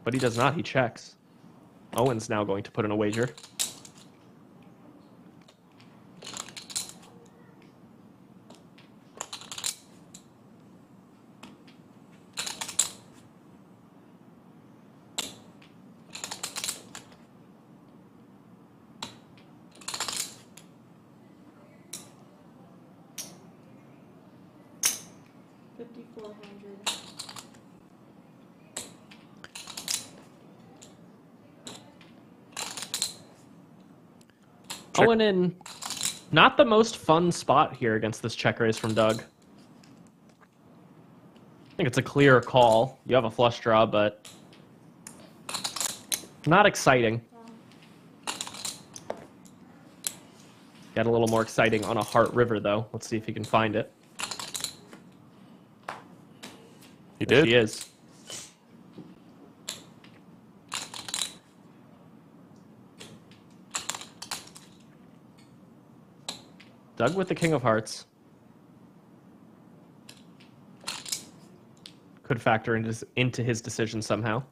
But he does not. He checks. Owen's now going to put in a wager. $5,400. Check. Owen in not the most fun spot here against this check raise from Doug. I think it's a clear call. You have a flush draw, but not exciting. Got a little more exciting on a heart river, though. Let's see if he can find it. He There did. she is. Doug with the king of hearts. Could factor into his decision somehow.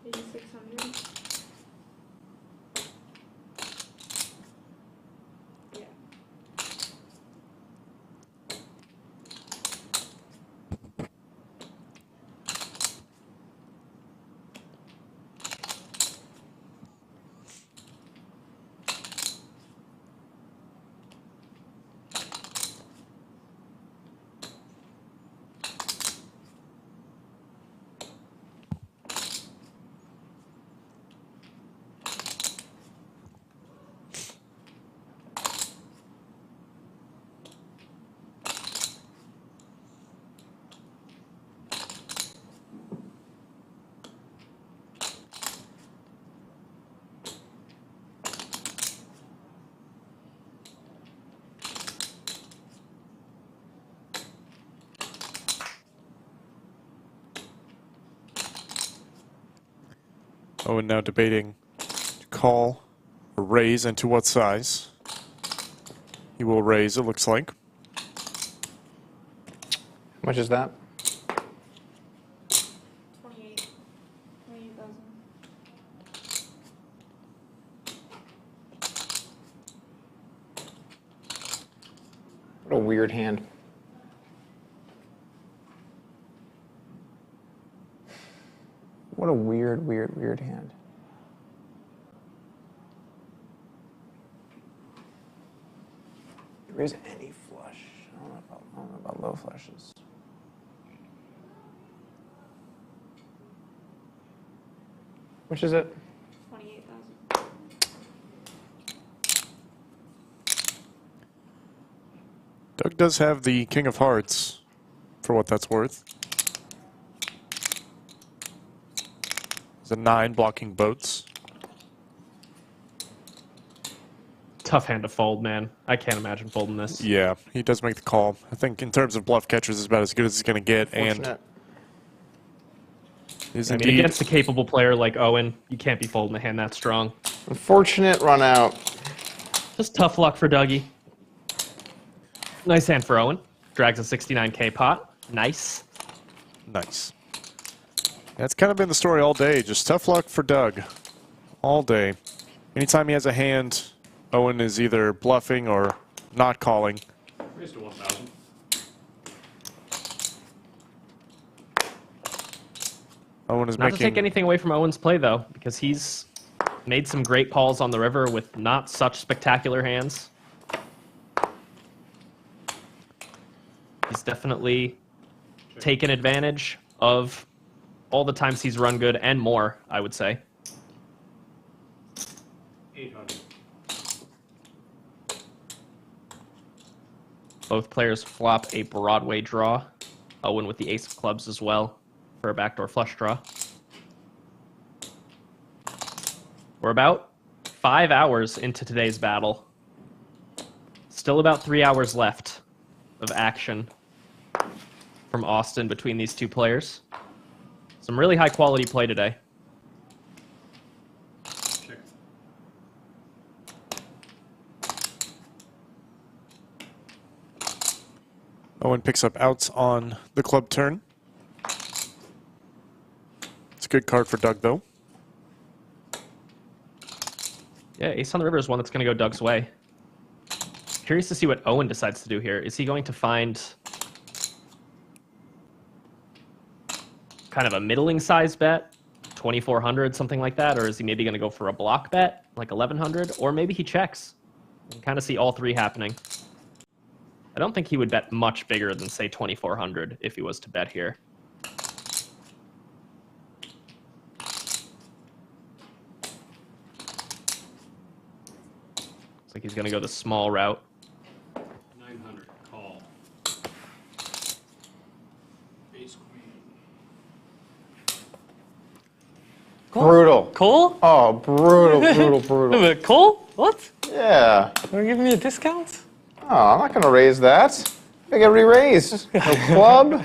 $8,600. Yeah. Owen now debating to call or raise and to what size. He will raise, it looks like. How much is that? 28,000. What a weird hand. What a weird, weird, weird hand. Raise any flush. I don't know about low flushes. Which is it? 28,000. Doug does have the King of Hearts, for what that's worth. There's a 9 blocking boats. Tough hand to fold, man. I can't imagine folding this. Yeah, he does make the call. I think in terms of bluff catchers, it's about as good as he's going to get. And Fortunate. is I mean, indeed against a capable player like Owen, you can't be folding a hand that strong. Unfortunate run out. Just tough luck for Dougie. Nice hand for Owen. Drags a 69K pot. Nice. nice. That's kind of been the story all day. Just tough luck for Doug all day. Anytime he has a hand, Owen is either bluffing or not calling. Raise to 1,000. Owen is Not to take anything away from Owen's play, though, because he's made some great calls on the river with not such spectacular hands. He's definitely taken advantage of all the times he's run good and more, I would say. 800. Both players flop a Broadway draw. Owen with the ace of clubs as well for a backdoor flush draw. We're about 5 hours into today's battle. Still about 3 hours left of action from Austin between these two players. Some really high quality play today. Check. Owen picks up outs on the club turn. It's a good card for Doug, though. Yeah, ace on the river is one that's going to go Doug's way. Curious to see what Owen decides to do here. Is he going to find kind of a middling size bet, 2,400, something like that? Or is he maybe going to go for a block bet, like 1,100? Or maybe he checks. You can kind of see all three happening. I don't think he would bet much bigger than, say, 2,400 if he was to bet here. Looks like he's going to go the small route. 900. Call. Ace queen. Brutal. Call? Oh, brutal, brutal, brutal. Call? What? Yeah. Are you giving me a discount? Oh, I'm not going to raise that. I get re-raised. No club.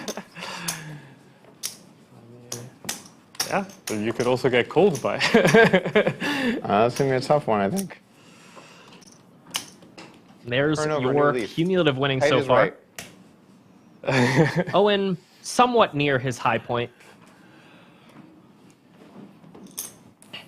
Yeah, but you could also get called by. That's going to be a tough one, I think. There's Turn over, your new leaf. cumulative winning Height so is far. right. Owen, somewhat near his high point.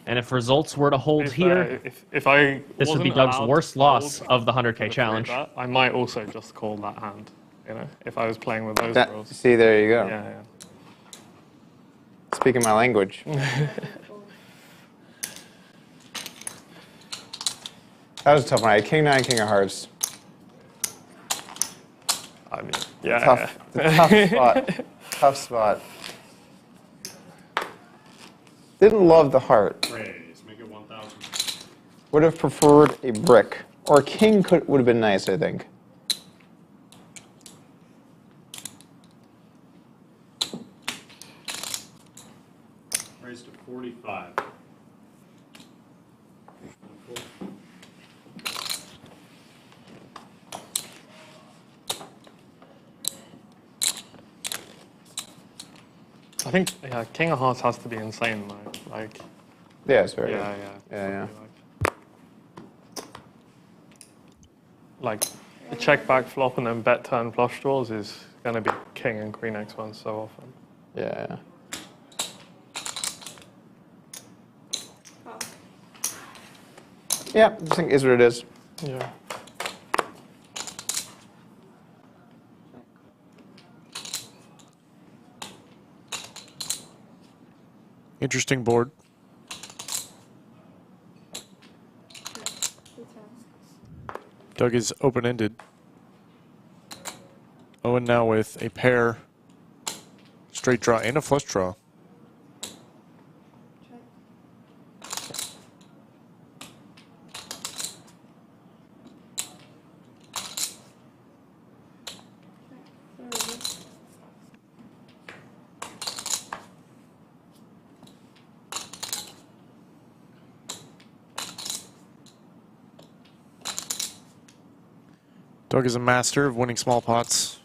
And if results were to hold here, if I this would be wasn't Doug's allowed worst to loss fold of the for 100K the challenge. three bet, I might also just call that hand. You know, if I was playing with those rules. See, there you go. Yeah, yeah. Speaking my language. That was a tough one. I had King 9, King of Hearts. I mean, yeah. Tough, tough spot. Tough spot. Didn't love the heart. Raise. Make it 1,000. Would have preferred a brick. Or a king would have been nice, I think. Raise to 45. I think King of Hearts has to be insane though. Like, Yeah, it's very yeah, good. yeah. Yeah, Like the check back flop and then bet turn flush draws is going to be king and queen x1 so often. yeah. Call. Yeah, I think is what it is. Yeah. Interesting board. Doug is open-ended. Owen now with a pair, straight draw, and a flush draw. Doug is a master of winning small pots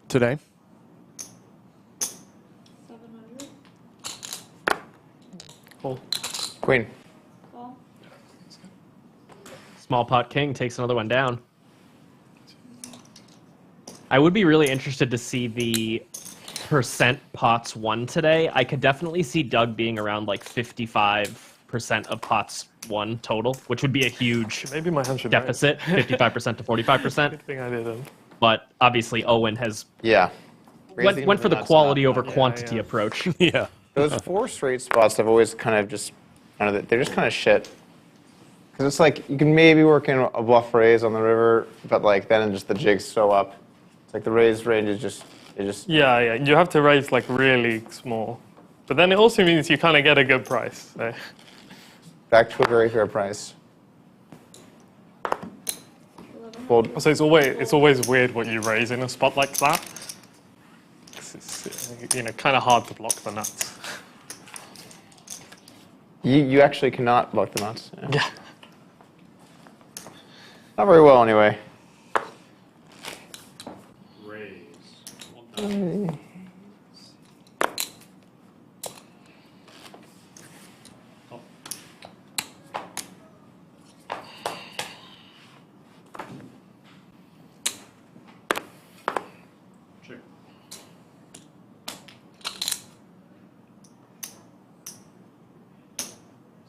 today. 700. Cool. Queen. Call. Small pot king takes another one down. I would be really interested to see the percent pots won today. I could definitely see Doug being around like 55% of pots won total, which would be a huge Maybe my hand should deficit, 55% to 45%. Good thing I didn't. But obviously Owen has Yeah. went for the Nuts quality enough. over quantity approach. Yeah. Those 4 straight spots have always kind of just, I don't know, they're just kind of shit. Because it's like, you can maybe work in a bluff raise on the river, but like then just the jig's so up. It's like the raise range is just, Yeah, yeah. You have to raise like really small. But then it also means you kind of get a good price. So. back to a very fair price. Fold. Also, it's always weird what you raise in a spot like that. It's kind of hard to block the nuts. You actually cannot block the nuts. Yeah. Yeah. Not very well, anyway. Raise. Check.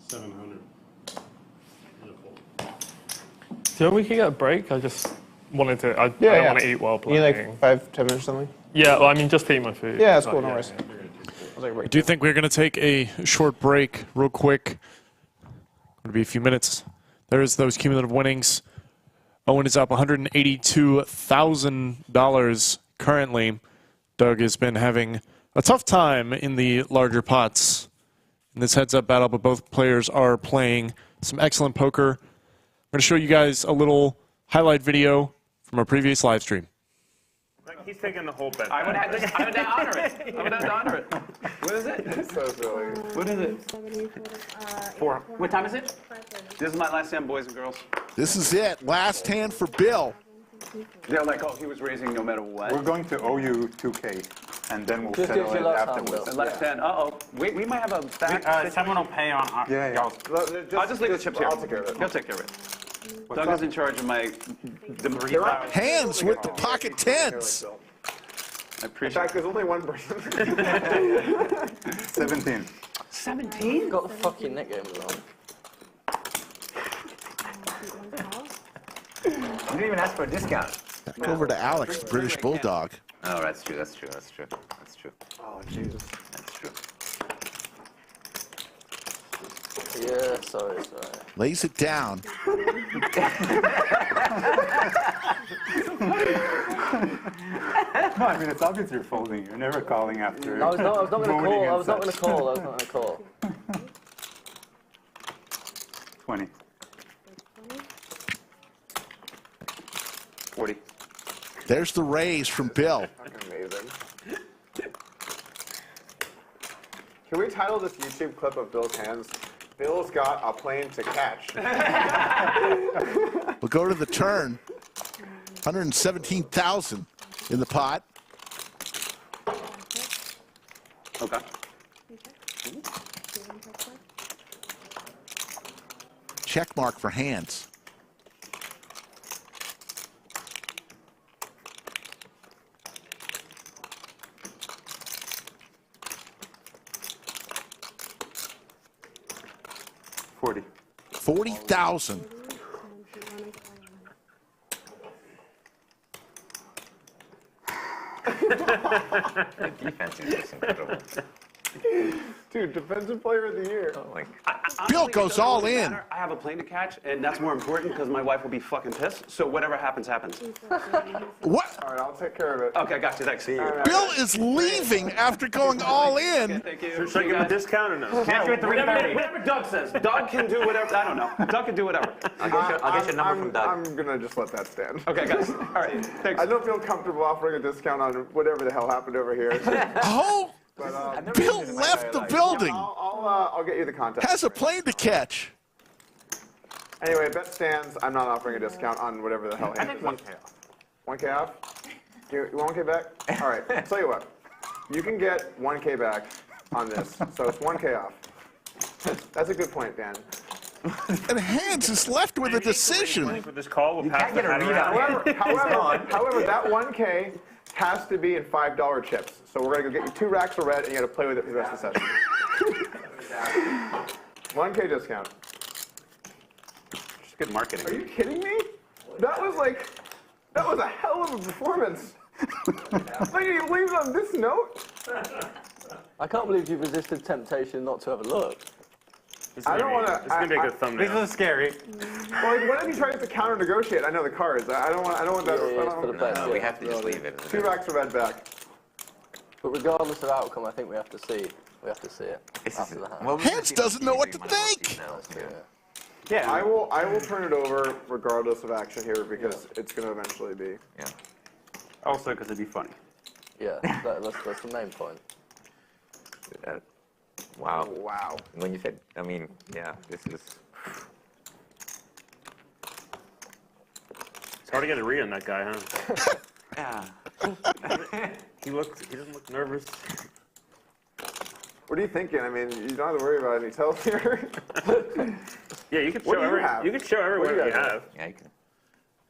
$700. And a fold. Do you know we could get a break? I just wanted to. I Yeah, don't yeah. want to eat while You need playing. like 5, 10 minutes or something? Yeah, well, I mean, just to eat my food. Yeah, that's Oh, cool, no yeah, worries. yeah. I'll take a break. I do think we're going to take a short break real quick. It'll be a few minutes. There's those cumulative winnings. Owen is up $182,000 currently. Doug has been having a tough time in the larger pots in this heads-up battle, but both players are playing some excellent poker. I'm going to show you guys a little highlight video from a previous live stream. He's taking the whole bet. I would have to honor it. I would have to honor it. What is it? So silly. What is it? 4. What time is it? This is my last hand, boys and girls. This is it. Last hand for Bill. They're like, oh, he was raising no matter what. We're going to owe you 2K, and then we'll settle it afterwards. The last hand. Uh-oh. We might have a back. Someone will pay on our... Yeah. I'll just leave the chips here. I'll take care of it. He'll take care of it. Doug is in charge of my... Hands with the pocket tens. I appreciate it. there's only one person. 17. 17? Got the fucking net game wrong. You didn't even ask for a discount. Back over to Alex, the British Bulldog. Oh, that's true. That's true. That's true. That's true. Oh, Jesus. That's true. Yeah, sorry. Lays it down. No, I mean, it's obvious you're folding. You're never calling after. I was not going to voting call. I and was not going to such. call. I was not going to call. 20. 40. There's the raise from Bill. Amazing. Can we title this YouTube clip of Bill's hands, Bill's got a plane to catch? We'll go to the turn. 117,000 in the pot. Okay. Check mark for hands. $40,000. The defense is just incredible. Dude, defensive player of the year. Oh my. Bill goes all in. I have a plane to catch, and that's more important because my wife will be fucking pissed. So whatever happens, happens. What? All right, I'll take care of it. Okay, got you. Thanks. See you. Bill is leaving after going all in. Thank you. Should I give him a discount or no? Can't do it whatever Doug says. Doug can do whatever. I don't know. Doug can do whatever. I'll get your number from Doug. I'm gonna just let that stand. Okay, guys. All right. Thanks. I don't feel comfortable offering a discount on whatever the hell happened over here. Oh, But, Bill left the building. I'll get you the contact. Has a plane to catch. Anyway, bet stands. I'm not offering a discount on whatever the hell. I think 1K off. 1K off? You want 1K back? All right. Tell you what. You can get 1K back on this, so it's 1K off. That's a good point, Dan. And Hans is left with a decision. For this call, we'll pass the hat However, around. however, that 1K has to be in $5 chips. So we're gonna go get you 2 racks of red, and you gotta play with it for the rest of the session. 1K discount. Just good marketing. Are you kidding me? That was a hell of a performance. Like, you leave on this note? I can't believe you resisted temptation not to have a look. I don't want to. It's gonna be a good thumbnail. This is scary. Well, like, what if he tries to counter negotiate? I know the cards. I don't want that. Yeah, it's for the best. No, we have to just leave it. 2 racks of red back. But regardless of outcome, I think we have to see. We have to see it after the hand. Hans doesn't know what to think. Yeah, I will turn it over regardless of action here because it's going to eventually be. Yeah. Also, because it'd be funny. Yeah, that's the main point. Wow. Wow. When you said, I mean, yeah, this is. It's hard to get a read on that guy, huh? Yeah. He doesn't look nervous. What are you thinking? I mean, you don't have to worry about any tells here. Yeah, you can What show do you have? You can show What everyone do you what you guys have. Yeah, you can.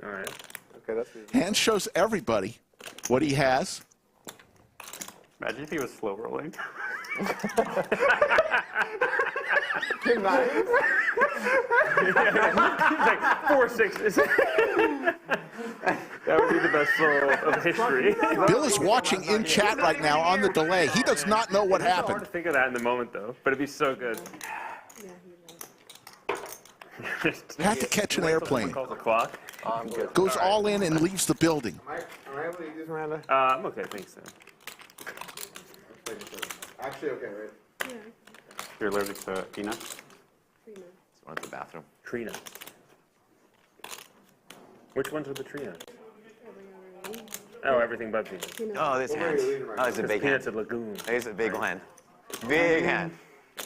All right. Okay, that's easy. Hans shows everybody what he has. Imagine if he was slow rolling. Good night. He's like 4 6s. That would be the best roll of history. Bill is watching in chat right now on the delay. He does not know what It's hard to happened. think of that in the moment, though. But it'd be so good. Had to catch an airplane. Calls the clock. I'm good. Goes all in and leaves the building. Am I able to use these, Miranda? I'm okay, thanks, Sam. Actually, okay, right? Yeah. You're allergic to peanuts? Trina. Just went to the bathroom. Tree nuts. Which ones are the tree nuts? Oh, everything but peanuts. Oh, this hand. Oh, it's a big Peanuts hand. at Lagoon. It's a big hand. Big hand.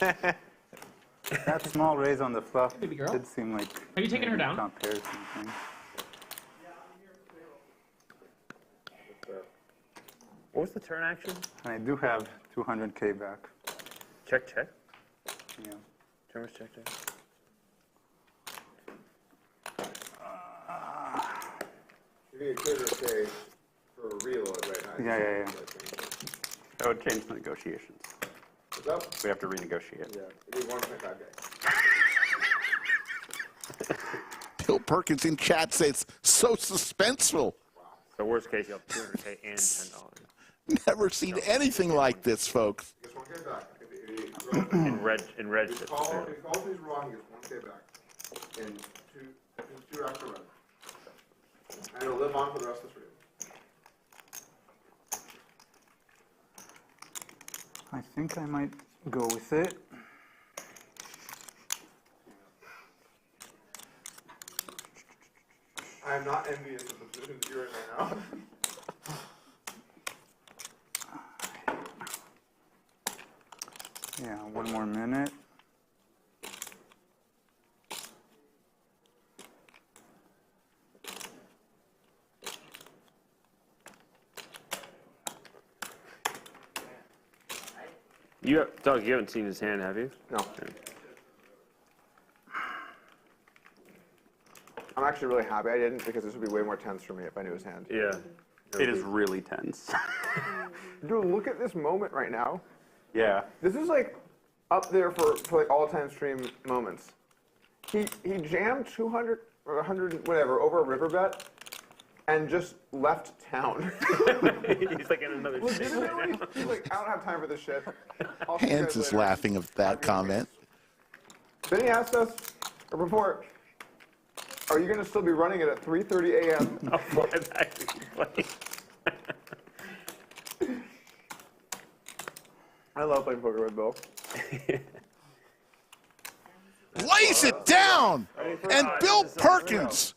That small raise on the fluff Baby girl. did seem like. Have you taken her down? Comparison thing. What was the turn action? And I do have 200K back. Check, check. Yeah. Turn was check, check. You need a clearer case for a reload right now. Yeah. That would change the negotiations. What's up? We have to renegotiate. Yeah, you need 1.5K. Bill Perkins in chat says, so suspenseful. So worst case, you have 200K and $10. Never seen anything like this, folks. Gets 1K back. In red If he calls these wrong, he gets 1K back. And two extra red. And it'll live on for the rest of the stream. I think I might go with it. I am not envious of the positions you're in right now. Yeah, 1 more minute. Doug, you haven't seen his hand, have you? No. I'm actually really happy I didn't because this would be way more tense for me if I knew his hand. Yeah. It is really tense. Dude, look at this moment right now. Yeah. This is like up there for like all-time stream moments. He jammed 200 or 100 whatever over a river bet, and just left town. He's like in another city right now. He's like, I don't have time for this shit. I'll see you Hans guys is later. laughing at that comment. Then he asked us a report. Are you going to still be running it at 3:30 a.m.? I'll fly back to play. I love playing poker with Bill. Lays it down! And Bill Perkins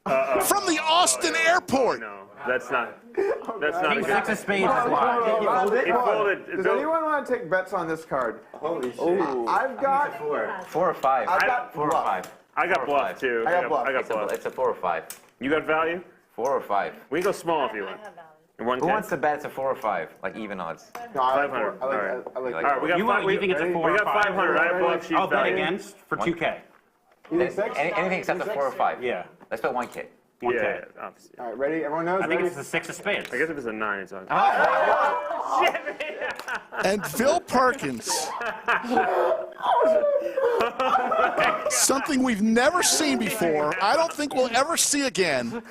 from the Austin airport. No, that's not a good. Six of spades is why. He folded. Does anyone want to take bets on this card? Holy shit. I've got 4 or 5. I've got 4 or bluff. 5. I got bluff too. I got bluff. I got bluff. It's a 4 or 5. You got value? 4 or 5. We can go small if you want. Who 110. wants to bet it's a 4 or 5? Like even odds. No, I like 500. I like, All right. I like All All right, we got You think it's a 4 we or got 5? 500. I have bluff. She's I'll bet value. against for 2K. You think six? Anything except the 4 or 5. Yeah. Let's bet 1K. 1K. Yeah, obviously. All right, ready? Everyone knows? I think ready? it's the 6 of spades. I guess if it's a 9, it's on. And Bill Perkins. Something we've never seen before. I don't think we'll ever see again.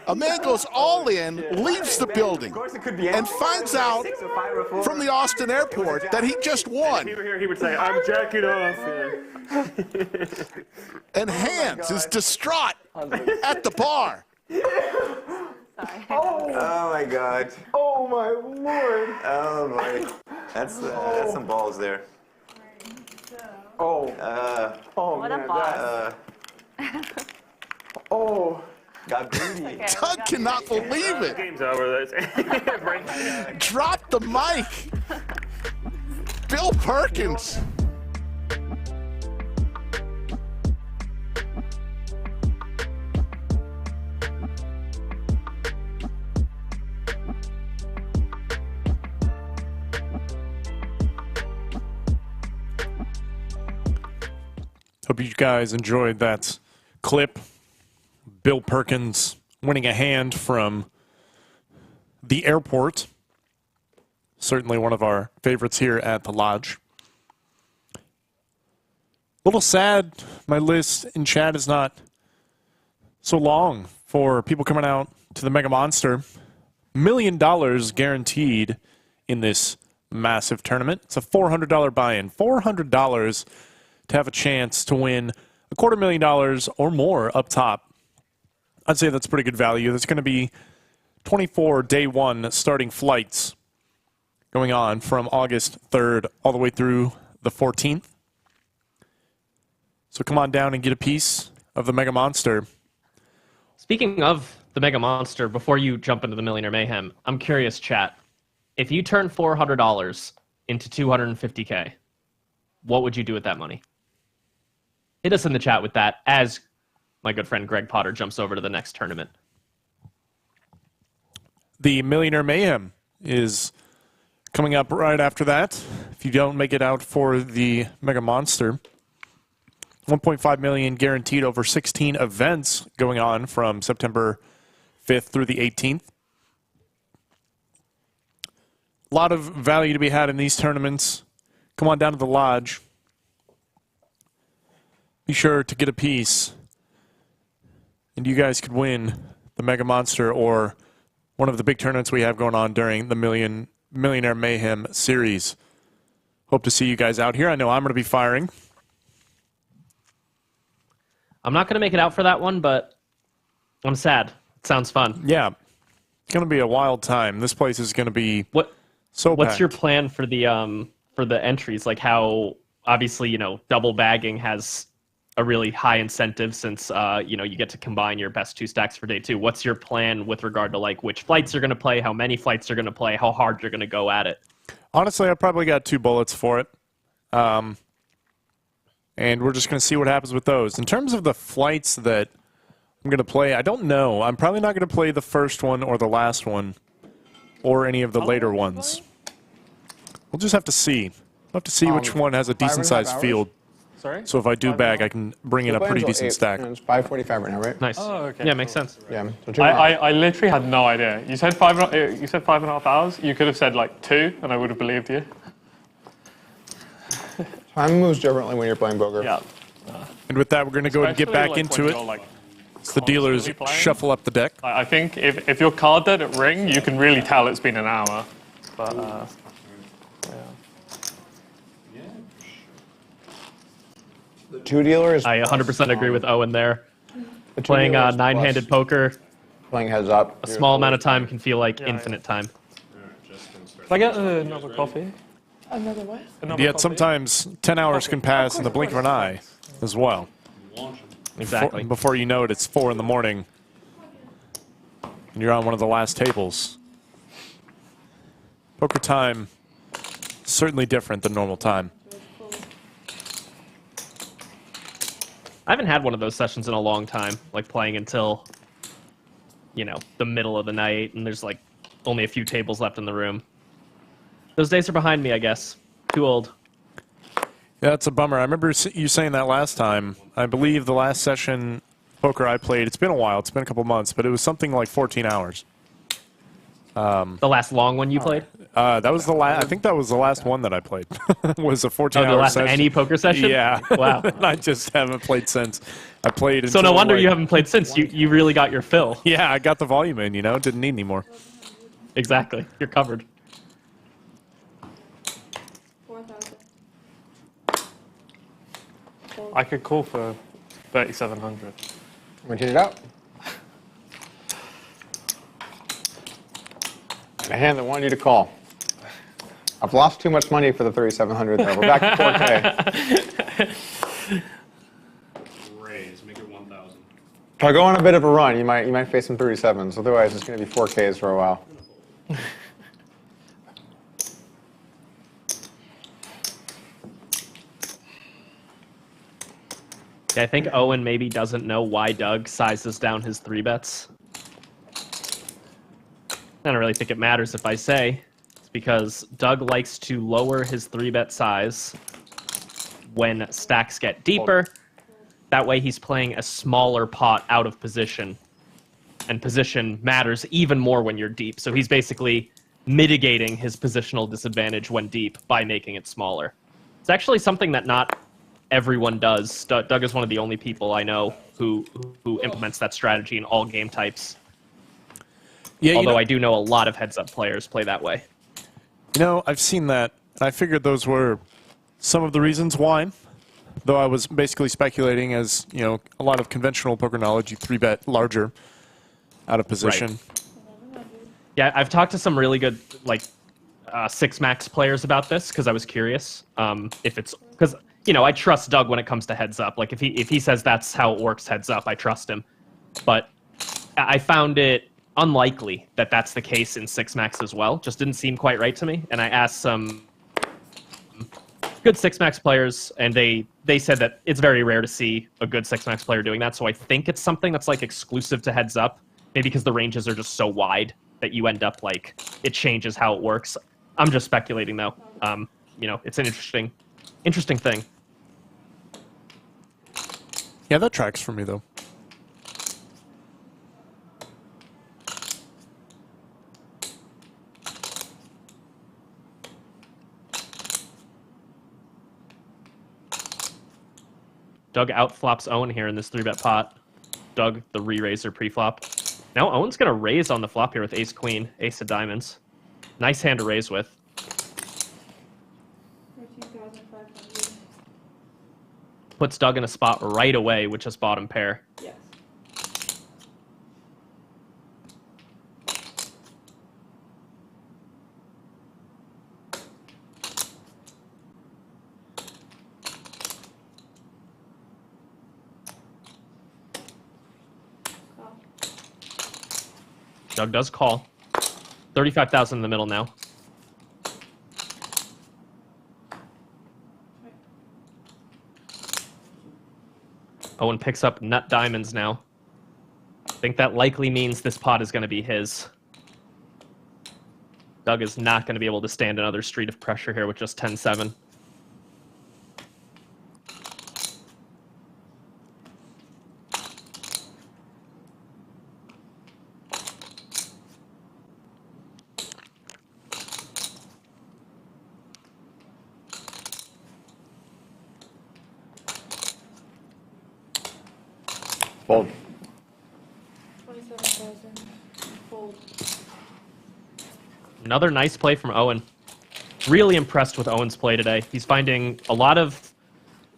A man goes all in, leaves the building, and finds out from the Austin airport that he just won. If he were here, he would say, I'm jacking off. And Hans is distraught at the bar. Oh my God. Oh my lord. Oh my. That's some balls there. Oh. Oh What man. a boss. Oh. Got greedy. Doug cannot believe it. Game's over. Drop the mic. Bill Perkins. Hope you guys enjoyed that clip. Bill Perkins winning a hand from the airport. Certainly one of our favorites here at the Lodge. A little sad my list in chat is not so long for people coming out to the Mega Monster. $1 million guaranteed in this massive tournament. It's a $400 buy-in. $400 to have a chance to win $250,000 or more up top. I'd say that's pretty good value. There's going to be 24 day one starting flights going on from August 3rd all the way through the 14th. So come on down and get a piece of the Mega Monster. Speaking of the Mega Monster, before you jump into the Millionaire Mayhem, I'm curious, chat. If you turn $400 into $250K, what would you do with that money? Hit us in the chat with that as my good friend Greg Potter jumps over to the next tournament. The Millionaire Mayhem is coming up right after that. If you don't make it out for the Mega Monster, 1.5 million guaranteed over 16 events going on from September 5th through the 18th. A lot of value to be had in these tournaments. Come on down to the Lodge. Be sure to get a piece, and you guys could win the Mega Monster or one of the big tournaments we have going on during the Millionaire Mayhem series. Hope to see you guys out here. I know I'm going to be firing. I'm not going to make it out for that one, but I'm sad. It sounds fun. Yeah. It's going to be a wild time. This place is going to be so What's packed. your plan for the entries? Like how, obviously, double bagging has a really high incentive since, you get to combine your best two stacks for day two. What's your plan with regard to like which flights you're going to play, how many flights you're going to play, how hard you're going to go at it? Honestly, I probably got 2 bullets for it. And we're just going to see what happens with those. In terms of the flights that I'm going to play, I don't know. I'm probably not going to play the first one or the last one or any of the later ones. We'll just have to see. We'll have to see which one has a decent-sized field. Sorry? So if I do bag, I can bring in a pretty decent stack. It's 5:45 right now, right? Nice. Oh, okay. Yeah, makes sense. Yeah. So I literally had no idea. You said 5.5 hours. You could have said like 2, and I would have believed you. time moves differently when you're playing poker. Yeah. And with that, we're going to go and get Especially, back like, into when it. you're, like, As the dealers constantly playing. shuffle up the deck. I think if you're card dead at ring, you can really tell it's been an hour. But yeah. Two dealers. I 100% agree with Owen there. The two Playing dealers nine-handed plus poker, playing heads up. a small amount of time can feel like infinite time. Can I get another coffee? Another what? Another Yet coffee? sometimes 10 hours can pass in the blink of an eye as well. Exactly. Before you know it, it's 4 in the morning. And you're on one of the last tables. Poker time, certainly different than normal time. I haven't had one of those sessions in a long time, like playing until, you know, the middle of the night, and there's like only a few tables left in the room. Those days are behind me, I guess. Too old. Yeah, it's a bummer. I remember you saying that last time. I believe the last session poker I played, it's been a while, it's been a couple months, but it was something like 14 hours. The last long one you played? That was the last. I think that was the last one that I played. Was a 14-hour the last session. any poker session? Yeah. Wow. I just haven't played since. I played. So no until, wonder like, you haven't played since. You really got your fill. Yeah, I got the volume in. You know, didn't need any more. Exactly. You're covered. 4,000. I could call for 3,700. Want to hit it out? A hand that wanted you to call. I've lost too much money for the 3,700 though. We're back to 4K. Raise, make it 1,000. If I go on a bit of a run, you might face some 37s. Otherwise, it's going to be 4Ks for a while. I think Owen maybe doesn't know why Doug sizes down his 3-bets. I don't really think it matters if I say. It's because Doug likes to lower his 3-bet size when stacks get deeper. That way he's playing a smaller pot out of position. And position matters even more when you're deep. So he's basically mitigating his positional disadvantage when deep by making it smaller. It's actually something that not everyone does. Doug is one of the only people I know who implements that strategy in all game types. Yeah, Although I do know a lot of heads-up players play that way. You know, I've seen that, and I figured those were some of the reasons why. Though I was basically speculating, as you know, a lot of conventional poker knowledge, you 3-bet larger out of position. Right. Yeah, I've talked to some really good like 6-max players about this because I was curious if it's because you know I trust Doug when it comes to heads up. Like if he says that's how it works heads up, I trust him. But I found it unlikely that that's the case in 6-max as well. Just didn't seem quite right to me. And I asked some good 6-max players, and they said that it's very rare to see a good 6-max player doing that. So I think it's something that's like exclusive to heads up, maybe because the ranges are just so wide that you end up like it changes how it works. I'm just speculating though. You know, it's an interesting thing. Yeah, that tracks for me though. Doug outflops Owen here in this 3-bet pot. Doug, the re-raiser pre-flop. Now Owen's going to raise on the flop here with ace-queen, ace of diamonds. Nice hand to raise with. 13,500. Puts Doug in a spot right away with just bottom pair. Yes. Doug does call. 35,000 in the middle now. Owen picks up nut diamonds now. I think that likely means this pot is going to be his. Doug is not going to be able to stand another street of pressure here with just 10-7. Fold. Another nice play from Owen. Really impressed with Owen's play today. He's finding a lot of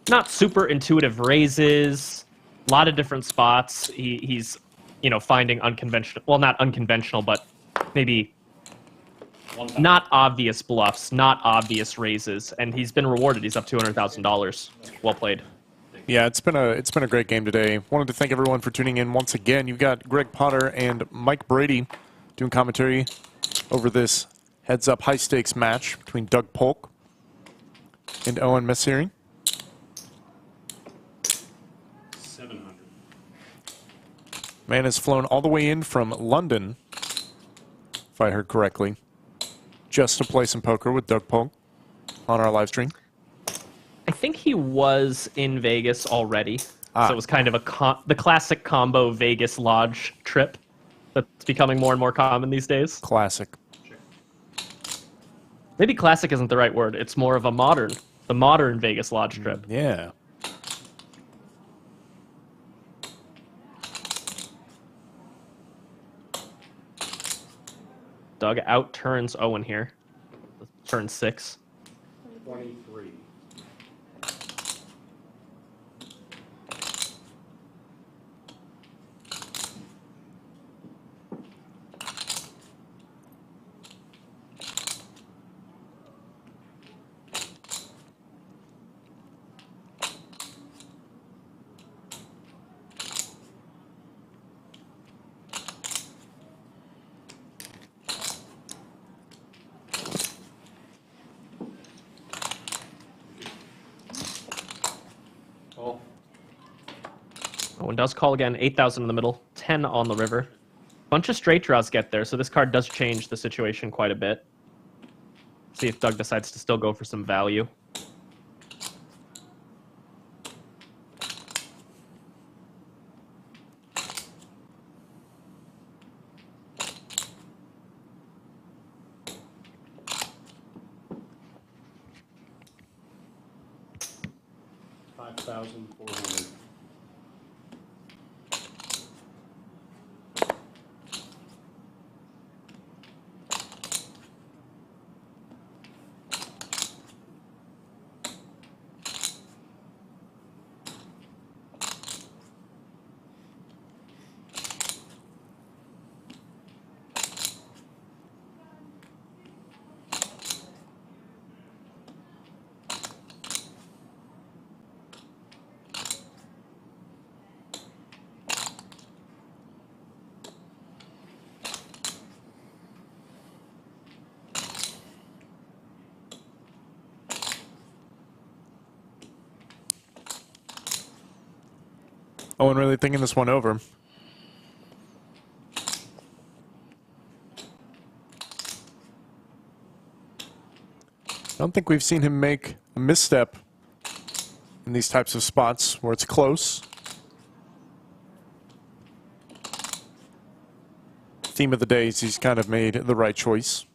not super intuitive raises, a lot of different spots. He's, you know, finding unconventional, well, not unconventional, but maybe not obvious bluffs, not obvious raises, and he's been rewarded. He's up $200,000. Well played. Yeah, it's been a great game today. Wanted to thank everyone for tuning in once again. You've got Greg Potter and Mike Brady doing commentary over this heads-up high-stakes match between Doug Polk and Owen Messere. 700. Man has flown all the way in from London, if I heard correctly, just to play some poker with Doug Polk on our live stream. I think he was in Vegas already, so it was kind of the classic combo Vegas Lodge trip that's becoming more and more common these days. Classic. Maybe classic isn't the right word. It's more of the modern Vegas Lodge trip. Yeah. Doug out-turns Owen here. Turn 6. 23. Owen does call again, 8,000 in the middle, 10 on the river. Bunch of straight draws get there, so this card does change the situation quite a bit. See if Doug decides to still go for some value. $5,400. Owen really thinking this one over. I don't think we've seen him make a misstep in these types of spots where it's close. Theme of the day is he's kind of made the right choice.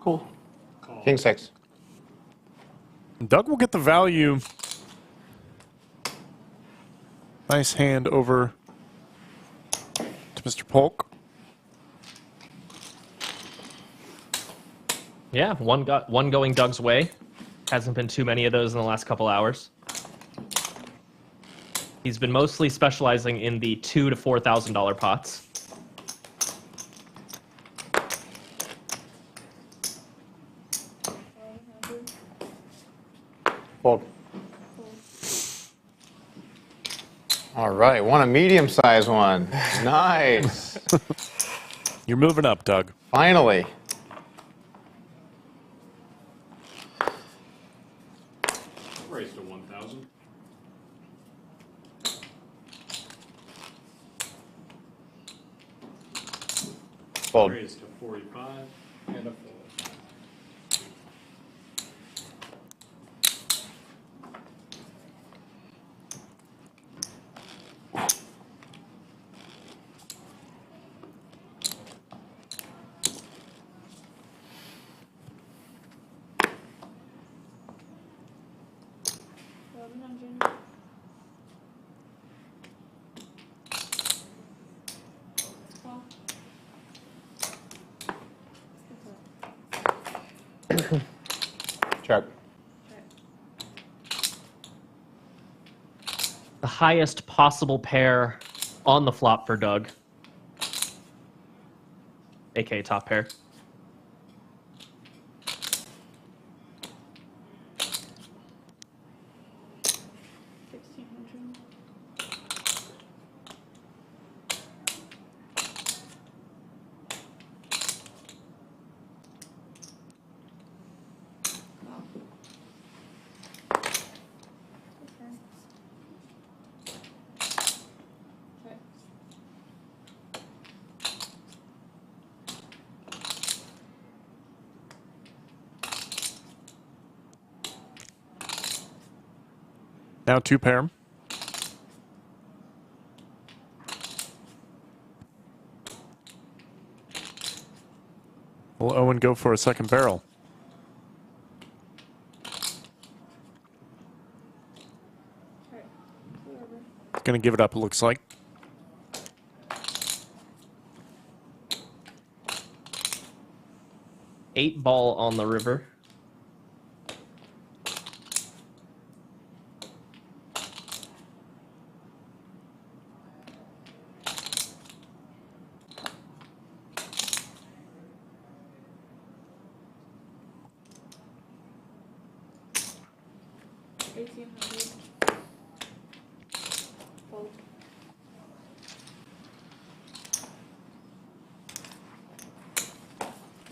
Cool. King 6. Doug will get the value. Nice hand over to Mr. Polk. Yeah, one going Doug's way. Hasn't been too many of those in the last couple hours. He's been mostly specializing in the $2,000 to $4,000 pots. Fold. All right, won a medium-sized one. Nice. You're moving up, Doug. Finally. Raised to 1,000. Fold. Raised to 45 and a fold. 700. Call. Check. The highest possible pair on the flop for Doug. AK top pair. Now 2 pair. Will Owen go for a second barrel? Gonna give it up, it looks like. Eight ball on the river. Polk.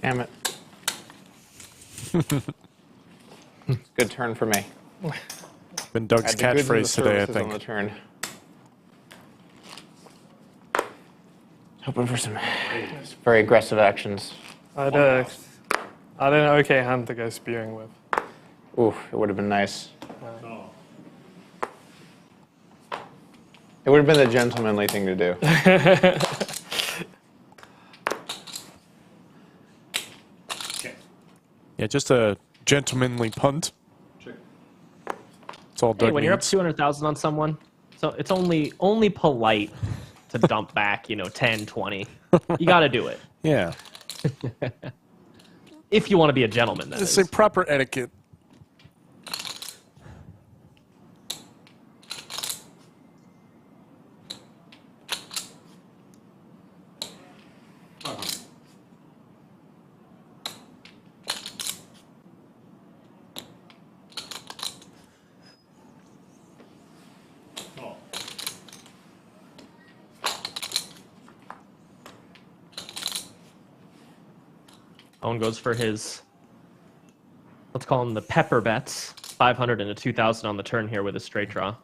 Damn it. Good turn for me. Been Doug's Had the goods and the catchphrase today, I services on think. the turn. Hoping for some very aggressive actions. I had an okay hand to go spewing with. Oof, it would have been nice. Oh. It would have been the gentlemanly thing to do. Okay. Yeah, just a gentlemanly punt. Check. That's all Doug Hey, when you're up needs. 200,000 on someone, so it's only polite to dump back, 10, 20. You got to do it. Yeah. If you want to be a gentleman, that It's is. a proper etiquette. Oh. Owen goes for his, let's call them the pepper bets. 500 and a 2,000 on the turn here with a straight draw.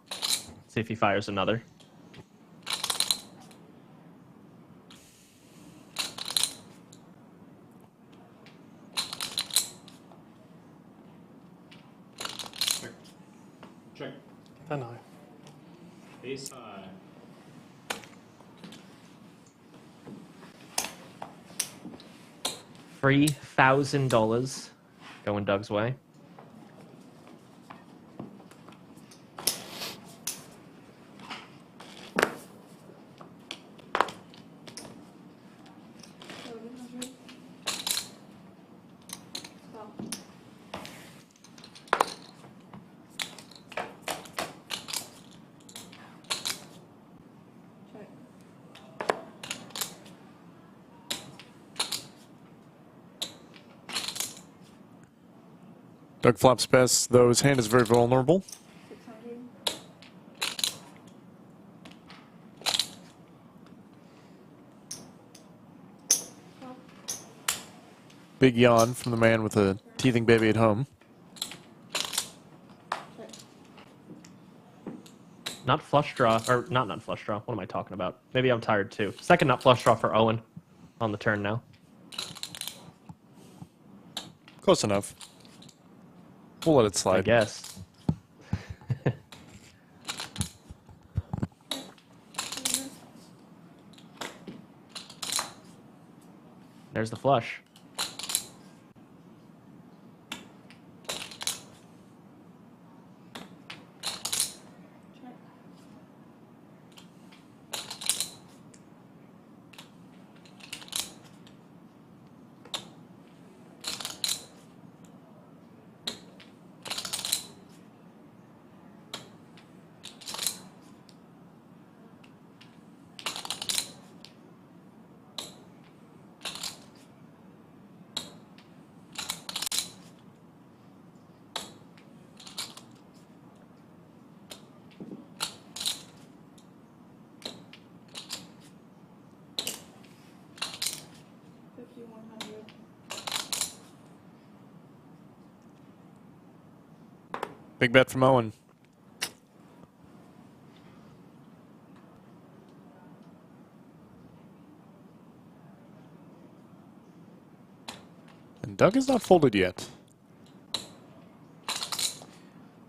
See if he fires another. Check. Check. I know. Ace high. $3,000 going Doug's way. Doug flops best, though his hand is very vulnerable. 600. Call. Big yawn from the man with a teething baby at home. Check. Not flush draw, or not flush draw. What am I talking about? Maybe I'm tired too. Second nut flush draw for Owen on the turn now. Close enough. We'll let it I slide. guess. There's the flush. Big bet from Owen. And Doug is not folded yet.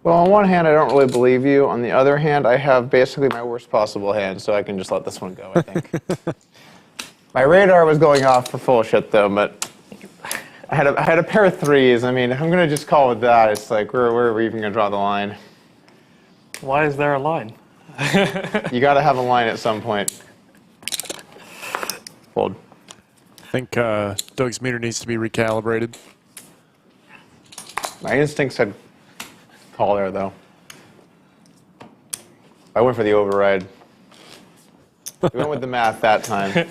Well, on one hand, I don't really believe you. On the other hand, I have basically my worst possible hand, so I can just let this one go, I think. My radar was going off for full shit, though, but I had a pair of threes. I mean, if I'm going to just call it that, it's like, where are we even going to draw the line? Why is there a line? You got to have a line at some point. Fold. I think Doug's meter needs to be recalibrated. My instinct said call there, though. I went for the override. We went with the math that time.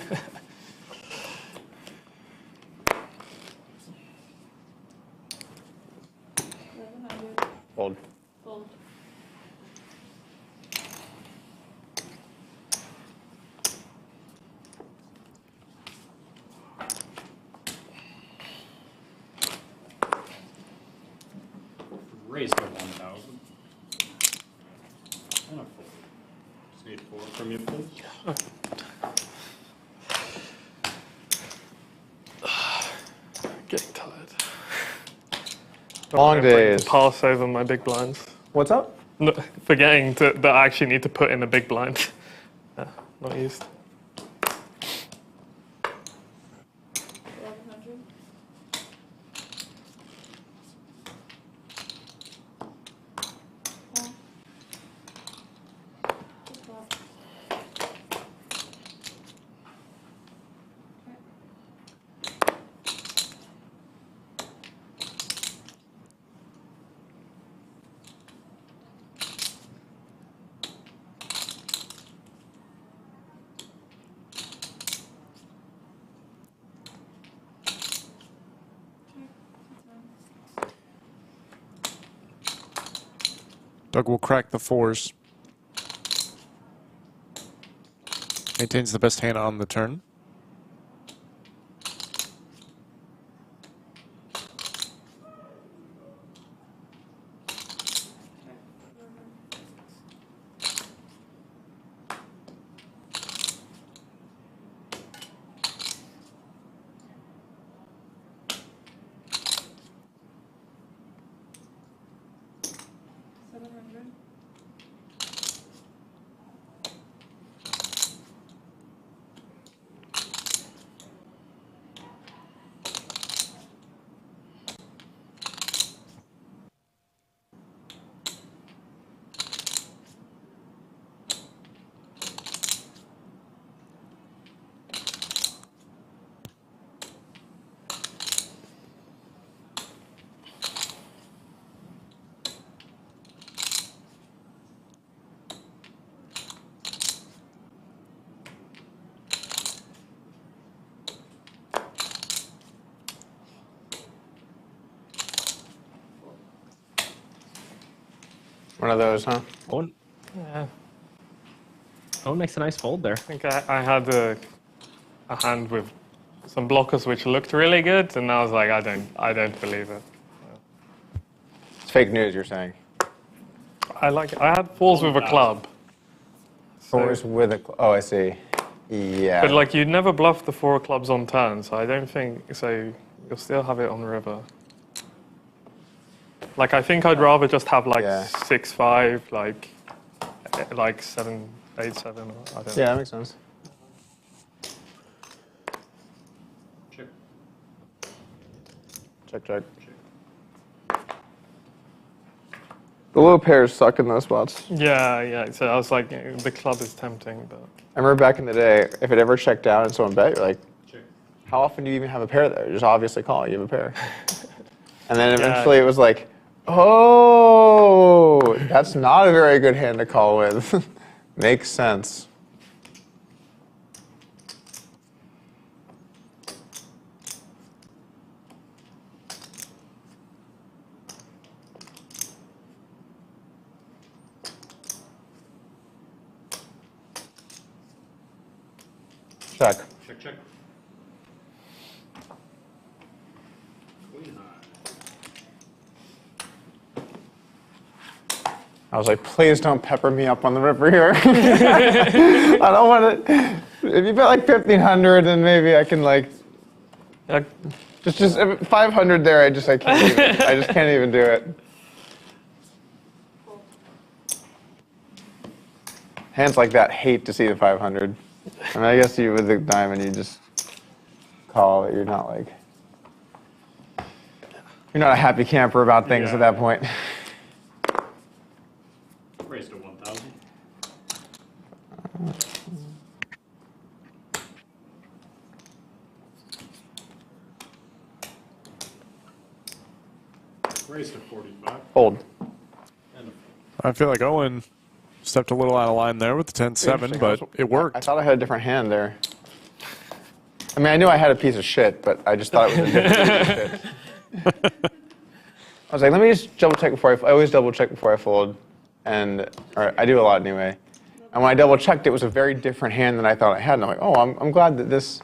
Fold. Fold. Raise to 1,000. And a 4. Just need 4 from you, please. Getting tired. Long days. Pass over my big blinds. What's up? No, forgetting that I actually need to put in a big blind. Not used. 1,100. Doug will crack the 4s. Maintains the best hand on the turn. One of those, huh? Owen. Yeah. Owen makes a nice fold there. I think I had a hand with some blockers which looked really good, and I was like, I don't believe it. It's fake news, you're saying. I had fours with a club. Fours with a oh, I see. Yeah. But like you'd never bluff the 4 clubs on turn, so I don't think so. You'll still have it on river. Like I think I'd rather just have like 6-5, like 7-8-7. Or I don't know. Yeah, that makes sense. Check. Check, check. The low pairs suck in those spots. Yeah, yeah. So I was like, the club is tempting, but. I remember back in the day, if it ever checked down and someone bet, you're like, how often do you even have a pair there? You just obviously call, you have a pair. And then eventually it was like, oh, that's not a very good hand to call with. Makes sense. Check. Check, check. Queen high. I was like, please don't pepper me up on the river here. I don't want to. If you bet like 1,500, then maybe I can like. Just 500 there. I can't even. I just can't even do it. Hands like that hate to see the 500. I mean, I guess you with the diamond, you just call it. You're not like. You're not a happy camper about things at that point. Raised to 1,000. Raised to 45. Hold. I feel like Owen stepped a little out of line there with the 10-7, but it worked. I thought I had a different hand there. I mean, I knew I had a piece of shit, but I just thought it was a different piece of shit. I was like, let me just double check before I always double check before I fold, or I do a lot anyway. And when I double checked, it was a very different hand than I thought I had. And I'm like, oh, I'm glad that this.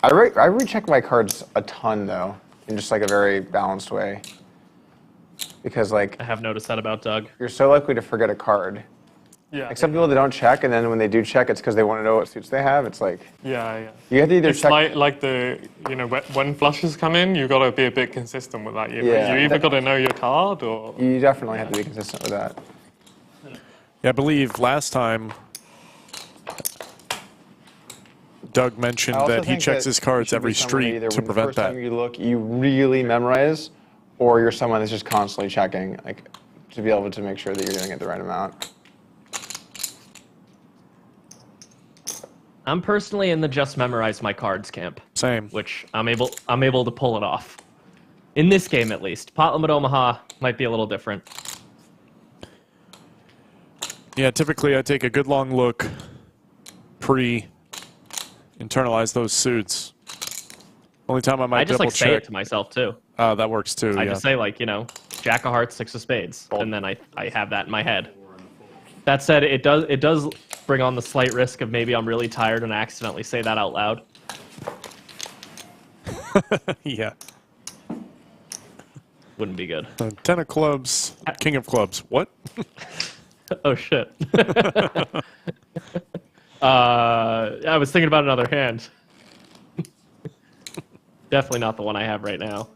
I recheck my cards a ton though, in just like a very balanced way, because like I have noticed that about Doug. You're so likely to forget a card. Yeah. Like some people that don't check, and then when they do check, it's because they want to know what suits they have. It's like you have to either it's check. like the when flushes come in, you got to be a bit consistent with that. You either got to know your card or you definitely have to be consistent with that. Yeah, I believe last time Doug mentioned that he checks his cards every street to prevent the first time you look, you really memorize, or you're someone that's just constantly checking, like to be able to make sure that you're doing it the right amount. I'm personally in the just memorize my cards camp. Same. Which I'm able to pull it off. In this game, at least. Pot Limit Omaha might be a little different. Yeah, typically I take a good long look, internalize those suits. Only time I might just double like check. say it to myself too. That works too. I just say like, Jack of Hearts, 6 of Spades, and then I have that in my head. That said, it does bring on the slight risk of maybe I'm really tired and I accidentally say that out loud. Yeah. Wouldn't be good. 10 of clubs, king of clubs. What? Oh shit. I was thinking about another hand. Definitely not the one I have right now.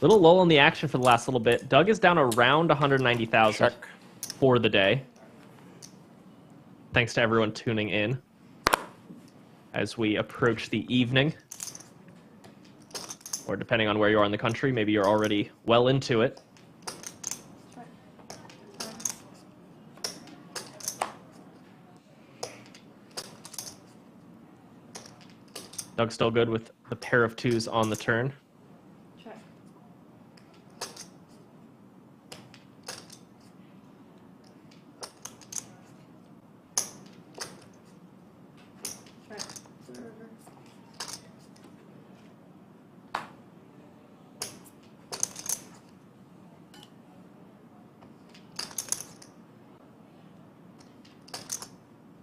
Little lull in the action for the last little bit. Doug is down around 190,000 for the day. Thanks to everyone tuning in as we approach the evening. Or depending on where you are in the country, maybe you're already well into it. Doug's still good with the pair of 2s on the turn. Check. Check. To the river.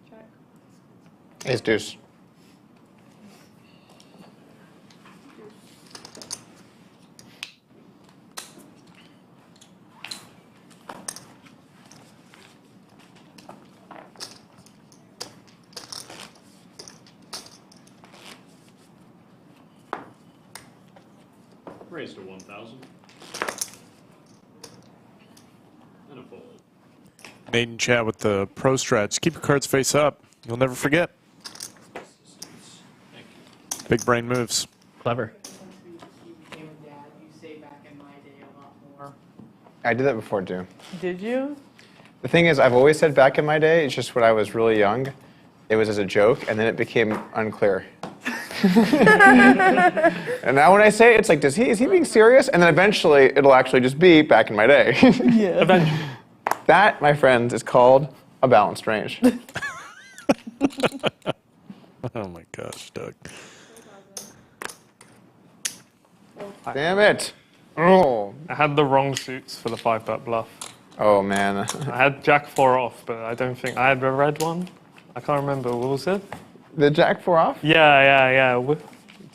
Check. Ace deuce. Raised to 1,000. And a fold. Maiden chat with the pro strats. Keep your cards face up. You'll never forget. Big brain moves. Clever. I did that before too. Did you? The thing is, I've always said back in my day. It's just when I was really young, it was as a joke, and then it became unclear. And now when I say it, it's like, is he being serious? And then eventually, it'll actually just be back in my day. Yeah. Eventually. That, my friends, is called a balanced range. Oh my gosh, Doug. Damn it. Oh. I had the wrong suits for the 5-bet bluff. Oh, man. I had Jack 4 off, but I don't think I had the red one. I can't remember. What was it? The Jack 4 off? Yeah. Do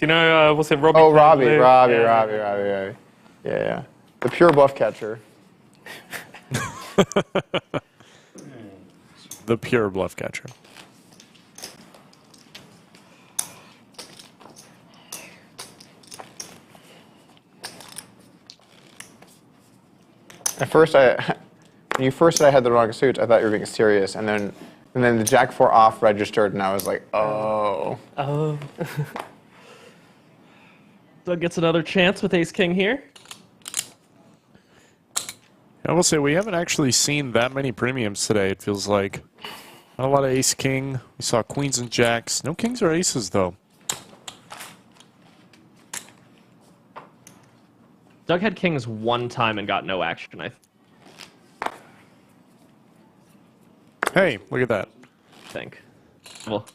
you know, was it Robbie? Oh, Robbie. Yeah. Yeah. The pure bluff catcher. The pure bluff catcher. At first, when you first said I had the wrong suit, I thought you were being serious, and then the Jack 4 off registered, and I was like, oh. Oh. Doug gets another chance with Ace King here. I will say we haven't actually seen that many premiums today, it feels like. Not a lot of Ace King. We saw Queens and Jacks. No Kings or Aces, though. Doug had Kings one time and got no action, I Hey, look at that. think. Well,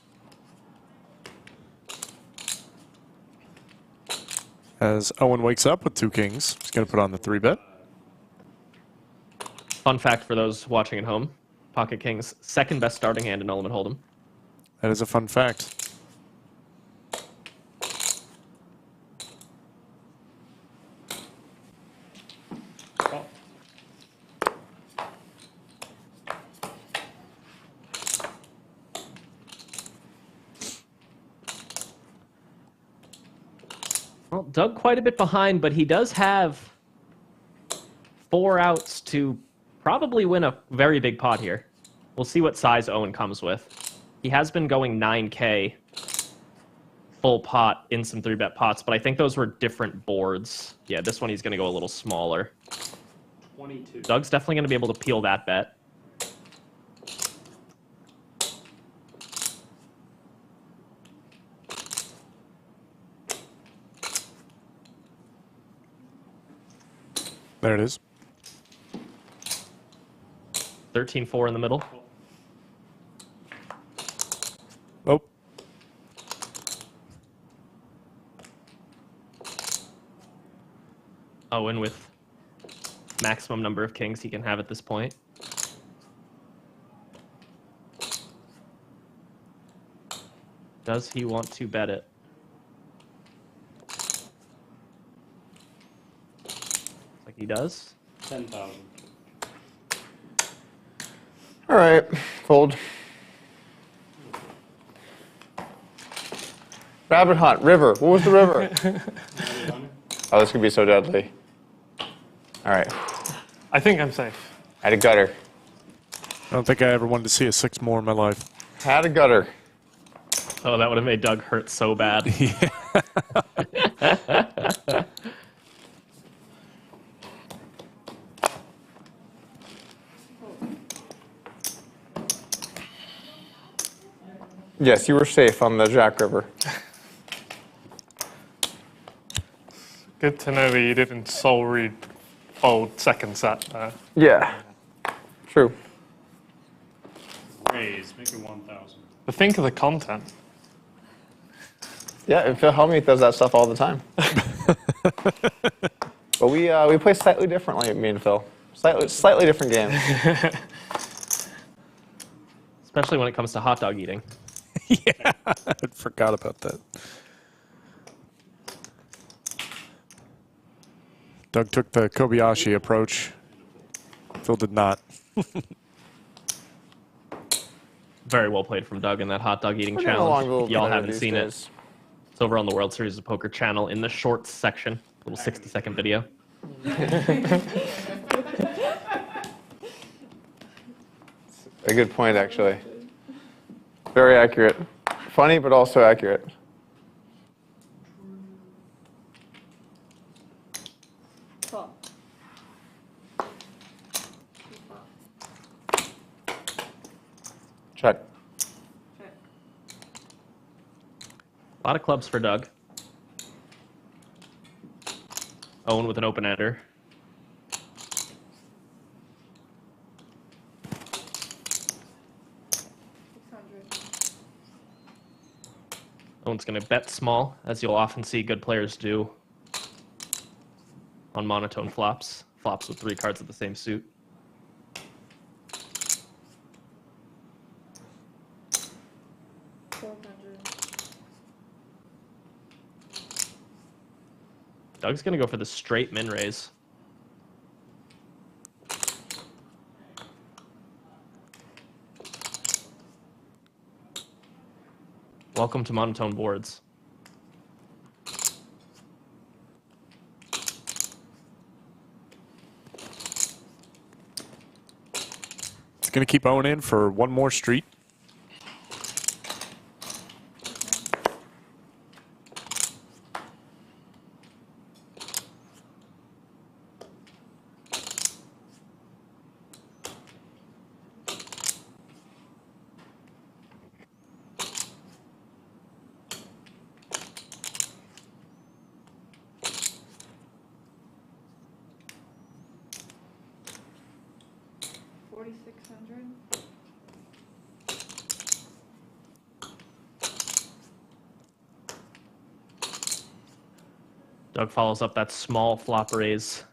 As Owen wakes up with 2 Kings, he's going to put on the 3-bet. fun fact for those watching at home, Pocket King's second best starting hand in Element Hold'em. That is a fun fact. Well, Doug quite a bit behind, but he does have 4 outs to probably win a very big pot here. We'll see what size Owen comes with. He has been going 9K full pot in some 3-bet pots, but I think those were different boards. Yeah, this one he's going to go a little smaller. 22. Doug's definitely going to be able to peel that bet. There it is. 13-4 in the middle. Oh. Owen with maximum number of kings he can have at this point. Does he want to bet it? Looks like he does. 10,000. All right, fold. Rabbit hunt, river. What was the river? Oh, this could be so deadly. All right. I think I'm safe. Had a gutter. I don't think I ever wanted to see a 6 more in my life. Had a gutter. Oh, that would have made Doug hurt so bad. Yes, you were safe on the Jack River. Good to know that you didn't soul read fold second set there. Yeah. True. Raise, make it 1,000. But think of the content. Yeah, and Phil Helmuth does that stuff all the time. But we play slightly differently, me and Phil. Slightly different games. Especially when it comes to hot dog eating. Yeah, I forgot about that. Doug took the Kobayashi approach. Phil did not. Very well played from Doug in that hot dog eating We're getting along a little challenge. Y'all better haven't these seen days. it. It's over on the World Series of Poker channel in the shorts section. Little 60-second video. A good point, actually. Very accurate. Funny, but also accurate. Call. Check. Check. A lot of clubs for Doug. Owen with an open ender. Owen's going to bet small, as you'll often see good players do on monotone flops. Flops with 3 cards of the same suit. Doug's going to go for the straight min raise. Welcome to monotone boards. It's going to keep Owen in for one more street. Doug follows up that small flop raise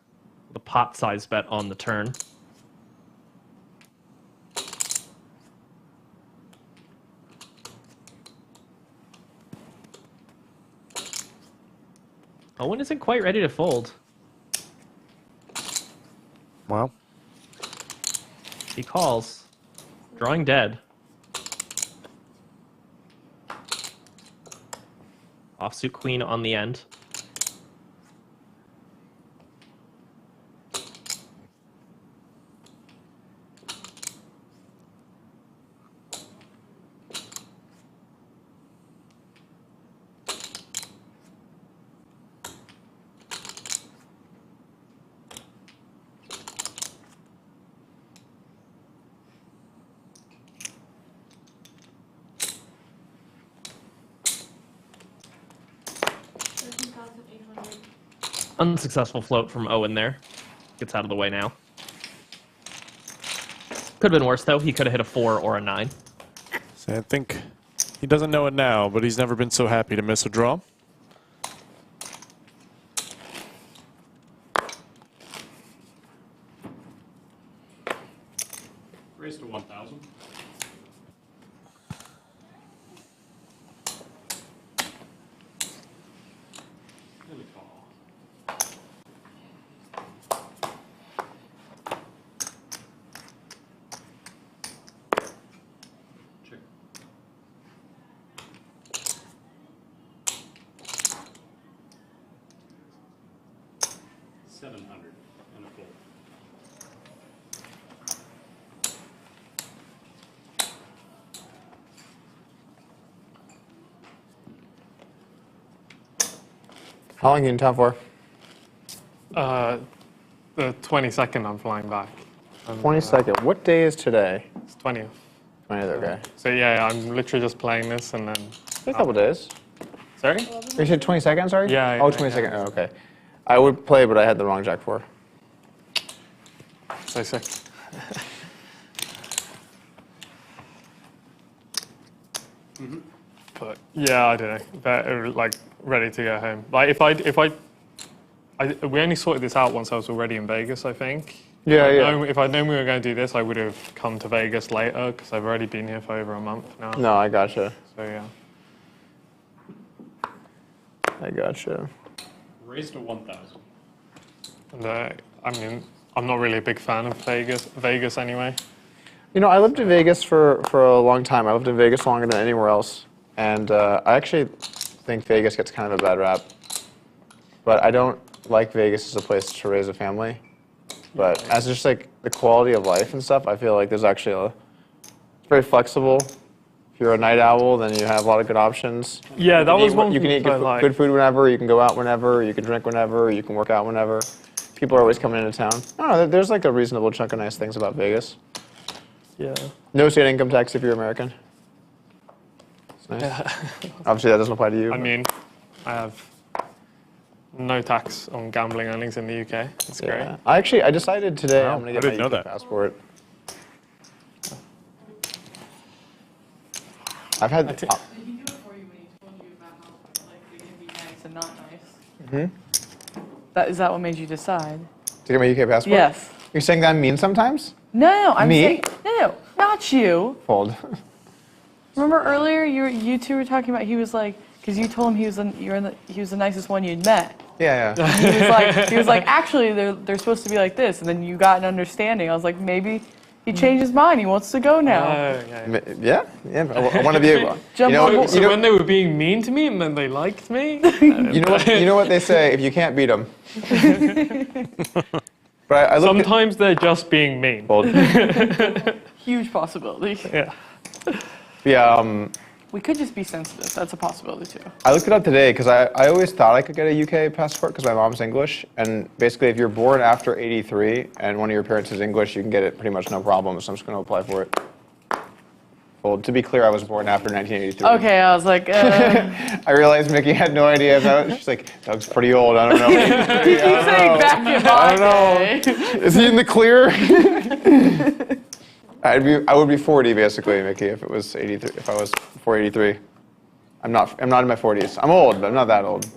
with a pot size bet on the turn. Owen isn't quite ready to fold. Wow. He calls. Drawing dead. Offsuit queen on the end. Unsuccessful float from Owen there. Gets out of the way now. Could have been worse, though. He could have hit a 4 or a 9. So I think he doesn't know it now, but he's never been so happy to miss a draw. Raise to 1,000. And a call. Check. $700 and a fold. How long are you in town for? The 22nd I'm flying back. 22nd. What day is today? It's 20th. 20th, okay. So yeah, I'm literally just playing this and then... A couple days. Sorry? You said 22nd, sorry? Yeah. Oh, 22nd, oh, okay. I would play, but I had the wrong jack 4. So sick. But yeah, I don't know. Better, like ready to go home. Like we only sorted this out once I was already in Vegas, I think. Yeah, yeah. If I'd known we were going to do this, I would have come to Vegas later because I've already been here for over a month now. No, I gotcha. So yeah. I gotcha. Raise to 1,000. And I mean, I'm not really a big fan of Vegas anyway. You know, I lived in Vegas for a long time. I lived in Vegas longer than anywhere else. And I actually think Vegas gets kind of a bad rap. But I don't like Vegas as a place to raise a family. But as just like the quality of life and stuff, I feel like there's actually it's very flexible. If you're a night owl, then you have a lot of good options. Yeah, that was one You can eat good food whenever, you can go out whenever, you can drink whenever, you can work out whenever. People are always coming into town. I don't know, there's like a reasonable chunk of nice things about Vegas. Yeah. No state income tax if you're American. It's nice. Yeah. Obviously that doesn't apply to you. I mean, I have no tax on gambling earnings in the UK. It's great. I decided today Wow, I'm going to I get didn't my know UK that. passport. I've had... Did he do it for you when he told you about how like they can be nice and not nice? Is that what made you decide? To get my UK passport? Yes. You're saying that I'm mean sometimes? No, I'm Me? saying no, not you. Fold. Remember earlier you two were talking about he was like, because you told him he was the nicest one you'd met. Yeah, yeah. And he was like actually they're supposed to be like this, and then you got an understanding. I was like, maybe he changed his mind. He wants to go now. Yeah. I want to be able. So when they were being mean to me, and then they liked me. You know what they say: if you can't beat them. But sometimes they're just being mean. Huge possibility. Yeah. Yeah. We could just be sensitive. That's a possibility too. I looked it up today because I always thought I could get a UK passport because my mom's English, and basically if you're born after '83 and one of your parents is English, you can get it pretty much no problem. So I'm just going to apply for it. Well, to be clear, I was born after 1983. Okay, I was like. I realized Mickey had no idea about it. She's like, Doug's pretty old. I don't know. He keeps saying back in my day. I don't know. Is he in the clear? I would be 40 basically, Mickey, if it was 83. If I was 483. I'm not in my 40s. I'm old, but I'm not that old.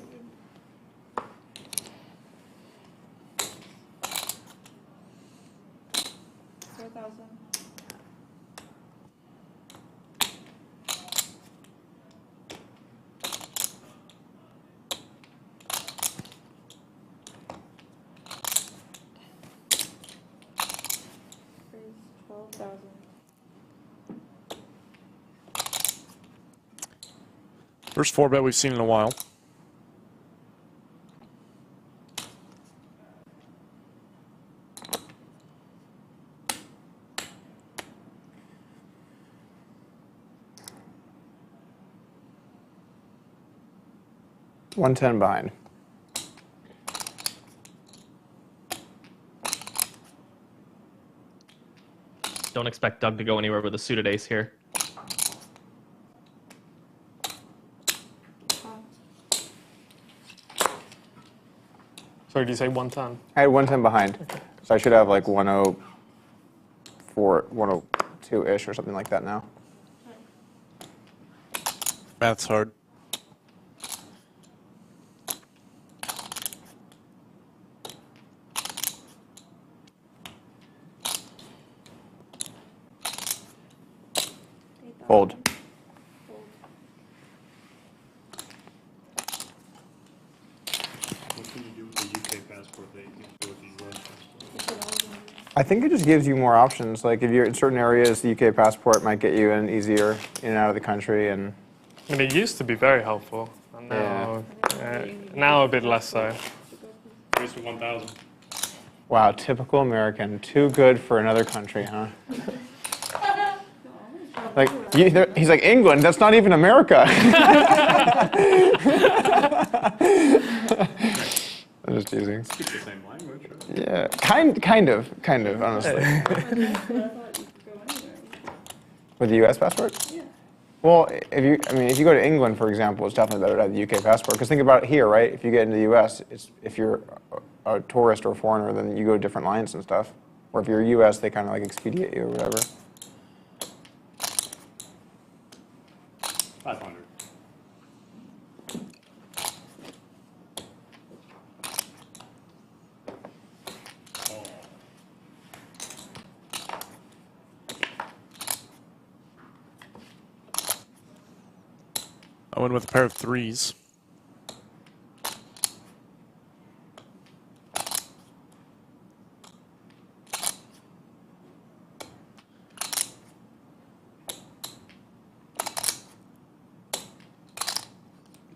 First 4-bet we've seen in a while. $110 behind. Don't expect Doug to go anywhere with a suited ace here. Sorry, did you say 110? I had 110 behind. Okay. So I should have like 104, 102-ish or something like that now. Math's hard. Fold. I think it just gives you more options. Like if you're in certain areas, the UK passport might get you in easier in and out of the country. And I mean, it used to be very helpful, and now, now a bit less so. Raise to 1,000. Wow, typical American. Too good for another country, huh? Like he's like, England. That's not even America. I'm just teasing. Speak the same language, right? Yeah, kind of, honestly. With the U.S. passport? Yeah. Well, if you go to England, for example, it's definitely better to have the UK passport. Because think about it here, right? If you get into the U.S., if you're a tourist or a foreigner, then you go to different lines and stuff. Or if you're U.S., they kind of like expedite you or whatever. 500. Owen with a pair of threes.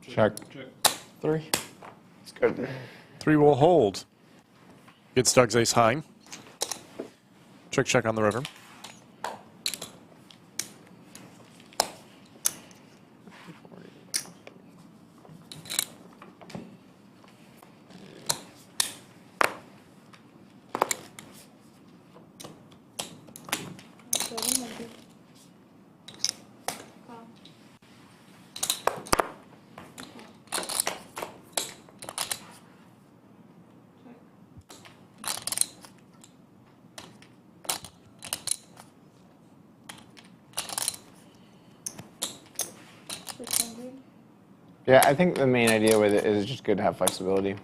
Check. Three. It's good. 3 will hold. Gets Doug's ace high. Check on the river. Yeah, I think the main idea with it is just good to have flexibility.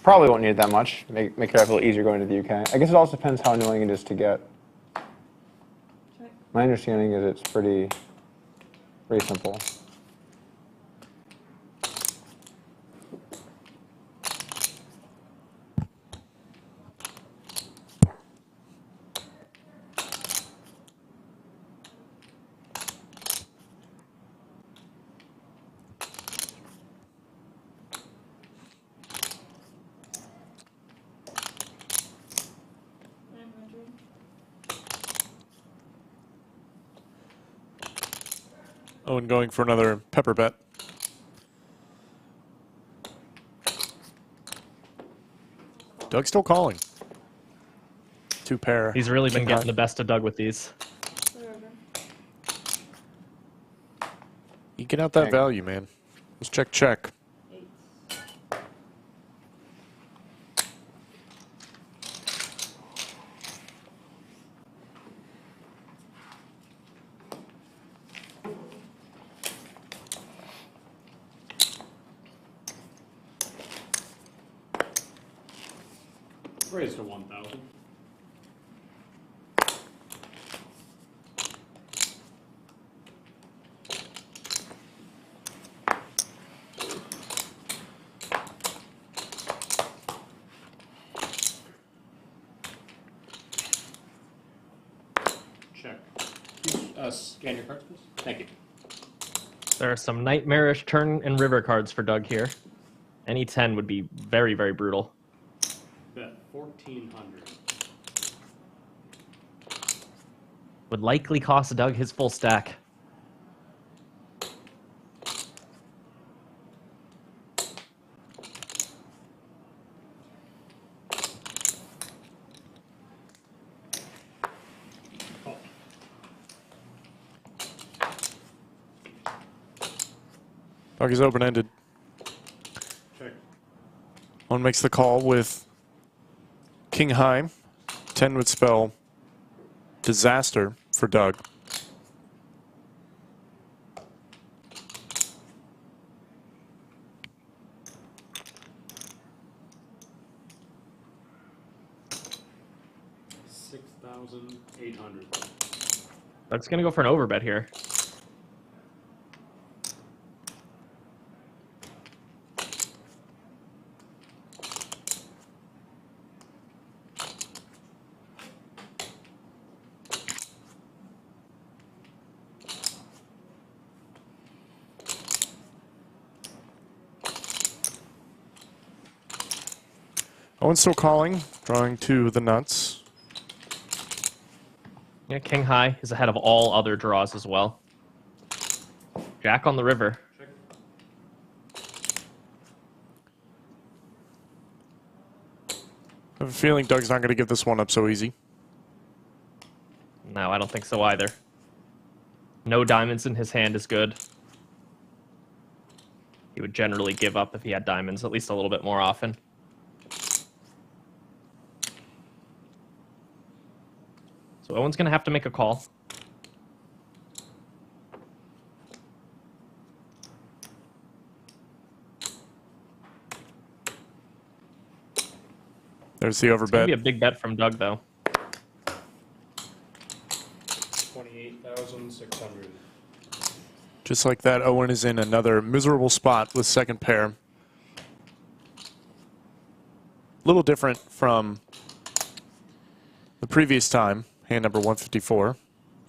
Probably won't need it that much. Make it a little easier going to the UK. I guess it also depends how annoying it is to get. My understanding is it's pretty simple. Owen going for another pepper bet. Doug still calling. Two pair. He's really been King getting high. the best of Doug with these. You get out that value, man. Let's check. Raise to 1,000. Check. Scan your cards, please. Thank you. There are some nightmarish turn and river cards for Doug here. Any 10 would be very, very brutal. Bet 1,400. Would likely cost Doug his full stack. Doug is open-ended. Check. One makes the call with king high. 10 would spell disaster for Doug. $6,800. Doug's going to go for an overbet here. Owen's still calling, drawing to the nuts. Yeah, king high is ahead of all other draws as well. Jack on the river. I have a feeling Doug's not going to give this one up so easy. No, I don't think so either. No diamonds in his hand is good. He would generally give up if he had diamonds, at least a little bit more often. So Owen's going to have to make a call. There's the It's going to be overbet. a big bet from Doug, though. 28,600. Just like that, Owen is in another miserable spot with second pair. A little different from the previous time, hand number 154,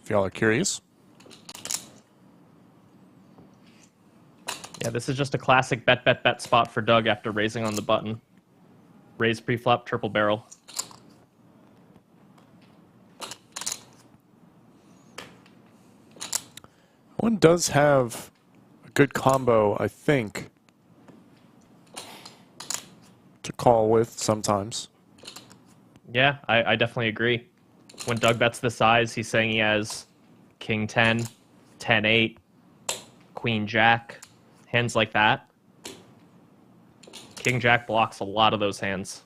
if y'all are curious. Yeah, this is just a classic bet, bet, bet spot for Doug after raising on the button. Raise pre-flop, triple barrel. Owen does have a good combo, I think, to call with sometimes. Yeah, I definitely agree. When Doug bets the size, he's saying he has king 10, 10-8, queen jack, hands like that. King jack blocks a lot of those hands.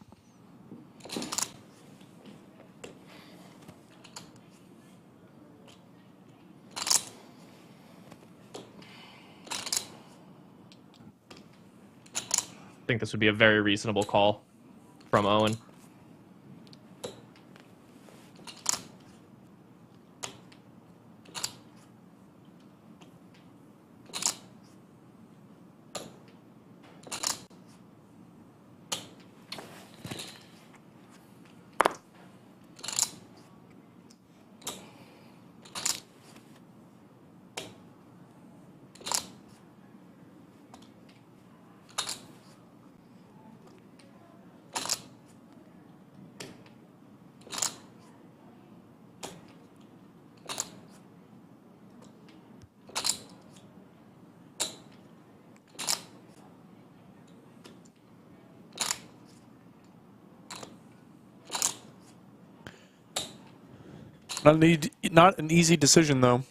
I think this would be a very reasonable call. from Owen. Not an easy decision, though.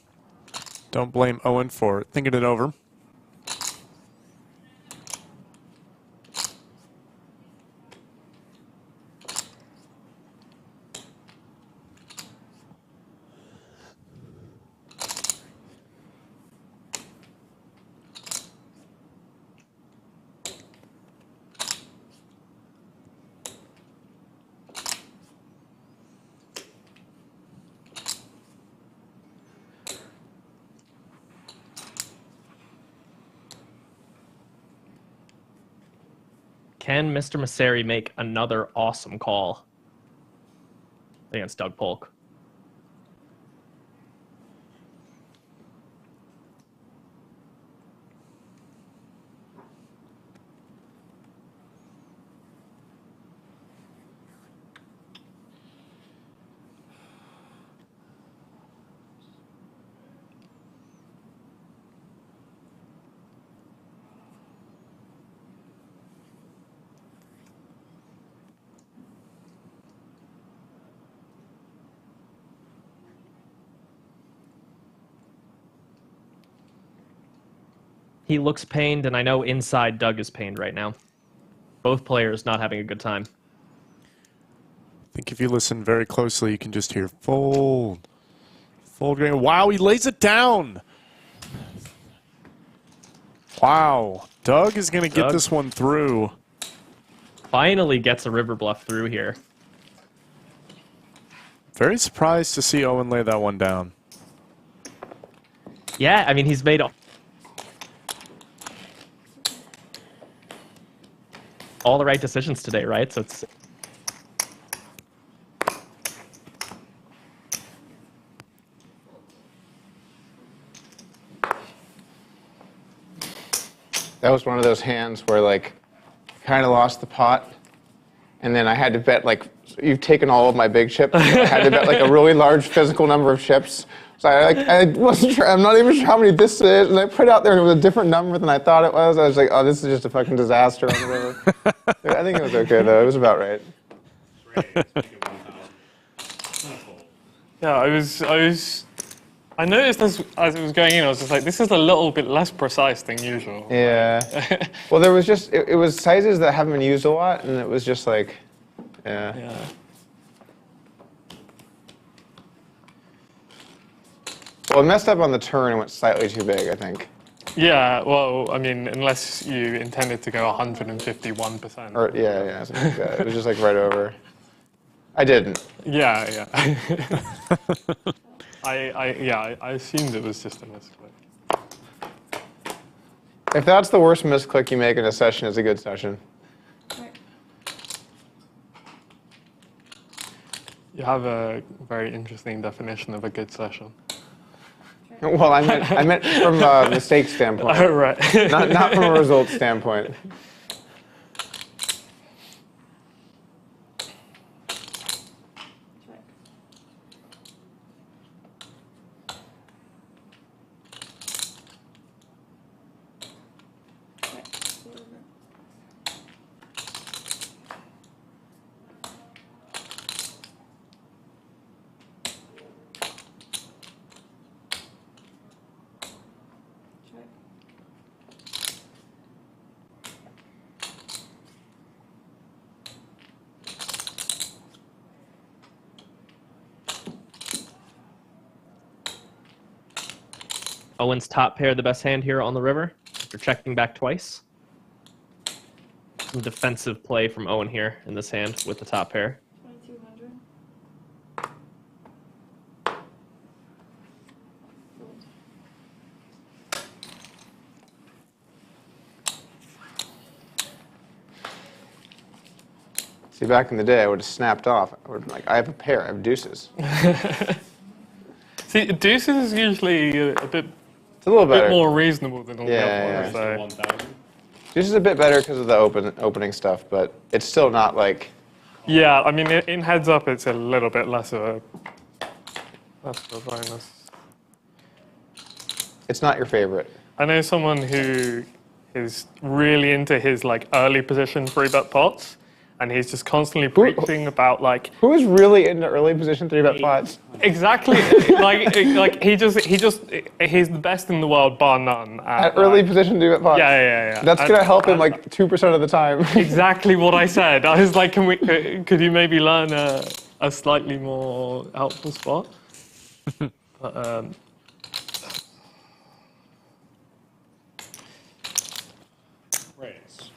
Don't blame Owen for thinking it over. Can Mr. Messere make another awesome call against Doug Polk? He looks pained, and I know inside Doug is pained right now. Both players not having a good time. I think if you listen very closely, you can just hear fold. Fold. Wow, he lays it down. Wow. Doug is going to get this one through. Finally gets a river bluff through here. Very surprised to see Owen lay that one down. Yeah, I mean, he's made all the right decisions today, right? So it's That was one of those hands where, like, kind of lost the pot, and then I had to bet, like, you've taken all of my big chips. I had to bet, like, a really large physical number of chips. So I wasn't sure. I'm not even sure how many this is, and I put it out there, and it was a different number than I thought it was. I was like, oh, this is just a fucking disaster on the river. I think it was okay, though. It was about right. Yeah, I noticed as it was going in, I was just like, this is a little bit less precise than usual. Yeah. Well, there was just, it was sizes that haven't been used a lot, and it was just like, yeah. Well, it messed up on the turn and went slightly too big, I think. Yeah, well, I mean, unless you intended to go 151%. Or, yeah, something like that. It was just like right over. I didn't. Yeah. I assumed it was just a misclick. If that's the worst misclick you make in a session, it's a good session. You have a very interesting definition of a good session. Well, I meant from a mistake standpoint. Oh, right. not from a result standpoint. Owen's top pair the best hand here on the river after checking back twice. Some defensive play from Owen here in this hand with the top pair. 2200. See, back in the day, I would have snapped off. I would have been like, I have a pair. I have deuces. See, deuces is usually a bit. It's a little better. Bit more reasonable than all the Yeah, other ones. yeah. Deuces is a bit better because of the opening stuff, but it's still not like. Yeah, I mean, in heads up, it's a little bit less of a bonus. It's not your favorite. I know someone who is really into his like early position 3-bet pots, and he's just constantly preaching about like. Who is really into early position 3-bet pots? Exactly, like he's the best in the world, bar none. At early position 3-bet pots. Yeah. That's gonna help him like 2% of the time. Exactly what I said. I was like, could you maybe learn a slightly more helpful spot? But, Raise.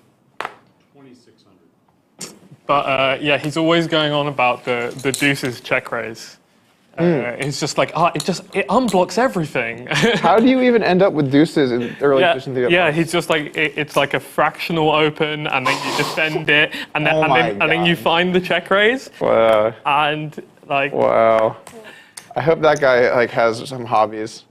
2600. But yeah, he's always going on about the deuces check raise. It's just like, it unblocks everything. How do you even end up with deuces in early position 3-bet Yeah, pots? he's just like, it's like a fractional open, and then you defend it, and then you find the check raise. Wow. And like. Wow. I hope that guy like has some hobbies.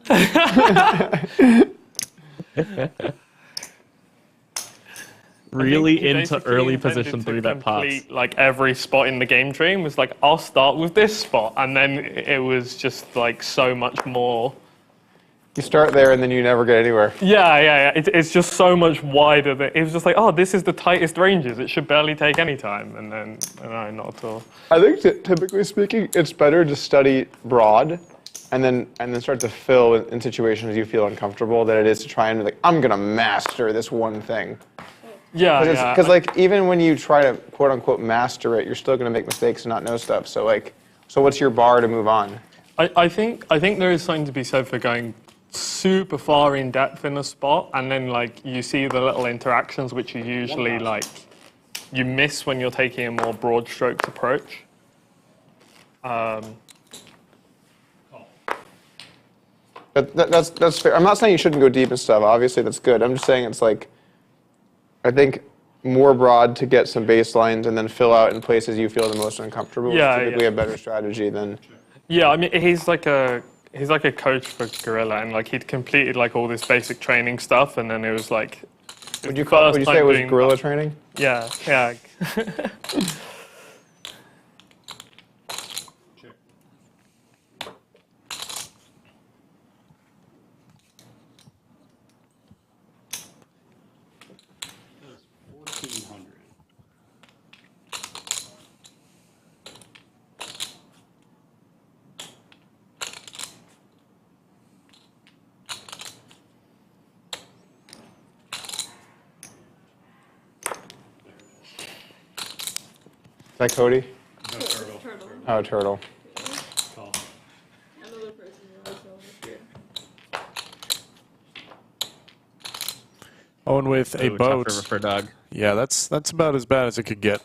Really He into basically early intended position to 3-bet pots. complete, like every spot in the game tree and was like, I'll start with this spot, and then it was just like so much more. You start there and then you never get anywhere. Yeah. It's just so much wider. It was just like, oh, this is the tightest ranges. It should barely take any time, and then no, not at all. I think typically speaking, it's better to study broad and then start to fill in situations you feel uncomfortable than it is to try and be like, I'm gonna master this one thing. Yeah. Because like even when you try to quote unquote master it, you're still gonna make mistakes and not know stuff. So what's your bar to move on? I think there is something to be said for going super far in depth in a spot, and then like you see the little interactions which you usually like you miss when you're taking a more broad strokes approach. That's fair. I'm not saying you shouldn't go deep and stuff. Obviously, that's good. I'm just saying it's like, I think more broad to get some baselines and then fill out in places you feel the most uncomfortable is typically a better strategy than. Yeah, I mean he's like a coach for Gorilla, and like he'd completed like all this basic training stuff, and then it was like. Would you say it was Gorilla training? Yeah. Is that Cody? No, turtle. Oh, Turtle. Call. Another person really over here. Owen with a Ooh, boat. tough river for Doug. Yeah, that's about as bad as it could get.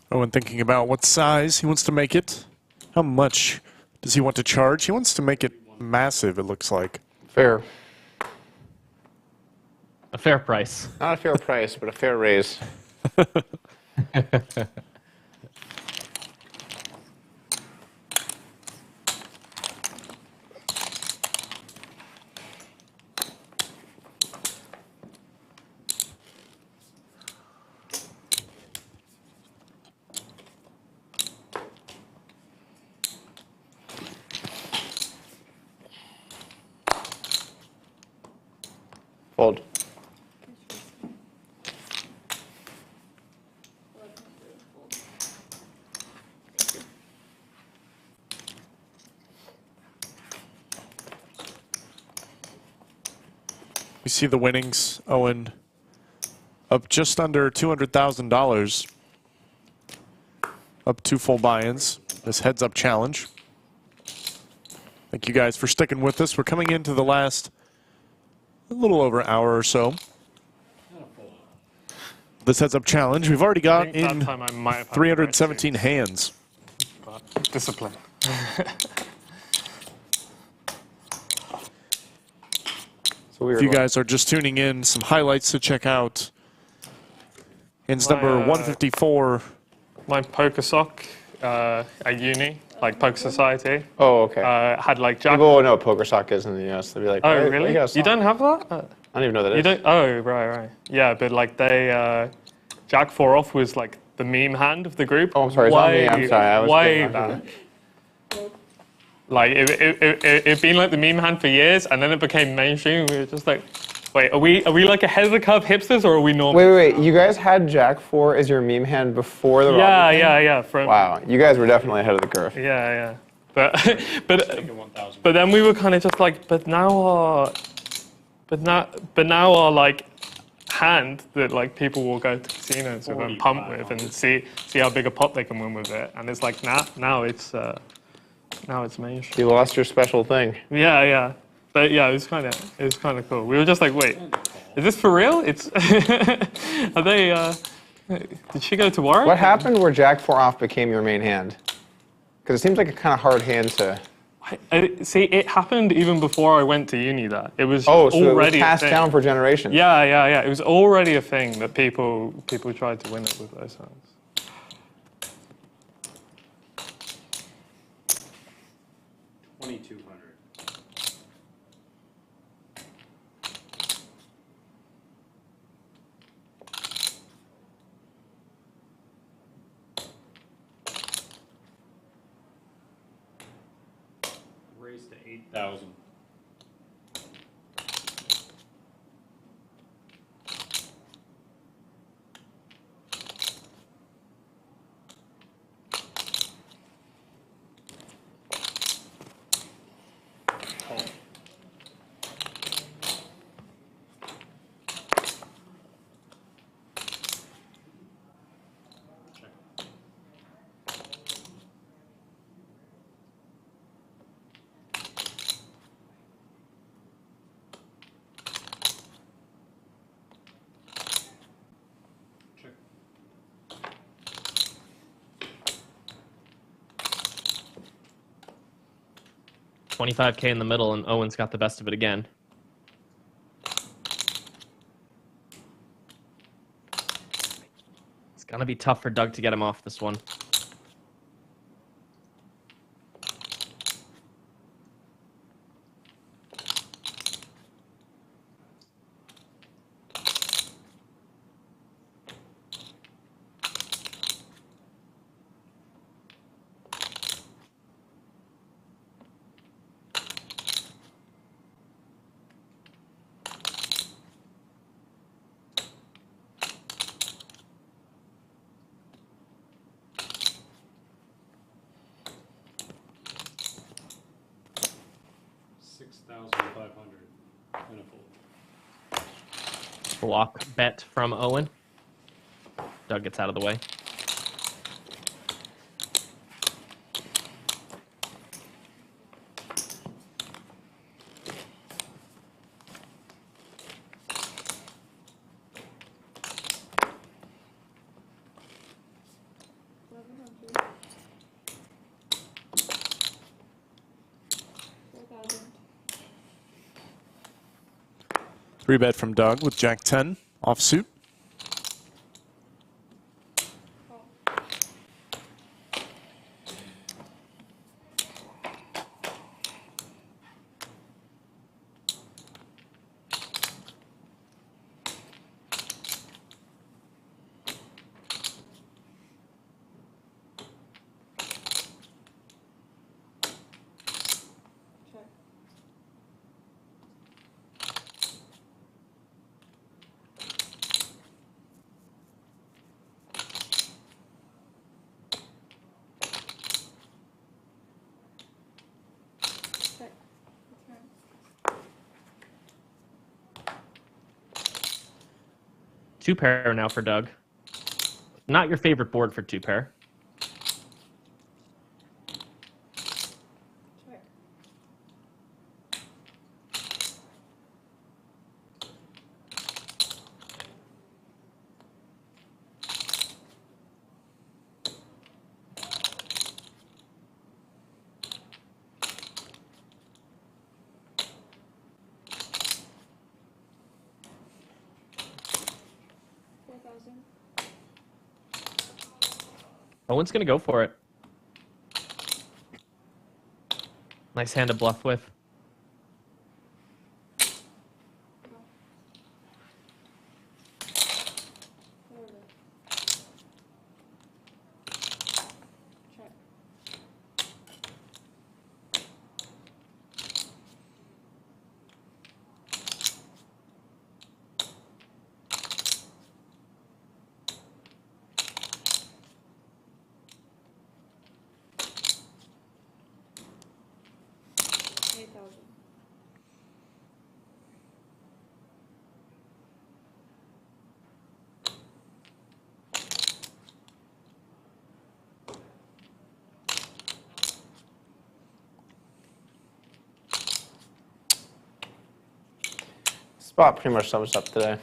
Owen thinking about what size he wants to make it. How much does he want to charge? He wants to make it massive, it looks like. Fair. A fair price. Not a fair price, but a fair raise. Fold. We see the winnings. Owen up just under $200,000. Up 2 full buy-ins. This heads-up challenge. Thank you guys for sticking with us. We're coming into the last a little over an hour or so. This heads-up challenge. We've already got in 317 hands. Discipline. If you guys are just tuning in, some highlights to check out. Hands number 154. My poker sock at uni, like Poker Society. Oh, okay. Had like Jack. People will know what poker sock is in the US. They'll be like, Oh, "Hey, really? got a You sock." don't have that? I don't even know that You is. don't? Oh, right. Yeah, but like they, Jack 4 off was like the meme hand of the group. Oh, I'm sorry. It's not me. I'm sorry. I was way getting back. Like it been like the meme hand for years, and then it became mainstream. We were just like, wait, are we like ahead of the curve hipsters, or are we normal? Wait. You guys had Jack 4 as your meme hand before the Rocket thing? Yeah. Wow, you guys were definitely ahead of the curve. Yeah. But then we were kind of just like, but now our like hand that like people will go to casinos with and pump with and see how big a pot they can win with it, and it's like now it's mainstream. You lost your special thing. Yeah. But yeah, it was kind of cool. We were just like, wait, is this for real? It's are they? Did she go to Warwick? What happened where Jack 4 off became your main hand? Because it seems like a kind of hard hand to. See, it happened even before I went to uni. That it was so it was already passed a thing. down for generations. Yeah. It was already a thing that people tried to win it with those hands. Raised to 8,000. $25K in the middle, and Owen's got the best of it again. It's gonna be tough for Doug to get him off this one. Block bet from Owen. Doug gets out of the way. 3-bet from Doug with Jack 10 offsuit. Two pair now for Doug. Not your favorite board for two pair. Owen's going to go for it. Nice hand to bluff with. Spot pretty much sums up today.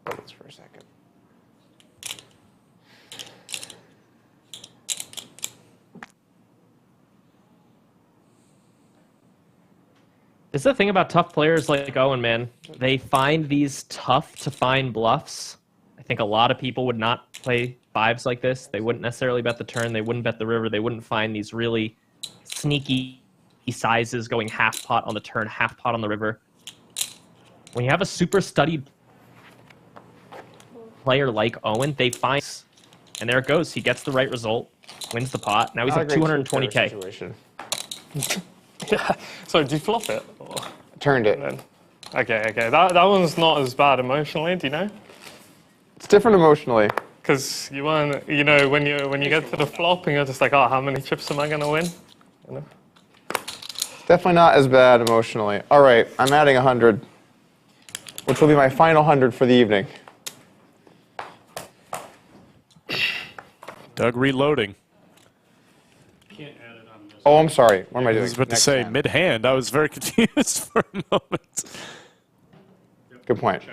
Buttons for a second. This is the thing about tough players like Owen, man. They find these tough to find bluffs. I think a lot of people would not play fives like this. They wouldn't necessarily bet the turn. They wouldn't bet the river. They wouldn't find these really sneaky sizes going half pot on the turn, half pot on the river. When you have a super studied player like Owen, they find, and there it goes. He gets the right result, wins the pot. Now he's at 220K. Yeah. So do you flop it? Or? Turned it. Okay. That one's not as bad emotionally. Do you know? It's different emotionally. Because you weren't, you know, when you get to the flop and you're just like, oh, how many chips am I gonna win? You know? Definitely not as bad emotionally. All right, I'm adding 100, which will be my final 100 for the evening. Doug reloading. Oh, I'm sorry. What am I doing? I was about to Next say hand. mid-hand. I was very confused for a moment. Good point.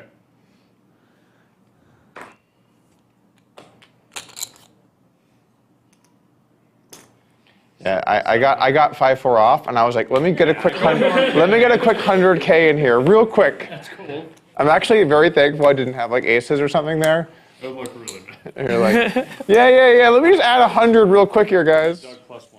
Yeah, I got 5-4 off, and I was like, let me get a quick 100K in here, real quick. That's cool. I'm actually very thankful I didn't have like aces or something there. That would look really bad. And you're like, yeah. Let me just add 100 real quick here, guys. Doug plus 100.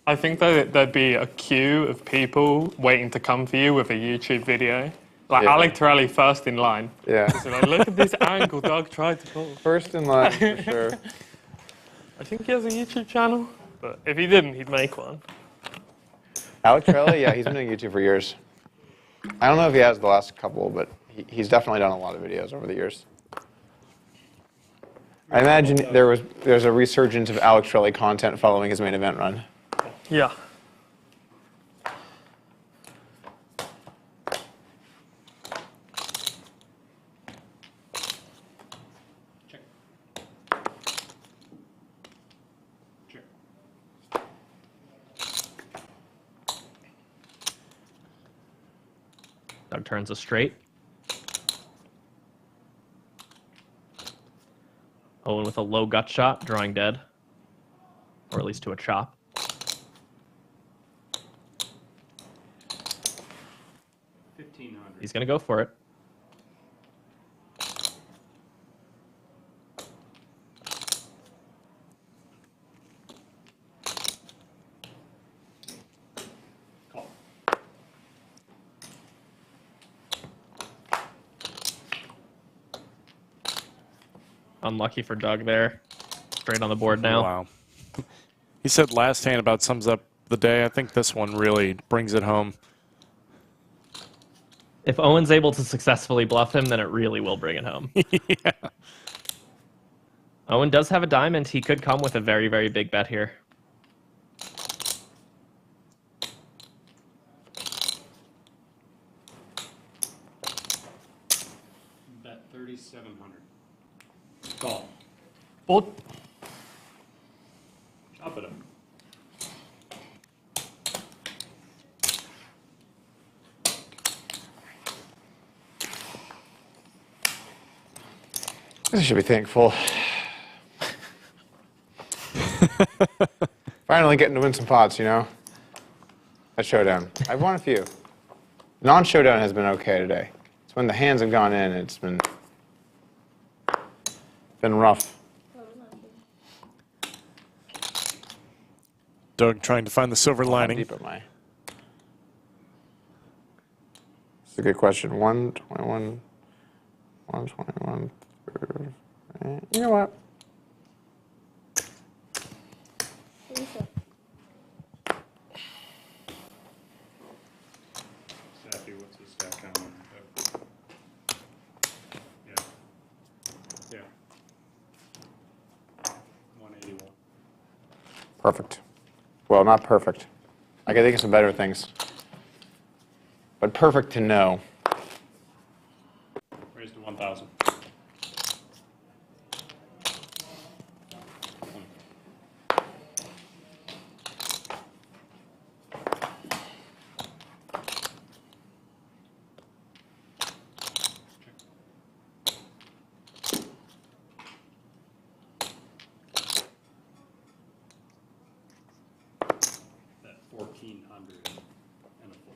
I think that there'd be a queue of people waiting to come for you with a YouTube video. Like Alec Torelli first in line. Yeah. So like, look at this angle Doug tried to pull. First in line, for sure. I think he has a YouTube channel, but if he didn't, he'd make one. Alec Torelli, yeah, he's been doing YouTube for years. I don't know if he has the last couple, but he's definitely done a lot of videos over the years. I imagine there's a resurgence of Alec Torelli content following his main event run. Yeah. Doug turns a straight. Owen with a low gut shot, drawing dead. Or at least to a chop. He's going to go for it. Unlucky for Doug there. Straight on the board now. Wow. He said last hand about sums up the day. I think this one really brings it home. If Owen's able to successfully bluff him, then it really will bring it home. Yeah. Owen does have a diamond. He could come with a very, very big bet here. Bet 3,700. Call. Well, Chop it up. I should be thankful. Finally getting to win some pots, you know? At Showdown. I've won a few. Non-Showdown has been okay today. It's when the hands have gone in, it's been rough. Doug trying to find the silver lining. Deep am I? It's a good question. 121, 121. You know what? Sappy, what's his stack count on? Yeah. Yeah. 181. Perfect. Well, not perfect. I can think of some better things. But perfect to know. Raised to 1,000. That 1,400 and a full.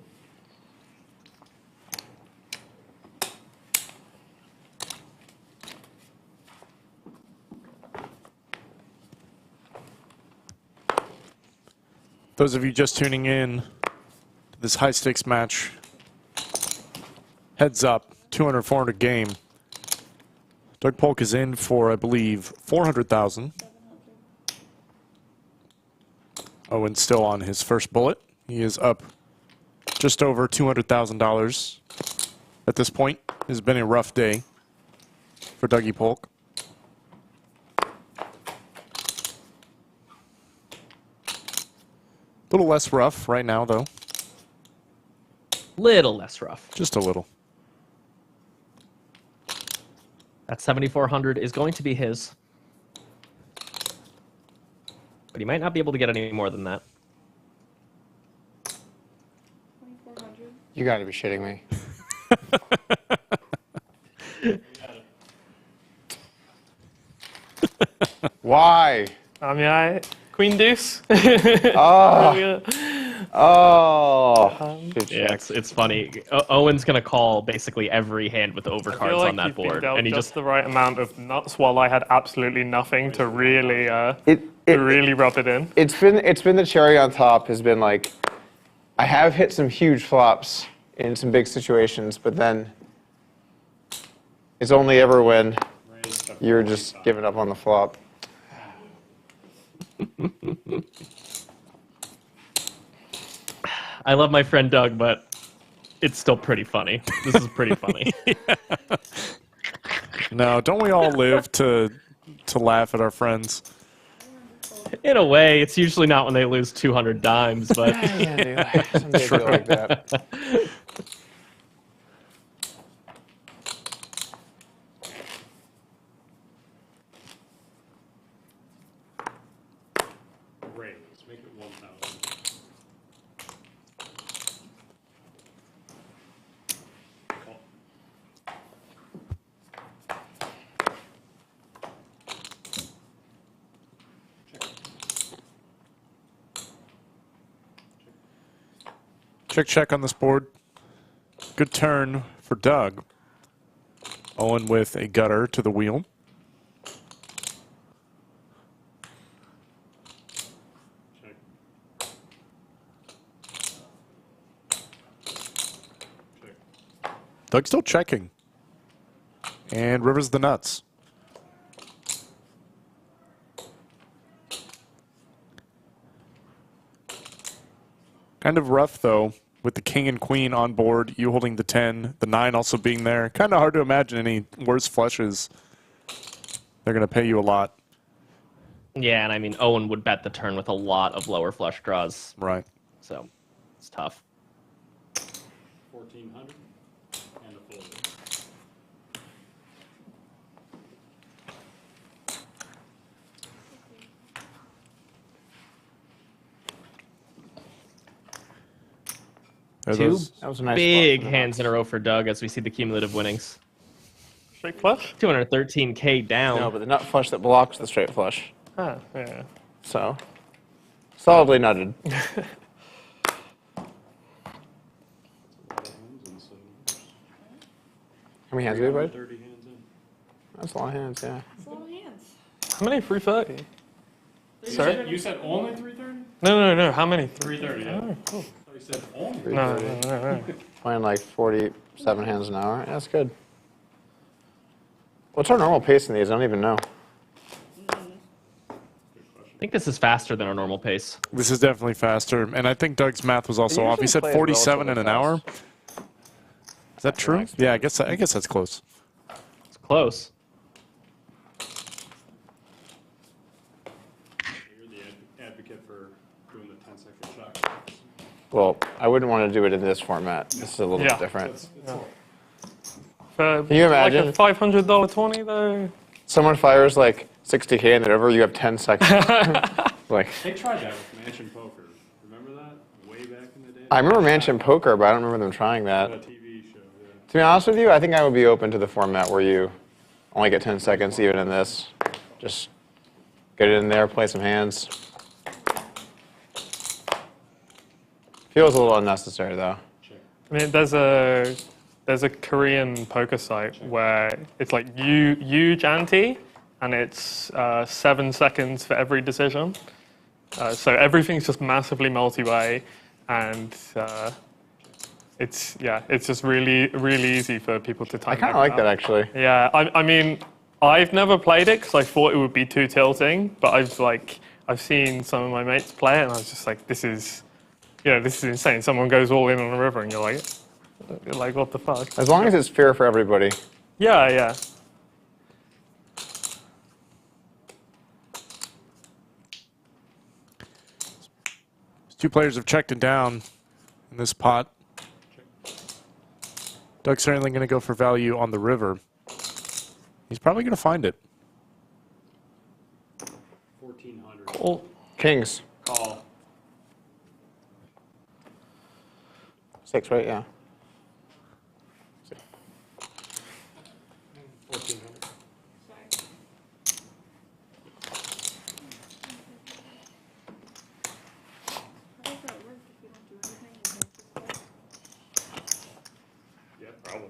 Those of you just tuning in to this high stakes match, heads up, 200-400 game. Doug Polk is in for, I believe, 400,000. Owen's still on his first bullet. He is up just over $200,000 at this point. It has been a rough day for Dougie Polk. A little less rough right now, though. Little less rough. Just a little. That 7,400 is going to be his. But he might not be able to get any more than that. 2,400. You gotta be shitting me. Why? Queen Deuce. Oh. Oh. Yeah, it's funny. Owen's gonna call basically every hand with overcards like on that he's been board, dealt and he just the right amount of nuts, while I had absolutely nothing to really, really rub it in. It's been the cherry on top. Has been like, I have hit some huge flops in some big situations, but then it's only ever when you're just giving up on the flop. I love my friend Doug, but it's still pretty funny. This is pretty funny. No, don't we all live to laugh at our friends? In a way, it's usually not when they lose 200 dimes, but Some days feel like that. Raise. Make it 1,000. Check, check on this board. Good turn for Doug. Owen with a gutter to the wheel. Check. Check. Doug's still checking. And river's the nuts. Kind of rough, though, with the king and queen on board, you holding the 10, the 9 also being there. Kind of hard to imagine any worse flushes. They're going to pay you a lot. Yeah, and I mean, Owen would bet the turn with a lot of lower flush draws. Right. So, it's tough. 1400 and a fold. Two That was a nice big flush. hands in a row for Doug as we see the cumulative winnings. Straight flush? 213K down. No, but the nut flush that blocks the straight flush. Ah, yeah. So, solidly nutted. How many hands do we have? 30 hands in. That's a lot of hands, yeah. That's a lot of hands. How many 330? Sorry? You said only 330? No. How many? 330, yeah. Oh, cool. I thought you said only. No. Playing like 47 hands an hour. Yeah, that's good. What's our normal pace in these? I don't even know. I think this is faster than our normal pace. This is definitely faster. And I think Doug's math was also off. He said plays 47 in an hour. relatively Is that true? Yeah, I guess that's close. It's close. You're the advocate for doing the 10-second shot. Well, I wouldn't want to do it in this format. This is a little bit different. Can you imagine? Like a $500 20 though? Someone fires like 60K and then over, you have 10 seconds. Like, They tried that with Mansion Poker. Remember that? Way back in the day? I remember Mansion Poker, but I don't remember them trying that. A TV show, yeah. To be honest with you, I think I would be open to the format where you only get 10 seconds even in this. Just get it in there, play some hands. Feels a little unnecessary though. I mean, there's a Korean poker site where it's like huge ante, and it's 7 seconds for every decision. So everything's just massively multi-way, and it's just really easy for people to time. I kind of like that actually. Yeah, I mean, I've never played it because I thought it would be too tilting, but I've seen some of my mates play it, and I was just like, this is insane. Someone goes all in on a river, and you're like, what the fuck? As long as it's fair for everybody. Yeah. Two players have checked it down in this pot. Doug's certainly going to go for value on the river. He's probably going to find it. 1400. Cool. Kings. Call. 6, right? Yeah. 1400. How does that work if you don't do anything? And they just Yeah, probably.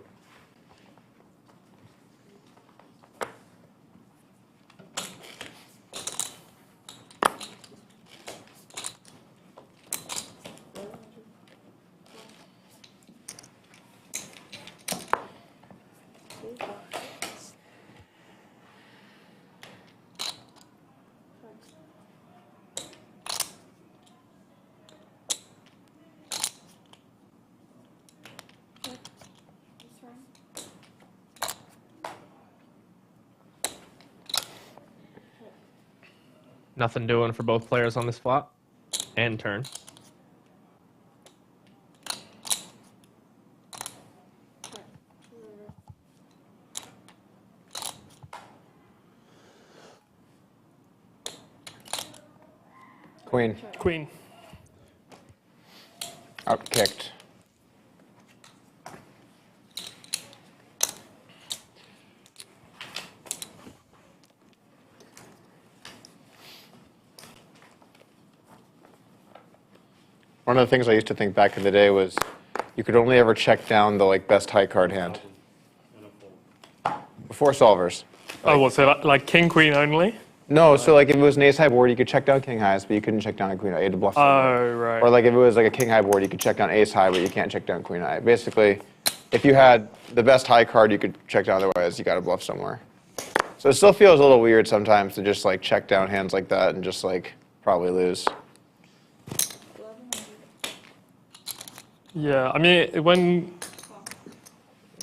Nothing doing for both players on this flop and turn. Queen. Queen. Outkicked. We're one of the things I used to think back in the day was you could only ever check down the like best high card hand before solvers. Oh, what's it like king queen only? No, so like if it was an ace high board, you could check down king highs, but you couldn't check down a queen high. You had to bluff somewhere. Oh, right. Or like if it was like a king high board, you could check down ace high, but you can't check down queen high. Basically, if you had the best high card, you could check down. Otherwise, you got to bluff somewhere. So it still feels a little weird sometimes to just like check down hands like that and just like probably lose. Yeah, I mean when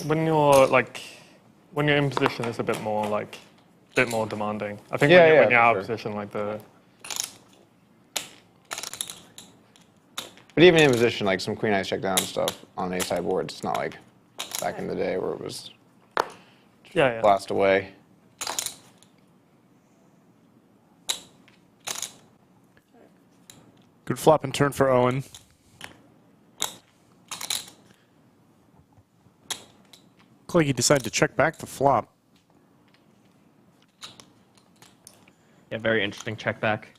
you're in position, it's a bit more demanding. I think when you're out of position, like the. But even in position, like some queen high check down stuff on ace high boards, it's not like back in the day where it was blast away. Good flop and turn for Owen. Looks like he decided to check back the flop. Yeah, very interesting check back.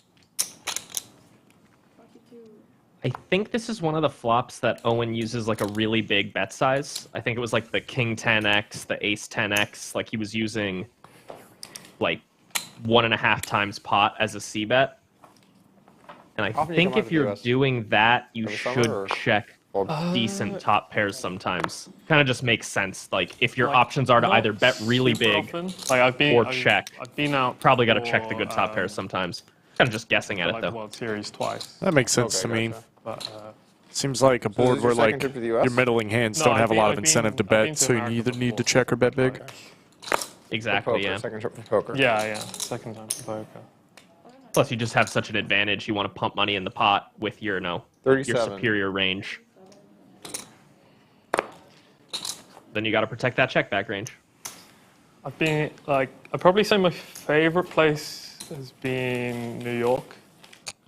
I think this is one of the flops that Owen uses like a really big bet size. I think it was like the king 10x, the ace 10x. Like he was using like 1.5 times pot as a c bet. And I think if you're doing that, you should check decent top pairs sometimes. Kind of just makes sense. Like if your options are to either bet really big or check, probably got to check the good top pairs sometimes. Kind of just guessing at it though. World Series twice. That makes sense to me. Seems like a board where like your middling hands don't have a lot of incentive to bet, so you either need to check or bet big. Exactly, yeah. Second trip for poker. Yeah, second time for poker. Plus, you just have such an advantage. You want to pump money in the pot with your, your superior range. Then you got to protect that check back range. I'd probably say my favorite place has been New York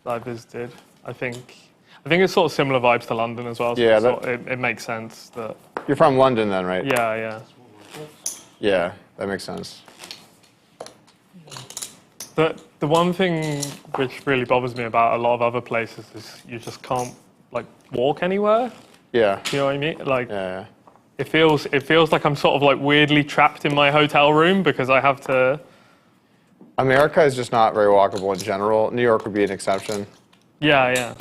that I visited. I think it's sort of similar vibes to London as well. So yeah, it makes sense that. You're from London then, right? Yeah. Yeah, that makes sense. The one thing which really bothers me about a lot of other places is you just can't like walk anywhere. Yeah. You know what I mean? Like. Yeah. It feels like I'm sort of like weirdly trapped in my hotel room because I have to. America is just not very walkable in general. New York would be an exception. Yeah.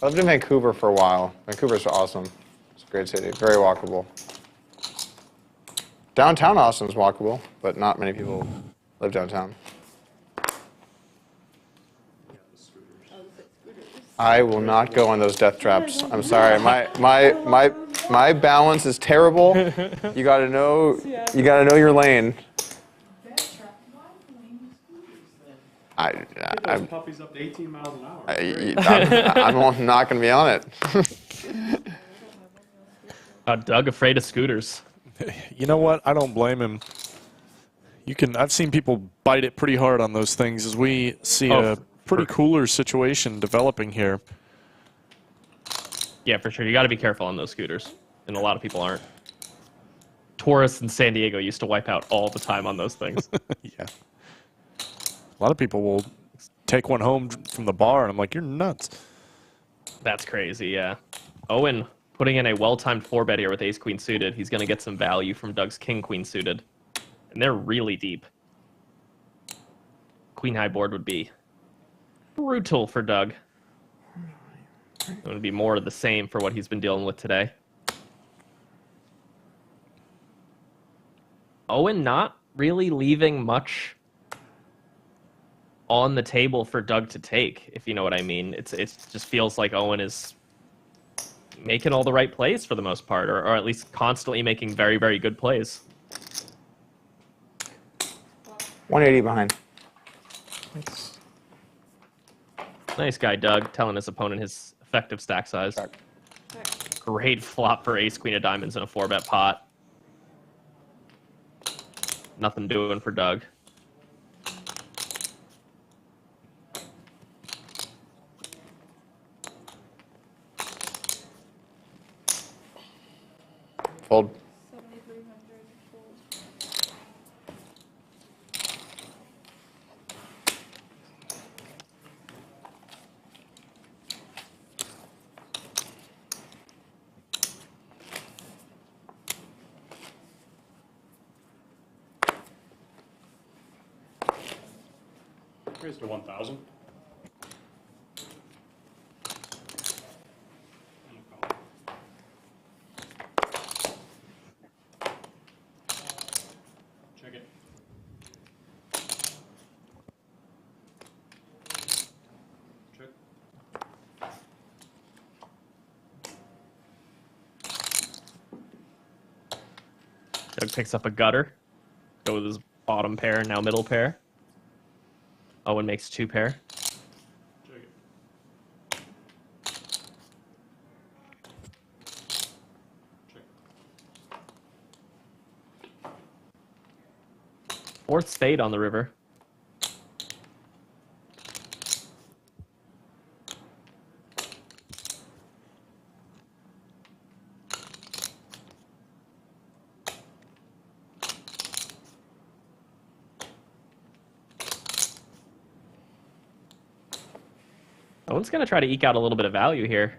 I lived in Vancouver for a while. Vancouver's awesome. It's a great city. Very walkable. Downtown Austin's walkable, but not many people live downtown. I will not go on those death traps. I'm sorry. My balance is terrible. You gotta know your lane. Those puppies up to 18 miles an hour. I'm not gonna be on it. Doug afraid of scooters. You know what? I don't blame him. I've seen people bite it pretty hard on those things as we see a pretty cooler situation developing here. Yeah, for sure. You got to be careful on those scooters, and a lot of people aren't. Tourists in San Diego used to wipe out all the time on those things. Yeah. A lot of people will take one home from the bar, and I'm like, you're nuts. That's crazy, yeah. Owen putting in a well-timed 4-bet here with ace-queen suited. He's going to get some value from Doug's king-queen suited. And they're really deep. Queen-high board would be brutal for Doug. It would be more of the same for what he's been dealing with today. Owen not really leaving much on the table for Doug to take, if you know what I mean. It just feels like Owen is making all the right plays for the most part, or at least constantly making very, very good plays. 180 behind. Nice guy, Doug, telling his opponent his effective stack size. Great flop for ace-queen of diamonds in a 4-bet pot. Nothing doing for Doug. Fold. 7,300 fold. Raise to 1,000. Check it. Check. Doug picks up a gutter. Go with his bottom pair, now middle pair. Owen makes 2 pair. Check it. Check. Fourth spade on the river. Owen's going to try to eke out a little bit of value here.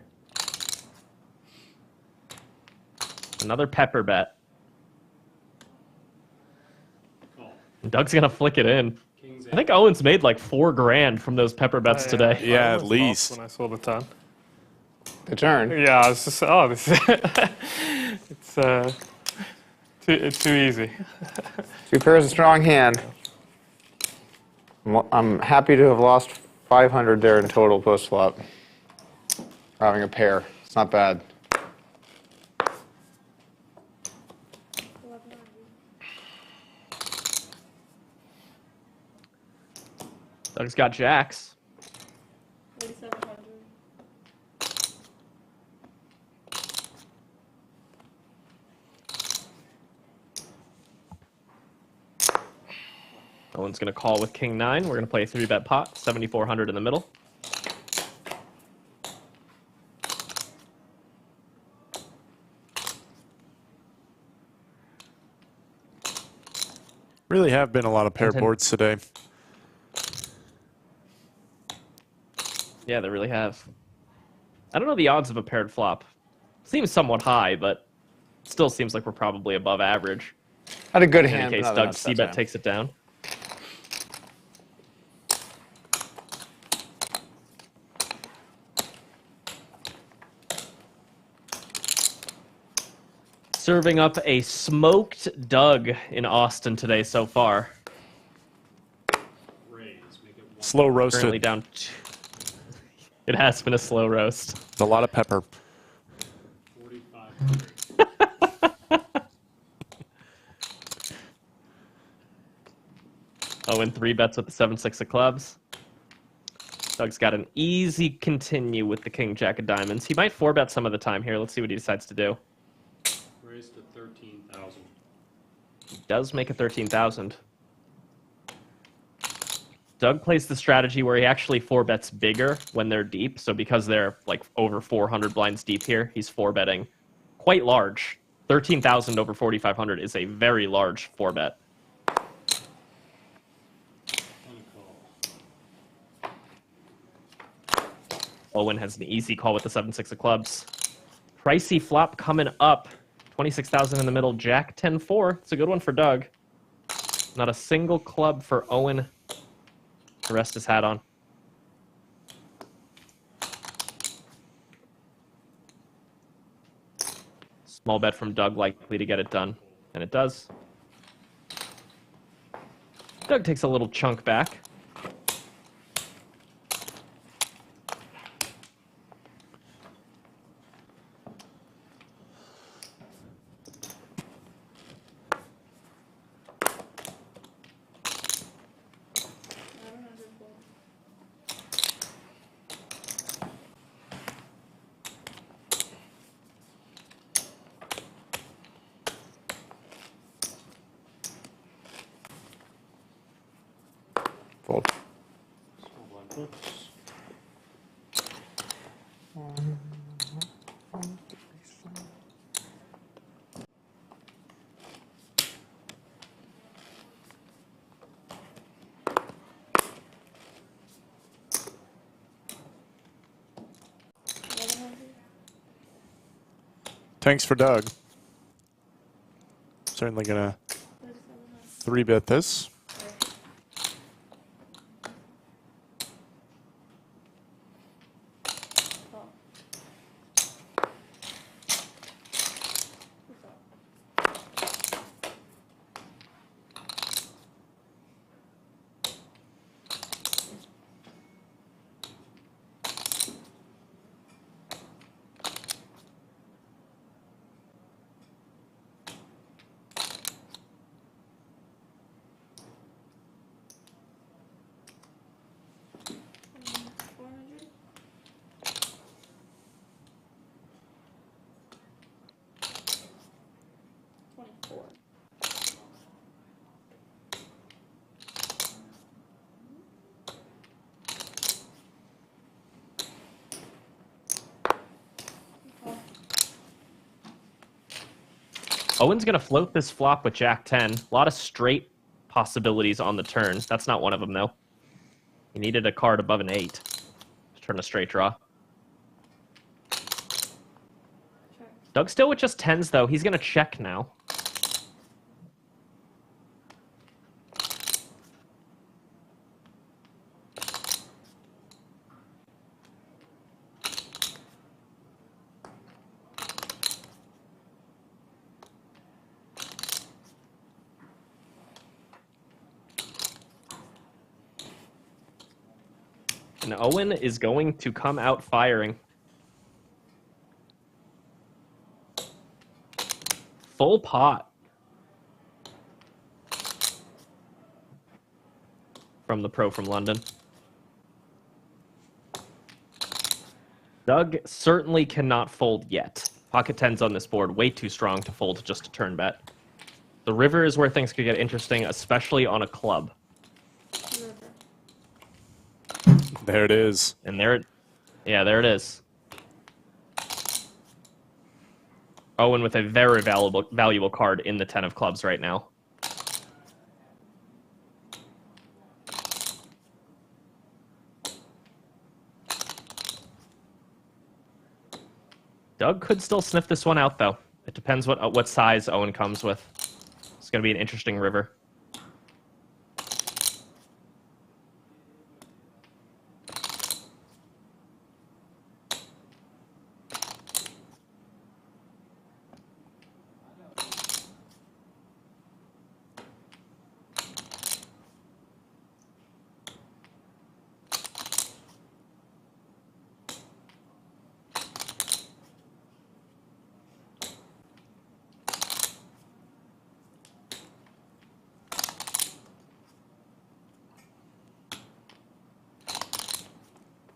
Another pepper bet. And Doug's going to flick it in. I think Owen's made like $4,000 from those pepper bets today. Yeah, at least. When I saw the turn. The turn. Yeah, I was just, oh, this it's too easy. 2 pairs, a strong hand. I'm happy to have lost 500 there in total post flop. Having a pair, it's not bad. Doug's got jacks. 4,700. Owen's going to call with king 9. We're going to play a 3-bet pot, 7,400 in the middle. Really have been a lot of pair boards today. Yeah, they really have. I don't know the odds of a paired flop. Seems somewhat high, but still seems like we're probably above average. Had a good In hand. any case, but not Doug enough C-bet bet takes it down. Serving up a smoked Doug in Austin today so far. Slow roasted. Currently down. It has been a slow roast. A lot of pepper. 4,500. Owen 3-bets with the 7-6 of clubs. Doug's got an easy continue with the king jack of diamonds. He might 4-bet some of the time here. Let's see what he decides to do. Raise to 13,000. He does make a 13,000. Doug plays the strategy where he actually 4-bets bigger when they're deep. So because they're like over 400 blinds deep here, he's 4-betting quite large. 13,000 over 4,500 is a very large 4-bet. Owen has an easy call with the 7-6 of clubs. Pricey flop coming up. 26,000 in the middle. Jack 10-4. It's a good one for Doug. Not a single club for Owen to rest his hat on. Small bet from Doug, likely to get it done. And it does. Doug takes a little chunk back. Fold. Thanks for Doug. Certainly gonna 3-bet this. Owen's going to float this flop with Jack 10. A lot of straight possibilities on the turn. That's not one of them, though. He needed a card above an 8 to turn a straight draw. Doug still with just 10s, though. He's going to check now. And Owen is going to come out firing. Full pot. From the pro from London. Doug certainly cannot fold yet. Pocket 10's on this board, way too strong to fold just a turn bet. The river is where things could get interesting, especially on a club. There it is. And there it is. Owen with a very valuable card in the 10 of clubs right now. Doug could still sniff this one out, though. It depends what size Owen comes with. It's going to be an interesting river.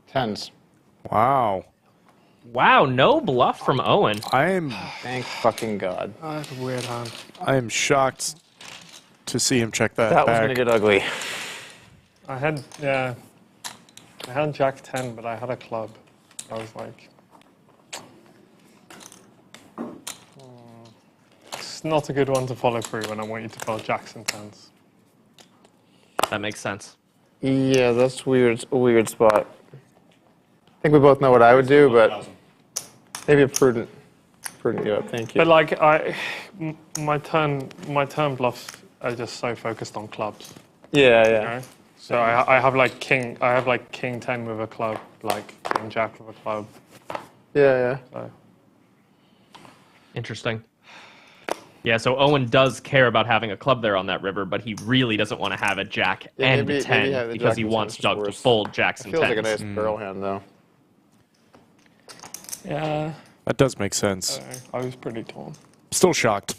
Tens. Wow. Wow, no bluff from Owen. Thank fucking God. Oh, that's a weird hand. I am shocked to see him check that That back. was going to get ugly. I had Jack 10, but I had a club. I was like, it's not a good one to follow through when I want you to fold Jacks and 10s. That makes sense. Yeah, that's weird. A weird spot. I think we both know what I would do, but maybe a prudent yeah, thank you. But like my turn bluffs are just so focused on clubs. Yeah, yeah. You know? So I have like king 10 with a club, like king jack with a club. Yeah, yeah. So. Interesting. Yeah, so Owen does care about having a club there on that river, but he really doesn't want to have a jack and a 10 because he wants Doug to fold jacks and 10s. Feels like a nice barrel hand, though. Yeah. That does make sense. I was pretty torn. Still shocked.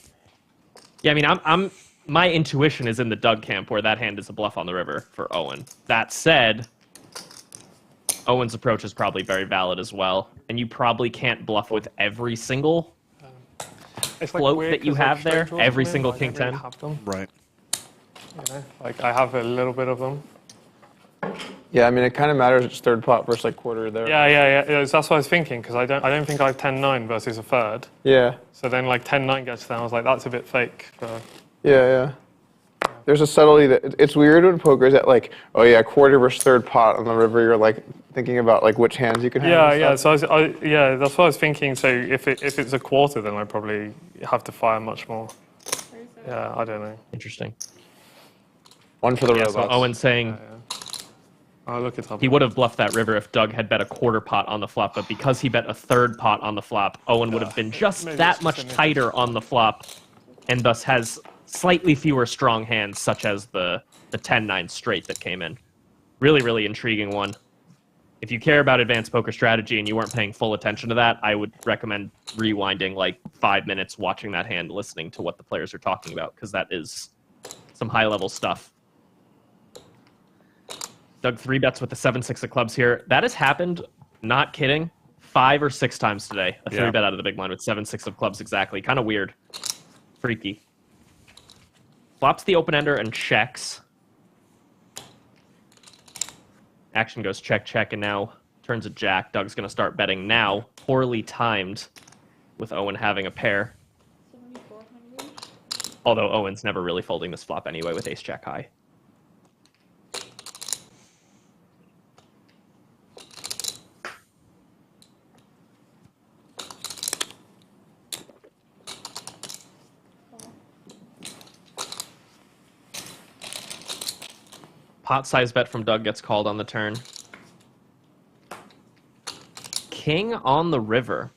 Yeah, I mean, my intuition is in the Doug camp where that hand is a bluff on the river for Owen. That said, Owen's approach is probably very valid as well, and you probably can't bluff with every single float that you have there, every single king 10. Right. You know, like I have a little bit of them. Yeah, I mean, it kind of matters. It's third pot versus like quarter there. Yeah. That's what I was thinking because I don't think I have 10-9 versus a third. Yeah. So then like 10-9 gets down. I was like, that's a bit fake. Yeah. There's a subtlety that it's weird when poker is at like, oh yeah, quarter versus third pot on the river. You're like thinking about like which hands you can have. Yeah. So that's what I was thinking. So if it's a quarter, then I probably have to fire much more. Yeah, I don't know. Interesting. One for the robots. So Owen's saying I'll look it up. He would have bluffed that river if Doug had bet a quarter pot on the flop, but because he bet a third pot on the flop, Owen would have been just that much tighter on the flop, and thus has slightly fewer strong hands, such as the 10-9 straight that came in. Really, really intriguing one. If you care about advanced poker strategy and you weren't paying full attention to that, I would recommend rewinding like 5 minutes, watching that hand, listening to what the players are talking about, because that is some high-level stuff. Doug 3-bets with the 7-6 of clubs here. That has happened, not kidding, 5 or 6 times today. A 3-bet out of the big blind with 7-6 of clubs exactly. Kind of weird. Freaky. Flops the open-ender and checks. Action goes check, check, and now turns a jack. Doug's going to start betting now. Poorly timed with Owen having a pair. Although Owen's never really folding this flop anyway with ace jack high. Pot size bet from Doug gets called on the turn. King on the river.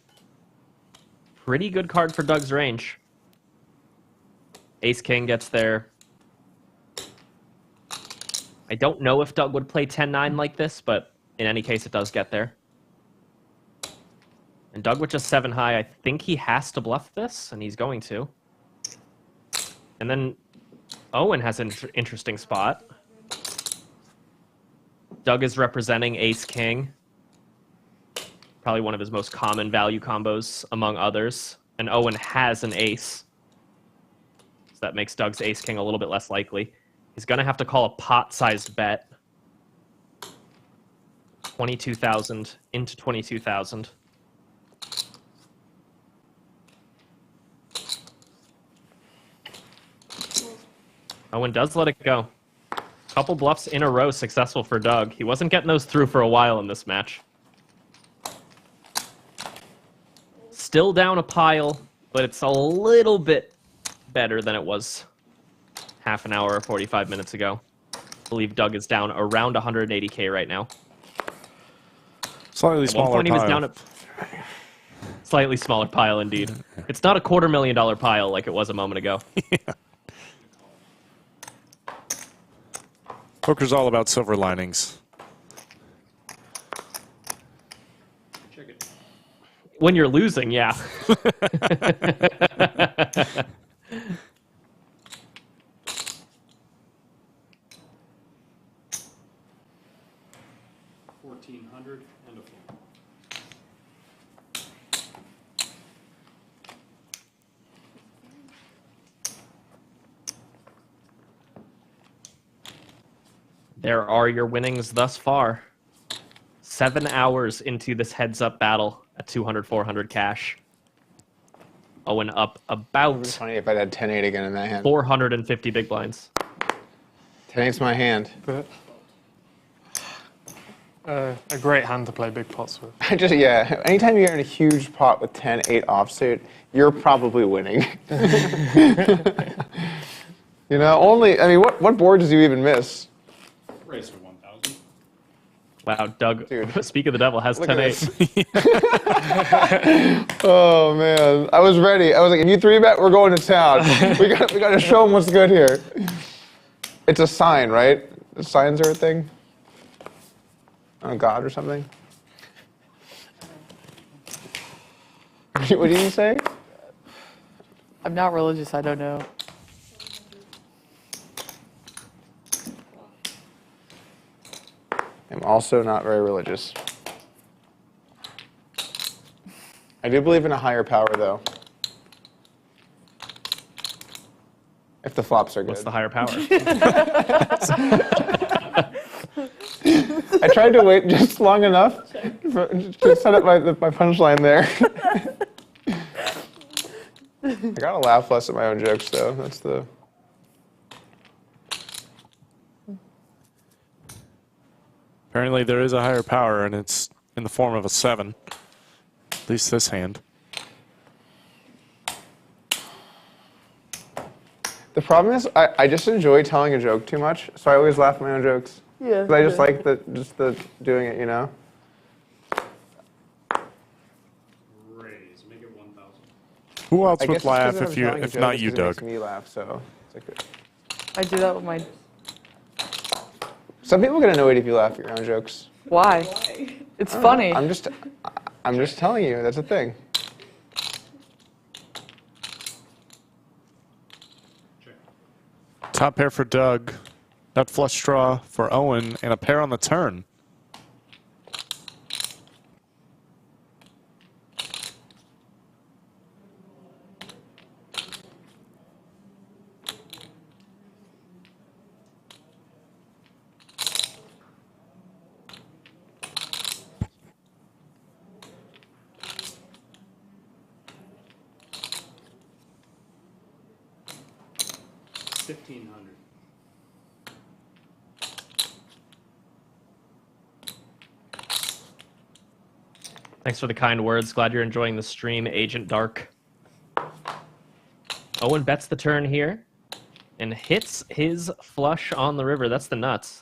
Pretty good card for Doug's range. Ace King gets there. I don't know if Doug would play 10-9 like this, but in any case, it does get there. And Doug with just 7 high, I think he has to bluff this, and he's going to. And then Owen has an interesting spot. Doug is representing Ace King. Probably one of his most common value combos among others. And Owen has an ace. So that makes Doug's Ace King a little bit less likely. He's going to have to call a pot-sized bet. 22,000 into 22,000. Owen does let it go. Couple bluffs in a row successful for Doug. He wasn't getting those through for a while in this match. Still down a pile, but it's a little bit better than it was half an hour or 45 minutes ago. I believe Doug is down around 180K right now. Slightly smaller At one point he was pile. down a slightly smaller pile indeed. It's not a $250,000 pile like it was a moment ago. Yeah. Poker's all about silver linings. Check it. When you're losing, yeah. $1,400 and a four. There are your winnings thus far. 7 hours into this heads-up battle at 200, 400 cash. Owen up It would be about funny if I had 10-8 again in that hand. 450 big blinds. 10-8's my hand. But, a great hand to play big pots with. Yeah, anytime you're in a huge pot with 10-8 offsuit, you're probably winning. You know, I mean, what board does you even miss? Raise for 1,000. Wow, Doug, Dude. Speak of the Devil, has Look at 10-8. Oh, man. I was ready. I was like, if you 3-bet, we're going to town. we got to show them what's good here. It's a sign, right? The signs are a thing? On God or something? What did you say? I'm not religious, I don't know. I'm also not very religious. I do believe in a higher power, though. If the flops are good. What's the higher power? I tried to wait just long enough to set up my punchline there. I gotta laugh less at my own jokes, though. That's the... Apparently there is a higher power, and it's in the form of a 7. At least this hand. The problem is, I just enjoy telling a joke too much, so I always laugh at my own jokes. Yeah. But I just like the doing it, you know? Raise. Make it 1,000. Who else I would guess laugh it's 'cause I'm telling a if joke, not it's you, 'cause it Doug? makes me laugh, so it's like I do that with my... some people get annoyed if you laugh at your own jokes. Why? It's funny. I'm just telling you, that's a thing. Top pair for Doug. Nut flush draw for Owen, and a pair on the turn. 1500. Thanks for the kind words. Glad you're enjoying the stream, Agent Dark. Owen bets the turn here and hits his flush on the river. That's the nuts.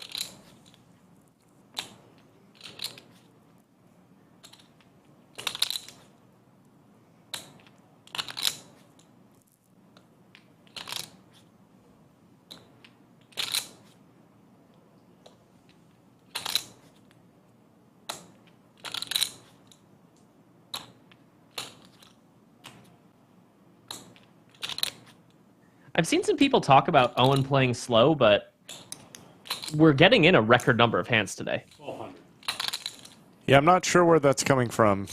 I've seen some people talk about Owen playing slow, but we're getting in a record number of hands today. 1200. Yeah, I'm not sure where that's coming from.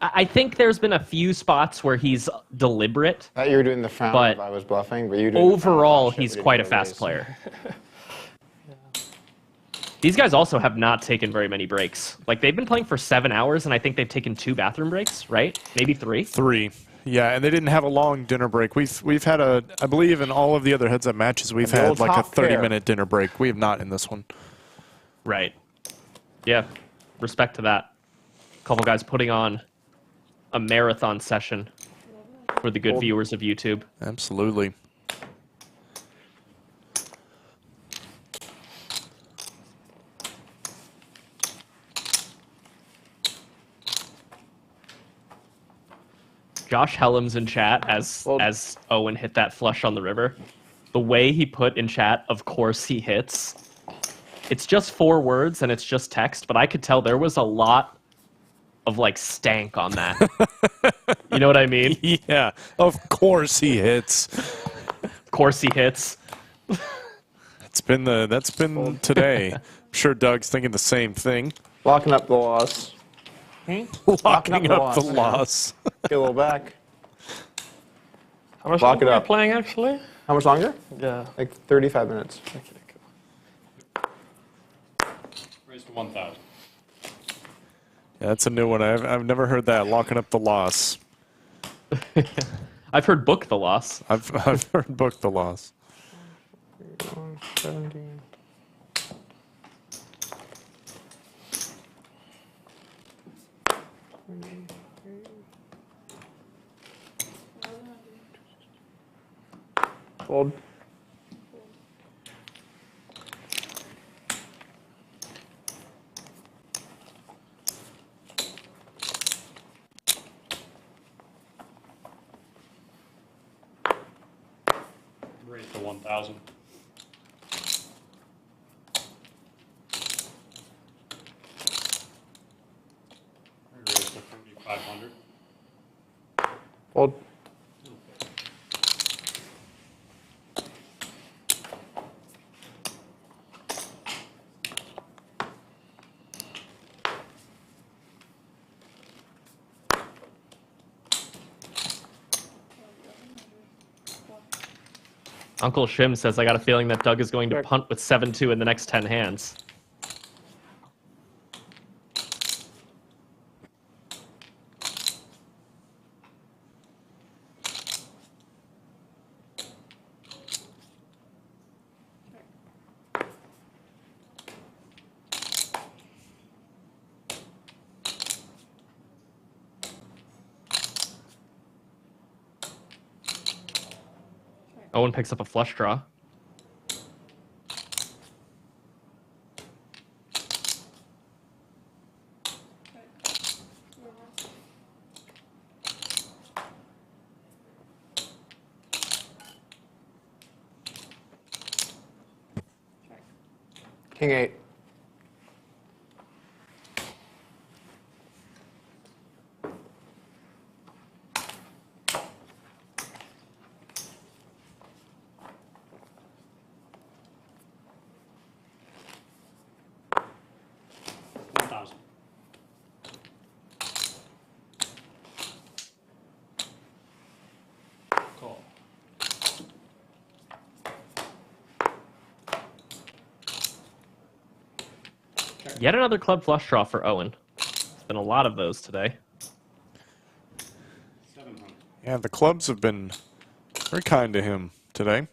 I think there's been a few spots where he's deliberate. I thought you were doing the frown But if I was bluffing, but you doing overall, the frown he's shit, quite a we did fast ways. player. These guys also have not taken very many breaks. Like, they've been playing for 7 hours, and I think they've taken 2 bathroom breaks, right? Maybe 3? 3. Yeah, and they didn't have a long dinner break. We've had a, I believe in all of the other heads-up matches, we've The old had like a top pair. 30-minute dinner break. We have not in this one. Right. Yeah, respect to that. A couple guys putting on a marathon session for the good viewers of YouTube. Absolutely. Josh Hellam's in chat as Owen hit that flush on the river. The way he put in chat, of course he hits. It's just 4 words and it's just text, but I could tell there was a lot of like stank on that. You know what I mean? Yeah, of course he hits. Of course he hits. That's been today. I'm sure Doug's thinking the same thing. Locking up the loss. Locking up the loss. Get a little back. How much Lock longer it are you up. playing, actually? How much longer? Yeah. Like 35 minutes. Raised to 1000. Yeah, that's a new one. I've never heard that. Locking up the loss. I've heard book the loss. I've heard book the loss. 170. Fold. Raised to 1000. Raised to 3500. Fold. Uncle Shim says, I got a feeling that Doug is going to punt with 7-2 in the next 10 hands. Owen picks up a flush draw. King 8. Call. Yet another club flush draw for Owen. There's been a lot of those today. 700. Yeah, the clubs have been very kind to him today.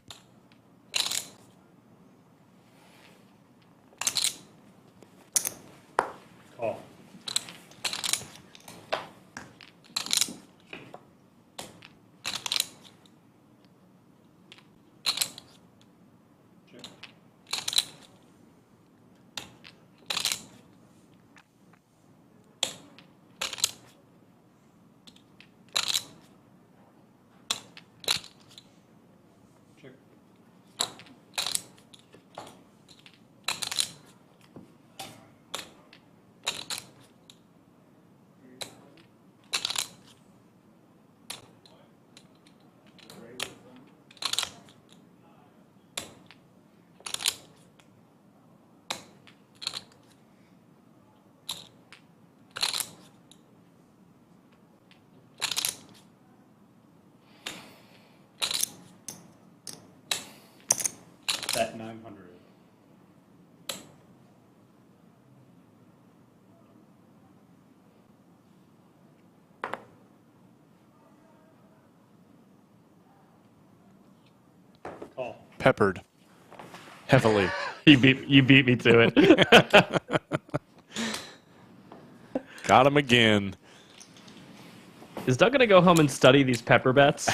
Bet 900. Call. Peppered. Heavily. You beat me to it. Got him again. Is Doug gonna go home and study these pepper bets?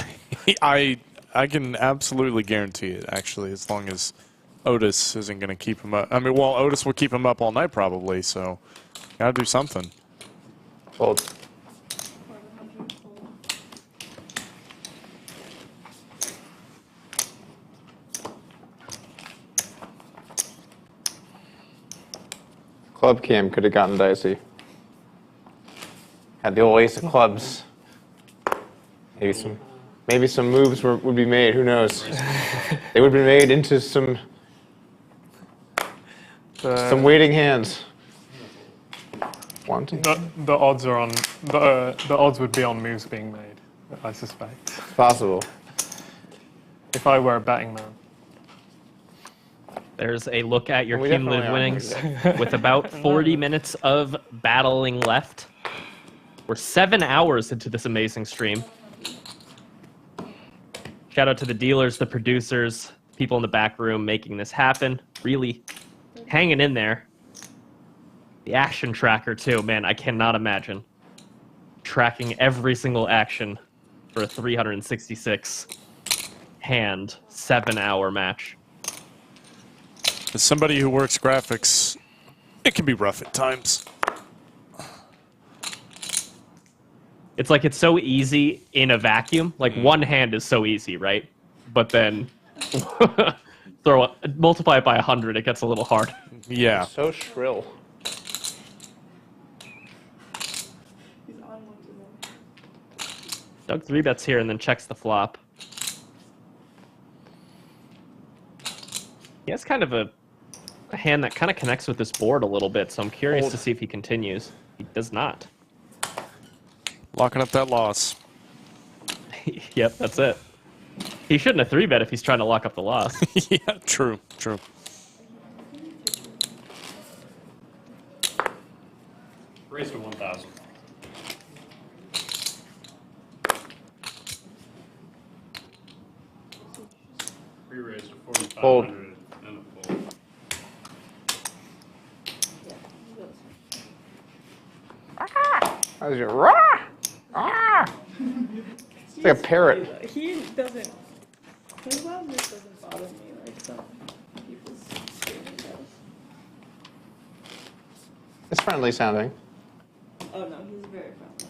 I can absolutely guarantee it, actually, as long as Otis isn't going to keep him up. I mean, well, Otis will keep him up all night probably, so gotta do something. Fold. Club cam could have gotten dicey. Had the old ace of clubs. Maybe some moves would be made. Who knows? They would be made into some waiting hands. Wanting. The odds are on the odds would be on moves being made. I suspect. Possible. If I were a betting man. There's a look at your We cumulative definitely winnings with about 40 minutes of battling left. We're 7 hours into this amazing stream. Shout out to the dealers, the producers, people in the back room making this happen. Really hanging in there. The action tracker, too. Man, I cannot imagine tracking every single action for a 366 hand 7-hour match. As somebody who works graphics, it can be rough at times. It's like it's so easy in a vacuum. Like one hand is so easy, right? But then multiply it by 100, it gets a little hard. Yeah. So shrill. Doug 3-bets here and then checks the flop. He has kind of a hand that kind of connects with this board a little bit, so I'm curious to see if he continues. He does not. Locking up that loss. Yep, that's it. He shouldn't have 3-bet if he's trying to lock up the loss. Yeah, true, true. Raise to 1,000. Re-raise to 4,500 and a fold. How's your rah? Ah! It's like a parrot. He doesn't. His loudness doesn't bother me like some people's screaming does. It's friendly sounding. Oh no, he's very friendly.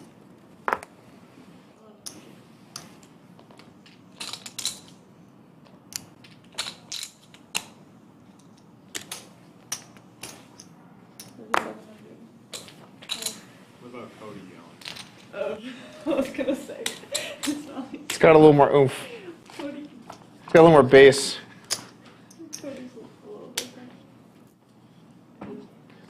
What about Cody yelling? Oh, I was gonna say. It's not like It's got a little more oomph. Cody. It's got a little more bass. Cody's a little different.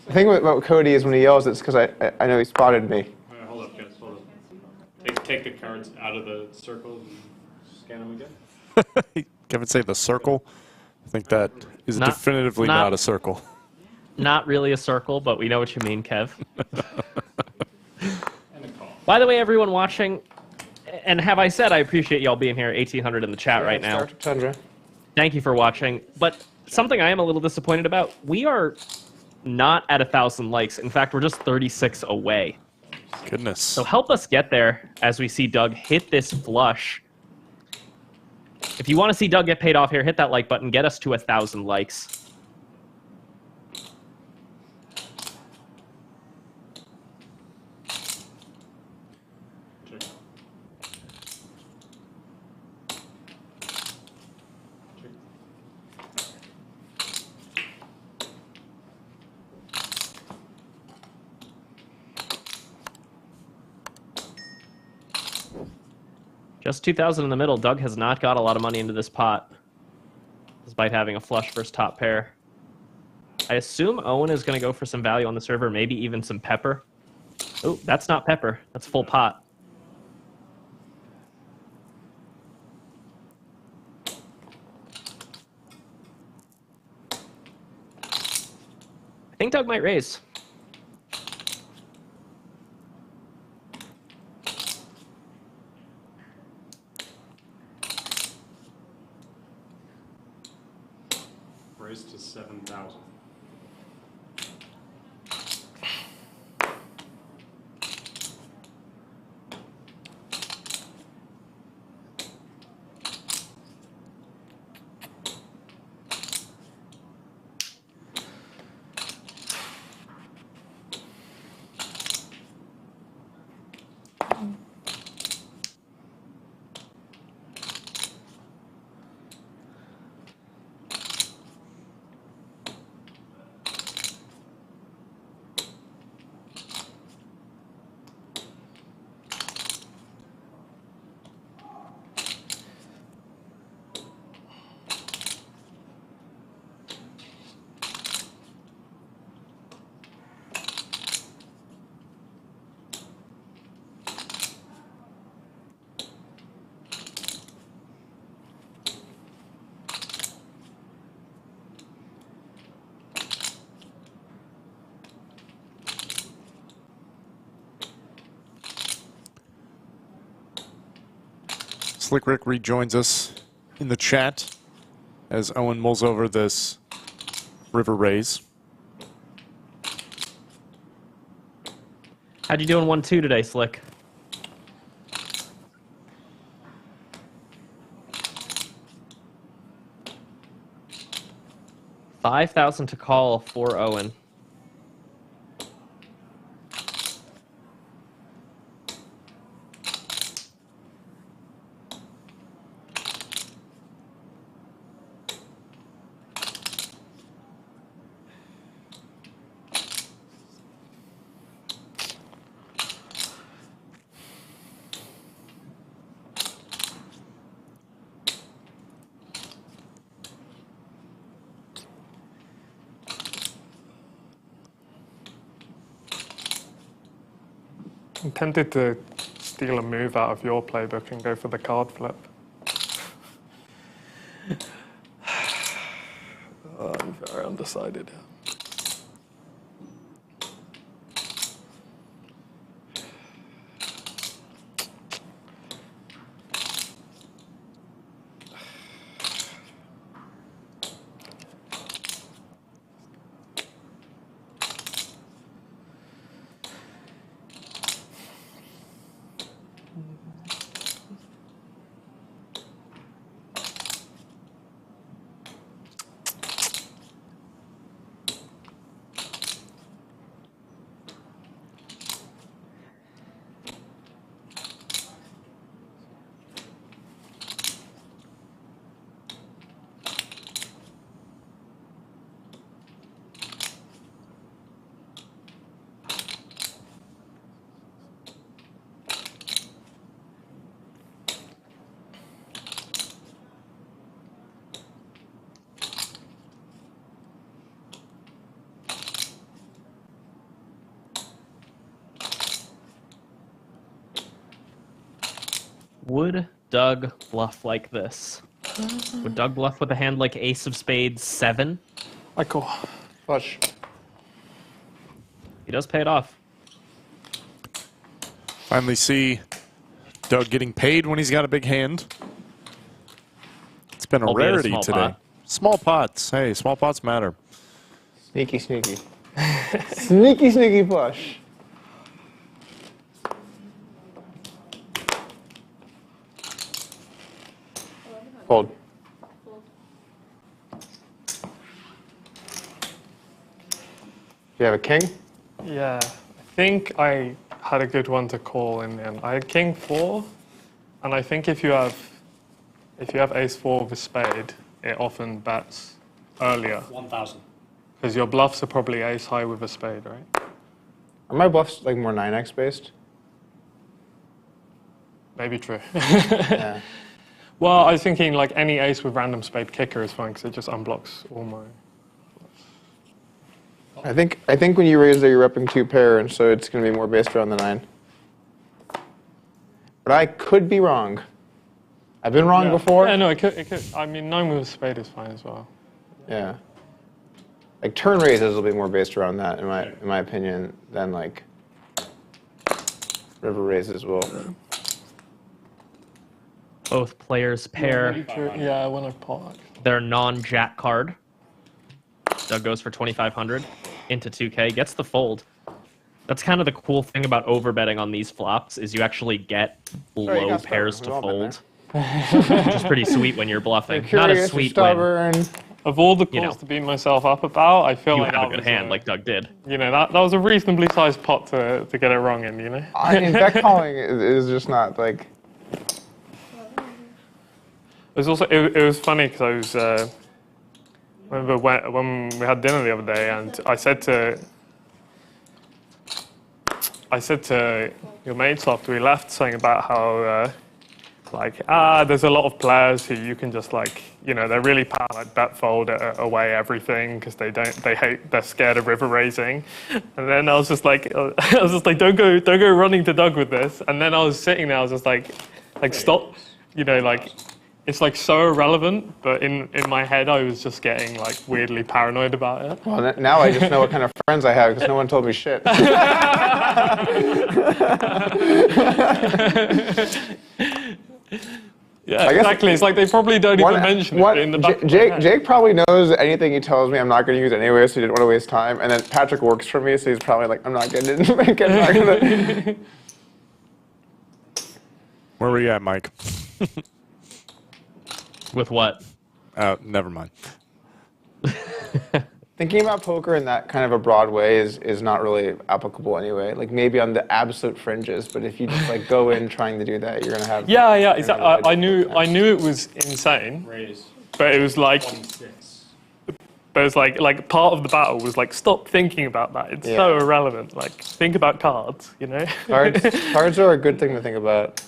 The thing about Cody is when he yells, it's because I know he spotted me. All right, hold up, guys, hold up. Take the cards out of the circle and scan them again. Kevin say the circle. I think that is Not- definitively not- not a circle. Not really a circle, but we know what you mean, Kev. And a call. By the way, everyone watching, and have I said I appreciate y'all being here, 1,800 in the chat right now. Tundra. Thank you for watching. But something I am a little disappointed about, we are not at 1,000 likes. In fact, we're just 36 away. Goodness. So help us get there as we see Doug hit this flush. If you want to see Doug get paid off here, hit that like button. Get us to 1,000 likes. Check. Check. Just 2,000 in the middle. Doug has not got a lot of money into this pot, despite having a flush versus top pair. I assume Owen is going to go for some value on the server, maybe even some pepper. Oh, that's not pepper. That's full pot. think Doug might raise. Raise to 7,000. Slick Rick rejoins us in the chat as Owen mulls over this river raise. How'd you do in 1-2 today, Slick? $5,000 to call for Owen. I'm tempted to steal a move out of your playbook and go for the card flip. I'm very undecided. Would Doug bluff like this? Would Doug bluff with a hand like Ace of Spades 7? I call. Flush. He does pay it off. Finally see Doug getting paid when he's got a big hand. It's been a Albeit a rarity small today. pot. Small pots. Hey, small pots matter. Sneaky, sneaky. Sneaky, sneaky flush. Fold. Do you have a king? Yeah, I think I had a good one to call in the end. I had king 4, and I think if you have ace 4 with a spade, it often bets earlier. 1,000. Because your bluffs are probably ace high with a spade, right? Are my bluffs like more 9x based? Maybe true. Yeah. Well, I was thinking like any ace with random spade kicker is fine because it just unblocks all my. I think when you raise there, you're repping 2 pair, and so it's going to be more based around the 9. But I could be wrong. I've been wrong before. Yeah, no, it could. I mean, 9 with a spade is fine as well. Yeah. like turn raises will be more based around that in my opinion than like river raises will. Both players pair Yeah, when I pot. their non-jack card. Doug goes for 2,500 into 2K, gets the fold. That's kind of the cool thing about overbetting on these flops is you actually get low pairs to fold, which is pretty sweet when you're bluffing. Not as sweet when of all the calls to beat myself up about, I feel like you have that a good hand like Doug did. You know, that was a reasonably sized pot to get it wrong in. You know. I mean, bet calling is just not like. It was also it was funny because I was remember when we had dinner the other day and I said to your mates after we left something about how there's a lot of players who you can just they're really power like bet fold away everything because they're scared of river raising, and then I was just like don't go running to Doug with this, and then I was sitting there I was just like stop, it's like so irrelevant, but in my head I was just getting like weirdly paranoid about it. Well, now I just know what kind of friends I have because no one told me shit. Yeah, exactly. It's like they probably don't even mention it in the back of my head. Jake probably knows anything he tells me I'm not going to use anyway, so he didn't want to waste time. And then Patrick works for me, so he's probably like, I'm not getting it. Where were you at, Mike? With what? Never mind. Thinking about poker in that kind of a broad way is not really applicable anyway. Like maybe on the absolute fringes, but if you just like go in trying to do that, you're gonna have. Yeah, exactly. I knew it was insane, but it was like. 26. But it's like part of the battle was like stop thinking about that. It's so irrelevant. Like think about cards, you know. Cards are a good thing to think about.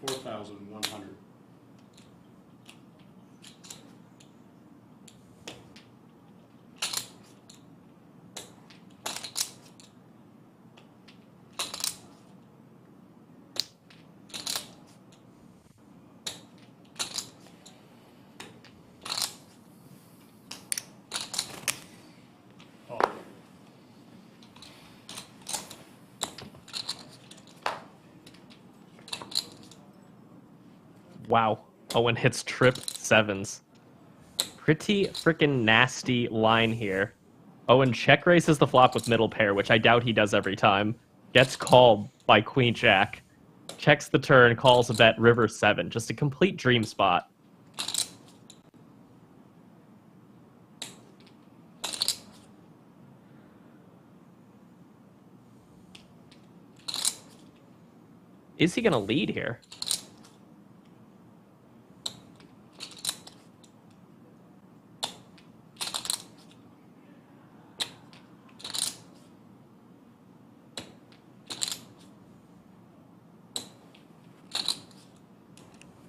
$4,100. Wow. Owen hits trip sevens. Pretty freaking nasty line here. Owen check raises the flop with middle pair, which I doubt he does every time. Gets called by Queen Jack. Checks the turn, calls a bet river 7. Just a complete dream spot. Is he going to lead here?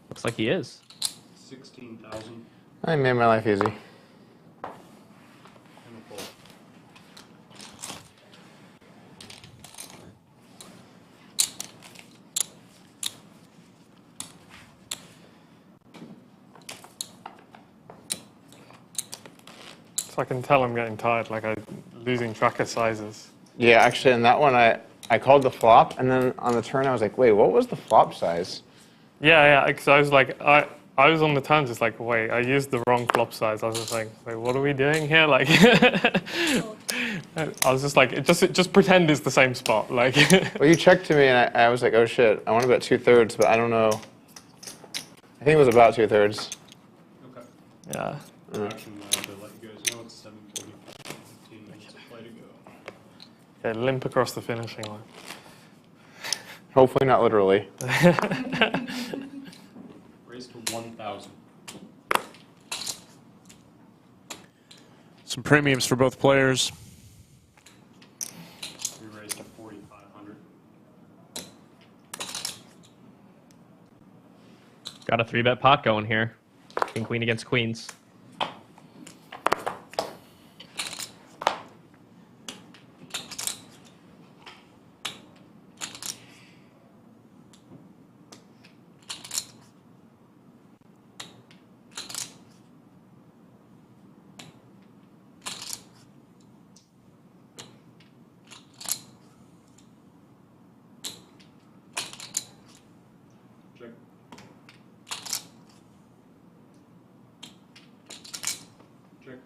Looks like he is. 16,000. I made my life easy. So I can tell I'm getting tired, like I'm losing track of sizes. Yeah, actually, in that one, I called the flop, and then on the turn, I was like, wait, what was the flop size? Yeah, because I was like, I was on the turn just like, wait, I used the wrong flop size. I was just like, wait, what are we doing here? Like, I was just like, just pretend it's the same spot. Like, well, you checked to me, and I was like, oh shit, I want to bet 2/3, but I don't know. I think it was about 2/3. Okay. Yeah. To let you guys know, it's 7:40. 15 minutes of play to go. Yeah, limp across the finishing line. Hopefully not literally. Raise to 1,000. Some premiums for both players. We raised to 4,500. Got a 3-bet pot going here. King queen against queens. Check. Check.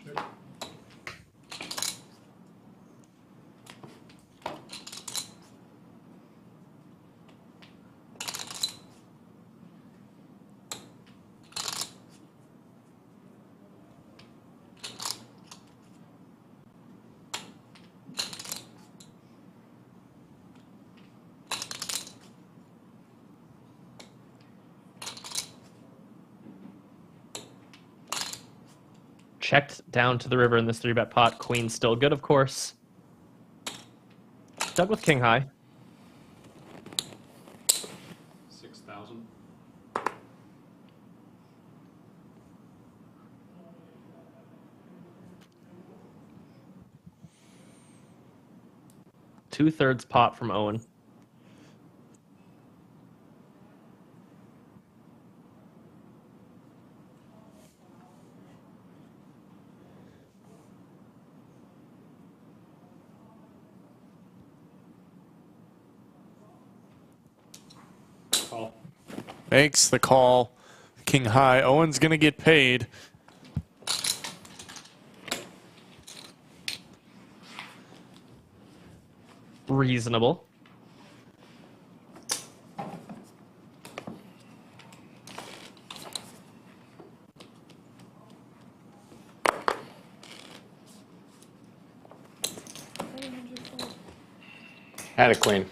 Check. Check. Checked down to the river in this 3-bet pot. Queen still good, of course. Doug with king high. 6,000. Two-thirds pot from Owen. Call. Makes the call. King high. Owen's going to get paid. Reasonable. Had a queen.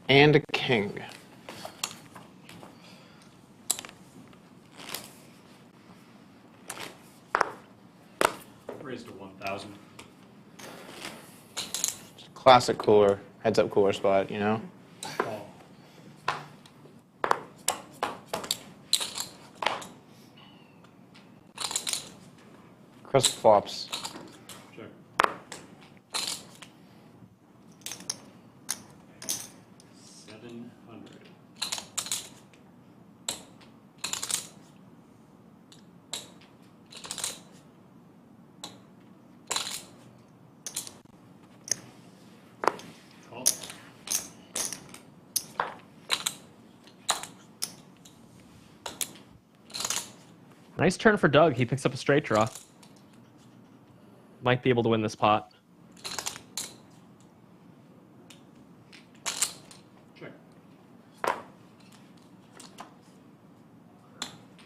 And a king. Raise to 1,000. Classic cooler, heads up cooler spot, you know? Call. Crisp flops. Check. $700. Call. Nice turn for Doug. He picks up a straight draw. Might be able to win this pot. Check.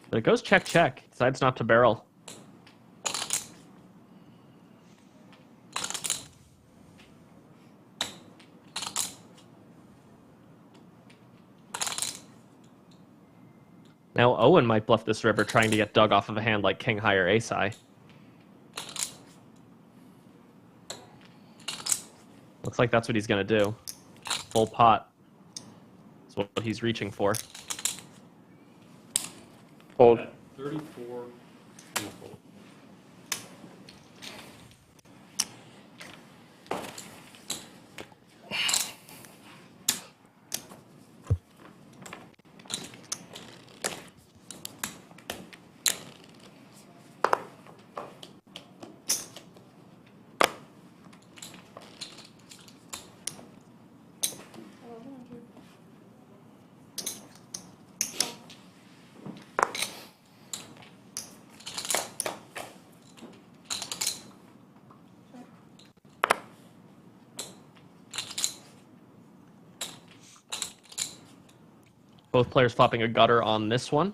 But it goes check, check. Decides not to barrel. Now Owen might bluff this river, trying to get Doug off of a hand like king high or ace high. Looks like that's what he's going to do. Full pot. That's what he's reaching for. Fold. At 34 and a fold. Both players flopping a gutter on this one.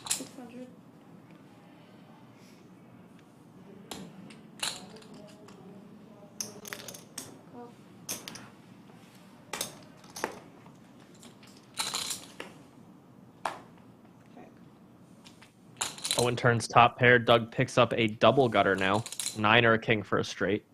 600. Call. Owen turns top pair. Doug picks up a double gutter now. 9 or a king for a straight.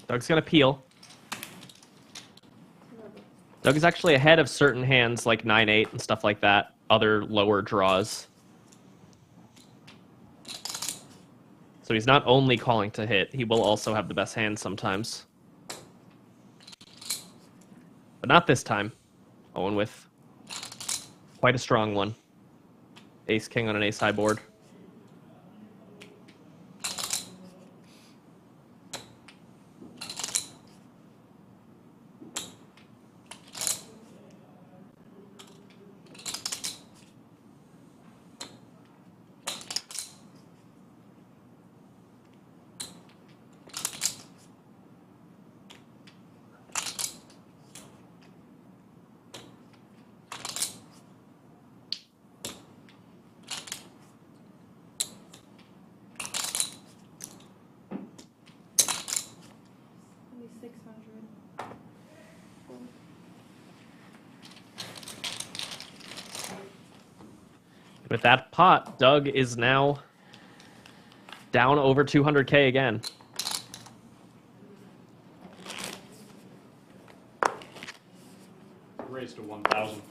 Doug's gonna peel. Doug is actually ahead of certain hands like 9-8 and stuff like that, other lower draws. So he's not only calling to hit, he will also have the best hand sometimes. But not this time. Owen with quite a strong one. Ace king on an ace high board. With that pot, Doug is now down over 200K again. Raised to 1,000.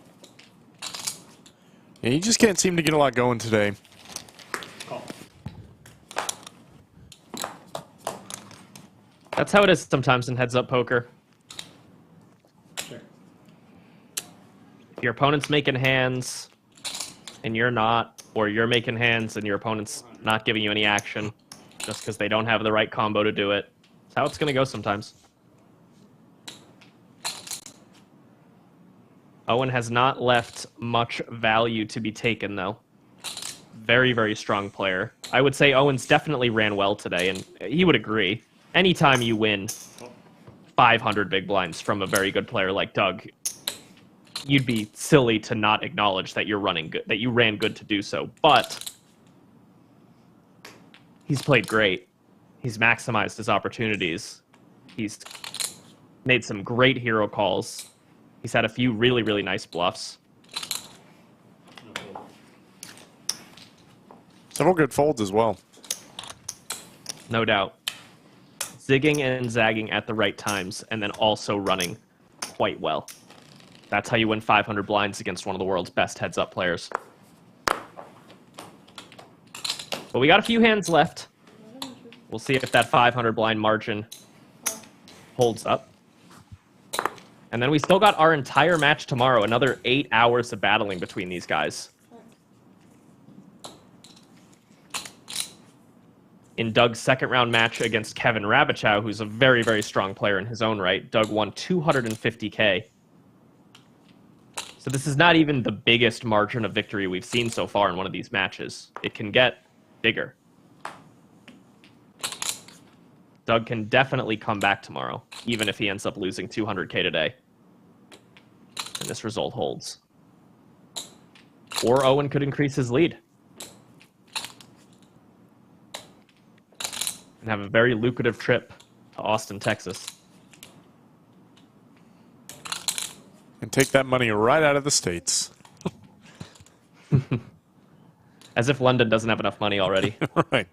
Yeah, you just can't seem to get a lot going today. Call. That's how it is sometimes in heads-up poker. Check. If your opponent's making hands and you're not, or you're making hands and your opponent's not giving you any action just because they don't have the right combo to do it. That's how it's going to go sometimes. Owen has not left much value to be taken, though. Very, very strong player. I would say Owen's definitely ran well today, and he would agree. Anytime you win 500 big blinds from a very good player like Doug, you'd be silly to not acknowledge that you're running good, that you ran good to do so. But he's played great. He's maximized his opportunities. He's made some great hero calls. He's had a few really, really nice bluffs. Several good folds as well. No doubt. Zigging and zagging at the right times, and then also running quite well. That's how you win 500 blinds against one of the world's best heads-up players. But we got a few hands left. We'll see if that 500 blind margin holds up. And then we still got our entire match tomorrow, another 8 hours of battling between these guys. In Doug's second round match against Kevin Rabichow, who's a very, very strong player in his own right, Doug won 250K. So this is not even the biggest margin of victory we've seen so far in one of these matches. It can get bigger. Doug can definitely come back tomorrow, even if he ends up losing 200K today. And this result holds. Or Owen could increase his lead. And have a very lucrative trip to Austin, Texas. And take that money right out of the States. As if London doesn't have enough money already. Right.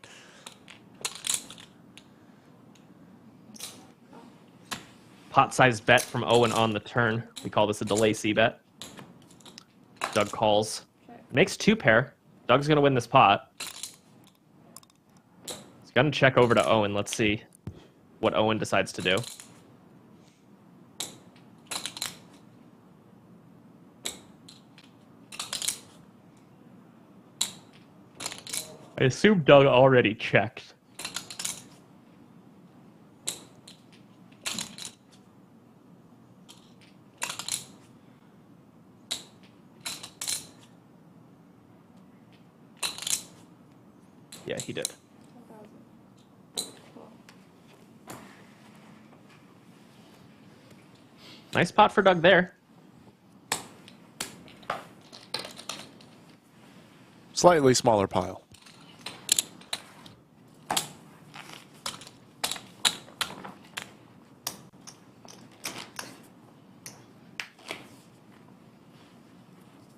Pot-sized bet from Owen on the turn. We call this a delay C bet. Doug calls. Makes two pair. Doug's going to win this pot. He's Gonna check over to Owen. Let's see what Owen decides to do. I assume Doug already checked. Yeah, he did. Nice pot for Doug there. Slightly smaller pile.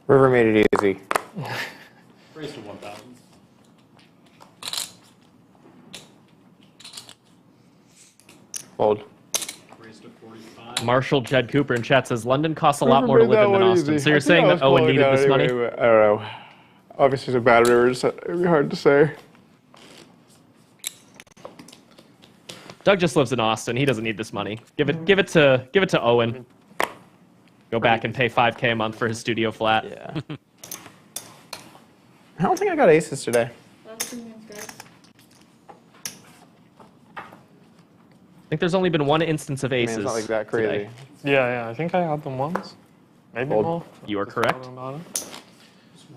River made it easy. Raised to 1,000. Fold. Raised to 45. Marshall Jed Cooper in chat says London costs a lot more to live in than Austin. So you're saying that Owen needed this money? I don't know. Obviously, it's a bad river. It'd be hard to say. Doug just lives in Austin. He doesn't need this money. Give it to Owen. Go back and pay $5K a month for his studio flat. Yeah. I don't think I got aces today. I think there's only been one instance of aces. It's not like that crazy. Today. Yeah, I think I had them once. Maybe more. You are correct.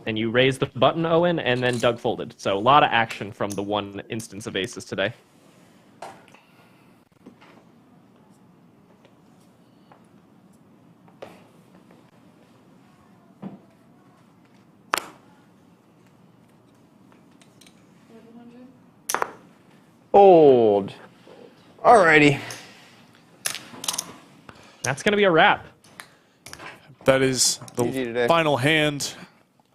And you raised the button, Owen, and then Doug folded. So a lot of action from the one instance of aces today. Fold. Alrighty. That's going to be a wrap. That is the final hand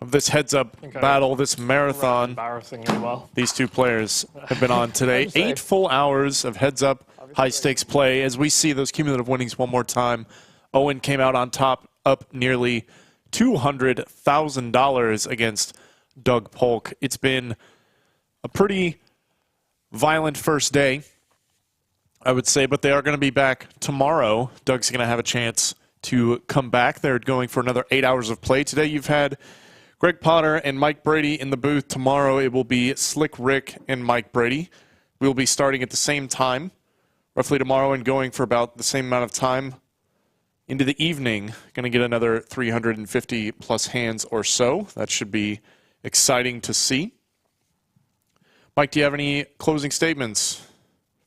of this heads-up battle, this marathon. Embarrassingly well. These two players have been on today. 8 full hours of heads-up, high-stakes play. As we see those cumulative winnings one more time, Owen came out on top, up nearly $200,000 against Doug Polk. It's been a pretty violent first day, I would say, but they are going to be back tomorrow. Doug's going to have a chance to come back. They're going for another 8 hours of play. Today you've had Greg Potter and Mike Brady in the booth. Tomorrow it will be Slick Rick and Mike Brady. We'll be starting at the same time, roughly tomorrow, and going for about the same amount of time into the evening. Going to get another 350 plus hands or so. That should be exciting to see. Mike, do you have any closing statements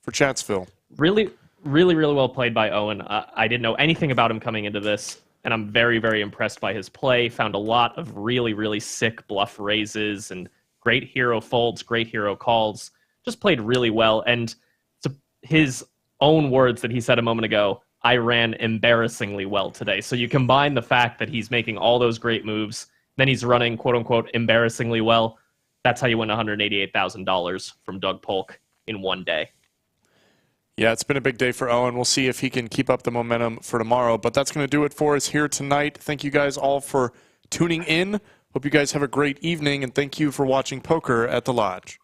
for Chatsville? Really well played by Owen. I didn't know anything about him coming into this, and I'm very, very impressed by his play. Found a lot of really sick bluff raises and great hero folds, great hero calls. Just played really well, and to his own words that he said a moment ago, I ran embarrassingly well today. So you combine the fact that he's making all those great moves, then he's running, quote-unquote, embarrassingly well. That's how you win $188,000 from Doug Polk in one day. Yeah, it's been a big day for Owen. We'll see if he can keep up the momentum for tomorrow. But that's going to do it for us here tonight. Thank you guys all for tuning in. Hope you guys have a great evening, and thank you for watching Poker at the Lodge.